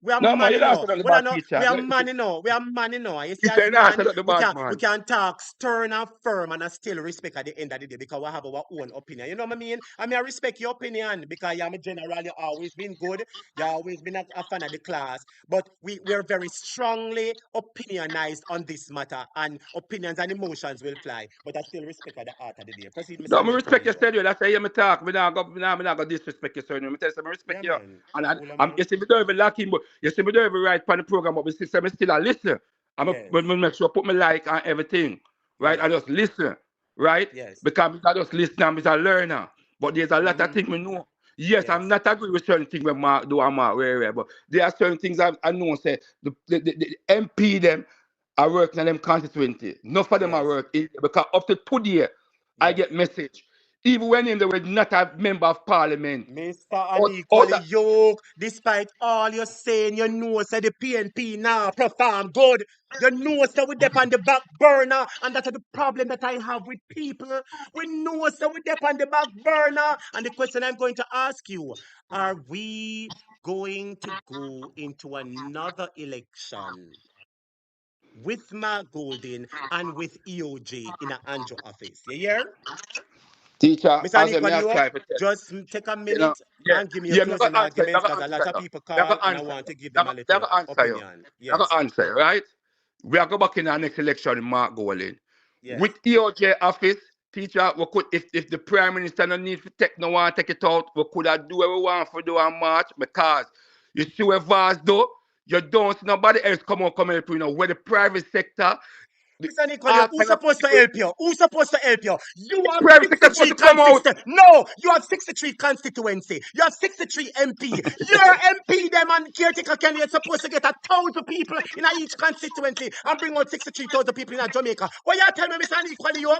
we are No man, man, you don't say nothing Well, I about know, we teacher. are man, We are man, You see, Teacher, as you don't say man, nothing about we man. can talk stern and firm and I still respect at the end of the day because we have our own opinion. You know what I mean? I mean, I respect your opinion because you're a general, you've always been good. You've always been a fan of the class. But we're very strongly opinionized on this matter and opinions and emotions will fly. But I still respect at the heart of the day. Proceed, Mr. No, me respect Nicolio. your studio. That's how you me talk. Me not go disrespect your son. Me tell you, me Yeah, respect you. man. And Ula I'm man. you see me don't even like him, but you see me don't even write on the program, but me still a listen. I'm Yes. gonna make sure I put my like on everything, right? Yes. I just listen, right? Yes. Because I just listen, I'm a learner. But there's a lot of things I know. Yes, I'm not agree with certain things when Mark do and Mark where, but there are certain things I know say the MP them are working on them constituency. None of them are working because up to today I get message. Even when they were not a member of parliament. Mr. Out Unequally Yoke, despite all you're saying, you know, say the PNP now perform good. You know, say we dep on the back burner, and that's the problem that I have with people. We know, say we dep on the back burner. And the question I'm going to ask you, are we going to go into another election with Mark Golden and with EOJ in an Andrew office? You hear? teacher, Mr. as a me Unequally have Yoke, tried to tell just take a you know, minute yeah, and give me your yeah, me closing got answer, arguments me because a got lot answer of you. people Me call got and I answer want you. to give them a Me little got answer you. opinion. Me got Yes, answer you, right? We are go back in our next election in Mark Golding. yes. With EOJ office, teacher, we could if the Prime Minister no need to take no one take it out, we could have do what we want for do on March because you see where VAS do, you don't see nobody else come help you know where the private sector, the, Mr. Nicolio, all who's kind of supposed to people, help you? Who's supposed to help you? You have private sector supposed 63 to come out. constituency. No, you have 63 constituency. You have 63 MP. Your MP, them and caretaker candidate supposed to get 1,000 people in each constituency and bring out 63,000 people in Jamaica. What you tell me, Mr. Nicolio?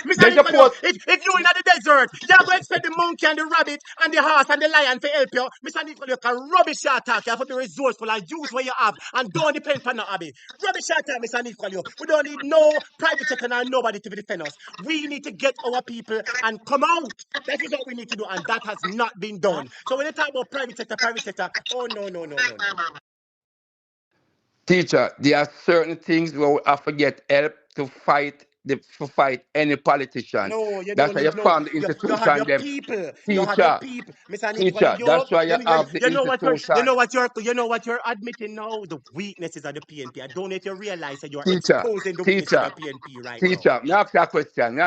Mr. They Nicolio, suppose if you in the desert, you're going to expect the monkey and the rabbit and the horse and the lion to help you. Mr. Nicolio can rubbish your attack. You have to be resourceful and use what you have and don't depend on no hobby. Rubbish your attack, Mr. Nicolio. We don't need no private sector and nobody to defend us. We need to get our people and come out. That is what we need to do, and that has not been done. So when you talk about private sector, oh no, no, no, no, no. teacher, there are certain things where we have to get help to fight any politician. No, you That's don't why you need no. form the You have institution your them. people. You have your Teacher, people, Mr. Unequally teacher, that's Yoke. why you have the You know what you're. You institution. know what you're. You know what you're admitting now. The weaknesses of the PNP. I don't know if you realize that you're Teacher, exposing the weaknesses teacher, of the PNP right now. teacher. Me ask you a question. Me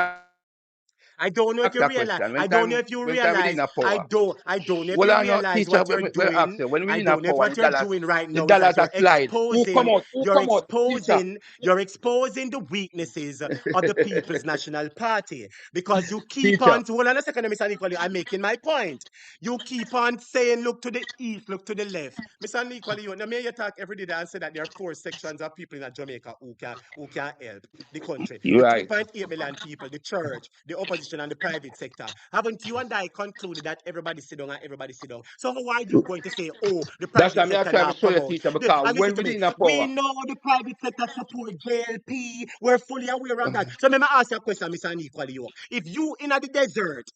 I don't know if ask you you a realize. question. I don't know if you When time we realize. in a power. I don't know if Well, you I know, realize teacher, what you're we ask doing. you, when we I in a don't know if power, what you're doing right the now is that dollars are slide. Who you're come out, teacher, exposing, you're exposing the weaknesses of the People's National Party because you keep teacher. on. Hold on a second, Mr. Nicolio. I'm making my point. You keep on saying, look to the east, look to the left. Mr. Nicolio, now may you talk every day and say that there are 4 sections of people in Jamaica who can help the country. The Right. 2.8 million people, the church, the opposition, and the private sector. Haven't you and I concluded that everybody sit down and everybody sit down? So how are you going to say, oh, the That's private why me I sector try to now show come you, out? teacher, because And listen when to we me. in a We power, know the private sector support JLP. We're fully aware of that. So let me ask you a question, Mr. Unequally Yoke. If you in the desert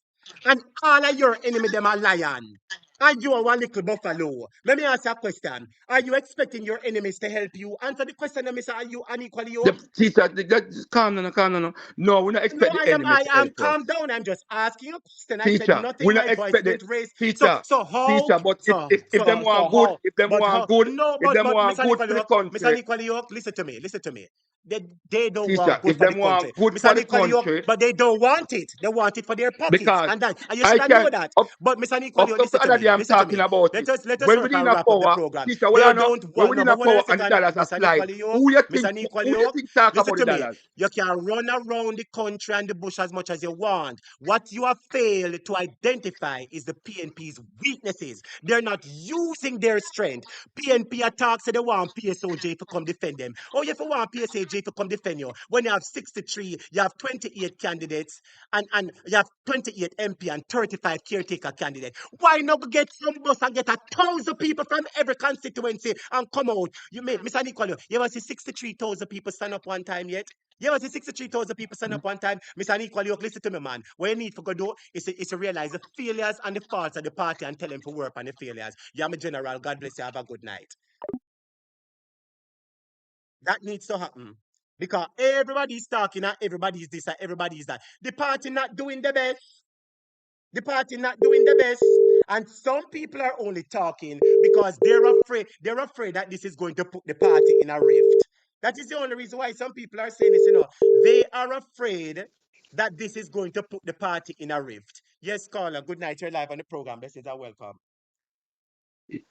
and all of your enemy them are lion, and you are one little buffalo. Let me ask you a question. Are you expecting your enemies to help you? Answer the question, Mr. Are you unequally the yoked? teacher, calm down, calm down. No, we not No, expect the I am. enemy I to am. help us. Calm down. I'm just asking you a question. I said Teacher, nothing. we My not voice expect the didn't raise. So, teacher, so how? teacher, but So, if them so, so want good, how? if them But want how? good, No, if them but want Mr. good for the Nicolio, Mr. country, Nicolio, listen to me. Listen to me. They don't teacher, want good if for the them country, want good Mr. for the Nicolio. country, But they don't want it. They want it for their pockets, because and you I should have know can that. up But Mr. up Nicolio, up listen the to other day me. I'm Listen to talking me. about it. Let us When work we in and a wrap up the power, program. teacher, well They I know don't when want. we No, in a but hold on power a and the second, dollars are Mr. slide, Nicolio. who you Mr. think Nicolio. talk Listen about the to me. dollars? You can run around the country and the bush as much as you want. What you have failed to identify is the PNP's weaknesses. They're not using their strength. PNP attacks, so they want PSOJ to come defend them. Oh, if you want PSOJ to come defend you, when you have 63, you have 28 candidates, and you have 28 MP and 35 caretaker candidates. Why not get some bus and get 1,000 people from every constituency and come out? Mr. Nicolio, you ever see 63,000 people stand up one time yet? You ever see 63,000 people stand up one time? Mr. Unequally, listen to me, man. What you need for go do is to realize the failures and the faults of the party and tell them to work on the failures. Yeah, my general. God bless you. Have a good night. That needs to happen. Because everybody's talking and everybody's this and everybody's that. The party not doing the best. The party not doing the best. And some people are only talking because they're afraid. They're afraid that this is going to put the party in a rift. That is the only reason why some people are saying this. They are afraid that this is going to put the party in a rift. Yes, caller. Good night. You're live on the program. Blessings are welcome.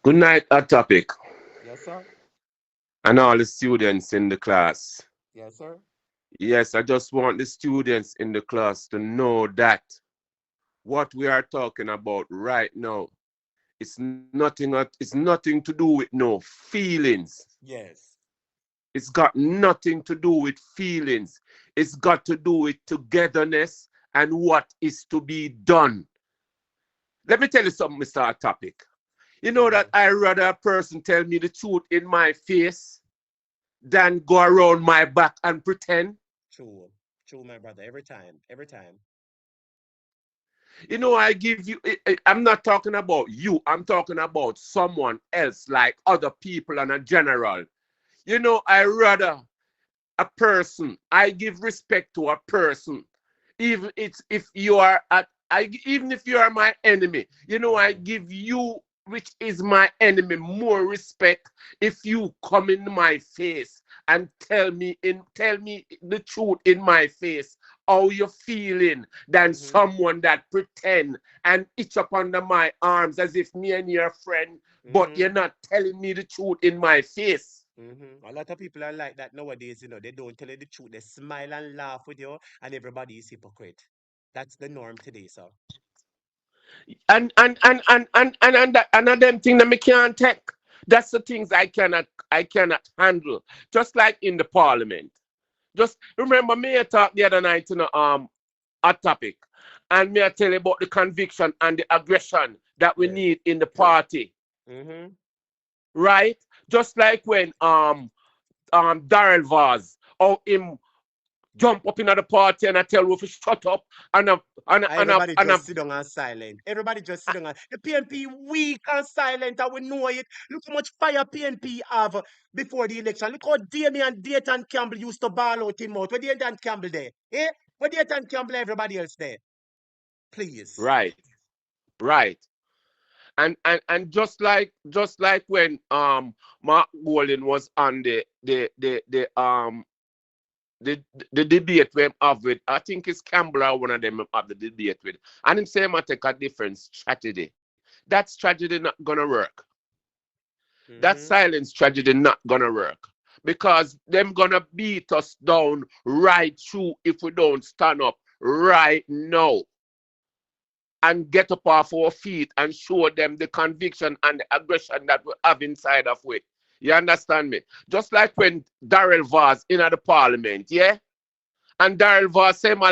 Good night, Hot Topic. Yes, sir. and all the students in the class. Yes, sir. Yes, I just want the students in the class to know that what we are talking about right now it's nothing to do with no feelings. Yes. It's got nothing to do with feelings. It's got to do with togetherness and what is to be done. Let me tell you something, Mr. Topic. You know that I rather a person tell me the truth in my face than go around my back and pretend. True. True, my brother. Every time. Every time. You know, I give you, I'm not talking about you. I'm talking about someone else, like other people and a general. You know, I rather a person. I give respect to a person. Even it's if you are at even if you are my enemy, you know, I give you, which is my enemy, more respect if you come in my face and tell me the truth in my face how you're feeling than someone that pretend and itch up under my arms as if me and you're a friend, but you're not telling me the truth in my face. A lot of people are like that nowadays, you know. They don't tell you the truth. They smile and laugh with you, and everybody is hypocrite. That's the norm today, sir. And them thing that me can't take. That's the things I cannot handle. Just like in the parliament. Just remember me I talked the other night, you know, a topic. And me I tell you about the conviction and the aggression that we need in the party. Mm-hmm. Right? Just like when Darrell Vaz or him jump up in the party and I tell you to shut up and a, and a, and a, Everybody and a, just sit down and silent. Everybody just sit down. The PNP weak and silent, and we know it. Look how much fire PNP have before the election. Look how Dayton Campbell used to ball out him out. Where Dayton Campbell there? Eh? Where Dayton Campbell, everybody else there? Please. right, right. And just like when Mark Golden was on the debate we have with, I think it's Campbell or one of them have the debate with, and him say I take a different strategy. That strategy not gonna work. That silence strategy not gonna work because them gonna beat us down right through if we don't stand up right now and get up off our feet and show them the conviction and the aggression that we have inside of we. You understand me? Just like when Darrell Vaz in at the parliament, yeah? And Darrell Vaz say him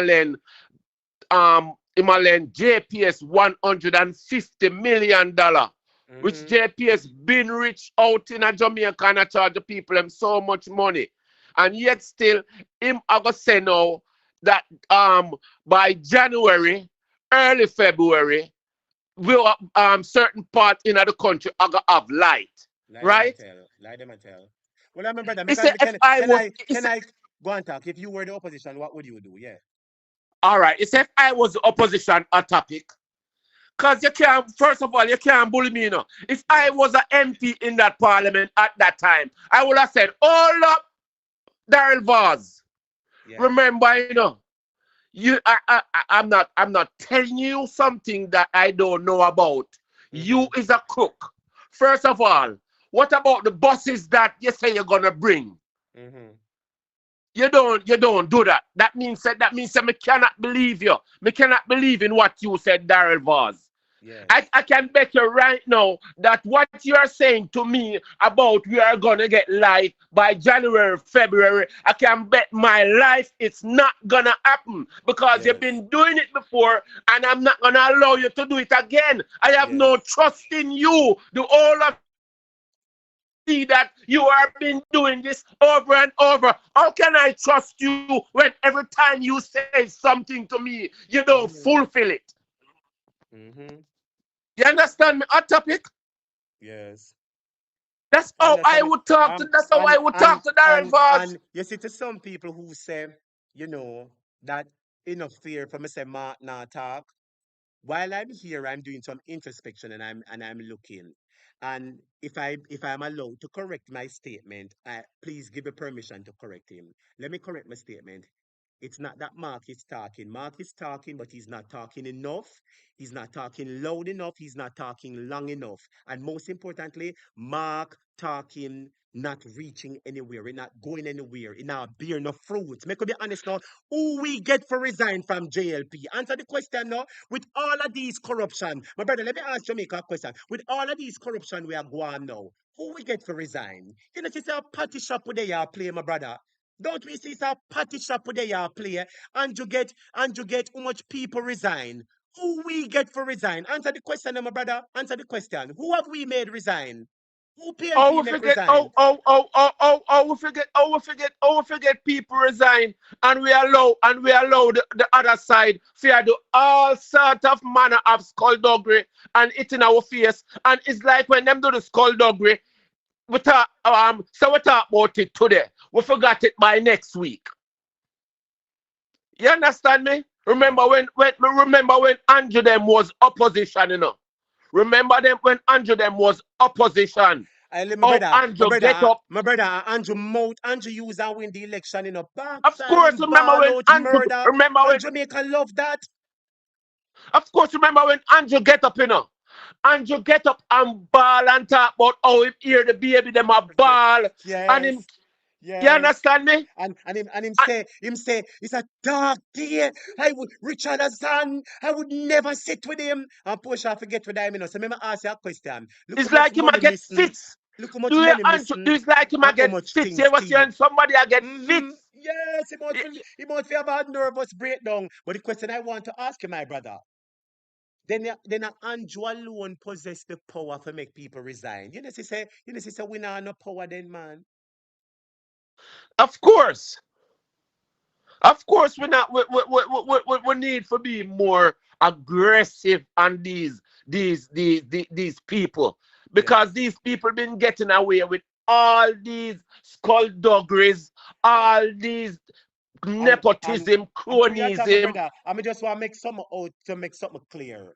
JPS $150 million, which JPS been rich out in a Jamaica and a charge the people them so much money. And yet still him I go say now that by January, early February, will certain part in the country are gonna have light. Lie them and Right? tell. Lie them and tell. Well, I remember that. He said if I was he Can said, I go and talk? If you were the opposition, what would you do? Yeah. all right, he said if I was the opposition a topic. Because you can't, first of all, you can't bully me, you know. If I was an MP in that parliament at that time, I would have said, hold up, Darrell Vaz. Yeah. Remember, you know, I'm not telling you something that I don't know about. You is a crook. First of all, what about the buses that you say you're gonna bring? You don't do that. That means me cannot believe you. Me cannot believe in what you said, Darrell Vaz. Yes. I can bet you right now that what you are saying to me about we are gonna get light by January, February, I can bet my life it's not gonna happen because you've been doing it before and I'm not gonna allow you to do it again. I have no trust in you. The whole of see that you have been doing this over and over. How can I trust you when every time you say something to me, you don't fulfill it? You understand me? Hot topic? Yes. That's I'm how not I telling would talk to. That's how I would talk to Darren Voss. and you see to some people who say, you know, that enough fear for me say ma not talk. While I'm here, I'm doing some introspection and I'm looking. And if I'm allowed to correct my statement, please give me permission to correct him. Let me correct my statement. It's not that Mark is talking. Mark is talking, but he's not talking enough. He's not talking loud enough. He's not talking long enough. And most importantly, Mark talking not reaching anywhere. We're not going anywhere. It not bear no fruits. Make me be honest now. Who we get for resign from JLP? Answer the question now. With all of these corruption, my brother, let me ask you make a question. With all of these corruption we are going now, who we get for resign? You know, it's a party shop where they are play, my brother. Don't we see some party shop where they are play? And you get how much people resign? Who we get for resign? Answer the question, my brother. Answer the question. Who have we made resign? Who Oh, PNP we make forget. resign? We forget. We forget. People resign, and we allow the other side to do all sort of manner of skullduggery and it in our face. And it's like when them do the skullduggery, we talk about it today. We forgot it by next week. You understand me? Remember when Andrew them was opposition, you know. Remember them when Andrew them was opposition. Andrew get up. My brother, Andrew Mount, Andrew use and win the election in a Of backside course, and ball out murder. And Jamaica love that. Of course, remember when Andrew get up, you know. Andrew get up and ball and talk about how he hear the baby them a ball. And him, Yes. you understand me? And him say, it's a dark day. Richard Azan, I would never sit with him. And Portia forget with him, you know. So let me ask you a question. Look It's how much like him money a get missing. fits. Look how much Do you money Andrew? missing. It's like him a And how get much fits. things You ever steal. see somebody a get fits? Yes, he might feel have a nervous breakdown. But the question I want to ask you, my brother, then Andrew alone possess the power to make people resign. You know, say we not no power then, man. Of course. Of course, we need to be more aggressive on these people because these people been getting away with all these skullduggeries, all these nepotism, cronyism. I just want to make something out to make something clear.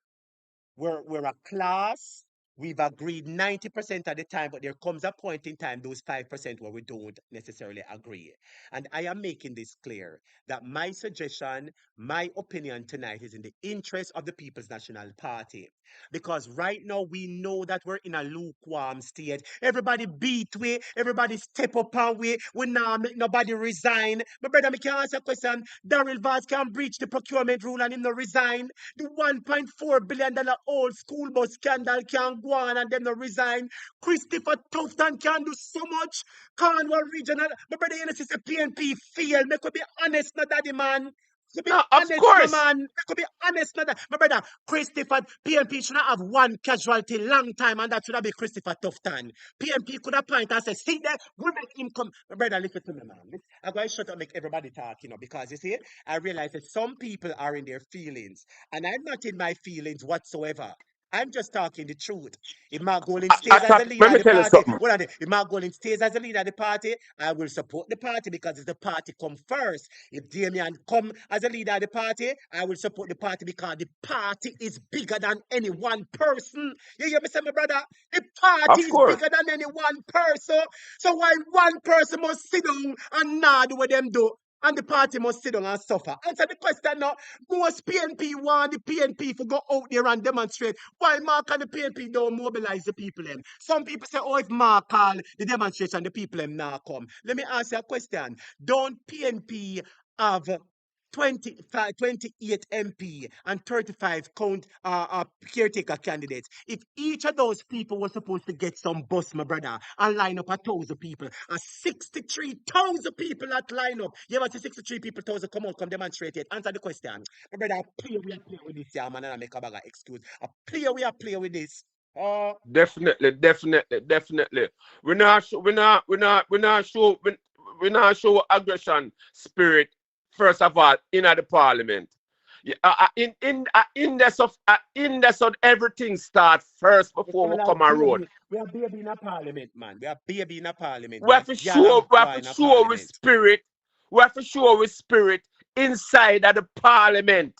We're a class. We've agreed 90% of the time, but there comes a point in time, those 5% where we don't necessarily agree. And I am making this clear that my suggestion, my opinion tonight is in the interest of the People's National Party. Because right now we know that we're in a lukewarm state. Everybody beat we, everybody step up our way. We now make nobody resign. My brother, me can ask a question. Daryl Vaz can breach the procurement rule and him no resign. The $1.4 billion old school bus scandal can go on and them no resign. Christopher Tufton can do so much. Cornwall Regional, my brother, you know, it's a PNP fail. Me could be honest, not daddy man. To be Of honest, no course. man. I could be honest, no that. My brother, Christopher, PNP should not have one casualty long time, and that should have been Christopher Tufton. PNP could have point and say, see there, we make him come. My brother, listen to me, man. I'm going to shut up, make everybody talk, you know, because you see, I realize that some people are in their feelings, and I'm not in my feelings whatsoever. I'm just talking the truth. If Mark Golding stays as the leader Let of me the tell you party, something. if Mark Golding stays as the leader of the party, I will support the party because it's the party come first. If Damian come as a leader of the party, I will support the party because the party is bigger than any one person. You hear me say, my brother? The party Of is course. bigger than any one person. So why one person must sit down and not do what them do? And the party must sit down and suffer. Answer the question now. Most PNP want the PNP to go out there and demonstrate. Why Mark and the PNP don't mobilize the people them? Some people say, oh, if Mark call the demonstration, the people them now come. Let me ask you a question. Don't PNP have 28 MP and 35 caretaker candidates. If each of those people was supposed to get some bus, my brother, and line up 1,000 people, 63,000 people that line up. You ever see 63 people, 1,000 come out, come demonstrate it? Answer the question. My brother, we are play with this, yeah, man, and I make a bag of excuse. We are play with this. Definitely. We not show aggression spirit. First of all, in the parliament, index of everything start first before we come a road. We are baby in a parliament, man. We are baby in a parliament. We have to show with spirit. We have to show with spirit inside of the parliament.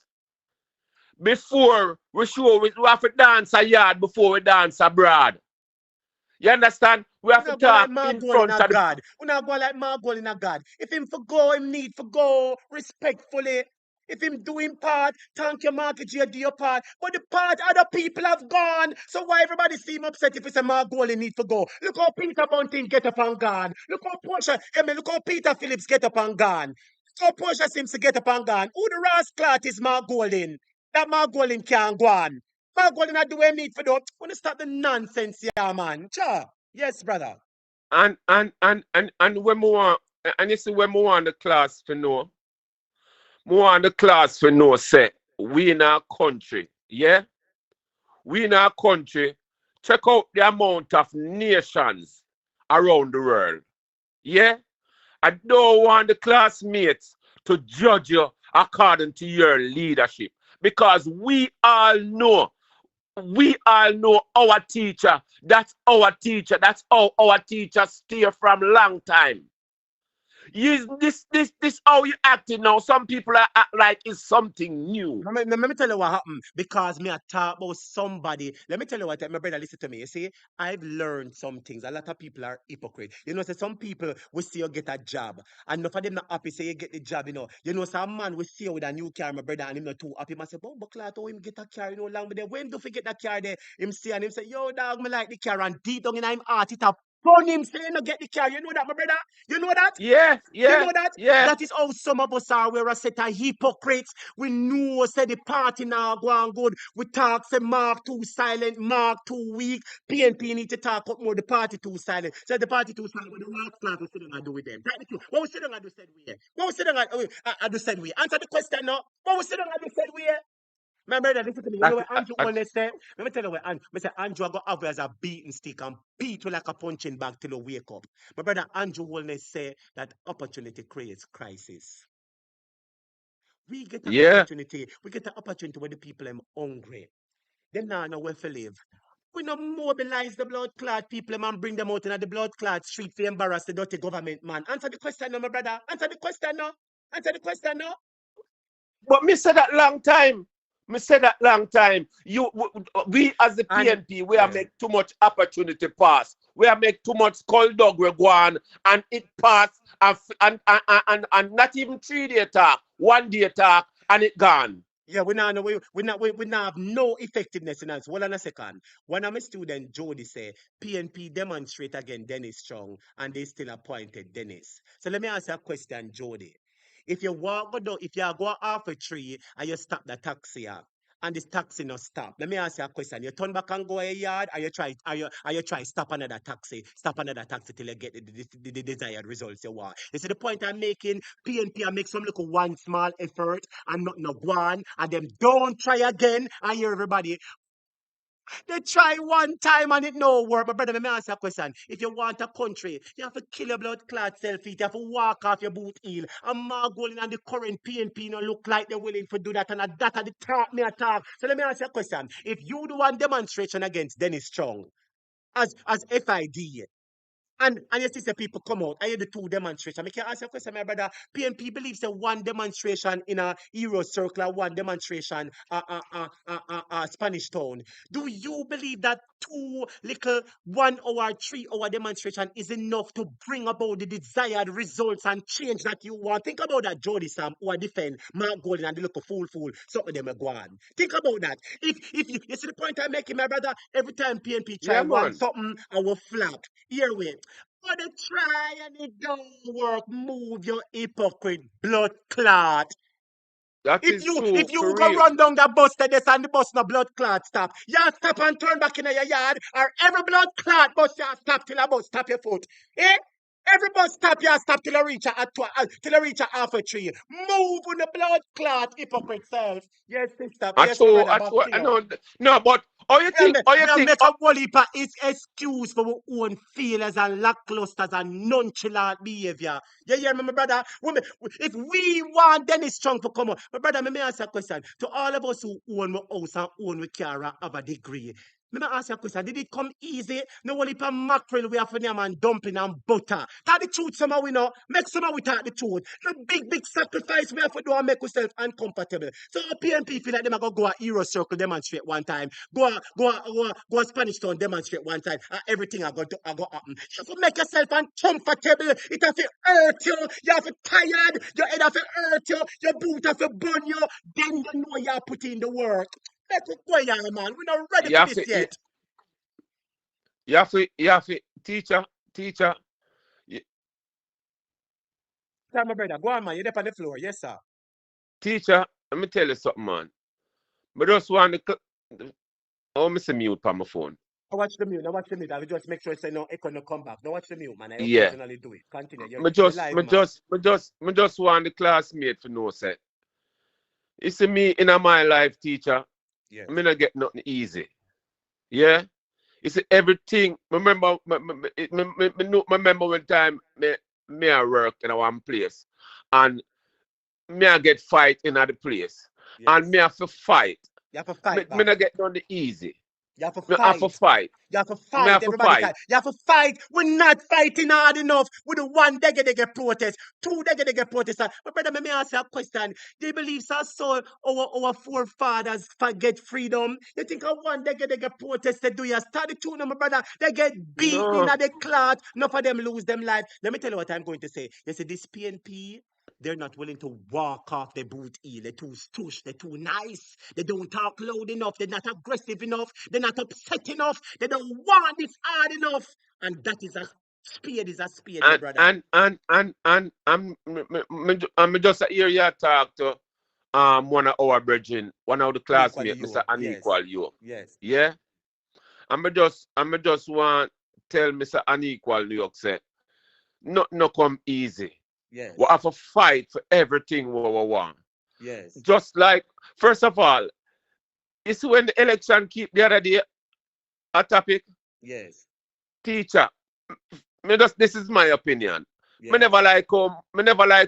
Before we have to dance a yard before we dance abroad. You understand? We have We to not go like talk in Margol in front a of the. God. We not go like Margol in a God. If him for go, him need for go respectfully. If him do him part, thank your market, you do your part. But the part other people have gone. So why everybody seem upset if it's a Margol he need for go? Look how Peter Bunting get up and gone. Look how Portia, look how Peter Phillips get up and gone. Look how Portia seems to get up and gone. Who the rascal is Margolin? That Margolin can't go on. Margolin not do what he need for do. Wanna stop the nonsense, yeah, man. Cha. Yes, brother. And when we want, and you see when we want the class to know, we want the class to know, say, we in our country, yeah? We in our country, check out the amount of nations around the world, yeah? I don't want the classmates to judge you according to your leadership because we all know our teacher. That's our teacher. That's how our teachers stay from long time. This how you acting now. Some people are act like it's something new. Let me tell you what happened. Because me I talk about somebody. Let me tell you what my brother listen to me. You see, I've learned some things. A lot of people are hypocrite. You know, say some people will see you get a job. And enough of them not happy say you get the job, you know. You know, some man will see you with a new car, my brother, and him not too happy. I say, but how him get a car, you know, long with them. When do forget that car there? Him see and him say, yo, dog, me like the car. And deep down in him heart, it a burn him say, no get the car. You know that, my brother? You know that? Yeah, You yeah, know that? yeah. That is how some of us are. We're a set of hypocrites. We know say the party now go on good. We talk say Mark too silent, Mark too weak. PNP need to talk up more. The party too silent. So the party too silent. What the right class we sitting and do with them? That the truth. What we sitting and do said we? What we sitting and do said we? Answer the question now. What we sitting and do said we? My brother, listen to me. You know That, what Andrew that, always say? Let me tell you what Andrew. I say Andrew go have you as a beating stick and beat you like a punching bag till you wake up. My brother Andrew always say that opportunity creates crisis. We get an yeah. opportunity. We get an opportunity when the people are hungry. Them now know where to live. We not mobilize the blood clot people and bring them out in the blood clot street to embarrass the dirty government man. Answer the question now, my brother. Answer the question now. Answer the question now. But me said that long time. Me said that long time. We as the PNP, we are make too much opportunity pass. We are make too much skull dog we go on and it pass and not even 3 day talk, 1 day talk and it gone. Yeah, we not have no effectiveness in us. Hold on a second. One of my student Jody say PNP demonstrate again Dennis Strong and they still appointed Dennis. So let me ask you a question, Jody. If you if you go off a tree and you stop the taxi and this taxi no stop, let me ask you a question. You turn back and go a yard, or you try stop another taxi till you get the desired results you want. You see the point I'm making? PNP make some little one small effort and not no go on, and them don't try again. I hear everybody. They try one time and it no work. But brother, let me ask you a question. If you want a country, you have to kill your blood clot self-eat. You have to walk off your boot heel. And Margolin and the current PNP no look like they're willing to do that. And that are the talk me attack. So let me ask you a question. If you do one demonstration against Dennis Strong as FID, and you see some people come out. I hear the two demonstration. I can ask you a question, my brother. PNP believes that one demonstration in a Euro circle, one demonstration Spanish town. Do you believe that two little 1 hour, 3 hour demonstration is enough to bring about the desired results and change that you want? Think about that, Jody Sam, who are defend Mark Golden and the little fool. Some of them are gone. Think about that. If you see the point I'm making, my brother, every time PNP try Yeah, one man. something, I will flap. Here we. But they try and it don't work. Move your hypocrite blood clot. That If is you true if you for go real. run down that bus there and the bus no blood clot stop, you stop and turn back in your yard, or every blood clot bus you stop till a bus stop your foot. Eh? Every bus stop you stop till you reach till you reach a half a tree. Move on the blood clot hypocrite self. Yes, sister. Yes, my brother. I Back saw, to I you. know. No, but how you think? How you Me think? make a whole heap of excuse for our own failures and lackluster and nonchalant behavior. You hear me, my brother? If we want Dennis Strong to come up, my brother, me ask a question. To all of us who own our house and own our car and have a degree, me ask you a question. Did it come easy? No only for mackerel we have for them and dumpling and butter. Tell the truth somehow we know. Make somehow we talk the truth. The big sacrifice we have to do and make ourselves uncomfortable. So PNP feel like them are go a hero circle demonstrate one time. Go a Spanish town demonstrate one time. And everything I go happen. You have to make yourself uncomfortable. It have to hurt you. You have to tired. Your head have to hurt you. Your boot have to burn you. Then you know you are putting in the work. Make it go on, man. We're not ready You for have this to, yet. you have to, teacher. Tell my brother, go on, man. You're up on the floor. Yes, sir. Teacher, let me tell you something, man. But just want to, oh, me say mute on my phone. I watch the mute. I watch the mute. I will just make sure say no echo no come back. No watch the mute, man. I Yeah. occasionally do it. Continue. You're Me just live, man. want the classmate to know, say, you see me in my life, teacher, Yes. me not get nothing easy. Yeah? You see, everything, remember one time me I work in one place and me I get fight in other place. Yes. And me have to fight. You have to fight Me back. not get nothing easy. You have to Me fight. have to fight. You have to Me fight. have to Everybody fight. fight. You have to fight. We're not fighting hard enough with the one dege protest, two dege protest. But brother, let me ask you a question. Do you believe so our forefathers get freedom? You think of one dege protest they do you start the two, my brother? They get beaten in the clout. None of them lose them life. Let me tell you what I'm going to say. You see, this PNP, they're not willing to walk off the boot heel. They're too stush. They're too nice. They don't talk loud enough. They're not aggressive enough. They're not upset enough. They don't want this hard enough. And that is a spade, my brother. And I'm just hear you talk to one of our brethren, one of the classmates, Mr. Unequal you. Yes. Yeah? I'm just want tell Mr. Unequal New York say, no come easy. Yes. We have to fight for everything we want. Yes. Just like, first of all, you see when the election keep the other day a topic? Yes. Teacher, this is my opinion. Yes. Me never like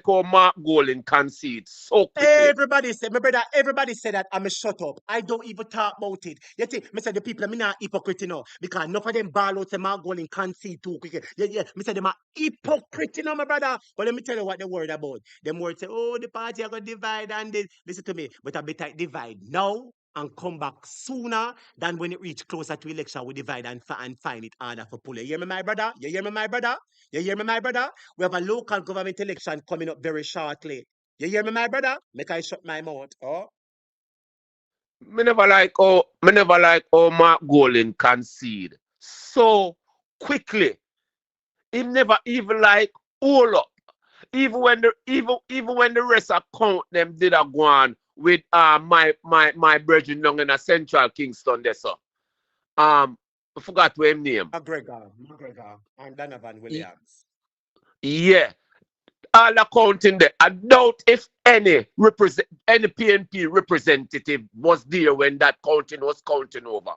how Mark Golding concede so quickly. Everybody said, my brother, everybody said that I'm a shut up. I don't even talk about it. You see, me say the people, me not hypocrite, you know, because enough of them ball out say Mark Golding concede too quickly. Yeah, me say them are hypocrite, you know, my brother. But let me tell you what they word about. Them word say, oh, the party are going to divide and this. Listen to me, but I better divide now and come back sooner than when it reach closer to election. We divide and find it harder for pull. You hear me, my brother? You hear me, my brother? You hear me, my brother? We have a local government election coming up very shortly. You hear me, my brother? Make I shut my mouth. Oh. Me never like how Mark Golding concede so quickly. He never even like hold up. Even when the rest of count them did a go on with my brethren down in a Central Kingston there, so. I forgot what his name. McGregor and Donovan Williams. Yeah. All accounting there. I doubt if any PNP representative was there when that counting was counting over.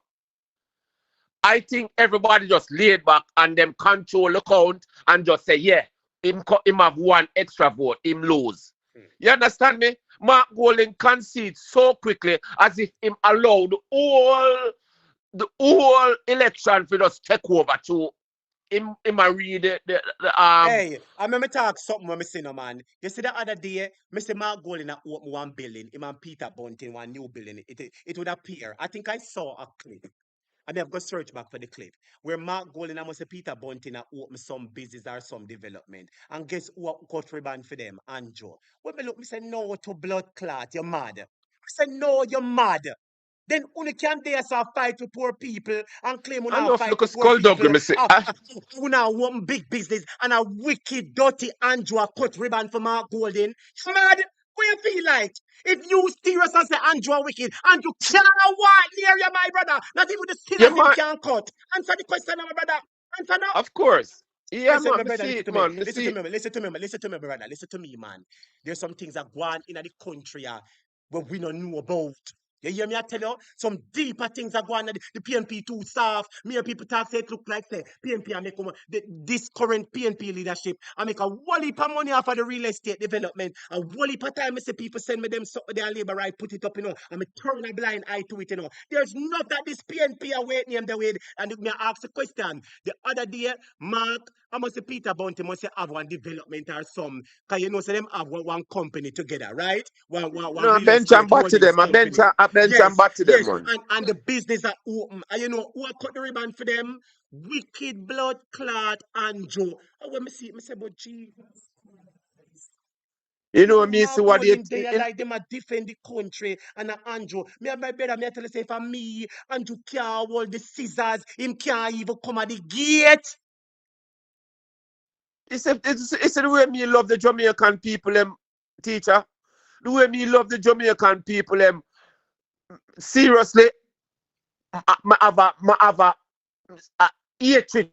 I think everybody just laid back and them control the count and just say, yeah, him have one extra vote, him lose. You understand me? Mark Golding concedes so quickly as if him allowed the whole election for just take over to him I read the Hey, I remember talk something when I see no man. You see the other day, Mr. Mark Golding at open one building, him and Peter Bunting one new building. It would appear. I think I saw a clip. I mean, I've got to search back for the clip where Mark Golding and Mr. Peter Bunting are open some business or some development. And guess who cut ribbon for them? Andrew. When me look, me say no to blood clot, you're mad. I say no, you're mad. Then only can they fight with poor people and claim we now fight with poor people. We now want big business and a wicked, dirty Andrew cut ribbon for Mark Golding. You mad? What you feel like? If you serious and say Andrew are wicked, Andrew can't walk near you, my brother. Not even the sinners him can cut. Answer the question, my brother. Answer now. Of course. Yeah, listen, man, brother, listen to me, brother. Listen to me, man. There's some things that go on in the country where we don't know about. You hear me? I tell you, some deeper things are going on. The PNP too soft. Me and people talk say it look like say PNP I make this current PNP leadership. I make a whole heap of money off of the real estate development. A whole heap of time I say people send me them something their labor right, put it up, I'm a turn a blind eye to it, There's not that this PNP away name the way. And me ask a question. The other day, Mark, I must say Peter Bounty must say have one development or some. Cause say them have one company together, right? One No, I real bench and estate back to holdings them. company. I bench and Yes, back to them, yes, man. and the business are open. And who I cut the ribbon for them? Wicked blood clot Andrew. And when me see it, me say, but Jesus. You know You me Mark see what they Golden day like them a defend the country and Andrew. Me and my brother, me I tell you say for me, Andrew can't hold the scissors, him can't even come at the gate. it's the way me love the Jamaican people, teacher. The way me love the Jamaican people, seriously, I have a hatred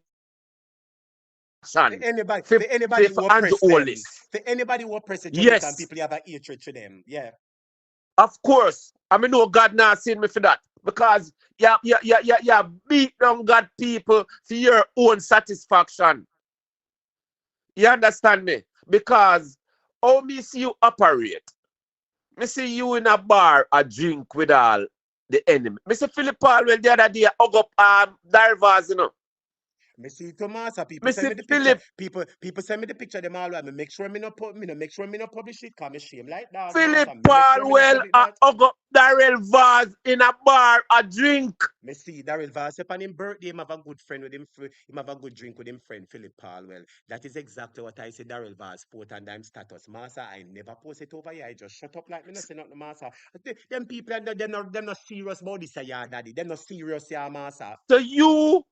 For for, anybody, for anybody for who Andrew oppress them, Hollis. for anybody who oppress the Jamaican Yes, people, you have a hatred for them. Yeah. of course. I mean, no God not seen me for that. Because you beat down God people for your own satisfaction. You understand me? Because how me see you operate? Me see you in a bar a drink with all the enemy. Me see Philip Paul well the other day hug up divers, Me see Tomasa, people Me send see me the picture. Philip People send me the picture them all right. Me make sure make sure me no publish it, cause me shame like dog, Philip Massa. Me make sure Paul me no well public that. hug up Darrell Vaz in a bar a drink. Me see Daryl Vass upon him birthday, him have a good friend with him, him have a good drink with him friend, Philip Palwell. That is exactly what I say Daryl Vass put and them status. Master, I never post it over here. I just shut up like me, no say nothing, Master. Them people, they're not serious about this, yeah, daddy. They're not serious, yeah, Master. So you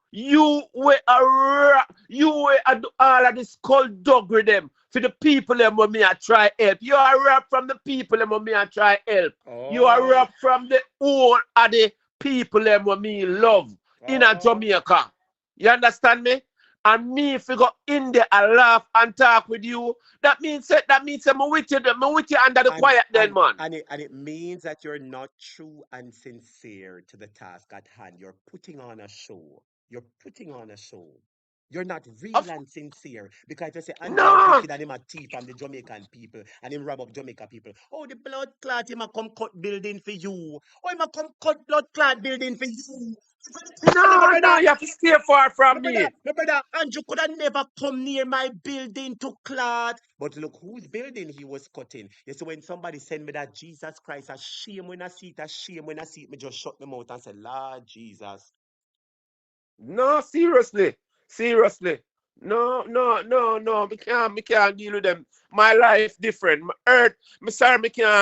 were a do all of this skullduggery them for the people them when me I try help. You are rap from the people them when me I try help. You are Oh, rap from the whole of the people them when me love in a oh. Jamaica. You understand me? And me if you go in there and laugh and talk with you, that means I'm with you, under the and quiet then, and man. and it means that you're not true and sincere to the task at hand. You're putting on a show. You're putting on a show. You're not real Of and sincere because you say Andrew are no, wicked and him a thief from the Jamaican people and him rob up Jamaica people. Oh, the blood clot him a come cut building for you. Oh, him a come cut blood clot building for you. My no, brother, you have to stay far my from brother, me. my brother, Andrew could have never come near my building to clot. But look whose building he was cutting. You see, when somebody send me that Jesus Christ, a shame when I see it, a shame when I see it, me just shut my mouth and say, Lord Jesus. No, seriously. Seriously. No. Me can't deal with them. My life different. My earth, me sorry, me can't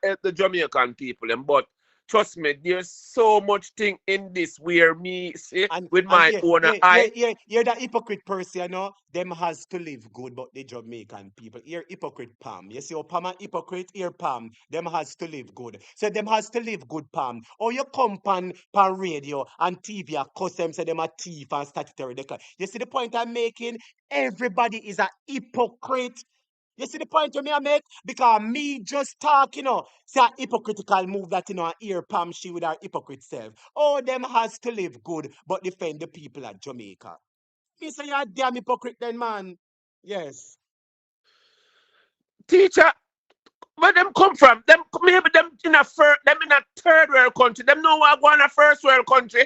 help the Jamaican people, them, but trust me, there's so much thing in this where me see with And my own eye. you're the hypocrite person, them has to live good, but the Jamaican people, you're hypocrite Pam. You see, oh, Pam a hypocrite, here Pam, them has to live good. So them has to live good, Pam. Or you come pan radio and TV, a cuss them, say them a thief and statutory declare. You see the point I'm making? Everybody is a hypocrite. You see the point you me I make? Because me just talk, say a hypocritical move that, ear Pam she with her hypocrite self. Oh, them has to live good, but defend the people at Jamaica. Me say you're a damn hypocrite then, man. Yes. Teacher, where them come from? Them maybe them in a third world country. Them know what go on a first world country.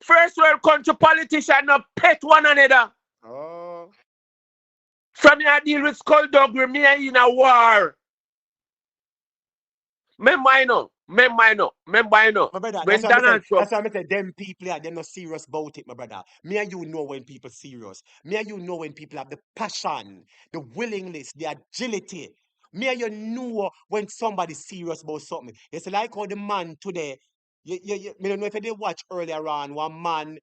First world country politician no pet one another. Oh. From here deal with skullduggery, me in a war. Remember I know. My brother, that's When why I said, Donald Trump, that's why I said, them people are, they're not serious about it, my brother. Me and you know when people serious. Me and you know when people have the passion, the willingness, the agility. Me and you know when somebody's serious about something. It's like how the man today, me don't know if you did watch earlier on, one man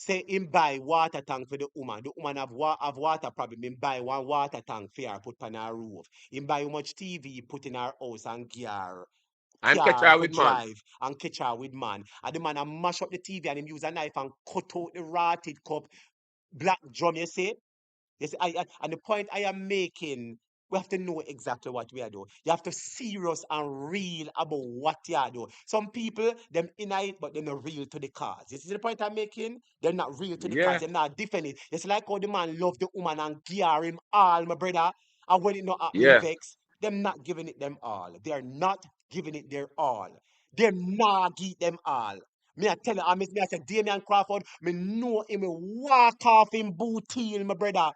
say him buy water tank for the woman. The woman have water problem. Him buy one water tank for her, put on her roof. Him buy how much TV, put in her house and gear and catch car her for with man. drive and catch her with man. And the man a mash up the TV and him use a knife and cut out the rotted cup black drum, you see? And the point I am making, We have to know exactly what we are doing. You have to serious and real about what you are doing. Some people, them in it, but they're not real to the cause. You see the point I'm making? They're not real to the cause. Yeah, They're not defend it. It's like how the man love the woman and gear him all, my brother. And when it not happening yeah. vex, them not giving it them all. They're not giving it their all. They're not give them all. Me I tell you, I say Damian Crawford, me know him walk off in booty, my brother.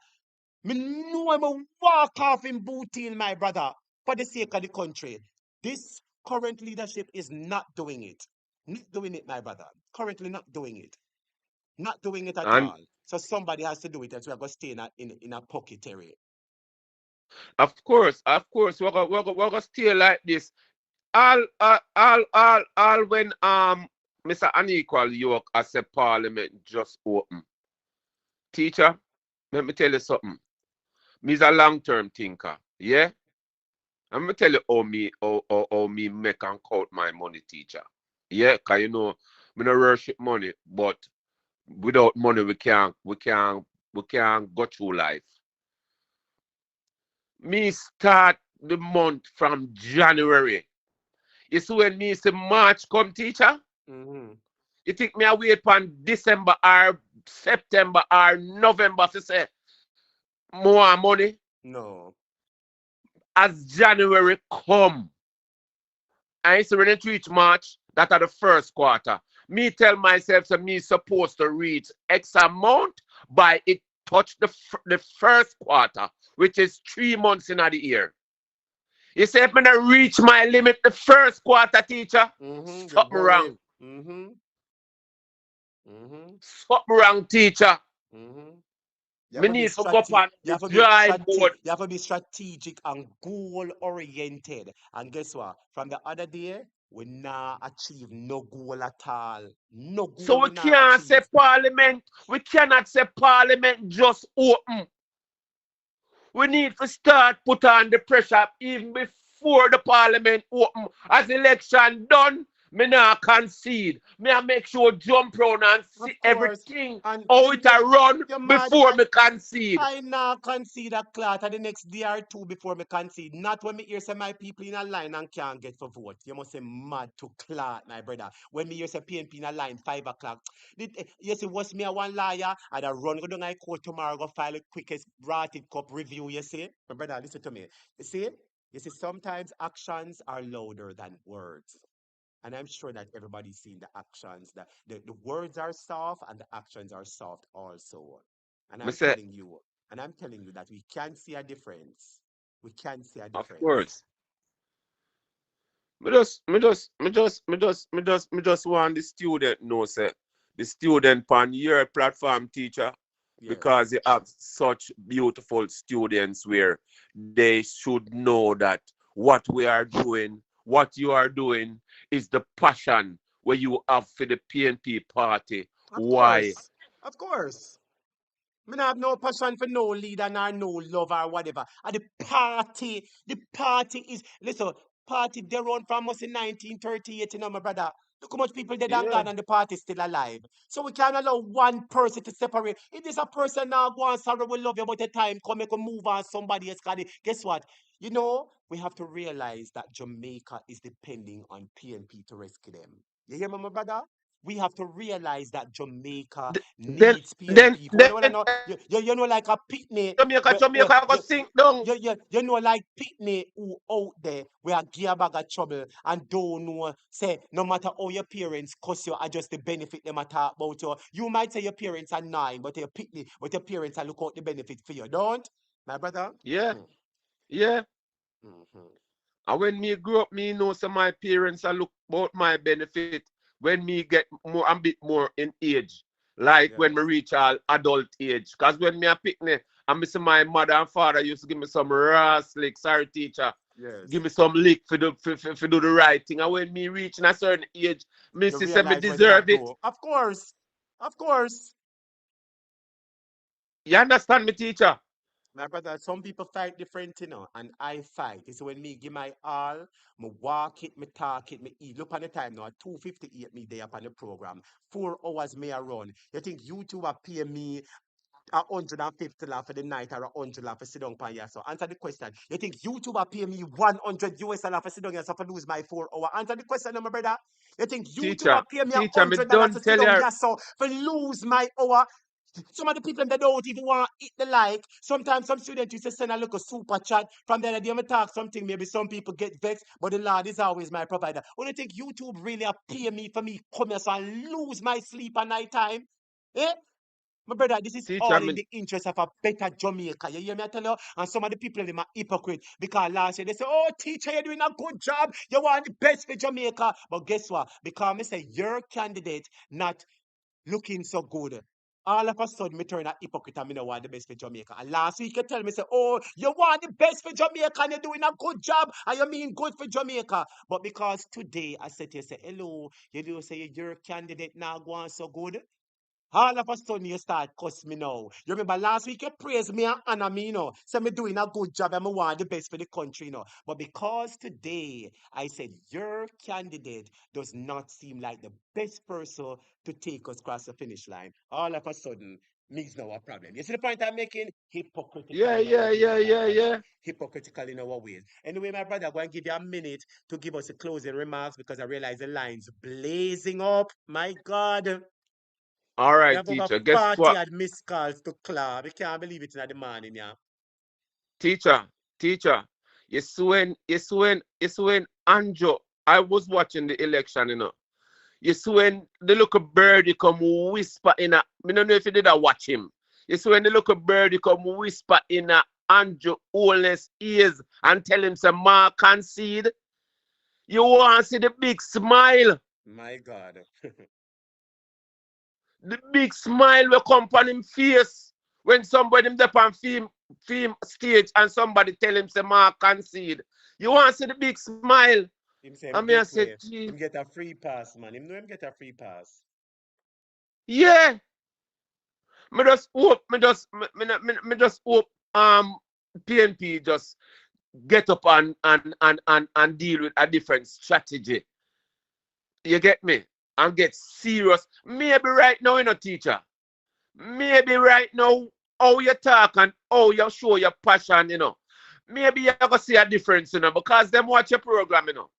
Me know I'm a walk off in booty, my brother, for the sake of the country. This current leadership is not doing it. Not doing it, my brother. Currently not doing it. Not doing it at And all. So somebody has to do it, and so we're going to stay in a pocket area. of course, we're gonna stay like this. All when Mr. Unequal York as a parliament just open. Teacher, let me tell you something. Me's a long-term thinker. Yeah? I'm gonna tell you how me make and count my money, teacher. Yeah, cause you know, me no worship money, but without money we can't go through life. Me start the month from January. You see when me say March come, teacher? Mm-hmm. You think me I wait on December or September or November to say more money? No. As January come, I say when it reach March, that are the first quarter. Me tell myself that me supposed to reach X amount by it touch the first quarter, which is 3 months in the year. You say if I not reach my limit the first quarter, teacher, Mm-hmm. You're something worried. wrong. Mm-hmm. Mm-hmm. Something wrong, teacher. Mm-hmm. You have Me to be need to go up strategic. on the drawing board. You have to be strategic and goal oriented. And guess what? From the other day, we not achieve no goal at all. No goal So we we not can't say achieve. parliament. We cannot say parliament just open. We need to start put on the pressure even before the parliament open. As election done, me not concede. Me I make sure jump round and see Of course. everything And how it a run you're mad. before me concede. I now concede a clot the next day or two before me concede. Not when me hear say my people in a line and can't get for vote. You must say mad to clot, my brother. When me hear say PNP in a line 5 o'clock. You see, what's me a one liar? And I run go down I court tomorrow, go file the quickest rotted cup review, you see? My brother, listen to me. You see, sometimes actions are louder than words. And I'm sure that everybody's seen the actions. The words are soft and the actions are soft also. And Me I'm say, telling you, that we can see a difference. We can see a of difference. course. Me just want the student know say the student on your platform, teacher, Yes. because you have such beautiful students where they should know that what you are doing is the passion where you have for the PNP party. Of Why? course. Of course. Me not have no passion for no leader nor no love or whatever. And the party is, listen, party they run from us in 1938, you know, my brother. Look how much people dead and Yeah. gone and the party still alive. So we can't allow one person to separate. If this a person now go on, sorry, we love you, but the time come, make we move on somebody else. Guess what? You know, we have to realize that Jamaica is depending on PNP to rescue them. You hear me, my brother? We have to realize that Jamaica Then needs then PNP. then When I know, you know, like a picnic, Jamaica go sink down. you know, like picnic who out there, we are gear bag of trouble and don't know, say, no matter how your parents cuss you, are just the benefit them talk about you. You might say your parents are nine, but your picnic, but your parents are look out the benefit for you. Don't, my brother? Yeah, Hmm. yeah. Mhm. And when me grow up, me know some my parents are look about my benefit when me get more a bit more in age. Like when me Yes. reach all adult age. Cause when me a picnic, and me see my mother and father used to give me some raw slick, sorry teacher. Give Yes. me some lick for do the right thing. And when me reach a certain age, me You see say me realize when you deserve not it. go. Of course. Of course. You understand me, teacher? My brother, some people fight different, you know, and I fight. It's when me give my all, me walk it, me talk it, me eat. Look on the time now, 2:58 me day up on the program. 4 hours me a run. You think YouTube are pay me $150 for the night or $100 for sit down pan here. So answer the question. You think YouTube will pay me $100 for sit down here so for lose my 4 hour? Answer the question, my brother. You think YouTube will Teacher, pay me teacher, me $100 don't to sit tell down you. here so for lose my hour? Some of the people that don't even want to eat the like. Sometimes some students used to send a little super chat. From the other day, I talk something, maybe some people get vexed, but the Lord is always my provider. When you think YouTube really pay me for me come here so I lose my sleep at night time? Eh? My brother, this is Teacher, all in me the interest of a better Jamaica. You hear me? I tell you, and some of the people them are hypocrite because last year they say, "Oh, teacher, you're doing a good job. You want the best for Jamaica." But guess what? Because I say your candidate not looking so good. All of a sudden, me turn a hypocrite and me no want the best for Jamaica. And last week you tell me, say, "Oh, you want the best for Jamaica and you're doing a good job and you mean good for Jamaica." But because today I said to you, say, "Hello, you do say your candidate now going so good." All of a sudden you start cuss me now. You remember last week you praised me and honor me, you know. Say me doing a good job and me want the best for the country, you know. But because today I said your candidate does not seem like the best person to take us across the finish line, all of a sudden me's now a problem. You see the point I'm making? Hypocritical yeah, in our yeah, ways, yeah, my yeah, brother. yeah. Hypocritical in our ways. Anyway, my brother, I'm going to give you a minute to give us a closing remarks because I realize the line's blazing up. My God. All We right, have over teacher. Guess 40 what? had missed calls to Claw. We can't believe it in the morning, yeah. Teacher, teacher. You see when Anjo, I was watching the election, you know. You see when the little birdie come whisper in a, I don't know if you did watch him. You see when the little birdie come whisper in a Anjo Oles ears and tell him some mark concede. You want to see the big smile. My God. The big smile will come on him face when somebody him up on film stage and somebody tell him say mark concede. You want to see the big smile? Him say And him me I get said, way. gee, Him get a free pass, man. Him know him get a free pass. yeah. Me just hope PNP just get up and deal with a different strategy. You get me? And get serious. Maybe right now, you know, teacher. Maybe right now, how you talk and how you show your passion, you know. Maybe you're gonna see a difference, you know, because them watch your program, you know.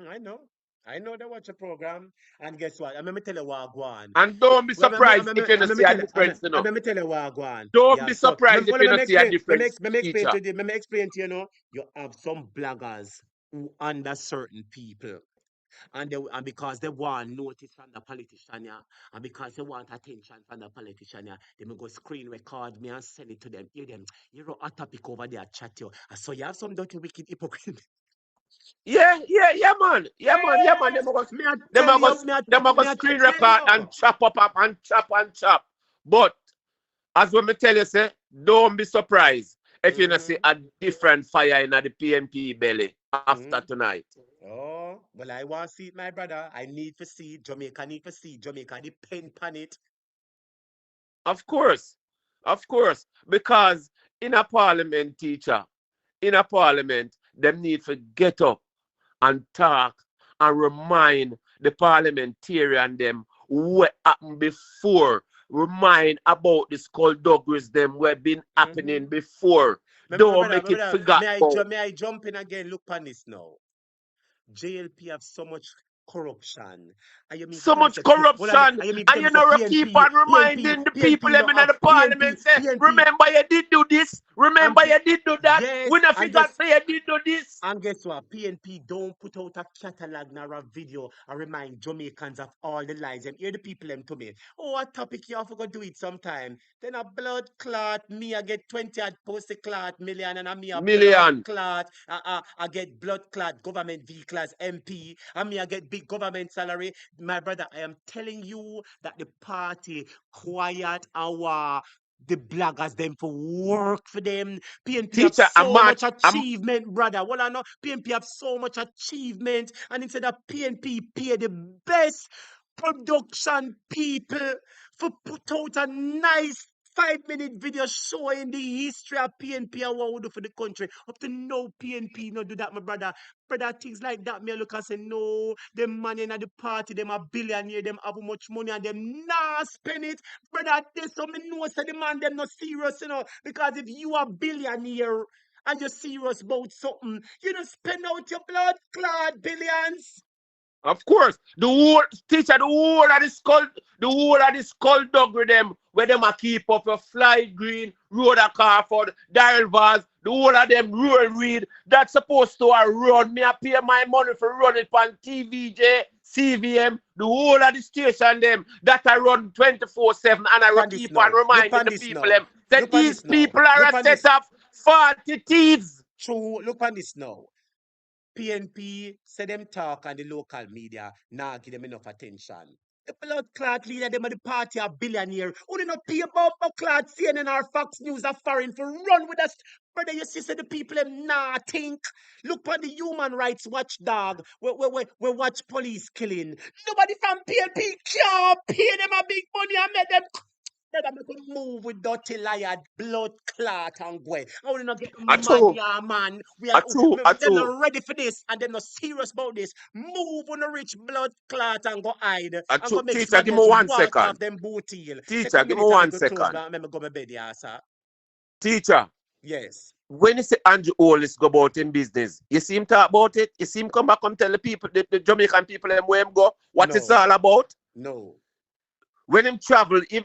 I know. I know they watch a program. And guess what? Let me tell you what go on. And don't be Well, surprised if you don't see a difference, you know. let me tell you what go on. Don't Yeah, be so surprised if well, you let me don't see a explain. difference, Let me explain teacher. to you. Let me explain to you, you know. You have some bloggers who under certain people. And because they want notice from the politician, yeah, and because they want attention from the politician, yeah, they may go screen record me and send it to them. Hear them, you know, a topic over there, chat you. So you have some dirty wicked hypocrite. Yeah, yeah, yeah, man. Yeah, man, yeah, man. Me I Them tell are go, you, them are go me I screen tell record you. and chop up and chop and chop. But as when me tell you, say, don't be surprised if you not see a different fire in the PNP belly after tonight. Oh, well, I want to see it, my brother. I need to see it. Jamaica need to see it. Jamaica depend on it. Of course, because in a parliament, teacher, in a parliament, them need to get up and talk and remind the parliamentarian them what happened before. Remind about the skullduggeries them what been happening before. Don't make it forget about. May I jump in again? Look on this now. JLP have so much corruption. And you mean to So tell me, much say, corruption, and you mean to and tell me, you say, know, keep on reminding the people them in the parliament, say, PNP. remember you did do this, remember you did do that, Yes, we not and forgot say you did do this. and guess what? PNP don't put out a catalog nor a video and remind Jamaicans of all the lies. And hear the people them to me. Oh, a topic you have to do it sometime. Then a blood clot, me I get 20 at post clot million and me a blood Million. clot. I get blood clot government vehicle as MP. And me I get big government salary. My brother, I am telling you that the party quiet our the bloggers them for work for them. PNP have Teacher, a so much march, achievement, brother. Well, I know PNP have so much achievement, and instead of PNP pay the best production people for put out a nice 5-minute video showing the history of PNP and what we do for the country. Up to now, PNP no do that, my brother. Brother, things like that, me look and say, no, them man in the party, them a billionaire, them have much money and them nah spend it. Brother, this so me know say the man them not serious, you know. Because if you are billionaire and you're serious about something, you don't spend out your blood clot billions. Of course, the whole teacher, the whole of the skull dog with them, where them a keep up your Fly Green, Road of CRAWFORD, Daryl Vaz, the whole of them rural read. That's supposed to run. Me I pay my money for running on TVJ, CVM, the whole of the station them that I run 24/7 and I will keep on reminding the people them that these people are a set of faulty thieves. True, look on this now. PNP say them talk on the local media, now give them enough attention. The blood clot leader, them of the party are billionaire. Only not pay about clot CNN or Fox News are foreign for run with us. Brother, you see, say the people them nah think. Look on the human rights watchdog. We watch police killing. Nobody from PNP can't pay them a big money and make them. Brother, make them move with dirty liar, blood clot and go. I want to not get mad here, man. They're not ready for this and they're not serious about this. Move on the rich blood clot and go hide. And go make Teacher, give me 1 second. Off them booty. Teacher, give me 1 second. Go my bed, yeah, sir. Teacher. Yes. When you say Andrew Hollis go about in business, you see him talk about it? You see him come back and tell the people, the Jamaican people, them where him go, what it's all about? No. When him travel, if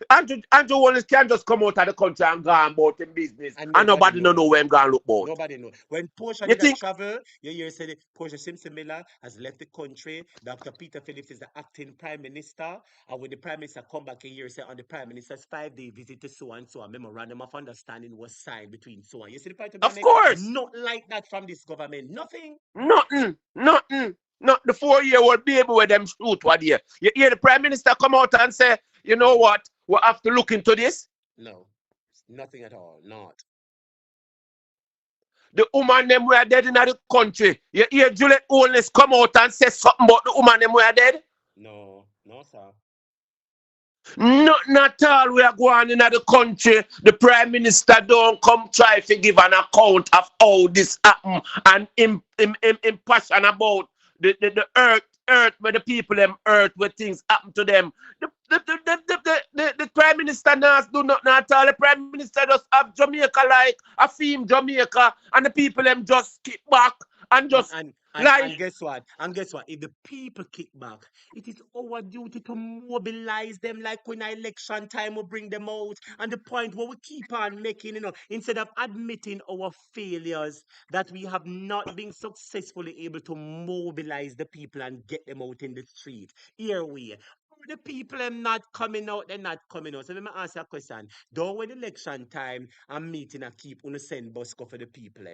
Andrew Hollis can just come out of the country and go about in business, and nobody know where him going look about. Nobody know. When Portia did travel, you hear say Portia Simpson Miller has left the country. Dr. Peter Phillips is the acting prime minister, and when the prime minister come back a year, say on the prime minister's 5-day visit to so and so, a memorandum of understanding was signed between so and. You see the point of course, not like that from this government. Nothing. Nothing. Not the 4-year-old baby where them shoot what year. You hear the prime minister come out and say, you know what, we have to look into this? No, nothing at all, not. The woman them were dead in the country. You hear Julian Holness come out and say something about the woman them were dead? No, sir. Not at all. We are going in the country. The prime minister don't come try to give an account of how this happened and him passion about the earth where the people them earth where things happen to them. The prime minister does do nothing at all. The prime minister just have Jamaica like a theme Jamaica, and the people them just kick back and just and guess what? If the people kick back, it is our duty to mobilize them like when election time we bring them out. And the point where we keep on making, instead of admitting our failures, that we have not been successfully able to mobilize the people and get them out in the street. Here we the people are not coming out, they're not coming out. So let me ask you a question. Don't when election time and meeting and keep on send bus go for the people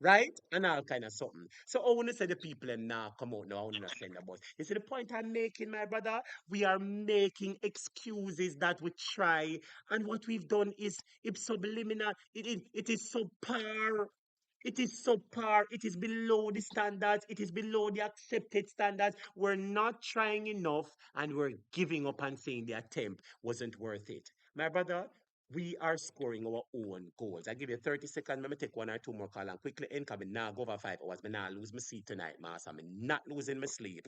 right? And all kind of something. So I want to say the people them now come out now, I want to send the bus. You see the point I'm making, my brother? We are making excuses that we try, and what we've done is it's subliminal, it is subpar. It is subpar. It is below the standards. It is below the accepted standards. We're not trying enough and we're giving up and saying the attempt wasn't worth it. My brother, we are scoring our own goals. I give you 30 seconds. Let me take 1 or 2 more calls and quickly end because I now go over 5 hours. I now lose my seat tonight, master. I'm not losing my sleep.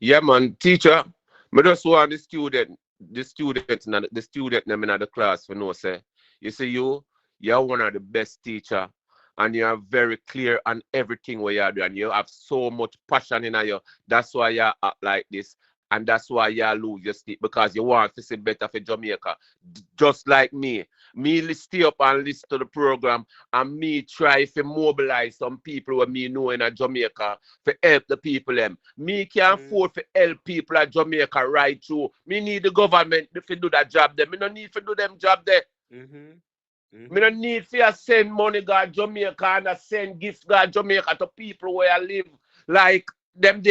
Yeah, man. Teacher, I just want the student them in the class for no say. You see, you're one of the best teacher. And you are very clear on everything what you are doing. You have so much passion in you. That's why you act like this. And that's why you lose your sleep. Because you want to see better for Jamaica. Just like me. Me stay up and listen to the program. And me try to mobilize some people who me know in Jamaica to help the people them. Me can't afford to help people at Jamaica right through. Me need the government to do that job there. Me don't need to do them job there. Me don't need to send money to Jamaica and send gifts to Jamaica to people where I live like them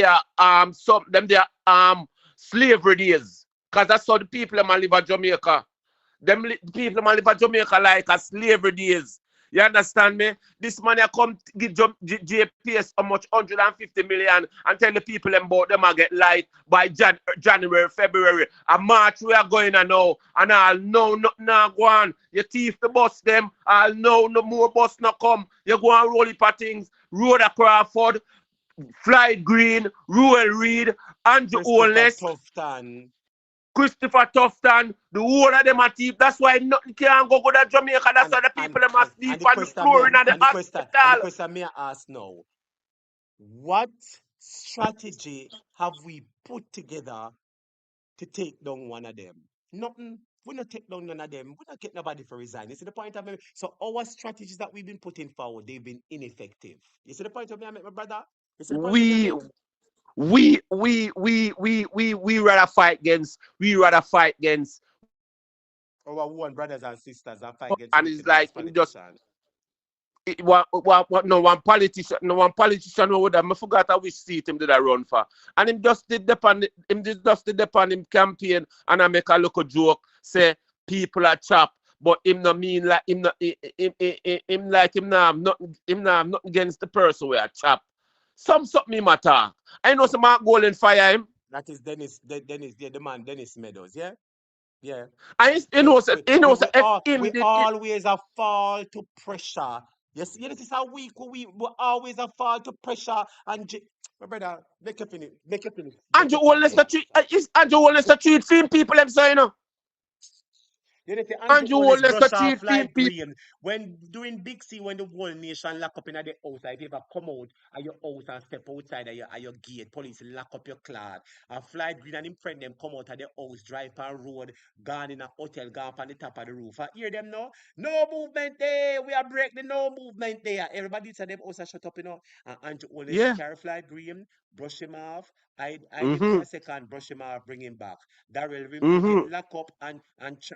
slavery days. Cause that's how the people that live in Jamaica. Them people that live in Jamaica like a slavery days. You understand me? This money come give JPS how much 150 million and tell the people about them I get light by January, February. And March we are going to know. And I'll know nothing now go on. You thief the bus them. I'll know no more bus not come. You go and roll it for things. Road at Crawford, Flight Green, Ruel Reed, Andrew Oles, Christopher Tufton, the whole of them are thief. That's why nothing can go to Jamaica. That's why the people them must sleep on the floor in the hospital. And the question may I ask now, what strategy have we put together to take down one of them? Nothing. We not take down none of them. We not get nobody for resign. You see the point of me? So our strategies that we've been putting forward, they've been ineffective. You see the point of me, my brother? You see the point of me, we rather fight against our one brothers and sisters and fight against and it's like just politicians. one politician who would have I forgot which seat him did I run for. And him just did depend him campaign and I make a local joke, say people are chop, but him no mean like him not nothing against the person we are chop. Something him attack. I know some Mark Golden fire him. That is Dennis, the man Dennis Meadows, yeah? Yeah. We always a fall to pressure. Yes, this is how we always a fall to pressure and my brother, make up in it. Andrew Wallace the treat film people them say, you know. You know, Andrew Wallace brush off like green. When during Big C, when the whole nation lock up in the house, if you ever come out of your house and step outside of your gate, police lock up your clock. And Fly Green and him friend them come out of the house, drive on road, gone in a hotel, gone on the top of the roof. I hear them now. No movement there. We are break the no movement there. Everybody said them house shut up, you know. And Andrew Wallace carry Fly Green, brush him off. I did for a second, brush him off, bring him back. Daryl will get locked up and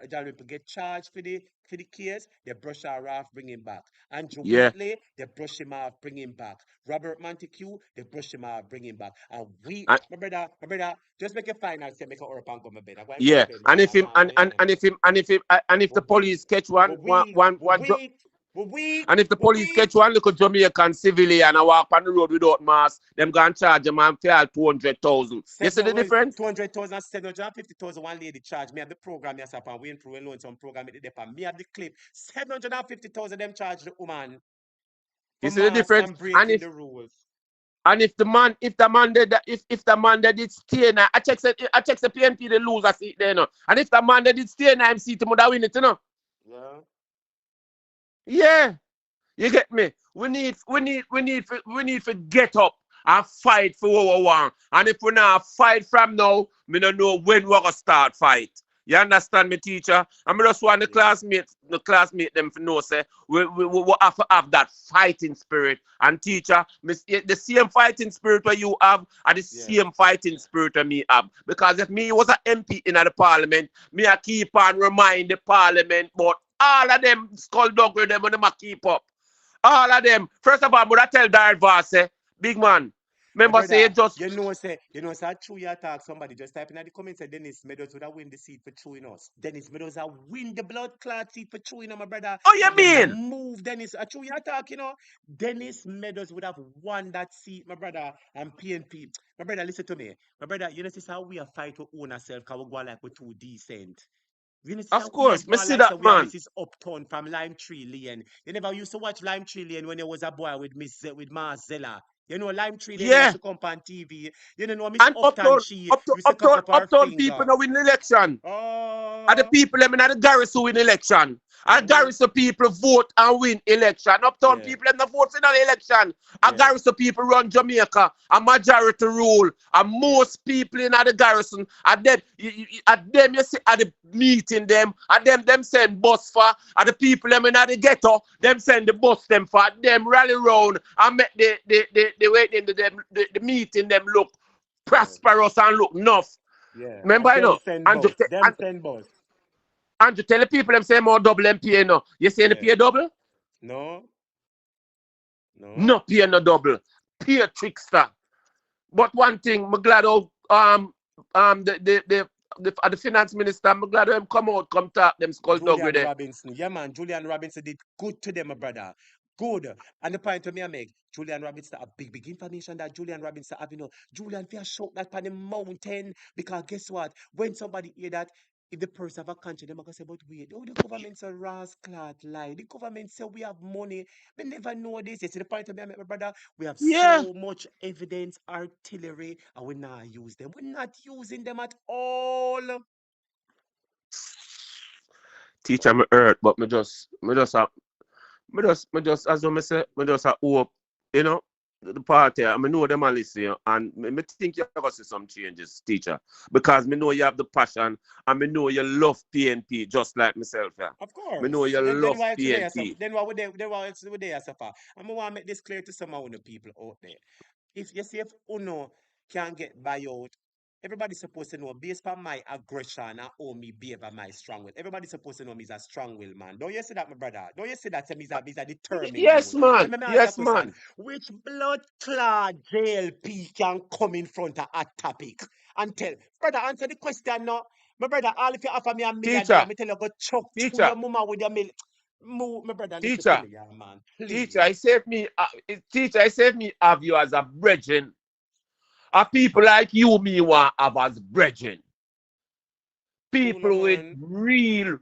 Daryl will get charged for the case. They brush her off, bring him back. Andrew Whitley, they brush him off, bring him back. Robert Montague, they brush him off, bring him back. And my brother, just make a final say, make a up and go my bed. Yeah, and if the police catch one and if the police catch one little Jamaican civilian and walk on the road without mask, them gonna charge them and pay 200,000. You see the difference? 200,000, 750,000. One lady charge me at the program. Yes, upon we through alone some program at the depot. Me at the clip 750,000. Them charge the woman. You see the difference? And if the man did stay now, I check the PNP the loser seat there, you know. And if the man did stay now, I'm seat him would have win it, you know. Yeah. Yeah, you get me. We need to get up and fight for what we want. And if we not fight from now, we don't know when we're gonna start fight. You understand me, teacher? And I just want the classmate them to know, say, we have to have that fighting spirit. And teacher, the same fighting spirit that you have and the same fighting spirit that me have. Because if me was an MP in the parliament, me I keep on remind the parliament, but all of them skulldug with them and them keep up. All of them. First of all, I tell Darva, say, big man, remember say just say true you attack somebody, just type in the comments say Dennis Meadows would have win the seat for chewing us. Dennis Meadows have win the blood clot seat for chewing my brother. Oh, you mean? Move Dennis. A true you attack, you know. Dennis Meadows would have won that seat, my brother, and PNP. My brother, listen to me. My brother, you know this is how we are fight to own ourselves, because we go like we're too decent. Of course, me see that, man. This is Uptown from Lime Tree Lane. You never used to watch Lime Tree Lane when you was a boy with Marcella. You know Lime Tree Lane used to come on TV. You know Miss Uptown she Uptown people now win election. And the people them in the garrison win election. And garrison people vote and win election. Uptown people them not vote in the election. And garrison people run Jamaica. A majority rule. And most people in the garrison and them you see at the meeting them and them send bus for and the people them in the ghetto them send the bus them for them rally round and make the meeting them look prosperous and look enough. Yeah. Remember I know and you tell the people them say more double MPA no. You say the pay double? No. No pay no double. Pay trickster. But one thing, I'm glad the the finance minister. I'm glad them come out, come talk them skullduggery Julian there. Robinson. Yeah, man. Julian Robinson did good to them, my brother. Good. And the point to me I make, Julian Robinson, a big information that Julian Robinson have, Julian, if you shout that on the mountain, because guess what? When somebody hear that, if the person have a country, they're going to say, but wait, oh, the government say rascal lie. The government say we have money. We never know this. You see the point to me I make, my brother? We have Yeah. so much evidence, artillery, and we not use them. We're not using them at all. Teacher me hurt, but me just as I say, me just a hope, the party. I know them a listen, and me think you gonna see some changes, teacher, because me know you have the passion, and me know you love PNP just like myself. Yeah. Of Me know course. you Then love why else would they suffer? PNP. Then why else would they suffer? And I want to make this clear to some of the people out there. If you see if Uno can get by out, everybody's supposed to know based on my aggression and how me behave by my strong will. Everybody's supposed to know me is a strong will man. Don't you see that, my brother? Don't you see that me's a determined Yes, youth? So man. let me ask you a Yes, question. man. Which blood clot JLP can come in front of a topic and tell? Brother, answer the question now. My brother, all if you offer me $1 million, Teacher, me tell you go chuck to teacher, your mama with your million. My brother, listen to teacher, me, yeah, man. teacher. Please. I save me, teacher. I save me have you as a brethren. A people like you, me want have as brethren. Cool, no, People with man. real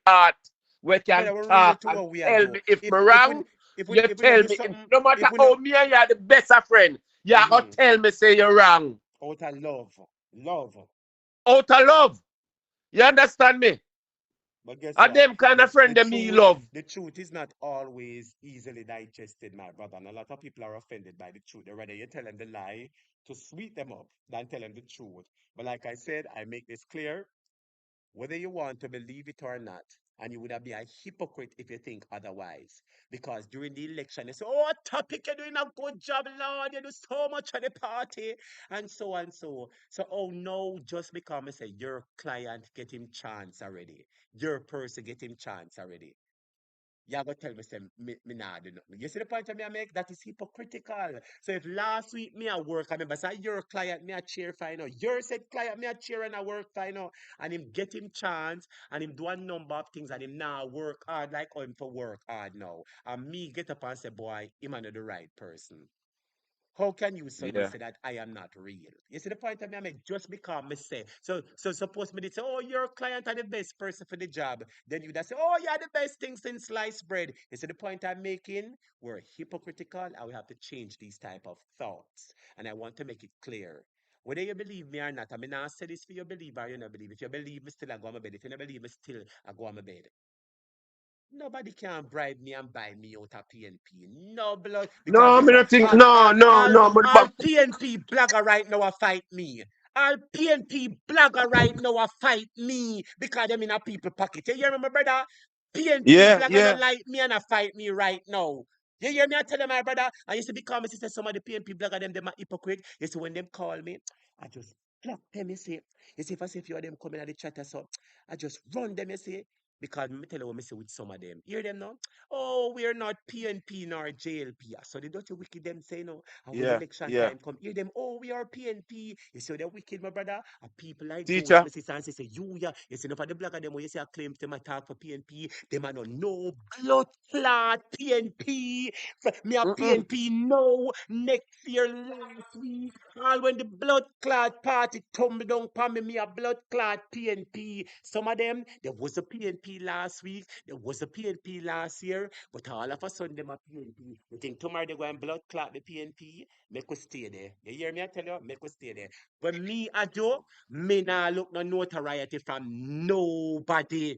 heart we can Brother, we're real talk to and what we are tell do. me if If me if we wrong, if we you if we not tell do me. something, No matter if we how not me and you are the best of friend, you go tell me say you're wrong. out of love. Out of love. You understand me? But guess And what? them kind The of friend the that me truth love. the truth is not always easily digested, my brother. And a lot of people are offended by the truth. They rather you tell them the lie to sweet them up than tell them the truth. But like I said, I make this clear. Whether you want to believe it or not, and you would be a hypocrite if you think otherwise. Because during the election, they say, oh, topic, you're doing a good job, Lord. You do so much at the party, and so and so. So, oh no, just because I say your client get him chance already. Your person get him chance already. You go tell me, say, me nah do nothing. You see the point I make? That is hypocritical. So if last week me a work, I remember say your client me a cheer for, your said client me a cheer and a work for, and him get him chance and him do a number of things and him now work hard like how him for work hard now. And me get up and say, boy, him not the right person. How can you suddenly Yeah. say that I am not real? You see the point of me I make just because me say. So suppose me did say, oh, your client are the best person for the job. Then you say, oh, you're the best thing since sliced bread. You see the point I'm making? We're hypocritical and we have to change these type of thoughts. And I want to make it clear. Whether you believe me or not, I mean, I say this for your believe or you not believe. If you believe me, still I go on my bed. If you don't believe me, still I go on my bed. Nobody can bribe me and buy me out of PNP. No blood. Because No, guess me what? not think. No, no, no. All PNP blogger right now a fight me. All PNP blogger right now a fight me. Because them in a people pocket. You hear me, my brother? PNP Yeah, blogger don't yeah. like me and a fight me right now. You hear me? I tell them, my brother. I used to be calm. I say some of the PNP blogger them a hypocrite. You see, when them call me, I just block them, you see. You see, if I see a few of them coming at the chat, so I just run them, you see. Because me tell you what me say with some of them. Hear them now? Oh, we're not PNP nor JLP. So the dirty wicked them say no. And when Yeah, election yeah. time come, hear them, oh, we are PNP. You see they're wicked, my brother. And people like those, Teacher. me sister and say, you, yeah. You see, enough of the blogger them, when you say I claim them attack for PNP, them are no blood clot PNP. Me a Mm-mm. PNP no next year last week. All when the blood clot party tumble down upon me a blood clot PNP. Some of them, there was a PNP last week, there was a PNP last year, but all of a sudden them a PNP. You think tomorrow they go and blood clot the PNP? Make us stay there. You hear me? I tell you, make us stay there. But me, I do, me nah look no notoriety from nobody.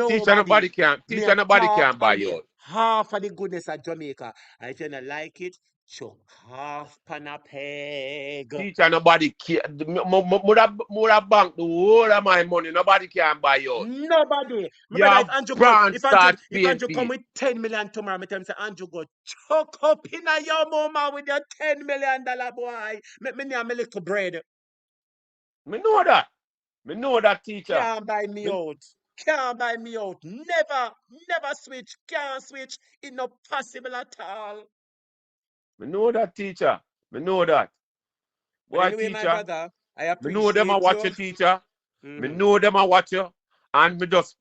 Teacher, Nobody. nobody can. Me Teacher, a nobody talk can buy only you out. half of the goodness of Jamaica. And if you don't like it, chuck half pan a peg. Teacher, nobody can. More bank the whole of my money. Nobody can buy you out. Nobody. My You brother, have Bronze Stars If Andrew come PNP. with 10 million tomorrow, me tell him say Andrew go chuck up in a your mama with your $10 million boy. Make me name a little bread. Me know that. Me know that, teacher. Can't buy me Me, out. Can't buy me out. Never switch. Can't switch. It not possible at all. me know that, teacher. Me know that. Boy, anyway, my teacher, brother, I me know them a appreciate watch you. you, teacher. Me Mm-hmm. know them a watch you. And me just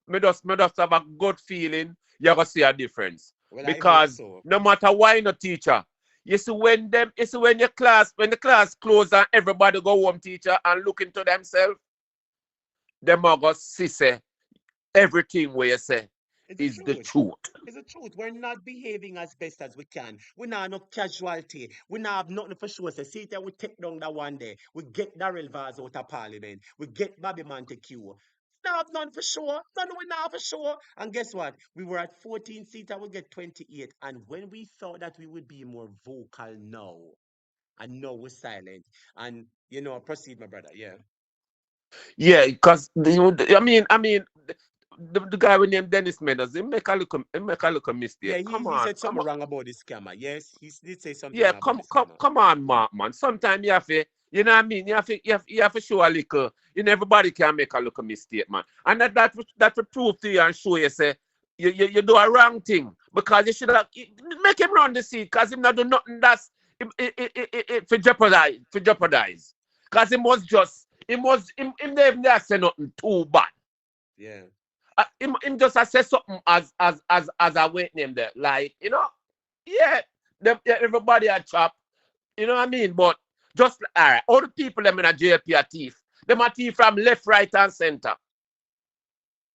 have a good feeling you're gonna see a difference. Well, I hope Because so. no matter why no teacher, you see when the class close and everybody go home, teacher, and look into themselves, them are gonna see say everything where you say It's the is the truth. truth. It's the truth. We're not behaving as best as we can. We not have no casualty. We not have nothing for sure. So see that we take down that one day. We get Daryl Vaz out of parliament. We get Bobby Montague. Now have none for sure. None we not for sure. And guess what? We were at 14 seats and we get 28. And when we thought that we would be more vocal now, and now we're silent. And proceed, my brother. Yeah. Yeah, because the guy with name Dennis Meadows, he make a little Yeah, mistake. he, Come he on, said come something on. wong about the scammer. Yes, he did say something Yeah, wrong about come the come scammer. come on, Mark, man. Sometimes you have to, you know what I mean? You have to show a little. Everybody can make a little mistake, man. And that will prove to you and show you say you do a wrong thing. Because you should have make him run the seat, because him not do nothing that's for jeopardize. Because him never even say nothing too bad. Yeah. Him just a say something as a wait name there. Like, yeah, everybody a chop. You know what I mean? But just all right, all the people them in a JP are thief. Them a thief from left, right, and center.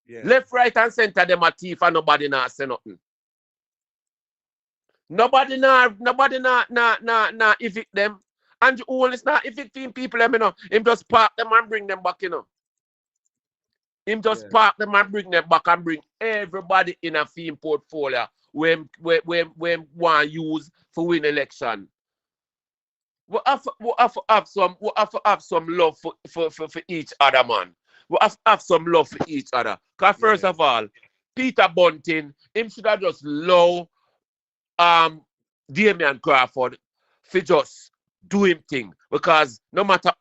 Yeah. Left, right, and center, them a thief and nobody not say nothing. Nobody evict them. And only not evicting people them, Him just park them and bring them back. Him just Yeah. park them and bring them back and bring everybody in a theme portfolio when want use for win election. We have to have some love for each other, man. We have to have some love for each other. Because first Yes. of all, Peter Bunting, him should have just low Damian Crawford for just do him thing. Because no matter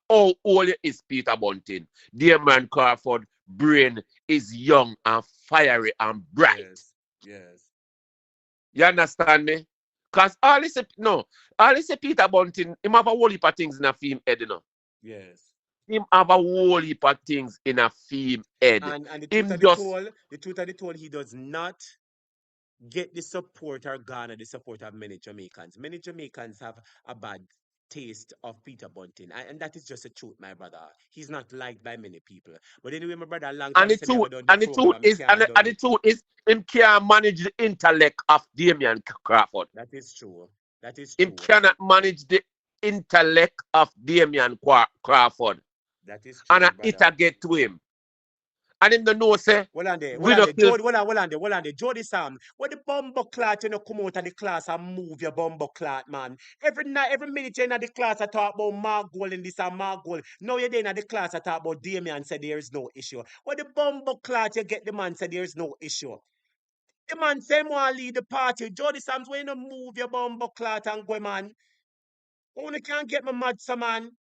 how old is Peter Bunting, Damian Crawford brain is young and fiery and bright. Yes. Yes. You understand me? Because all he say Peter Bunting, him have a whole heap of things in a film head. Yes. Him have a whole heap of things in a film head. And the truth Him of the just toll, he does not get the support or garner the support of many Jamaicans. Many Jamaicans have a bad taste of Peter Bunting. And that is just the truth, my brother. He's not liked by many people. But anyway, my brother, a long and time the say me I truth go down the and the truth program and me is can't and go the, down and the it. truth is him can't manage the intellect of Damian Crawford. That is true. That is Him true. cannot manage the intellect of Damian Crawford. That is true, And my it brother. a get to him. And him don't know say Hold on there, hold we on no there. kill. Jody, hold on there. Jody Sam, what the bumbo clot come out of the class and move your bumbo clot, man? Every night, every minute you're in the class, I talk about Mark Gold and this and Mark Gold. Now you're in the class, I talk about Damien said there is no issue. What the bumbo clot you get the man said there is no issue. The man say want to lead the party. Jody Sam's when you move your bumbo clot and go, man. Only can't get my mad, some man.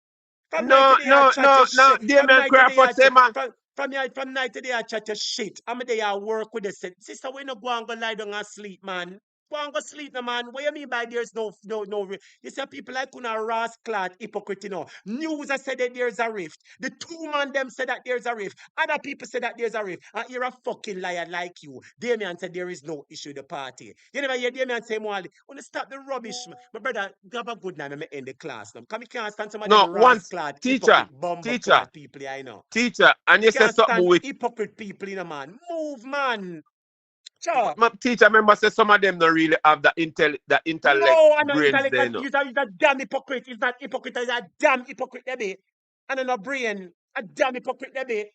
From night to No, day I no, chat no, your no. shit. From Damian night to day I Crawford say chat. man. From night to day I chat your shit. I'm day I work with the sister. We no go and go lie down and sleep, man. Go and go sleep, no man. What you mean by there's no. You see people like una rascal hypocrite, News I said that there's a rift. The two man them said that there's a rift. Other people said that there's a rift. And you're a fucking liar like you. Damien said there is no issue the party. You never hear Damien say more. Wanna stop the rubbish, man. My brother, have a good night. Me end the class now. Come, you can't stand some of them No, once rascal teacher, hypocrite bumbo teacher, clad people, I know. teacher, and You you say can't something stand with hypocrite people, man. Move, man. Sure. my teacher member say some of them don't really have the intellect No, I know brains intellect. there, He's a damn hypocrite. He's not hypocrite. He's a damn hypocrite, they be. And no brain. A damn hypocrite, they be.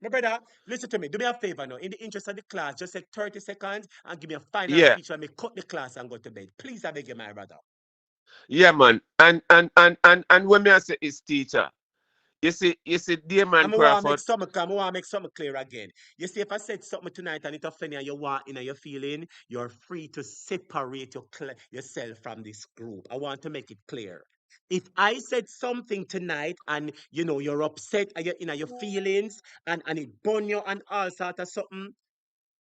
My brother, listen to me. Do me a favor now. In the interest of the class, just take 30 seconds and give me a final Yeah, speech when me cut the class and go to bed. Please, I beg you, my brother. yeah, man. And when me I say is teacher, you see, Damon Crawford. I want to make something clear again. You see, if I said something tonight and it offend you and you want in your feeling, you're free to separate yourself from this group. I want to make it clear. If I said something tonight and you're upset and you're in your feelings and it burn you and all sort of something,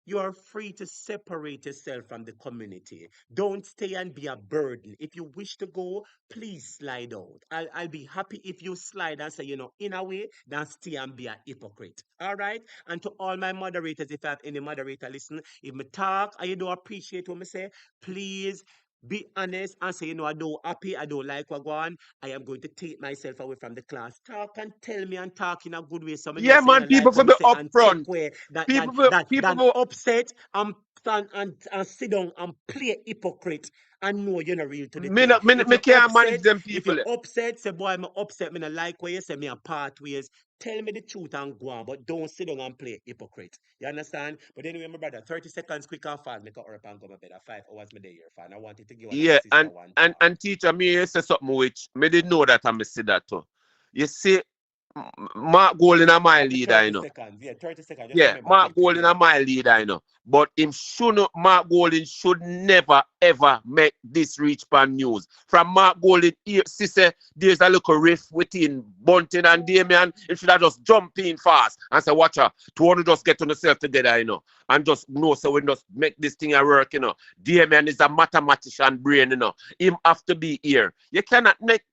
You are free to separate yourself from the community. Don't stay and be a burden. If you wish to go, please slide out. I'll be happy if you slide and say, in a way, then stay and be a hypocrite. All right? And to all my moderators, if I have any moderator listen, if me talk and you don't appreciate what me say, please be honest and say, I don't happy, I don't like what go on. I am going to take myself away from the class. Talk and tell me and talk in a good way. So I know Yeah, say you man, know like people what for me be say and take upfront. away People for people than for upset and sit down and play hypocrite and know you're not real to the me, thing. not, me, If me you're can't manage upset, them if people. you're upset, say boy, I'm upset, me not like what you say, me a part ways. Tell me the truth and go on, but don't sit down and play hypocrite. You understand? But anyway, my brother, 30 seconds quick and fast, make a up and go to bed at 5 hours my day here, fan. I wanted to give one of my Yeah, sister one talk. and teacher, me you say something which me didn't know that I miss that too. You see, Mark Gold in my Give me leader, 30 seconds. Yeah, 30 seconds. Just Yeah, remember Mark quickly, Golding yeah. are my leader, But him should not, Mark Golding should never ever make this reach pan news. From Mark Golding, sister, there's a little riff within Bunting and Damian. He should have just jump in fast and say, watch out, to want to just get on yourself together, and just know so we just make this thing a work, Damian is a mathematician brain, Him have to be here. You cannot make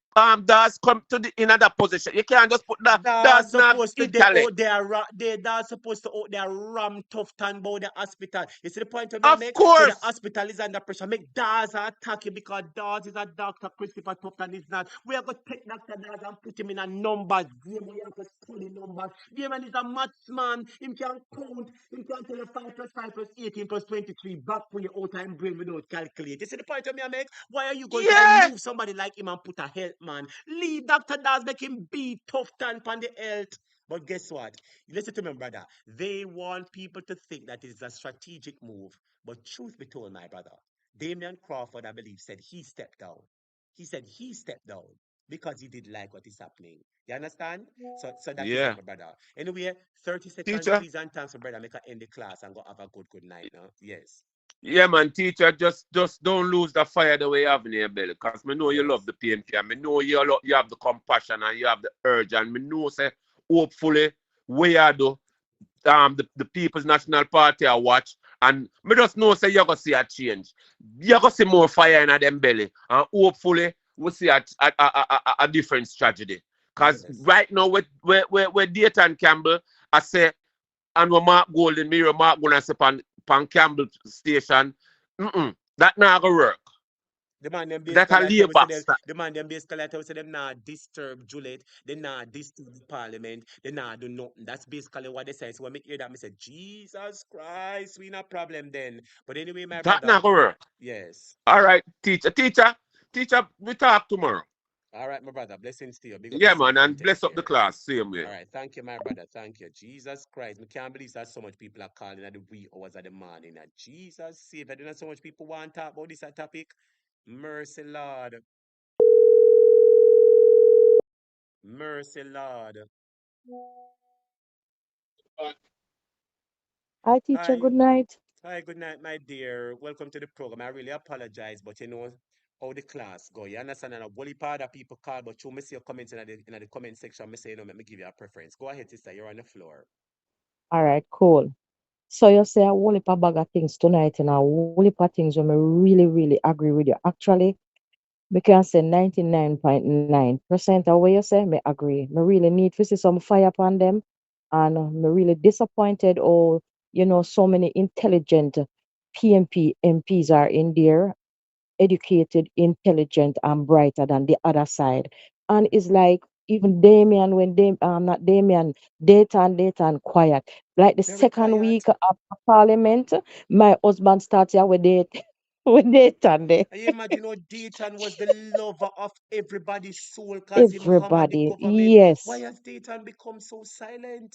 does come to the in another position. You can't just put that That's does not supposed to they intellect. out there they that's supposed to out there ram tough tan about the hospital. You see the point of me I Of make? So the course. hospital is under pressure. Make Daz attack you because Daz is a doctor, Christopher Tufton is not. We are going to take Dr. Daz and put him in a numbers game. We have to study numbers. Damon is a maths man. Him can count. Him can tell you 5 plus 5 plus 18 plus 23 back for your old time brain without calculate. You see the point of me I make? Why are you going to Yeah. remove somebody like him and put a health man? Leave Dr. Daz, make him be tough tan on the health. But guess what? Listen to me, brother. They want people to think that it's a strategic move. But truth be told, my brother, Damian Crawford, I believe, said he stepped down. He said he stepped down because he did like what is happening. You understand? So that is it, Yeah. my brother. Anyway, 30 seconds, Teacher. please, and thanks, my brother. Make a end the class and go have a good night now. Yes. Yeah, man, teacher, just don't lose the fire the way you have in your belly. Because me know you Yes. love the PNP and me know you have the compassion and you have the urge. And me know say hopefully we are the People's National Party I watch. And me just know say you're gonna see a change. You're gonna see more fire in them belly. And hopefully we see a different strategy. Because Yes. right now with Dayton Campbell, I say and we Mark Golden, me Mark gonna say pan Campbell station. That not gonna work. The man them That basically a I tell we say them, labor. the man them basically I tell we say them not disturb Juliet, they not disturb the parliament, they not do nothing. That's basically what they say. So when me hear that, me say, Jesus Christ, we not problem then. But anyway, my That brother, not gonna work. yes. All right, teacher, we talk tomorrow. All right, my brother, blessings to you. Big up Yeah, yourself man, and and take bless up the care. class same way. All right, thank you, my brother. Thank you. Jesus Christ. I can't believe that so much people are calling at the wee hours of the morning. Jesus save. I don't know so much people want to talk about this topic. Mercy, Lord. Mercy, Lord. Hi, teacher. Hi. Good night. Hi, good night, my dear. Welcome to the program. I really apologize, but how the class go. You understand? And a whole part of people call, but you may see your comments in the comment section. Me say, let me give you a preference. Go ahead, sister. You're on the floor. All right, cool. So you say a whole heap of bag of things tonight, and a whole heap of things when I really, really agree with you. Actually, we can say 99.9% of what you say, me agree. Me really need to see some fire upon them, and me really disappointed. Oh, so many intelligent PMP MPs are in there, educated, intelligent, and brighter than the other side. And it's like even Damien, when not Damien, Dayton quiet. Like the Very second quiet. week of Parliament, my husband starts here with Dayton, with Dayton there. I imagine how Dayton was the lover of everybody's soul because him hammer the Everybody, government. Why yes. has Dayton become so silent?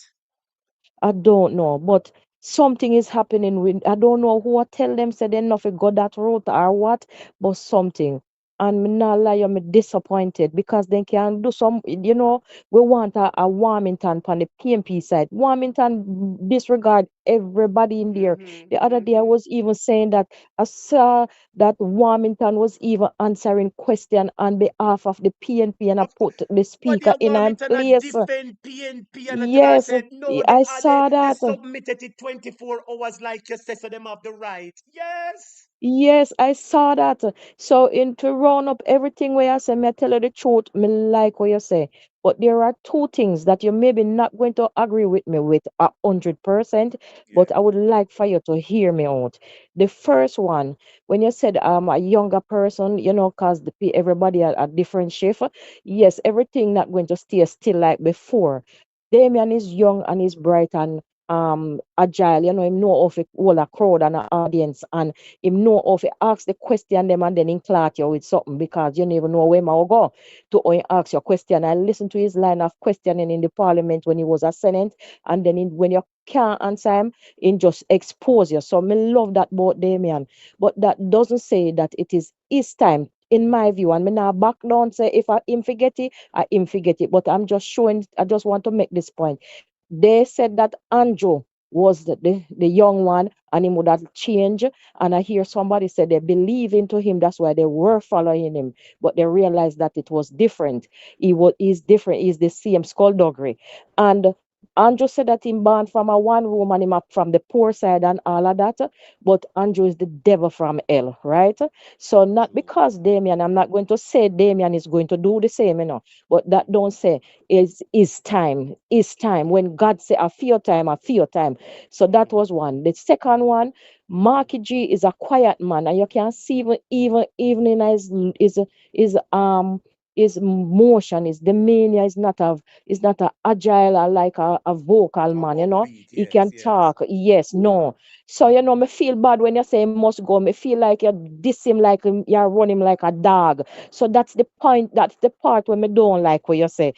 I don't know, but something is happening with. I don't know who tell them say they nothing go that route or what, but something. And me not lie, I'm disappointed because they can do some, we want a Warmington on the PNP side. Warmington disregard everybody in there. The other day I was even saying that I saw that Warmington was even answering question on behalf of the PNP and I put the But speaker the in a Warmington a place. defend PNP and I Yes, said no, I they saw that. submitted it 24 hours like you said, so them have the right. Yes. Yes, I saw that. So in to round up everything where I say, me I tell you the truth, me like what you say. But there are two things that you maybe not going to agree with me with 100%, but I would like for you to hear me out. The first one, when you said a younger person, cause everybody a different shift. Yes, everything not going to stay still like before. Damien is young and he's bright and agile, him know of it all a crowd and an audience and him know of it ask the question them and then him clout you with something because you never know where him will go to how he ask your question. I listen to his line of questioning in the parliament when he was a senate and then when you can't answer him, he just expose you. So me love that about Damien. But that doesn't say that it is his time in my view, and me now back down say if I him forget it, I him forget it. But I'm just showing. I just want to make this point. They said that Andrew was the young one and he would have changed. And I hear somebody say they believe into him. That's why they were following him. But they realized that it was different. He's different. He's the same skullduggery. And Andrew said that him born from a one room and him up from the poor side and all of that. But Andrew is the devil from hell, right? So not because Damien, I'm not going to say Damien is going to do the same, but that don't say is time. When God say a few time, a few time. So that was one. The second one, Marky G is a quiet man, and you can see even in his motion, his demeanor is not a agile or like a vocal man, He can talk. Yes, no. So me feel bad when you say he must go. Me feel like you diss him like you run him like a dog. So that's the point. That's the part where me don't like what you say.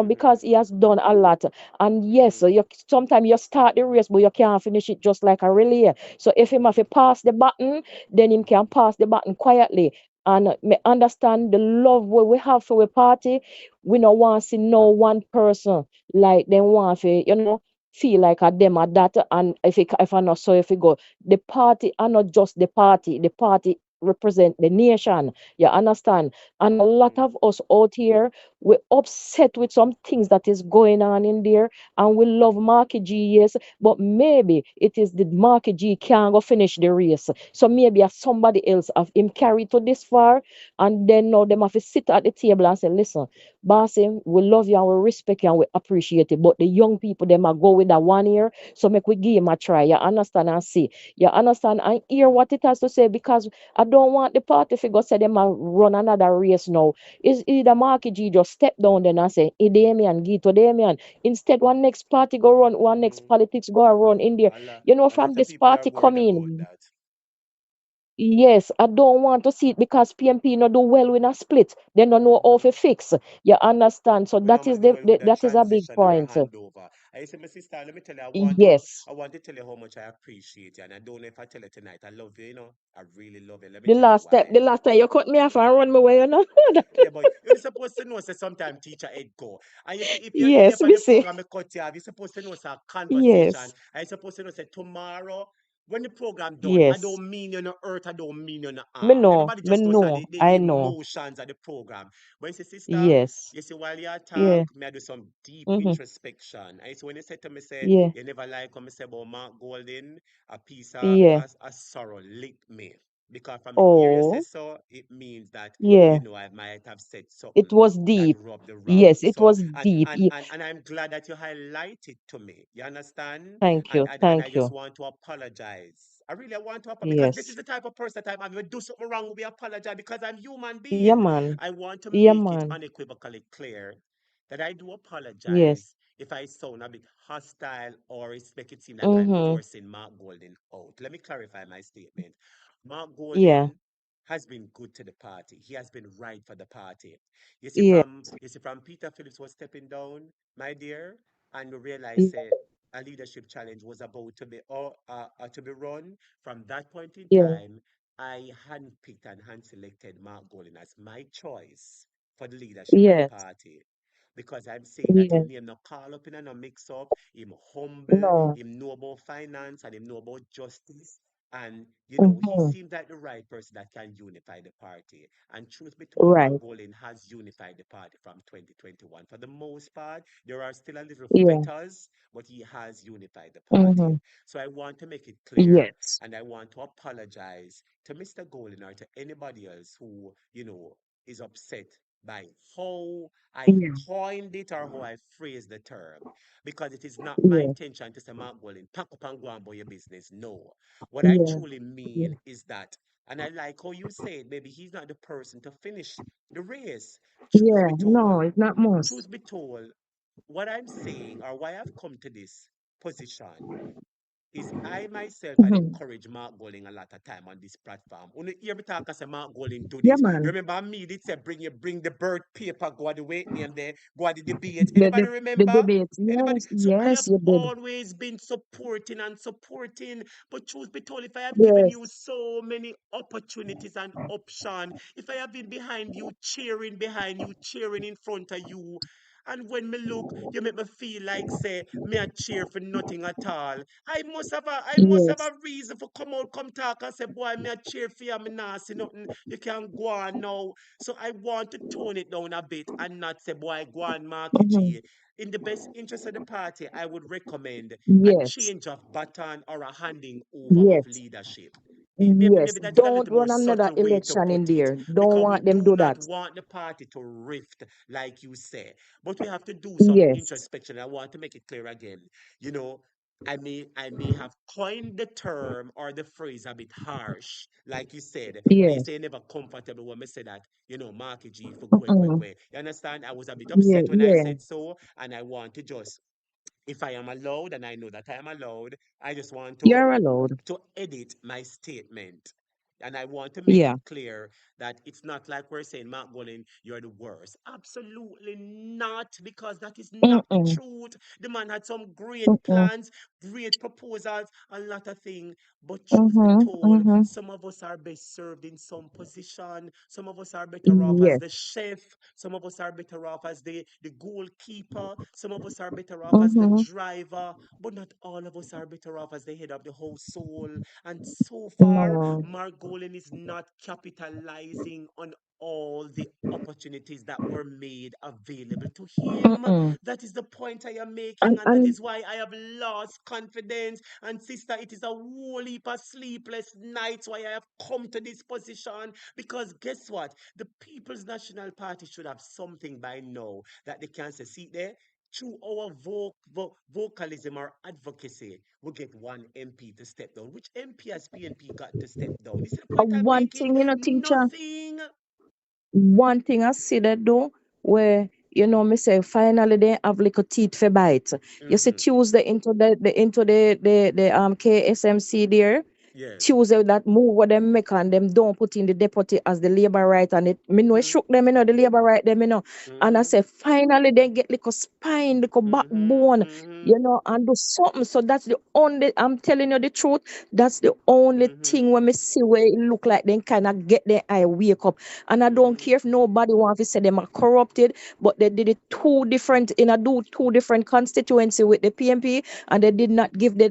Because he has done a lot. And yes, so you sometimes you start the race, but you can't finish it just like a relay. So if him have to pass the button, then him can pass the button quietly. And me understand the love what we have for a party. We don't want to see no one person like them want to, feel like a them or that. And if I not so if we go, the party are not just the party. The party represent the nation. You understand? And a lot of us out here, we're upset with some things that is going on in there, and we love Marky G, yes, but maybe it is the Marky G can't go finish the race. So maybe somebody else have him carried to this far, and then now them have to sit at the table and say, listen, bossy, we love you and we respect you and we appreciate it, but the young people them are go with that 1 year, so make we give him a try. You understand and see. You understand and hear what it has to say because I don't want the party figure say them a run another race now. Is either Marky G just step down then and say, hey, Damien, give to Damien. Instead, one next party go run, one next politics go run in there. A From lot of this people are party worried about coming. that. Yes, I don't want to see it because PMP no do well with a split. They don't know how to fix. You understand? So We normally do well with a that is a big transition or a point. handover. I say, my sister, let me tell you, Yes. I want to tell you how much I appreciate you. And I don't know if I tell you tonight, I love you, I really love you. Let me The tell you last step, why. the last time you cut me off and run my way, Yeah, but you're supposed to know, say, sometimes teacher head go. And you see, if you're there Yes, on we the see. program, you cut you off, you're supposed to know, it's a conversation. Yes. And you're supposed to know, say, tomorrow, when the program done, I Yes. don't mean you no hurt, I don't mean you no Me harm. know. Everybody Me just knows that know. the I know. emotions of the program. But you see, sister, Yes. you see, while you talk, Yeah. me I do some deep Mm-hmm. introspection. I see when you said to me, say, Yeah. you never like when me say about Mark Golden, a piece of Yeah. a sorrow lick me. Because from the ear you say Oh. so, it means that Yeah. I might have said It something was that deep. rubbed the wrong. Yes, it So was deep. and I'm glad that you highlighted to me. You understand? Thank you. And I Thank just you. want to apologize. I really want to apologize because this is Yes. the type of person that I'm if I do something wrong, we apologize because I'm human Yeah, being. man. I want to Yeah, make it man. unequivocally clear that I do Yes. apologize if I sound a bit hostile or make it seem like I'm Mm-hmm. forcing Mark Golden out. Let me clarify my statement. Mark Yeah. Golden has been good to the party. He has been right for the party. Yeah. You see, from Peter Phillips was stepping down, my dear, and we realized Yeah. a leadership challenge was about to be run. From that point in Yeah. time, I handpicked and hand selected Mark Golding as my choice for the leadership of the Yes. party. Because I'm saying that Yes. him name no call up in and no mix up, him humble, No. him know about finance and him know about justice. And he Mm-hmm. seems like the right person that can unify the party. And truth be told, Mark Right. Golding has unified the party from 2021. For the most part, there are still a little Yeah. fetters, but he has unified the party. Mm-hmm. So I want to make it clear Yes. and I want to apologize to Mr. Golden or to anybody else who, is upset by how I Yeah. coined it or how I phrased the term. Because it is not my Yeah. intention to say, Mark Golden, pack up and go and about your business. No. What I Yeah. truly Yeah. mean is that, and I like how you said, maybe he's not the person to finish the race. Truth Yeah. be told, No, it's not most. truth be told, what I'm saying or why I've come to this position is I myself had Mm-hmm. encouraged Mark Golding a lot of time on this platform. When you hear me talk, I say Mark Golding do Yeah, this. You man. remember me did say bring the bird paper, go at the wait name there, go at the debate. The Anybody the, the remember? debate. Anybody? Yes. So I Yes, have you did. always been supporting and supporting. But truth be told, if I have given Yes. you so many opportunities and options, if I have been behind you, cheering in front of you, and when me look, you make me feel like say me a cheer for nothing at all. I must have a Yes. reason for come talk and say, boy, me a cheer for you, me nah see nothing. You can go on now. So I want to tone it down a bit and not say, boy, go on, Marky Mm-hmm. G. In the best interest of the party, I would recommend a Yes. change of baton or a handing over of Yes. leadership. Yes. Maybe that is a Don't little more run another subtle way to election in put it there. Don't because we want them do do not that. want the party to rift, like you say. But we have to do some Yes. introspection. I want to make it clear again. You know, I may have coined the term or the phrase a bit harsh, like you said. May Yes. say never comfortable when I say that, Marky G for Mm-mm. kwe. You understand? I was a bit Yeah. upset when I Yeah. said so, and I want to just, if I am allowed, and I know that I am allowed, I just want You're allowed. to edit my statement. And I want to make Yeah. it clear that it's not like we're saying, Mark Golding, you're the worst. Absolutely not, because that is not the Mm-mm. truth. The man had some great Mm-mm. plans, great proposals, a lot of things. But truth be Mm-hmm. told, Mm-hmm. some of us are best served in some position. Some of us are better off as Yes. the chef. Some of us are better off as the goalkeeper. Some of us are better off as the Mm-hmm. driver. But not all of us are better off as the head of the household. And so far, No. Mark Golan is not capitalizing on all the opportunities that were made available to him. Mm-mm. That is the point I am making, And and that and is why I have lost confidence. And sister, it is a whole heap of sleepless nights why I have come to this position. Because guess what? The People's National Party should have something by now that they can say, see there, through our vocalism or advocacy, we get one MP to step down. Which MP has PNP got to step down? This is the point I'm one making. thing, teacher. Nothing. One thing I see that though, where me say finally they have like a teeth for bite. You see Mm-hmm. Tuesday into the KSMC there. Yes. Tuesday that move what them make and them don't put in the deputy as the labor right and it me know it Mm-hmm. shook them the labor right them and I Mm-hmm. say finally they get like a spine like a Mm-hmm. backbone Mm-hmm. and do something. So that's the only, I'm telling you the truth, that's the only Mm-hmm. thing when me see where it look like they kind of get their eye wake up. And I don't Mm-hmm. care if nobody wants to say them are corrupted, but they did it two different in a do two different constituency with the PMP, and they did not give the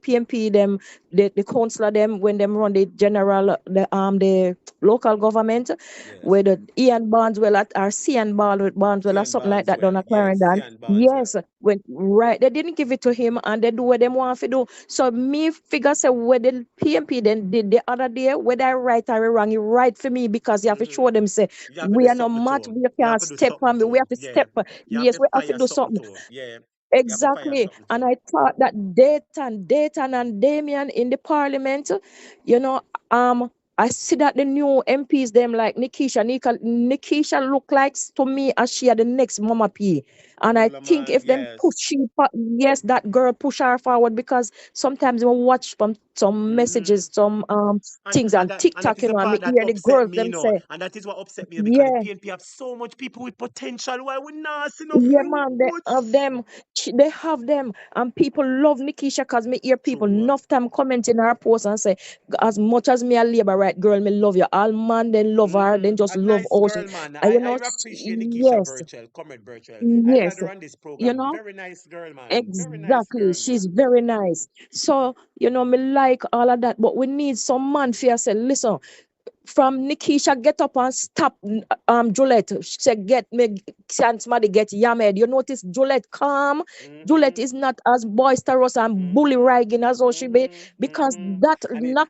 PMP them the councillor them when them run the general the local government, Yes. where the Ian Barneswell at or Cian Barneswell or Cian something like that down Barneswell. at Yes. Clarendon. Cian Barneswell. Yes, when right, they didn't give it to him, and they do what them want to do. So me figure say what the PMP then did the other day, whether I right or wrong, it right for me because you have to Mm-hmm. show them say You have to do we are not something to mad, him. we You have can't to do step something on me, to we have him. to Yeah. step. You have Yes, to we have to fire do something something. to him. Yeah. You have to fire Exactly. something to And him. I thought that Dayton and Damien in the parliament, you know, I see that the new MPs, them like Nikisha look like to me as she are the next Mama P. And I Cooler think man. if them Yes. push she, yes, that girl push her forward because sometimes I watch some Mm-hmm. messages, some And things and on that TikTok, is the and me part that hear the upset girls me, them say, and that is what upset me because the yeah. PNP have so much people with potential. Why we not see no Yeah, man, they have fruits? them. They have them. And people love Nikisha because me hear people True. enough time comment in her post and say, as much as me a labor right girl, me love you. All man then love her, then just A love nice us. girl, man. And you I know, appreciate Nikisha yes, Birchell, Comrade Birchell. I had yes, her on this you program. know. Very nice girl, man. Very nice Exactly. girl, She's man. very nice. So, me like all of that, but we need some man for say, listen, from Nikisha get up and stop Juliet. She said, get me can somebody get yammed. You notice Juliet calm. Juliet is not as boisterous and bully ragging as how she be because that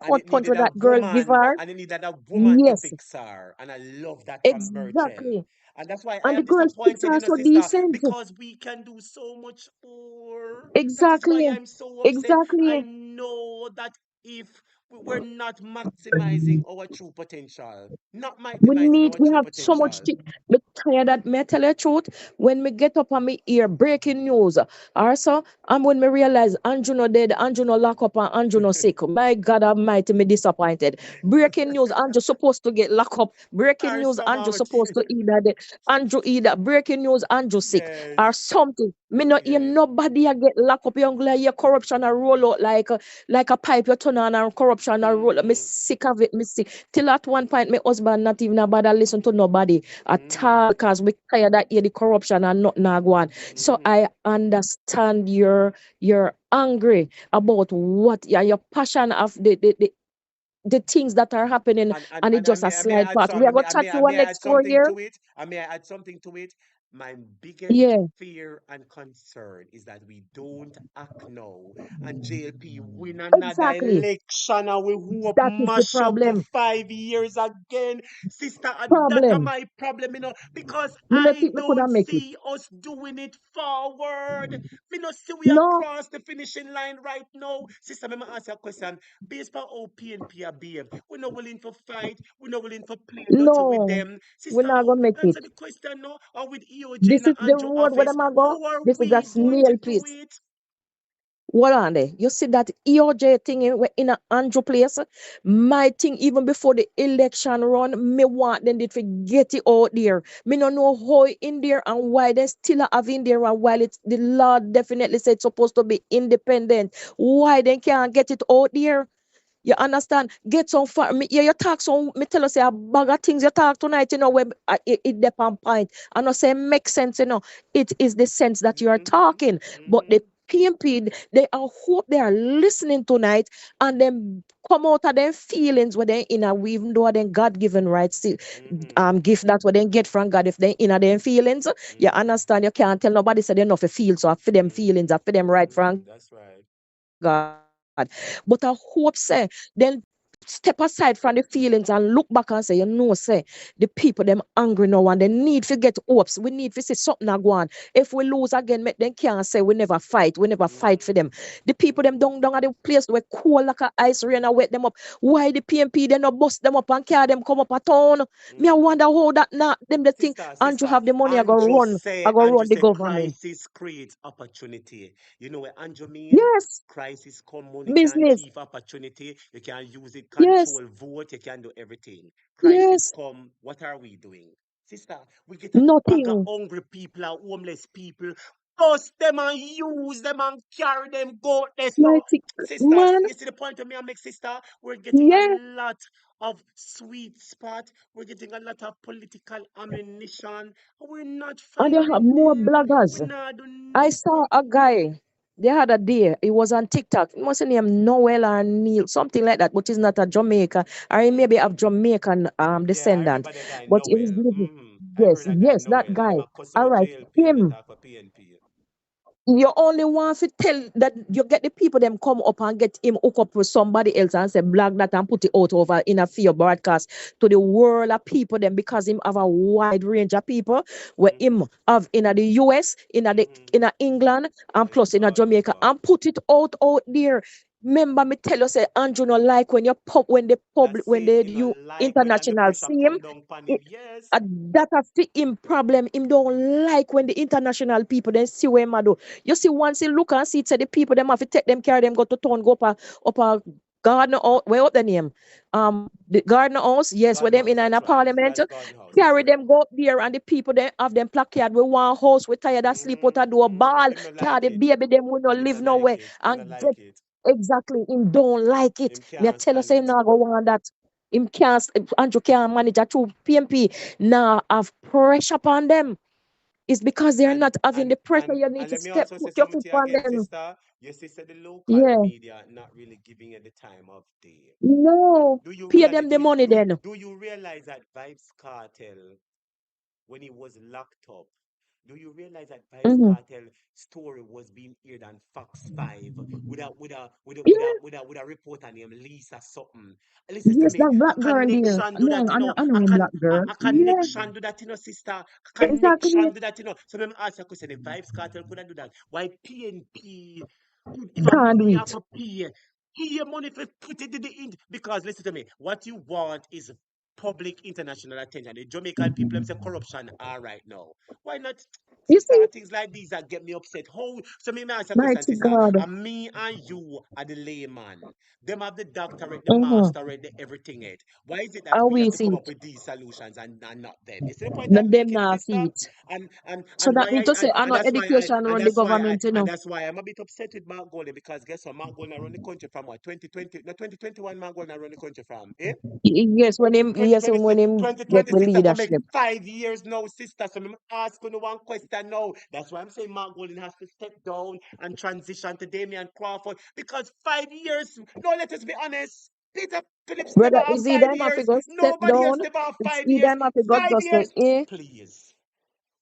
And knockout it punch needed a that girl give woman, her. and it needed a woman to Yes, fix her. And I love that from Birchell. exactly. And that's why I And the am girl fix disappointed her in a so sister, decent. because we can do so much more. That is why Exactly. I'm so upset. I Exactly. know that if we're not maximizing our true potential, not maximizing We our we true have so much potential. thing. Me tired that me tell you the truth. When me get up and me hear breaking news, also, and when me realize Andrew no dead, Andrew no lock up, and Andrew no sick. My God Almighty, me disappointed. Breaking news, Andrew supposed to get locked up. Breaking Or news, some Andrew out. supposed to either dead. Andrew either breaking news, Andrew sick or Yes. something. Me no hear Yes. nobody a get locked up. Young like your corruption a roll out like a pipe you turn on and corruption a roll out. Me sick of it. Me sick. Till at one point, my husband not even about to listen to nobody at all because we tired that hear the corruption and not now go on. So I understand you're angry about what your passion of the things that are happening and it just a May I slide add past. We some, are gonna chat you one may I add next 4 years. something to it? And may I add something to it? My biggest Yeah, fear and concern is that we don't act now, and JLP win another exactly. election and we hope That is the mash up for problem. 5 years again. Sister, that are Problem. my problem, because Me not I think me could don't have make it. see us doing it forward. Me not see we No, across the finishing line right now. Sister, me ask you a question. Based on how PNP are behave, we're not willing to fight, we're not willing to play dirty with no, them. we're Sister, not gonna make answer it. the question now, or with EOJ in This the is the Andrew road where office, them a go. how are This is a we going to snail do piece. it? What on there? You see that EOJ thing in a Andrew place? My thing, even before the election run, me want them to get it out there. Me no know how in there and why they still have in there and while it's the law definitely said it's supposed to be independent. Why they can't get it out there? You understand? Get some far. Me, yeah, you talk some. Me tell you say a bag of things you talk tonight. Where it depend point. I know say make sense. It is the sense that you are talking. But the PMP, they are hope they are listening tonight and then come out of their feelings when they in a even though then God given rights to gift that's what they get from God if they in a their feelings. You understand? You can't tell nobody say they not feel so I for them feelings, I for them right from That's right. God. But I hope say then step aside from the feelings and look back and say, say, the people them angry now and they need to get hopes. We need to see something a go on. If we lose again, make them can't say we never fight for them. The people them down at the place where cool like a ice rain and wet them up. Why the PMP they not bust them up and carry them come up a town? Me I wonder how that not them the thing Andrew Sister, have the money I go Andrew run the say government. crisis creates opportunity. You know what Andrew mean? Yes, Crisis come, money can business. thief opportunity. You can use it, Yes, control vote, you can do everything. Crisis yes. come, what are we doing? Sister, we get a bag of Nothing. hungry people and homeless people, bust them and use them and carry them, go this now. Like, Sisters, man, you see the point of me and make sister? We're getting a yeah. lot of sweet spot. We're getting a lot of political ammunition. We're not And they have firing more them. bloggers. We not do I saw a guy the other day. He was on TikTok. He must name Noel or Neil, something like that, but he's not a Jamaican. Or he maybe have Jamaican Yeah, I descendant. remember the guy But he was Noel. living. I heard Yes, that guy yes, that Noel. Him guy. a cuss All out right. JLP every Him. time for PNP. You only want to tell that you get the people them come up and get him hook up with somebody else and say blog that and put it out over in a fear broadcast to the world of people them because him have a wide range of people where him have in the US, in a England and My plus in a God, oh Jamaica God. and put it out there. Remember me tell you say Andrew no like when you when the public That's when it. they Him a you like when the international pressure see him. come down upon him. Yes. That a fit him problem. Him don't like when the international people then see where him a do. You see, once he look and see it, say the people them have to take them carry them go to town, go up a garden house. Where up the name? The garden house. Yes, where Garden them house, in a that's right. parliament. Right, garden house, that's Carry right. them go up there and the people they have them placard. We want house. We tired of sleep out a do a ball. Him no Cause like the it. baby them will not Him no live like nowhere it. Him no and like get it. exactly. Him don't like it. Him Me I can't tell you stand say him it. not go want that. him can't, Andrew can't manage it through PNP. Now have pressure upon them. It's because they're not having the pressure. You need And to let me also say put your something foot to you on again, them. sister. You see, said the local Yeah. media not really giving you the time of day. No. Do you Pay realize? them the money then. Do you realize that Vibes Cartel, when he was locked up, do you realize that Vibes Mm-hmm. Cartel story was being aired on Fox 5 Yeah. with a reporter named Lisa something? Listen to Yes, me. that A black girl there. connection do No, that, I know him, black girl. a Yeah, connection do that, sister. A exactly. connection do that. So let me ask you a question. If Vibes Cartel could do that, why PNP, if a Can't money do you have it. to pay, your money for put it in the in, because listen to me, what you want is public international attention. The Jamaican people them say corruption are right now. Why not? You Sister, see, things like these that get me upset. How? So me ask a question, mighty sister. God. And me and you are the layman. Them have the doctorate, the Mm-hmm. masterate, the everything it. Why is it that How we have we to see come up it. with these solutions and not them? You see the point Then I'm them making, now sister? see it. So And that why need to say, I and know that's why education run the government, you and know. that's why I'm a bit upset with Mark Golden, because guess what? Mark Golden run the country from what, 2020, no, 2021. Mark Golden run the country from, eh? Yes, when him get the 2026, I can make leadership. 5 years now, sister. So I'm asking you one question now. That's why I'm saying Mark Golden has to step down and transition to Damian Crawford, because 5 years. No, let us be honest. Peter Phillips never Brother, have is he five them have to years. go step Nobody else down? never have Is five he years. them have to go 5 years, just say, please.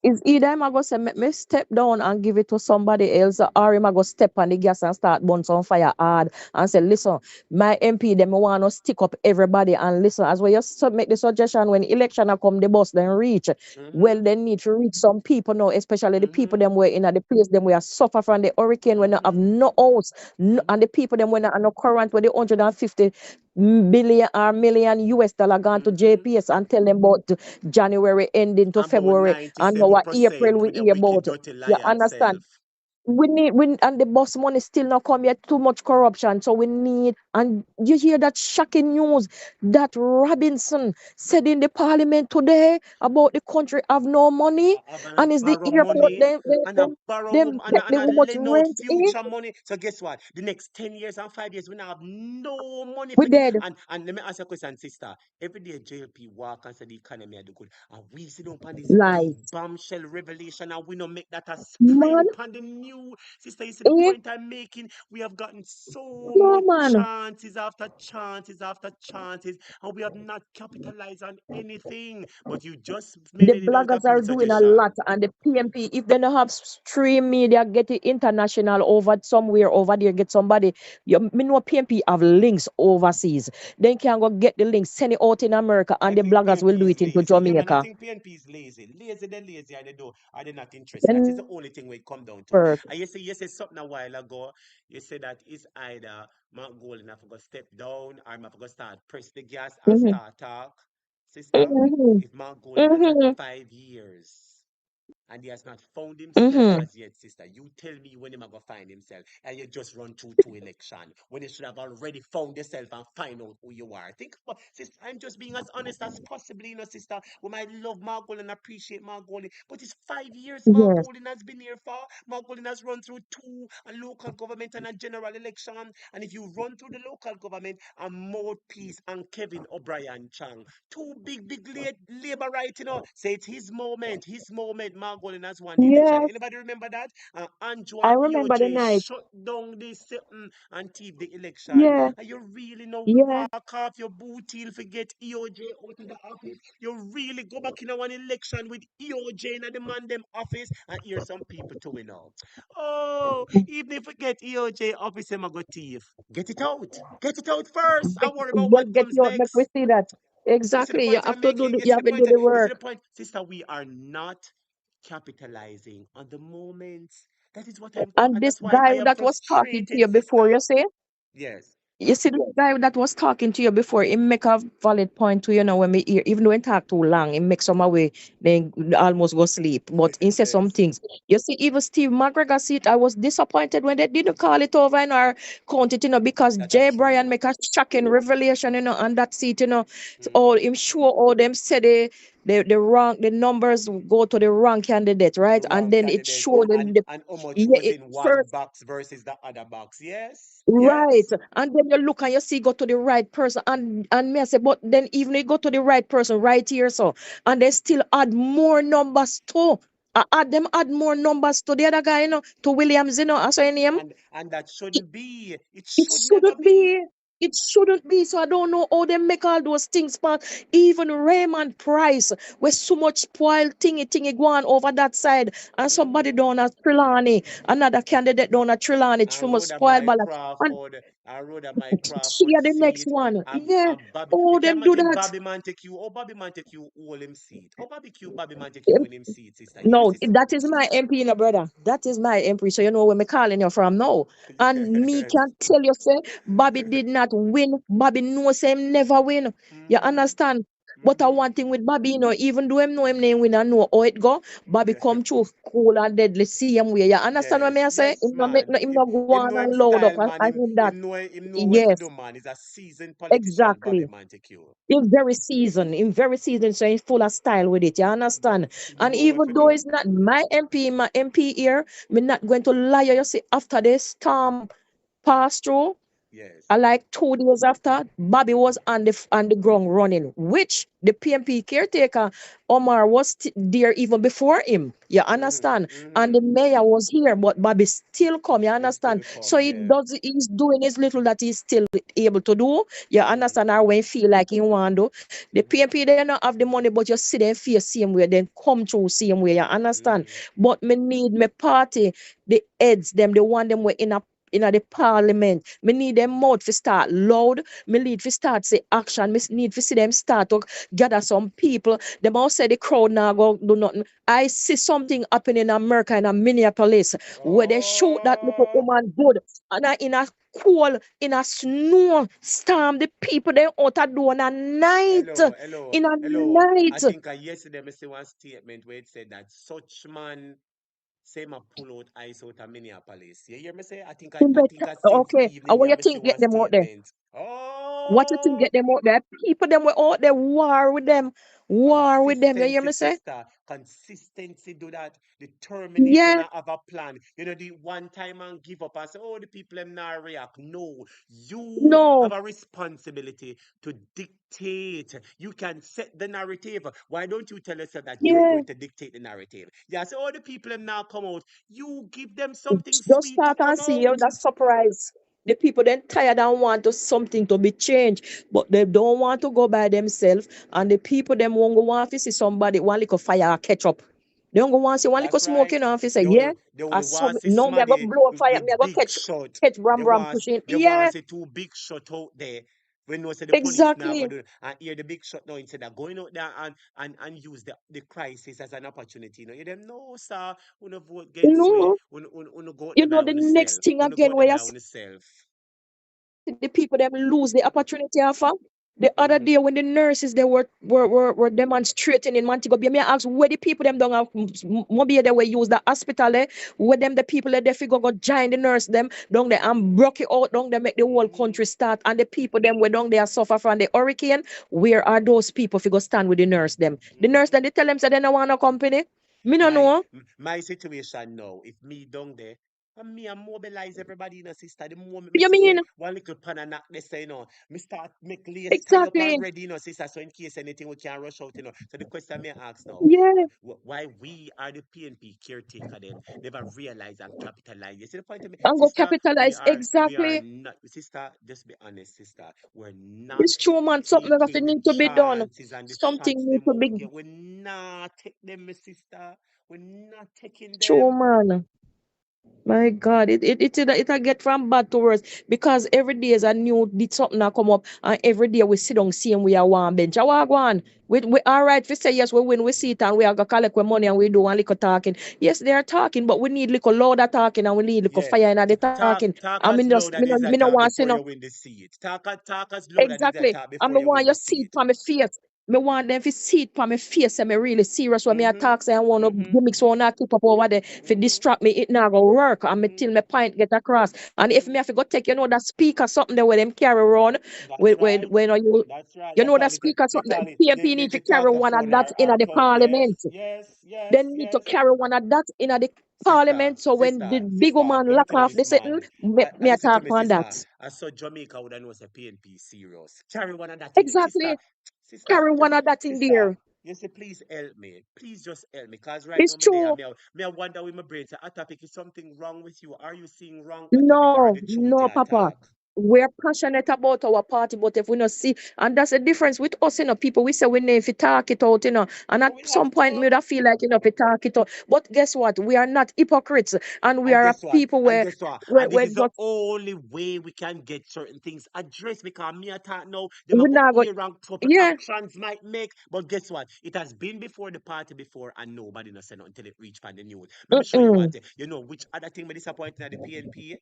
is either him a go say, me step down and give it to somebody else, or him a go step on the gas and start burn some fire hard and say, listen, my MP, them want to stick up everybody and listen, as well you make the suggestion when election a come, the bus then reach. Well, they need to reach some people now, especially the people them were in at the place them where suffer from the hurricane when they have no house, and the people them when are no current with the 150 billion or million US dollar gone to JPS and tell them about January ending to About February and now April 97% we with the hear wicked about. dirty You lion understand? self. We and the boss money still not come yet, too much corruption. So we need, and you hear that shocking news that Robinson said in the parliament today about the country have no money, And a and is the borrow airport money and a them take the and a how much lend out rent in? future money. So guess what? The next 10 years and 5 years, we now have no money We for dead. and let me ask you a question, sister. Every day JLP walk and say the economy are do good. And we sit down on this big Lies. bombshell revelation and we don't make that a Man, spring upon the new. Sister, you see the point I'm making? We have gotten so no much man. chances after chances after chances, and we have not capitalized on anything. But you just The made it out a bloggers few are doing a lot, suggestions. and the PMP, if they don't have stream media, get it international over somewhere over there, get somebody. You me know PMP have links overseas. They can go get the links, send it out in America, I and the think bloggers will PNP do is it into lazy. Yeah, man, I Jamaica. think PNP is lazy. Lazy, they're lazy, are they not interested? That is the Then only thing we come down to. first. And you say something a while ago. You said that it's either Mark Golden have to go step down or have to go start press the gas and Mm-hmm. start talk. Sister, Mm-hmm. if Mark Golden has had Mm-hmm. 5 years and he has not found himself Mm-hmm. as yet, sister. You tell me when he going find himself, and you just run through two election when you should have already found yourself and find out who you are. Think about, sister. I'm just being as honest as possibly, sister. We might love Mark Golden and appreciate Mark Golden, but it's 5 years Mark Yes. Golden has been here for. Mark Golden has run through two, a local government and a general election. And if you run through the local government, a mouthpiece and Kevin O'Brien Chang, two big labor right, say it's his moment. Mark Golden has won the election. Yes. Anybody remember that? Andrew I and remember the EOJ night. shut down this and thief the election. Yeah. And you really know Yeah. walk off your booty and forget EOJ out of the office. You really go back in one election with EOJ in the man them office and hear some people to me now. Oh, even if we get EOJ office, I'm go thief. Get it out. Get it out first. I worry about what Get comes you out, make we next. see that. You see the Exactly. You point have I'm to do making? You you see the have to do point? the You see work. the point? Sister, we are not capitalizing on the moments. That is what And and this that's why guy I am that was talking to frustrated, you before, sister. you see? Yes. You see the guy that was talking to you before, he make a valid point to you know when we hear, even though he talk too long, he make some away, then almost go sleep. But he said some Yes. things. You see, even Steve McGregor seat, I was disappointed when they didn't call it over in our county, because That are Jay true. Bryan make a shocking revelation, on that seat, Mm-hmm. all him sure all them said the numbers go to the wrong candidate, The right? And wrong then it candidates showed them the and how much yeah, was it in one first. box versus the other box. Yes, Right. yes. And then you look and you see go to the right person. And me I say, but then even you go to the right person right here, so and they still add more numbers too. Add more numbers to the other guy, to Williams, I say name. And that shouldn't be. It It should never shouldn't be. be. It shouldn't be. So I don't know how they make all those things. But even Raymond Price, with so much spoiled thingy go on over that side, and somebody down at Trelawney, another candidate down at Trelawney, I too much rode a spoiled my ballot. And Crawford. I rode a my she Crawford are the next seat. one. Yeah. And Bobby. You Oh, can them do imagine that. Bobby Montague. Oh, Bobby Montague hold him seat. Oh, Bobby Montague in him seat, sister. Hear me, No, sister. that is my MP, brother. That is my MP. So you know where me calling you from now. And me Yes. can tell you, say, Bobby did not win. Bobby knows him never win. You understand? But one thing with Bobby, even though him know him name win and know how it go, Bobby come through cool and deadly same way. You understand what me I say? Yes, man. Him not go Him on know him and load up style, man. and him that. Him know what to Yes, do, man. He's a seasoned politician, Bobby exactly. Montague. In very seasoned, so he's full of style with it. You understand? He And know what even to though do. it's not my MP here, me not going to lie. You see, after this storm pass through, Yes. I like 2 days after, Bobby was on the ground running, which the PMP caretaker Omar was there even before him. You understand? And the mayor was here, but Bobby still come. You Him still understand? So come, he yeah. does. He's doing his little that he's still able to do. You understand? Or when he feel like he want to. The PMP they don't have the money, but you see them feel same way, then come through same way. You understand? But me need my party, the heads, them, the one them were in the parliament. Me need them mouth to start loud. Me need to start say action. Me need to see them start to gather some people. Them all say the crowd now go do nothing. I see something happen in America in a Minneapolis where they shoot that little woman good and in a cold, in a snow storm. The people they out a door in a night. In a Hello. I night. think yesterday I see one statement where it said that such man say ma pull out ice out of Minneapolis. You hear me say? I think I since Okay. And evening what me you I see think one get them out there? statement. What you think Oh, get them out there? People them were out there war with them. War with them. You hear consistency, me say? sister. Consistency do that. Determination Yeah, and have a plan. You know, the one time and give up and say, oh, the people them not react. No, you have no, a responsibility to dictate. You can set the narrative. Why don't you tell us that you're yeah. going to dictate the narrative? Yeah, so all the people them now come out. You give them something Just sweet to start and come see you out. that surprise. The people then tired and want to something to be changed, but they don't want to go by themselves. And the people them won't go want to see somebody one little fire or catch up. They don't go want to see one little That's smoke right. in office. Say, yeah, They I only saw want to see no, me I go somebody blow up fire, me I with go big shot. catch Bram pushing. They want Yeah, to see two big shot out there. When no say the police now go exactly. do and hear the big shot now instead of going out there and use the crisis as an opportunity. You know, you them no sir, wanna vote against we, No, wanna go out you there know by the on next yourself. thing Wanna go again out there where you by see on yourself. the people them lose the opportunity offer. The other day when the nurses they were demonstrating in Montego Bay, me ask where the people them don't have maybe they were use the hospital where them the people that they figure go join the nurse them down there and broke it out down there make the whole country start and the people them were down there suffer from the hurricane. Where are those people figure stand with the nurse them? The nurse then they tell them say they don't want no company. Me no my know. my situation now, if me down there, and me I mobilize everybody in a sister. The moment me You see mean say one little pan and knock they say, me start make lace tie up exactly? already, sister. So in case anything we can rush out, So the question me ask now, Yeah, why we are the PNP caretaker then never realize and capitalize? You see the point of me, and go sister, capitalize we are exactly. not sister, just be honest, sister. We're not It's true, man. Something that taking the need to be done. chances and the Something shots need them to out be there. We're not take them, my sister. We're not taking true, them. man. My God, it get from bad to worse because every day is a new did something that come up, and every day we sit down seeing we are one bench. I want one. We all right. We say yes, we win, we see it, and we are gonna collect our money and we do one little talking. Yes, they are talking, but we need little louder talking and we need little Yeah, fire in the talking. talk I as mean, loud just as me I no talk want to before know you win the seat. Talk as loud as I exactly. talk I before mean, you want win you the see it seat. from my face. Me want them to see it for my face and me really serious when me attack say I want to gimmicks want to keep up over there for distract me, it not gonna work and me till my point get across. And if me have to go take that speaker something there where them carry around That's right. when you That's right. you They know call that it speaker they something call it PNP need the to carry one of talkaphone that in or the talk. Yes, parliament. yes, yes, They need to yes. carry one of that in the Sister, parliament so when the sister, big sister, woman let me lock tell you off this, they say man. me Listen to attack me, on that. sister. I saw Jamaica would have known a PNP serious. Carry one of that in it. Sister, Exactly. sister, Carry one just of that in sister. there. You say, please help me. Please just help me. Because right It's now, my day, true. me, I wonder with my brain, say, a topic is something wrong with you. Are you seeing wrong a topic or No, the truth you no, Papa. attack? We're passionate about our party, but if we not see, and that's the difference with us, people, we say we need to talk it out, and at We some have point, to. we would feel like, to talk it out. But guess what? We are not hypocrites, and we And are a guess what? people And where, guess what? where, And this where is the just, only way we can get certain things addressed because me attack now, them we a go not go, hear and couple yeah, actions might make. But guess what? It has been before the party before and nobody no say nothing until it reach on the news. Let me show you one mm-mm, thing. You know which other thing me disappointing at the PNP?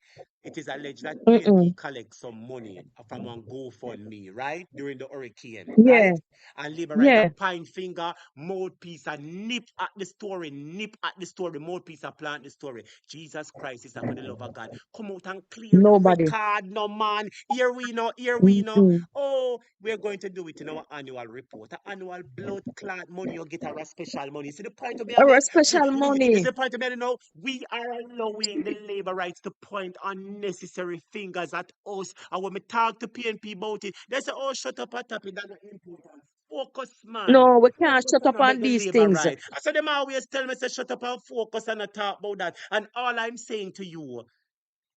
It is alleged that PNP mm-mm, collect some money from one GoFundMe, right? During the hurricane, yeah, right? And leave a right a yeah, pine finger, mouthpiece, and nip at the story, mouthpiece, and plant the story. Jesus Christ is for the love of God. Come out and clear the nobody. record, no man. Here we know, here we know. Mm-mm. Oh, we're going to do it in our annual report. An annual blood clot money you get a special money. See the point of me I Our make? special You see money. the point of me I know? We are allowing the labor rights to point unnecessary fingers at us. And when we talk to PNP about it, they say, oh, shut up, tap it, that's not important. Focus, man. No, we can't Focus shut on up on the these labor things. right. I said them always tell me say shut up and focus and not talk about that. And all I'm saying to you,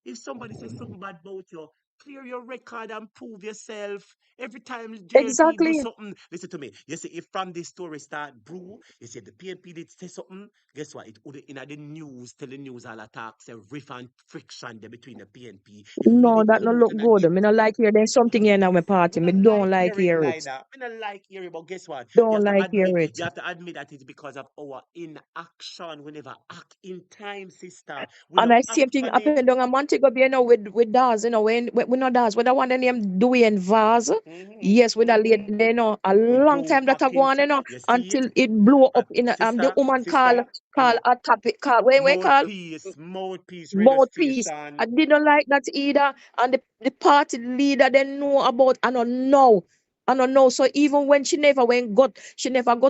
if somebody says something bad about you, clear your record and prove yourself. Every time JLP do Exactly. something, listen to me. You see, if from this story start brew, you see the PNP did say something, guess what? It would in the news, tell the news all attacks, a riff and friction there between the PNP. If we No, did that no come out look and good. if Me no like hear there's something here in my party. me Me not don't like like hear it hear it. neither. Me not like hear it, but guess what? Don't like hear it. You have to admit that it's because of our inaction. We never act in time, sister. We And don't I same act thing on it. happened down a Montego Bay, with Daz, when we know Daz, with the one the name Julian Vaz. Yes, with that lady, a We long don't time that act I go in on, time. You see it? until it blew up in the Sister, woman sister, call a topic call. Wait, call mouthpiece radio mouthpiece. station. I didn't like that either. And the party leader they know about I don't know. I don't know. So even when she never got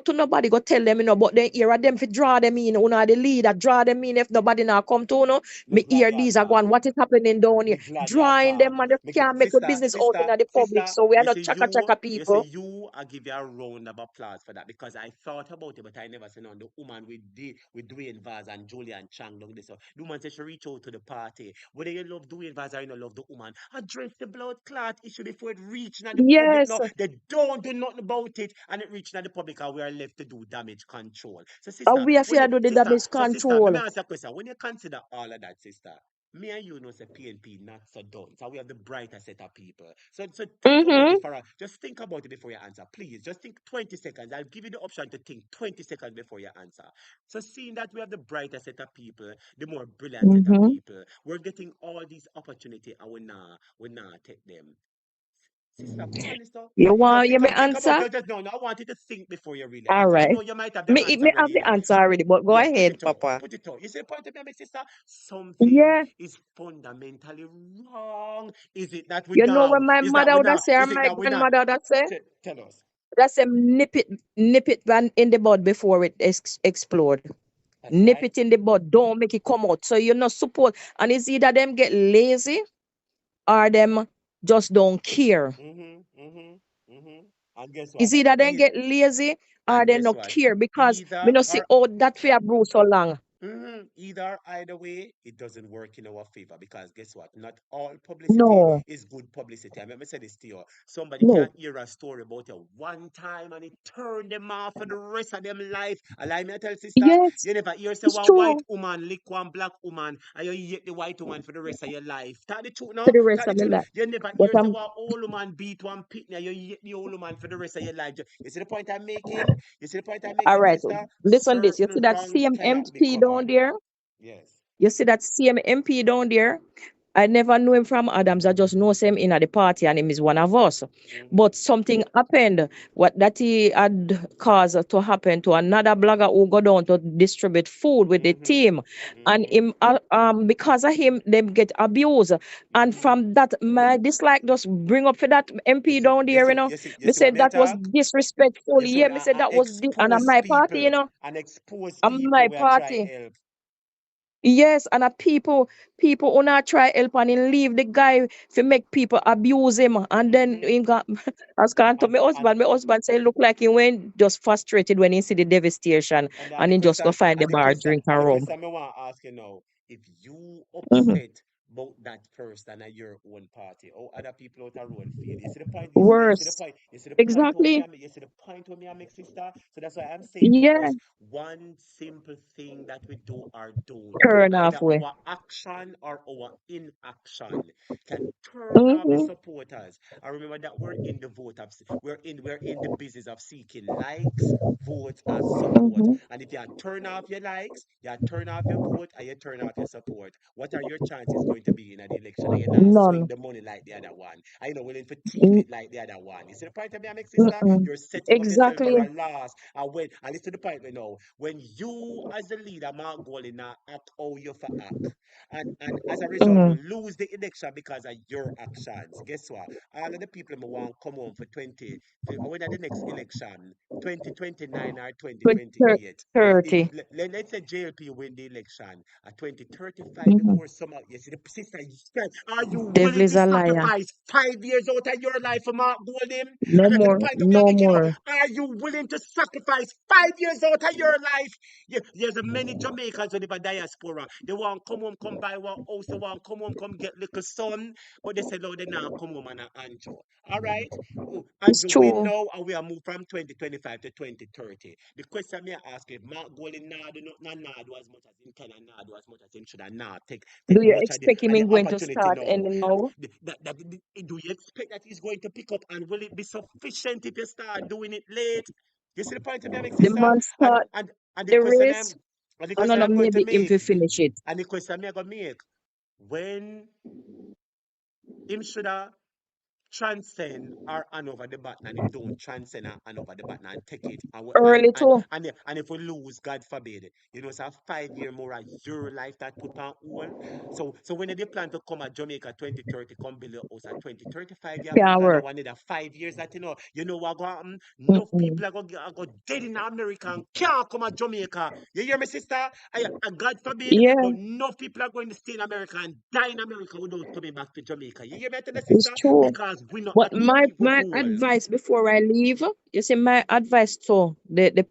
to nobody go tell them, but then here are them fi draw them in, the leader draw them in if nobody now come to Me me glad hear you these are talk. going, what is happening down here? Me glad you Drawing talk. them and they can't make a Sister, business out in sister, the public. sister, So we are not chaka chaka you say people. you, I give you a round of applause for that because I thought about it, but I never seen on the woman with Dwayne Vaz and Julian Chang long this. So the woman said she reach out to the party. Whether you love Dwayne Vaz or you don't love the woman, address the blood clot issue before it reach now the public. Yes. No, they don't do nothing about it and it reach now the public and we are left to do damage control. So sister, We have when to you do the sister, damage so sister, let me control. ask you a question. When you consider all of that, sister, me and you know say PNP not so done. So we have the brighter set of people. So think about Mm-hmm. it for a just think about it before you answer. Please, just think 20 seconds. I'll give you the option to think 20 seconds before you answer. So seeing that we have the brighter set of people, the more brilliant set of Mm-hmm. people, we're getting all these opportunity and we not take them. Sister, be honest though. You No, want you me think about answer? it. Just no, I want you to think before you really All answer. I right. know you might have the Me answer have ready, the answer already, but go Yes, put ahead, it out. Papa. Put it out. You see the point of me, sister? Something Yeah. is fundamentally wrong. Is it that we You know what now? my Is that mother we would have now? say, or Is it my that we not? grandmother would have say? Tell us. That's a nip it in the bud before it explode. That's Nip right. it in the bud. Don't make it come out. So you're not support. And it's either them get lazy or them just don't care. And guess It's what? either them get lazy or And they guess not what? care because we Either not see or oh that fear brew so long. Either way, it doesn't work in our favor because guess what? Not all publicity No, is good publicity. I remember say this to you. Somebody no. can hear a story about you one time and it turned them off for the rest of them life. Allow me to tell sister, Yes, you never hear say it's one white true woman lick one black woman and you hate the white woman for the rest of your life. Tell the truth for no? the rest Tell the of my truth. life. You never But hear say one old woman beat one pitney and you hate the old woman for the rest of your life. You see the point I'm making? You see the point I'm all making, right. sister? Listen this. You Certain see that wrongs same cannot be MP down covered. there? Yes. You see that same MP down there? I never knew him from Adams. I just know him in at the party and him is one of us. But something happened. What that he had caused to happen to another blogger who go down to distribute food with the team. And him because of him, them get abused. And from that, my dislike just bring up for that MP down there, you know. You Me see what said me that was talk? disrespectful. You see Yeah, what me said that was and on expose my party, you people know. and expose On people my where I try party. help. Yes, and people who not try help and he leave the guy to make people abuse him, and then he got as can to And my husband. My husband say look like he went just frustrated when he see the devastation, and and the he just go question find the and the bar question drink and and the rum. question I want to ask you now, if you Hmm. upset about that person at your own party or other people out around feel. You see the point? You see the Worse, point? You see the point where me exactly. I make, you see the point where me I make sister? So that's why I'm saying for Yeah, us, one simple thing that we do or don't. turn Either halfway. our action or our inaction can turn off the Mm-hmm. supporters. I remember that we're in the business of seeking likes, votes, and support. Mm-hmm. And if you turn off your likes, you turn off your vote, and you turn off your support, what are your chances going to be in the election? And you're not swing None. the money like the other one. Are you not willing to thief Mm, it like the other one? You see the point of me, my sister? mm-mm. You're setting up yourself for Exactly. a loss. And listen to the point, you know, when you as the leader, Mark Goldie, now act how you for act. And as a result, we Mm. lose the election because of your actions. Guess what? All of the people who want come home for 20, when at the next election, 2029 or Good 2028. If 30. let's say JLP win the election at 2035 Mm-hmm. before summer, you see the sister, are you Devil willing is to a liar. sacrifice 5 years out of your life for Mark Golding? No I got to the more. point of me, I No make you know, more. are you willing to sacrifice 5 years out of your life? There's a many Jamaicans who live a diaspora. They want come home, come buy one house, they want come home, come get little son, but they say, no, they now come home and Andrew. All right? Oh, It's Andrew win true. now, and we are moved from 2025 to 2030. The question me ask is, Mark Golding now do not do as much as him can and not do as much as him should and not take Do you much expect him of the in going to opportunity start now. any now? Do you expect that he's going to pick up, and will it be sufficient if you start doing it late? You see the point of me, my The sister? man And start and and the the question race, I'm and the and question then I'm going to maybe him make to finish it. and the question I'm going to make when him should have transcend or hand over the button and him don't transcend and hand over the button and take it Early too. and if we lose, God forbid, you know, it's a 5 year more of your life that put on hold. So when they plan to come at Jamaica 2030, come build a house at 2035, you have to Can't plan work. out another 5 years that you know what go happen. Enough Mm-mm. people are go dead in America and can't come at Jamaica. You hear me, sister? God forbid, Yeah, but enough people are going to stay in America and die in America without coming back to Jamaica. You hear me, I tell the it's sister? true. Because we not But my achieve a my goal. advice before I leave, you see, my advice to the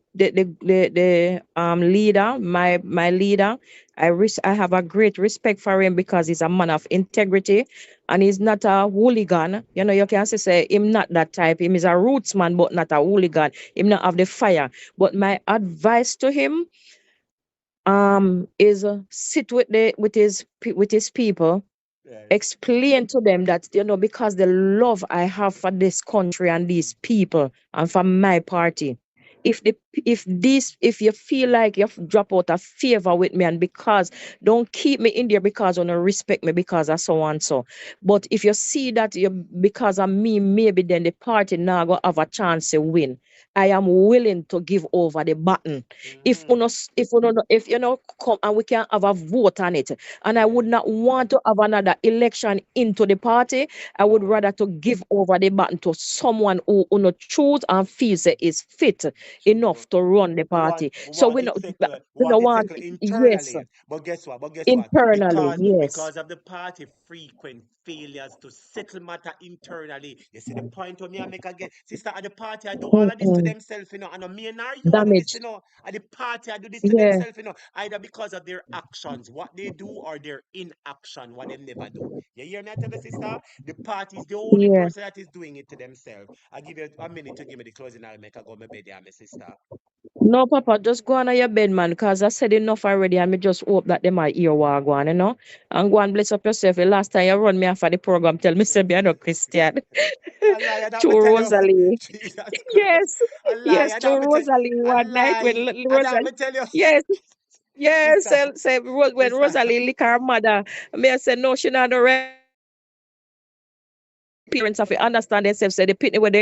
leader, my leader, I have a great respect for him because he's a man of integrity and he's not a hooligan. You know, you can say him not that type. Him is a roots man, but not a hooligan. Him not have the fire. But my advice to him is sit with his people, Right. explain to them that, you know, because the love I have for this country and these people and for my party, if you feel like you have drop out of favor with me, and because don't keep me in there because you don't respect me because of so and so, but if you see that you because of me, maybe then the party now go have a chance to win, I am willing to give over the button. If you know come and we can have a vote on it, and I would not want to have another election into the party. I would rather to give over the button to someone who no choose and feels it is fit enough to run the party. We So want we don't it want, settled yes, internally. But guess what? internally, yes. Because of the party frequent failures to settle matter internally. You see the point of me I make again. Sister, at the party I do all of this to Mm-mm. themselves, you know, and me and you I do this, Damage. you know. At the party I do this to Yeah. themselves, you know, either because of their actions, what they do, or their inaction, what they never do. You hear me? I tell the sister, the party is the only Yeah. person that is doing it to themselves. I give you a minute to give me the closing. I'll make I go my bed, yeah, my sister. No, Papa, just go on your bed, man, because I said enough already, and me just hope that they might hear what I go on, you know. And go and bless up yourself. The last time you run me off of the program, tell me, say, me, I'm not Christian. A liar that me To tell you. Rosalie. Jesus Christ. Yes, A yes, liar to that me tell Rosalie a one night when lie. little And that me Rosalie. tell you. Yes, Yes, Sister, say when sister. Rosalie lick her mother, me I say no, she not no parents have to understand themselves. Say the pitney where they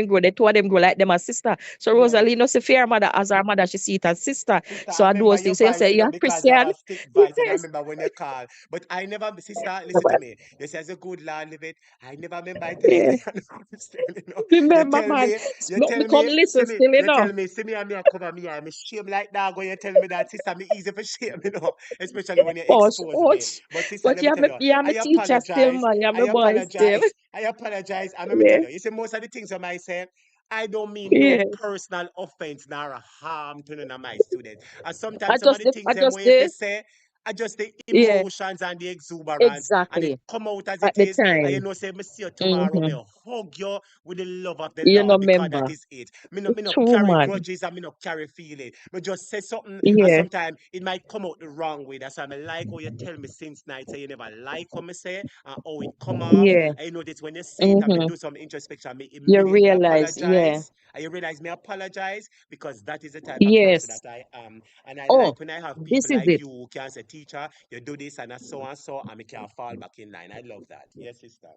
grow, the two of them grow like them as sister. So Yeah. Rosalie no see fear her mother as her mother, she see it as sister. Sister, So I I do remember those your things. So you voice, say you know, you're because you have Christian? a thick voice, and I Yes. remember when you call. But I never, sister, listen to But, me. You say, as a good Lord live it. I never remember I tell you, yeah. say, you're not Christian, you know. You Remember, tell man. me, you But me tell come me, listen still, you know. see me, and me, I cover me, I'm shame like that, when you tell me that, sister, me easy for shame, you know, especially when you Hush, expose me. hush. But, sister, But let me tell you, you're my I teacher still, apologize, man. You're I my boy still. apologize, I apologize, and let me Yeah. tell you, see, most of the things I might say, I don't mean no Yeah. personal offense nor harm to none of my students. And sometimes some of the things I them just way if you the say, are just the yeah, emotions and the exuberance, and it exactly. come out as At it the is. And you time. know, say, me see you tomorrow, me Mm-hmm. hug you with the love of the You know, Lord, because that member. is it. Me no True, carry man. grudges and me no carry feeling. Me just say something, and Yeah. sometimes it might come out the wrong way. That's why I like how you tell me since night, say you never like what me say, and how it come off. Yeah. And you notice when you say it and me Mm-hmm. do some introspection, me You immediately realize, yeah. apologize. And you realize me apologize because that is the type of person Yes. that I am. And I Oh, like when I have this people is like it. you who can say, teacher, you do this and so, and me can fall back in line. I love that. Yes, sister.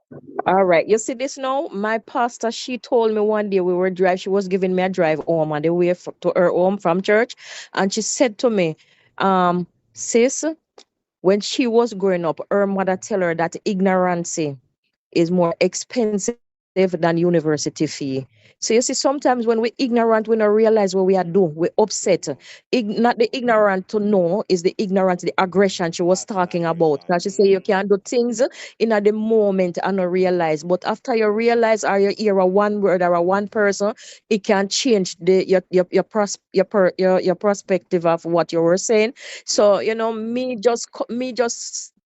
All right. You see this now? My pastor, she told me one day we were drive. She was giving me a drive home on the way to her home from church. And she said to me, sis, when she was growing up, her mother tell her that ignorance is more expensive than university fee. So you see, sometimes when we're ignorant, we don't realize what we are doing. We're upset. Not the ignorant to know is the ignorant, the aggression she was That's an talking about. aggression. Because she say you can do things in at the moment and not realize. But after you realize or you hear a one word or a one person, it can change the your perspective of what you were saying. So you know, me just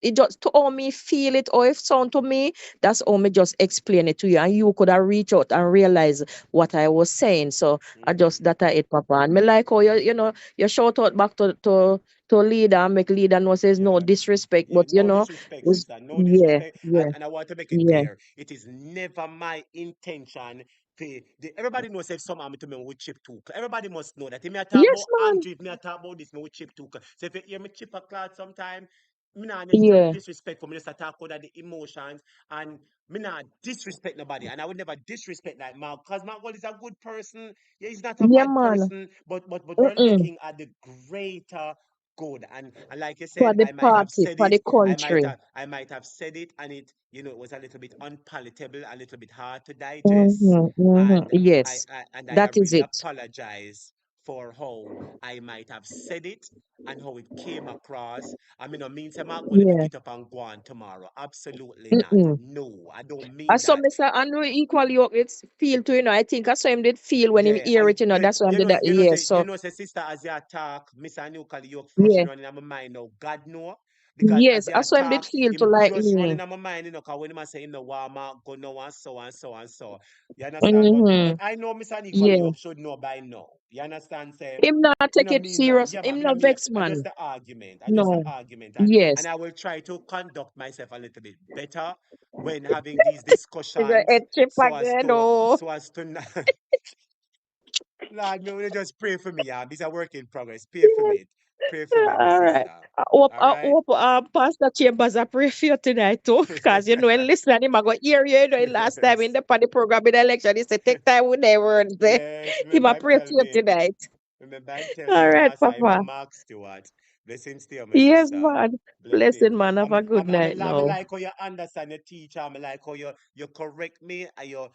it just to how me feel it or if sound to me, that's all me just explain it to you, and you could have reach out and realize what I was saying. So I just that I it, Papa. And me like how you know you shout out back to leader and make leader know says no Yeah. disrespect, Yeah, but you no know, disrespect, it's, sister. No yeah, disrespect. yeah, And I want to make it yeah. clear. It is never my intention everybody knows if some army to me with chip too. Everybody must know that. If me a talk Yes, about man. Andrew, if me a talk about this, me with chip too. So if you hear me chip a cloud sometime, me not necessarily Yeah. disrespect for me just to talk about the emotions, and me not disrespect nobody. And I would never disrespect like Mark, because Mark is a good person. Yeah, he's not a Yeah, bad man. person, but we're Mm-mm. looking at the greater good. And like you For said, the I might have party, said for the it, country. I might have said it, and it, it was a little bit unpalatable, a little bit hard to digest. Mm-hmm, mm-hmm. And Yes, I that is really it. apologize for how I might have said it and how it came across. I mean, I mean, say, Mark, will pick Yeah. it up and go on tomorrow. Absolutely not. Mm-mm. No, I don't I mean saw that. Mr. Andrew equally it's feel to, you know. I think I saw him did feel when him Yeah, hear it, you know. That's why I did that. Yeah. So say, sister, as you talk, Miss Anuka, you yeah. flushing running in my mind now. God know, because Yes, as you I saw him did talk, feel to him like just running me. in my mind, cause when him a say him no Walmart, go no and so and so and so. You understand? But Mm-hmm. I know Miss Anuka, Yeah. you should know by now. You understand? Say, Him not me take no it mean nothing. serious. Yeah, man, Him me no not mean. vex I just man. the argument. I just the No. argument, and Yes. I will try to conduct myself a little bit better when having these He's a discussions, head chip again. Oh. so as to Lord, me will just pray for me, yeah. This is a work in progress. Pray for me. Pray for me, my All right. sister. All I right? hope Pastor Chambers I pray for you tonight too. Because you know and listen him I go hear you, you know last time in Yes. the party program in the election, he said take time with their words there. Yes. Him Remember I him pray for tell you me. tonight. Remember him tell me, All right, Pastor, I'm a Papa. Mark Stewart. Blessings to you, my Yes, sister. man. Blessing. Blessing, man. Have a good night I now. like how you understand your teacher. I like how you correct me and you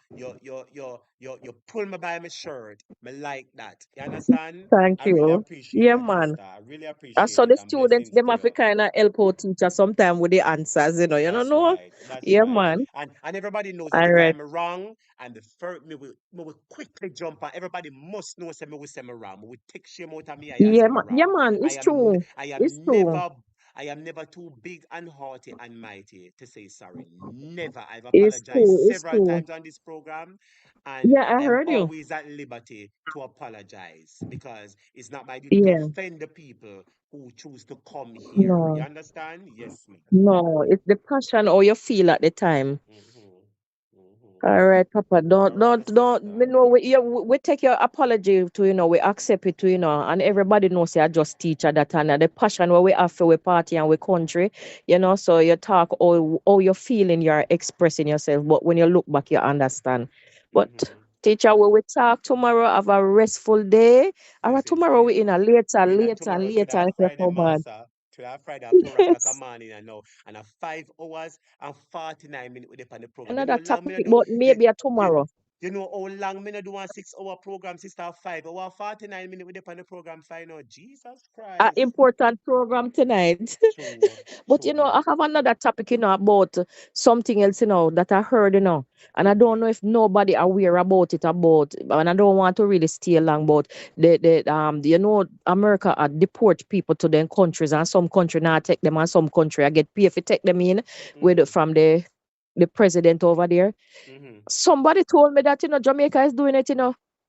pull me by my shirt. I like that. You understand? Thank I really you. appreciate Yeah, that, man. sister. I really I appreciate saw it. the And students, blessings them to have to you. kind of help out teacher sometime with the answers, you know. You don't That's know? right. That's Yeah, right. man. And everybody knows that All if right. I'm wrong, and the first me will quickly jump on. Everybody must know say me will say me wrong. Me will take shame out of me. I Yeah, say me man. Yeah, wrong. man. It's true. It's true. I am never too big and haughty and mighty to say sorry. Never. I've It's apologized true. It's several true. times on this program, and Yeah, I I am heard you. always at liberty to apologize because it's not my duty to Yeah. offend the people who choose to come here. You No. understand? Yes, ma'am. No. It's the passion or you feel at the time. Mm-hmm. All right, Papa. Don't. You know, we take your apology to, we accept it to, and everybody knows you are just teacher that and the passion where we have for we party and we country, so you talk all you're feeling, you're expressing yourself, but when you look back, you understand. But teacher, we will talk tomorrow, have a restful day. Or tomorrow we in a later, We in a later, tomorrow to later, that if you Friday, come on. Master. To that Friday at 4 o'clock a Yes. morning, I know. And a 5 hours and 49 minutes with on the program. You know Another how long me topic, I do? but maybe a tomorrow. You know how long me I do a 6 hour program, sister 5 hour 49 minutes with on the program final. Jesus A Christ. important program tonight. Sure, But sure. I have another topic, about something else, that I heard, and I don't know if nobody aware about it and I don't want to really stay long, but America deport people to their countries, and some country not take them, and some country I get paid if you take them in with from the president over there. Somebody told me that, Jamaica is doing it,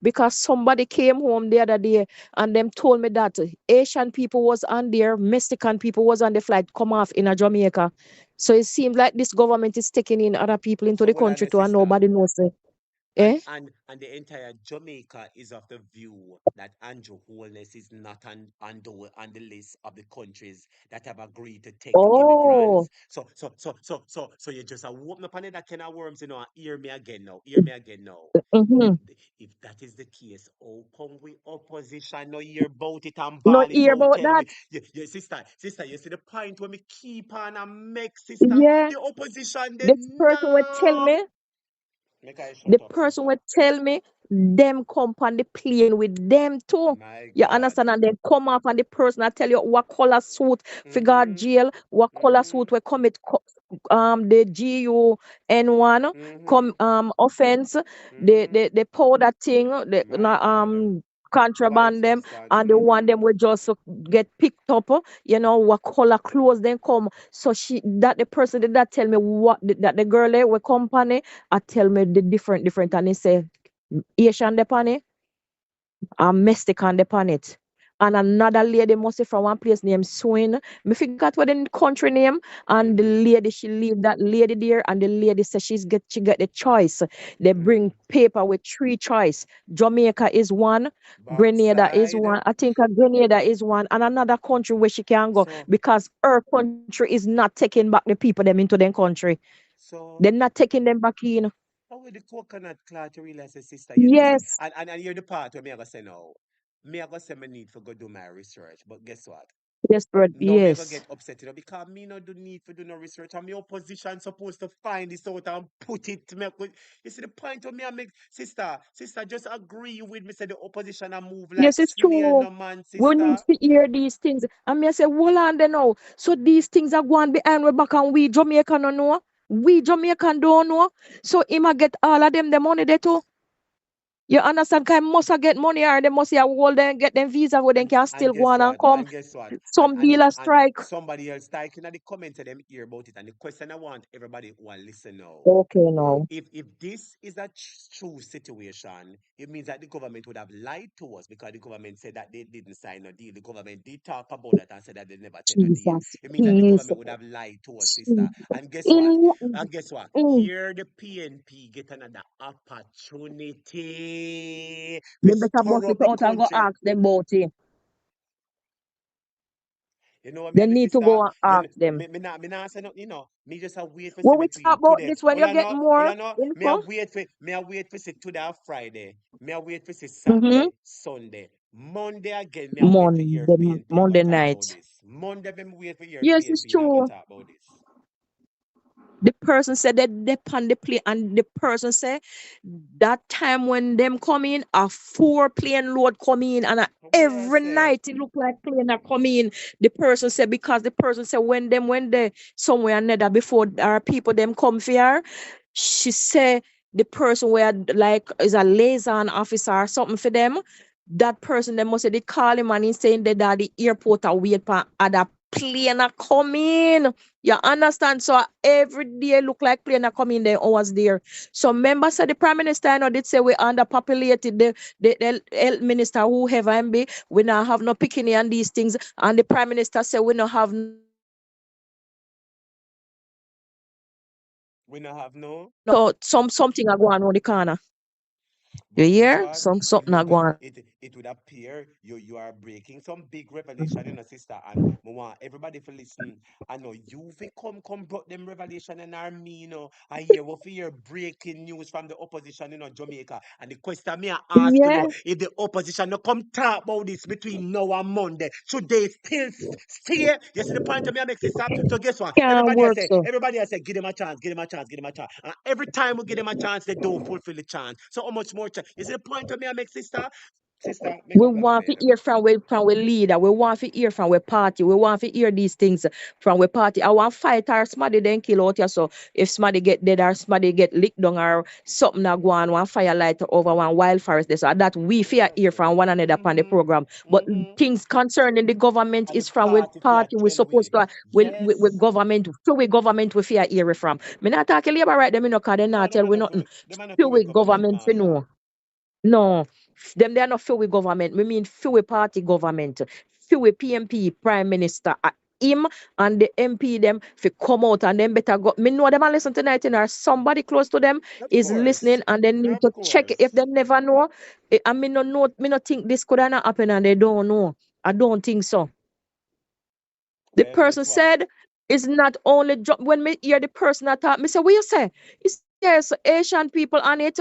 because somebody came home the other day and them told me that Asian people was on there, Mexican people was on the flight come off in a Jamaica. So it seems like this government is taking in other people into So the hold on, country the too, and sister. nobody knows it. And Eh? and the entire Jamaica is of the view that Andrew Holness is not on the list of the countries that have agreed to take Oh. immigrants. So you just open up on that kind of worms, and hear me again now. Hear me again now. If Mm-hmm. if that is the case, how come we opposition no hear about it and No ball it hear out? about Tell that. we, sister, you see the point when me keep on and make sister Yeah. the opposition they This person would tell no. me. Make I The shut up, person sister. would tell me them come on the plane with them too. My You God. understand? And then come off and the person I tell you what color suit figure jail, what color suit we commit the GUN1 offense, the powder thing, My God. contraband them, and the one them will just get picked up, what color clothes then come. So the person did that tell me that the girl there with company I tell me the different and he say Asian depon it and Mexican depon it. And another lady must be from one place named Swin. Me forgot what the country name. And the lady she leave that lady there and the lady says she get the choice. They bring paper with three choice. Jamaica is one, Grenada is Backside. one. I think Grenada is one and another country where she can go So because her country is not taking back the people them into their country. so They're not taking them back in. how will the coconut clot to realize say, sister, see, Yes. and you're the part where me I go say no. Me I go say me need to go do my research. But guess what? Yes, bro. No, me I go Yes. get upset, because me no do need to do no research. And my opposition supposed to find this out and put it. You see the point of me I make, sister, just agree with me. Say the opposition and move like Yes, it's snail, true. no man, We need sister. to hear these things. And me I say, hold on there now. So these things are going behind we back and we Jamaican don't know. We Jamaican don't know. So him a get all of them the money there too. You understand? Cause must a get money or they must a hold them get them visa where they can And still go guess on and what? come. And guess what? Some dealer And strike. somebody else typing in the comments and them hear about it. And the question I want everybody who want listen now. Okay now. If this is a true situation, it means that the government would have lied to us because the government said that they didn't sign a deal. The government did talk about that and said that they never take no deal. Jesus. It means that the Peace. government would have lied to us, sister. And guess what? In, And guess what? mm. Here the PNP get another opportunity They to better bust stir it up the out and go country. ask them about it. You know what I They mean, the need to go sister? and ask them. Me not say nothing, Me just a wait for say When we talk between about today. this, when you get Hold more on, no. info, Me a wait for say today or Friday. Me a wait for say mm-hmm. Saturday, Sunday. Monday again, me a wait for your Monday, PNP go Monday talk about night. this. Monday, me wait for your Yes, it's PNP and go true. talk about this. The person said that they on the plane, and the person said that time when them come in, a 4 plane load come in, and Where I every say, night it look like plane are coming in. The person said because the person said when they somewhere another before our people them come here, she said the person where like is a liaison officer or something for them. That person they must say they call him and he's saying that at the airport a wait for other plane are coming. You understand? So every day look like plane are coming there hours there. So members said the prime minister I know did say we underpopulated the health minister whoever him be we now have no picking and these things and the prime minister said we not have We not have no. So something are going on the corner. You But guess hear? what? Something are going on. It would appear you are breaking some big revelation, sister. And I want everybody to listen. I know you fi come brought them revelation and army, I hear what hear breaking news from the opposition, Jamaica. And the question me I ask, Yeah. if the opposition no come talk about this between now and Monday, should they still stay? You see the point of me I make, sister. So guess what? Can't work so. Everybody has said, give them a chance, give them a chance, give them a chance. And every time we give them a chance, they don't fulfill the chance. So how much more chance? You see the point of me I make, sister? Sister, make We up your want to mind. hear from we leader. We want to hear from we party. We want to hear these things from we party. I want fight or somebody then kill out here. So if somebody get dead or somebody get licked down or something that go on, one fire light over one wildfire. So that we fear hear from one another upon the program. But things concerning the government And the is from with party fear party. We tell supposed we. to with Yes. government. So we government we fear hear from. Me not talk labor right them, cause they No, not tell we nothing. them are not So for we government, government we man. know. No, they are not filled with government. We mean filled with party government, filled with PNP Prime Minister. Him and the MP them fi come out and them better go. Me know them and listen tonight, or somebody close to them Of is course. listening and they need Of to check course. if they never know. I mean no know, me no think this could not happen and they don't know. I don't think so. The Well, person guess what? said it's not only when me hear the person attack, me say, what you say? It's there's Asian people on it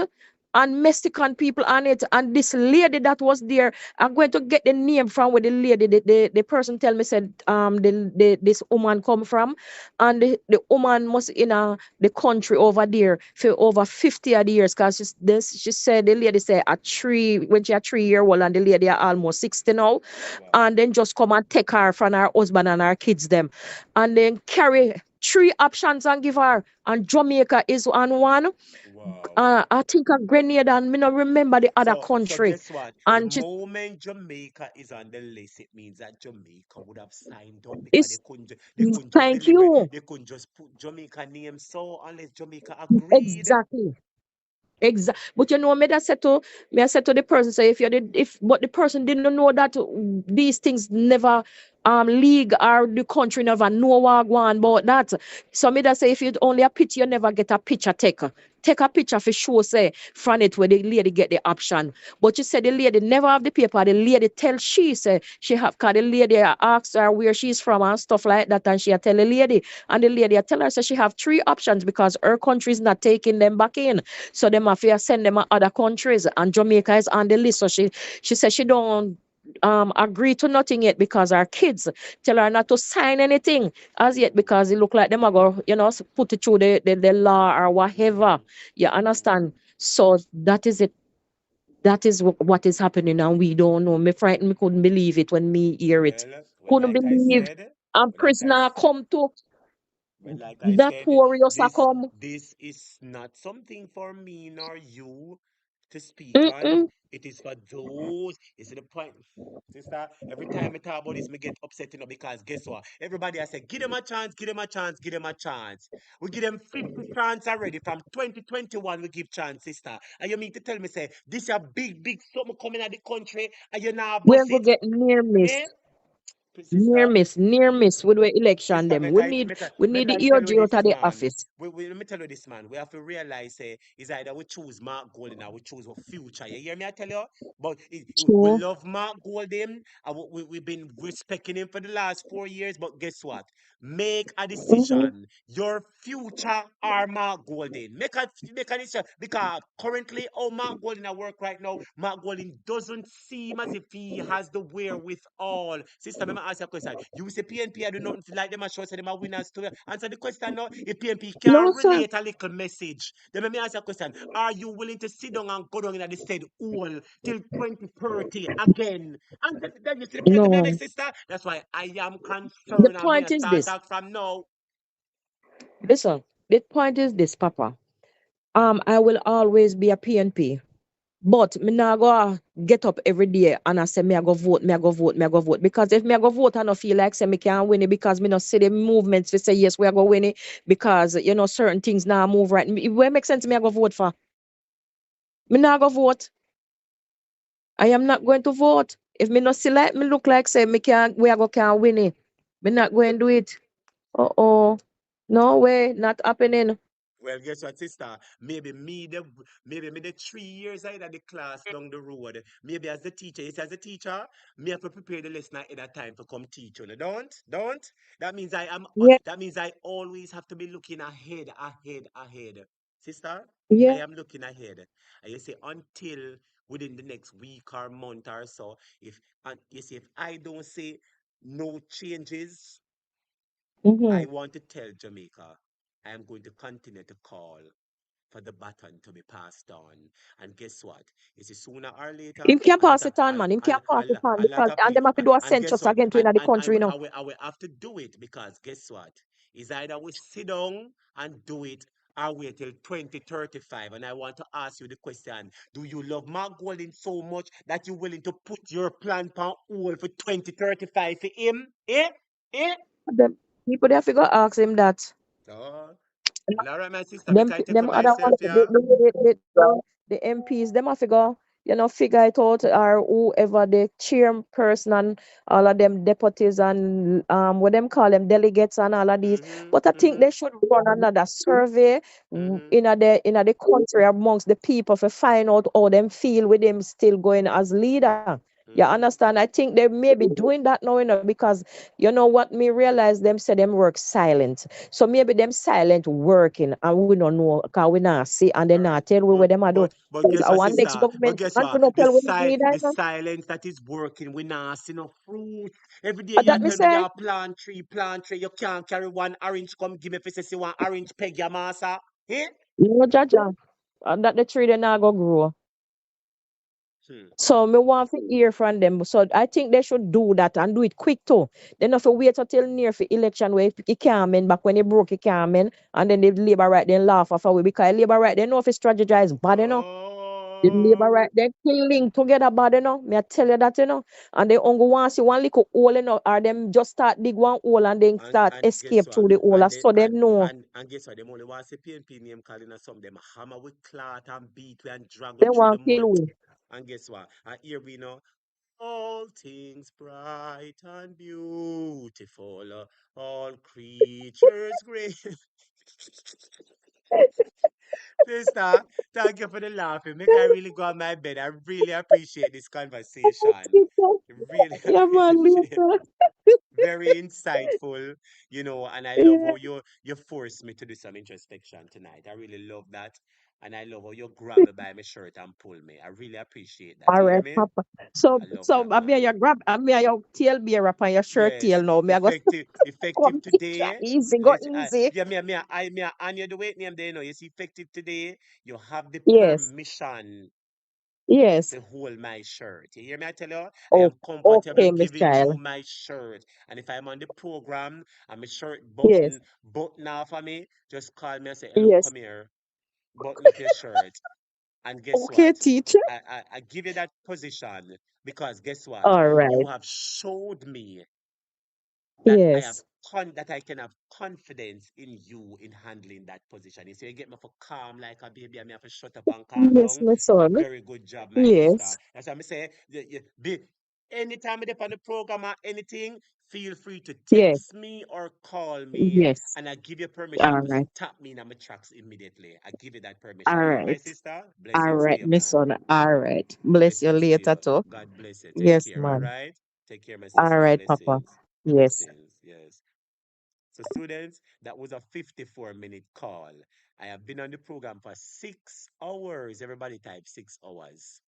and Mexican people on it. And this lady that was there, I'm going to get the name from where the lady, the person tell me said this woman come from. And the woman must in the country over there for over 50 odd years because she said the lady said when she a 3 year old and the lady are almost 60 now and then just come and take her from her husband and her kids them and then carry 3 options and give her and Jamaica is on one. Wow. I think a Grenada and me not remember the other So country. guess what? The And moment Jamaica is on the list, it means that Jamaica would have signed up because it's they couldn't just thank deliver it. you. They couldn't just put Jamaica name so unless Jamaica agreed. Exactly. But you know, me I said to the person, say if you did if but the person didn't know that these things never league or the country never know what go on about that. So me that say if you only a picture, you never get a picture taker. Take a picture for sure, say from it where the lady get the option. But you said the lady never have the paper. The lady tell she say she have cause the lady asked her where she's from and stuff like that, and she a tell the lady, and the lady a tell her so she have 3 options because her country is not taking them back in. So them have to send them to other countries, and Jamaica is on the list. So she said she don't agree to nothing yet because our kids tell her not to sign anything as yet because it look like them are go, put it through the law or whatever. You understand? So that is it. That is what is happening, and we don't know. Me frightened. Me couldn't believe it when me hear it. Couldn't believe a Like I prisoner come to Well, like I that said, warriors are come. this is not something for me nor you to speak on. Mm-mm. It is for those. You see the point, sister. Every time I talk about this, me get upset, because guess what? Everybody has said, give them a chance, give them a chance, give them a chance. We give them 50 chance already. From 2021, we give chance, sister. And you mean to tell me, say, this a big something coming at the country, and you now We're bust gonna it? get near miss. Eh? Near Sister, miss, near miss with the election Sister, them. We need the tell you EOG out this, of the man. office. Let me tell you this, man. We have to realize, is either we choose Mark Golden or we choose our future. You hear me? I tell you. But we True. love Mark Golden. And we've been respecting him for the last 4 years. But guess what? Make a Mm-hmm. decision. Your future or Mark Golden. Make a decision. Because currently, Mark Golden at work right now, Mark Golden doesn't seem as if he has the wherewithal. Sister, let me ask you a question. You say PNP, I do nothing like them, I show say them are winners to answer the question now. If PNP can No, sir. relate a little message, then let me ask you a question. Are you willing to sit down and go down in the state all till 2030 again? And then you see the point of me, No. sister. That's why I am The concerned and me point a is start this. out from now. Listen, the point is this, Papa. I will always be a PNP. But me not go get up every day and I say me I go vote, me I go vote, me I go vote. Because if me I go vote, I don't feel like say me can't win it because me not see the movements to say yes, we are going to win it because certain things now move right. Where make sense me I go vote for? Me not go vote. I am not going to vote. If me not see like me look like say me can't win it. Me not going to do it. Uh-oh. No way, not happening. Well, guess what, sister? Maybe me the 3 years out of the class down the road. Maybe as the teacher, you see, as a teacher, me have to prepare the lesson ahead of time to come teach you. No, don't. That means I am. Yeah, That means I always have to be looking ahead. Sister, I yeah. am looking ahead. And you see, until within the next week or month or so, if and you see, if I don't see no changes, Mm-hmm. I want to tell Jamaica I am going to continue to call for the baton to be passed on. And guess what? Is it sooner or later? Him can't A lot pass of it on, man. Him can't pass it on a lot because of and them people have to do a and guess census what? again to in the country, you know. I will have to do it because guess what? Is either we sit down and do it or wait till 2035. And I want to ask you the question: do you love Mark Golding so much that you're willing to put your plan on hold for 2035 for him? Eh? Eh? Them people they have to go ask him that. Oh. Well, all right, my sister, make Them I take for them other myself, ones, yeah? the MPs, them have to go, figure it out, or whoever the chairperson and all of them deputies and what them call them delegates and all of these. But I think they should run another survey in the country amongst the people to find out how them feel with them still going as leader. You understand? I think they may be doing that now, because you know what me realize them say them work silent. So maybe them silent working and we don't know because we not see and they All right. not tell we what them are do. But Because guess what, our next sister? But government guess man to what? not tell we not need The that. silence that is working, we not see no fruit. Every day you That me tell me say, you plant tree. You can't carry one orange. Come give me if you say one orange peg your massa. Eh? no jaja. And that the tree they not go grow. Hmm. So me want to hear from them. So I think they should do that and do it quick too. They not to wait until near for election where it came in back when they broke it came in and then the labor right then laugh off away because labor right they know if it strategize bad the labor right they killing together bad Me I tell you that and they only want see one little hole or them just start dig one hole and then start And guess escape what? through the hole so them know And guess what? Them only want to PNP name calling us some them hammer with clot and beat we and drag we they through the want mud. kill we. And guess what? And here we know all things bright and beautiful, all creatures great. Sister, thank you for the laughing. Make I really go on my bed. I really appreciate this conversation. Really Yeah man appreciate. later. Very insightful, and I love Yeah. how you forced me to do some introspection tonight. I really love that. And I love how you grab me by my shirt and pull me. I really appreciate that. All You hear right, me? Papa. So, I love so that, I mean, man. you grab, I mean, your tail beer up on your shirt tail Yes, now. Me, I go effective come teacher, today. easy, go Yes, easy. yeah, me, and you the weight name there, you see, effective today. You have the Yes, permission yes. to hold my shirt. You hear me? I tell you, I Oh, am comfortable okay, Miss giving Child. you my shirt. And if I'm on the program and my shirt Yes, button off of me, just call me and say, hello, yes. come here, button up your shirt. And guess Okay, what? teacher. I give you that position because guess what? All You right. have showed me that Yes. that I can have confidence in you in handling that position. You see, you get me for calm like a baby, and me have to shut up and calm Yes, down. my son. Very good job, my sister. Yes, That's what I say. Anytime I on the program or anything, feel free to yes, text me or call me, yes. and I give you All permission to right. tap me in my tracks immediately. I give you that All permission. All right, my right. sister. All Blessings to right, you, my man. son. All right. Bless you Blessings to later, you. too. God bless you. Take Yes, care. All man. right. Take care, my All sister. right, Papa. Blessings. Yes. Blessings. Yes. So, students, that was a 54-minute call. I have been on the program for 6 hours. Everybody type 6 hours.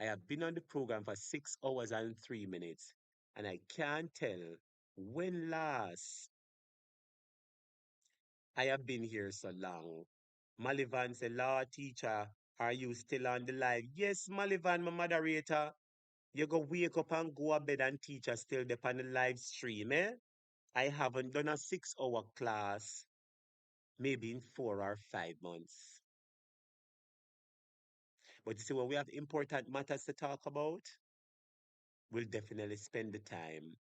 I have been on the program for 6 hours and 3 minutes. And I can't tell when last I have been here so long. Malivan said, Lord teacher, are you still on the live? Yes, Malivan, my moderator. You go wake up and go to bed and teacher still there on the live stream, eh? I haven't done a 6 hour class maybe in 4 or 5 months. But you see, when we have important matters to talk about, we'll definitely spend the time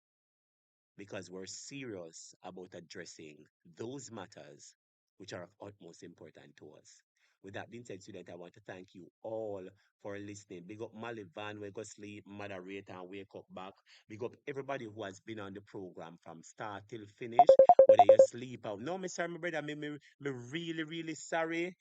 because we're serious about addressing those matters which are of utmost importance to us. With that being said, student, I want to thank you all for listening. Big up Molly Van, we go sleep, moderate and wake up back. Big up everybody who has been on the program from start till finish. whether you sleep out. No, me sorry, my brother. Me really, really sorry.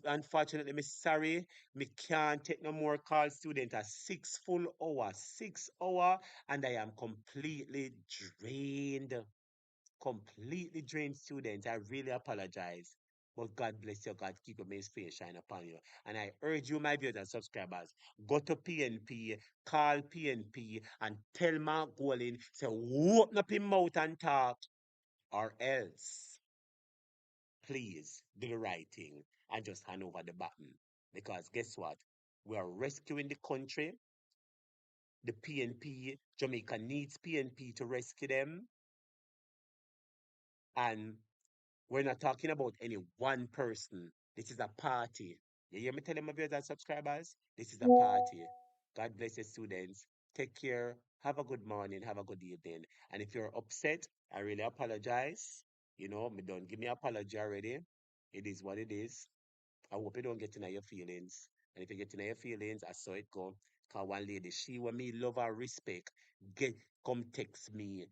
Unfortunately, me sorry. Me can't take no more call student a 6 full hour, 6 hour, and I am completely drained. Completely drained students. I really apologize. But God bless you. God keep your face shine upon you. And I urge you, my viewers and subscribers, go to PNP, call PNP, and tell Mark Golin, say, open up his mouth and talk, or else, please do the right thing and just hand over the baton. Because guess what? We are rescuing the country. The PNP, Jamaica needs PNP to rescue them. And we're not talking about any one person. This is a party. You hear me telling my viewers and subscribers? This is a party. God bless you, students. Take care. Have a good morning. Have a good evening. And if you're upset, I really apologize. You know, me don't give me apology already. It is what it is. I hope you don't get in your feelings. And if you get in your feelings, I saw it go. Cause one lady, she want me love her respect. Get come text me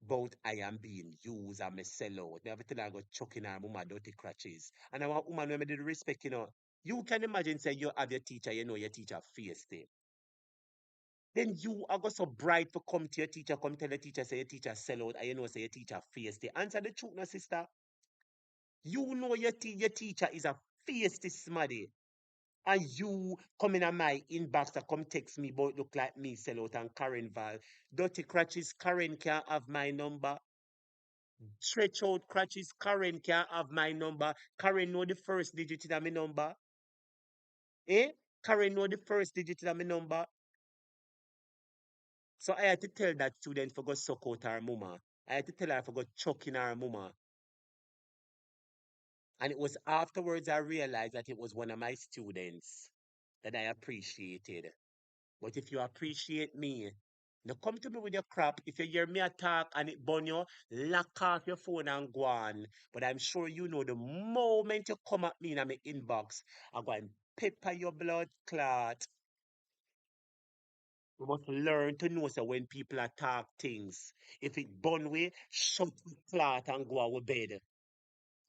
about I am being used and me sell out. Me have to tell her go chuck in her mama dirty crutches. And I want woman when me did respect, you know. You can imagine say you have your teacher, you know your teacher face day. Then you are go so bright for come to your teacher, come tell your teacher, say your teacher sell out, and you know say your teacher face day. Answer the truth, no sister. You know your teacher is a face this smarty. And you come in my inbox and come text me about look like me, sell out and Karen Val. Dirty crutches, Karen can't have my number. Stretch out crutches, Karen can't have my number. Karen know the first digit of my number. Eh? Karen know the first digit of my number. So I had to tell that student for go suck out her mama. I had to tell her for go chuck in her mama. And it was afterwards I realized that it was one of my students that I appreciated. But if you appreciate me, now come to me with your crap. If you hear me attack and it burn you, lock off your phone and go on. But I'm sure you know the moment you come at me in my inbox, I'm going to pepper your blood clot. We must learn to know so when people attack things. If it burn way, shut the clot and go our bed.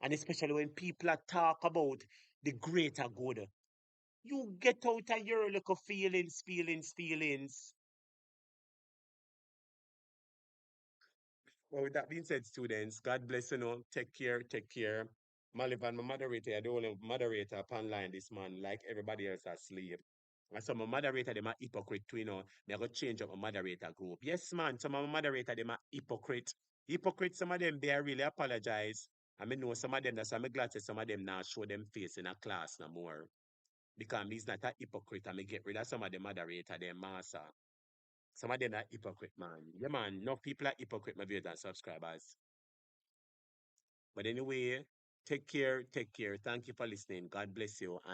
And especially when people talk about the greater good. You get out of your little feelings. Well, with that being said, students, God bless you know. Take care, take care. Malivan, my moderator, I the only moderator upon line this man, like everybody else asleep. And some of my moderator, them are hypocrite too, you know. They go change up my moderator group. Yes, man, some of my moderator, them are hypocrite. Hypocrite, some of them, they really apologize. I mean, know some of them, that's why I'm glad to some of them now show them face in a class no more. Because he's not a hypocrite, and me get rid of some of the moderator, them master. Some of them are hypocrite, man. Yeah, man. No people are hypocrite, my viewers and subscribers. But anyway, take care, take care. Thank you for listening. God bless you and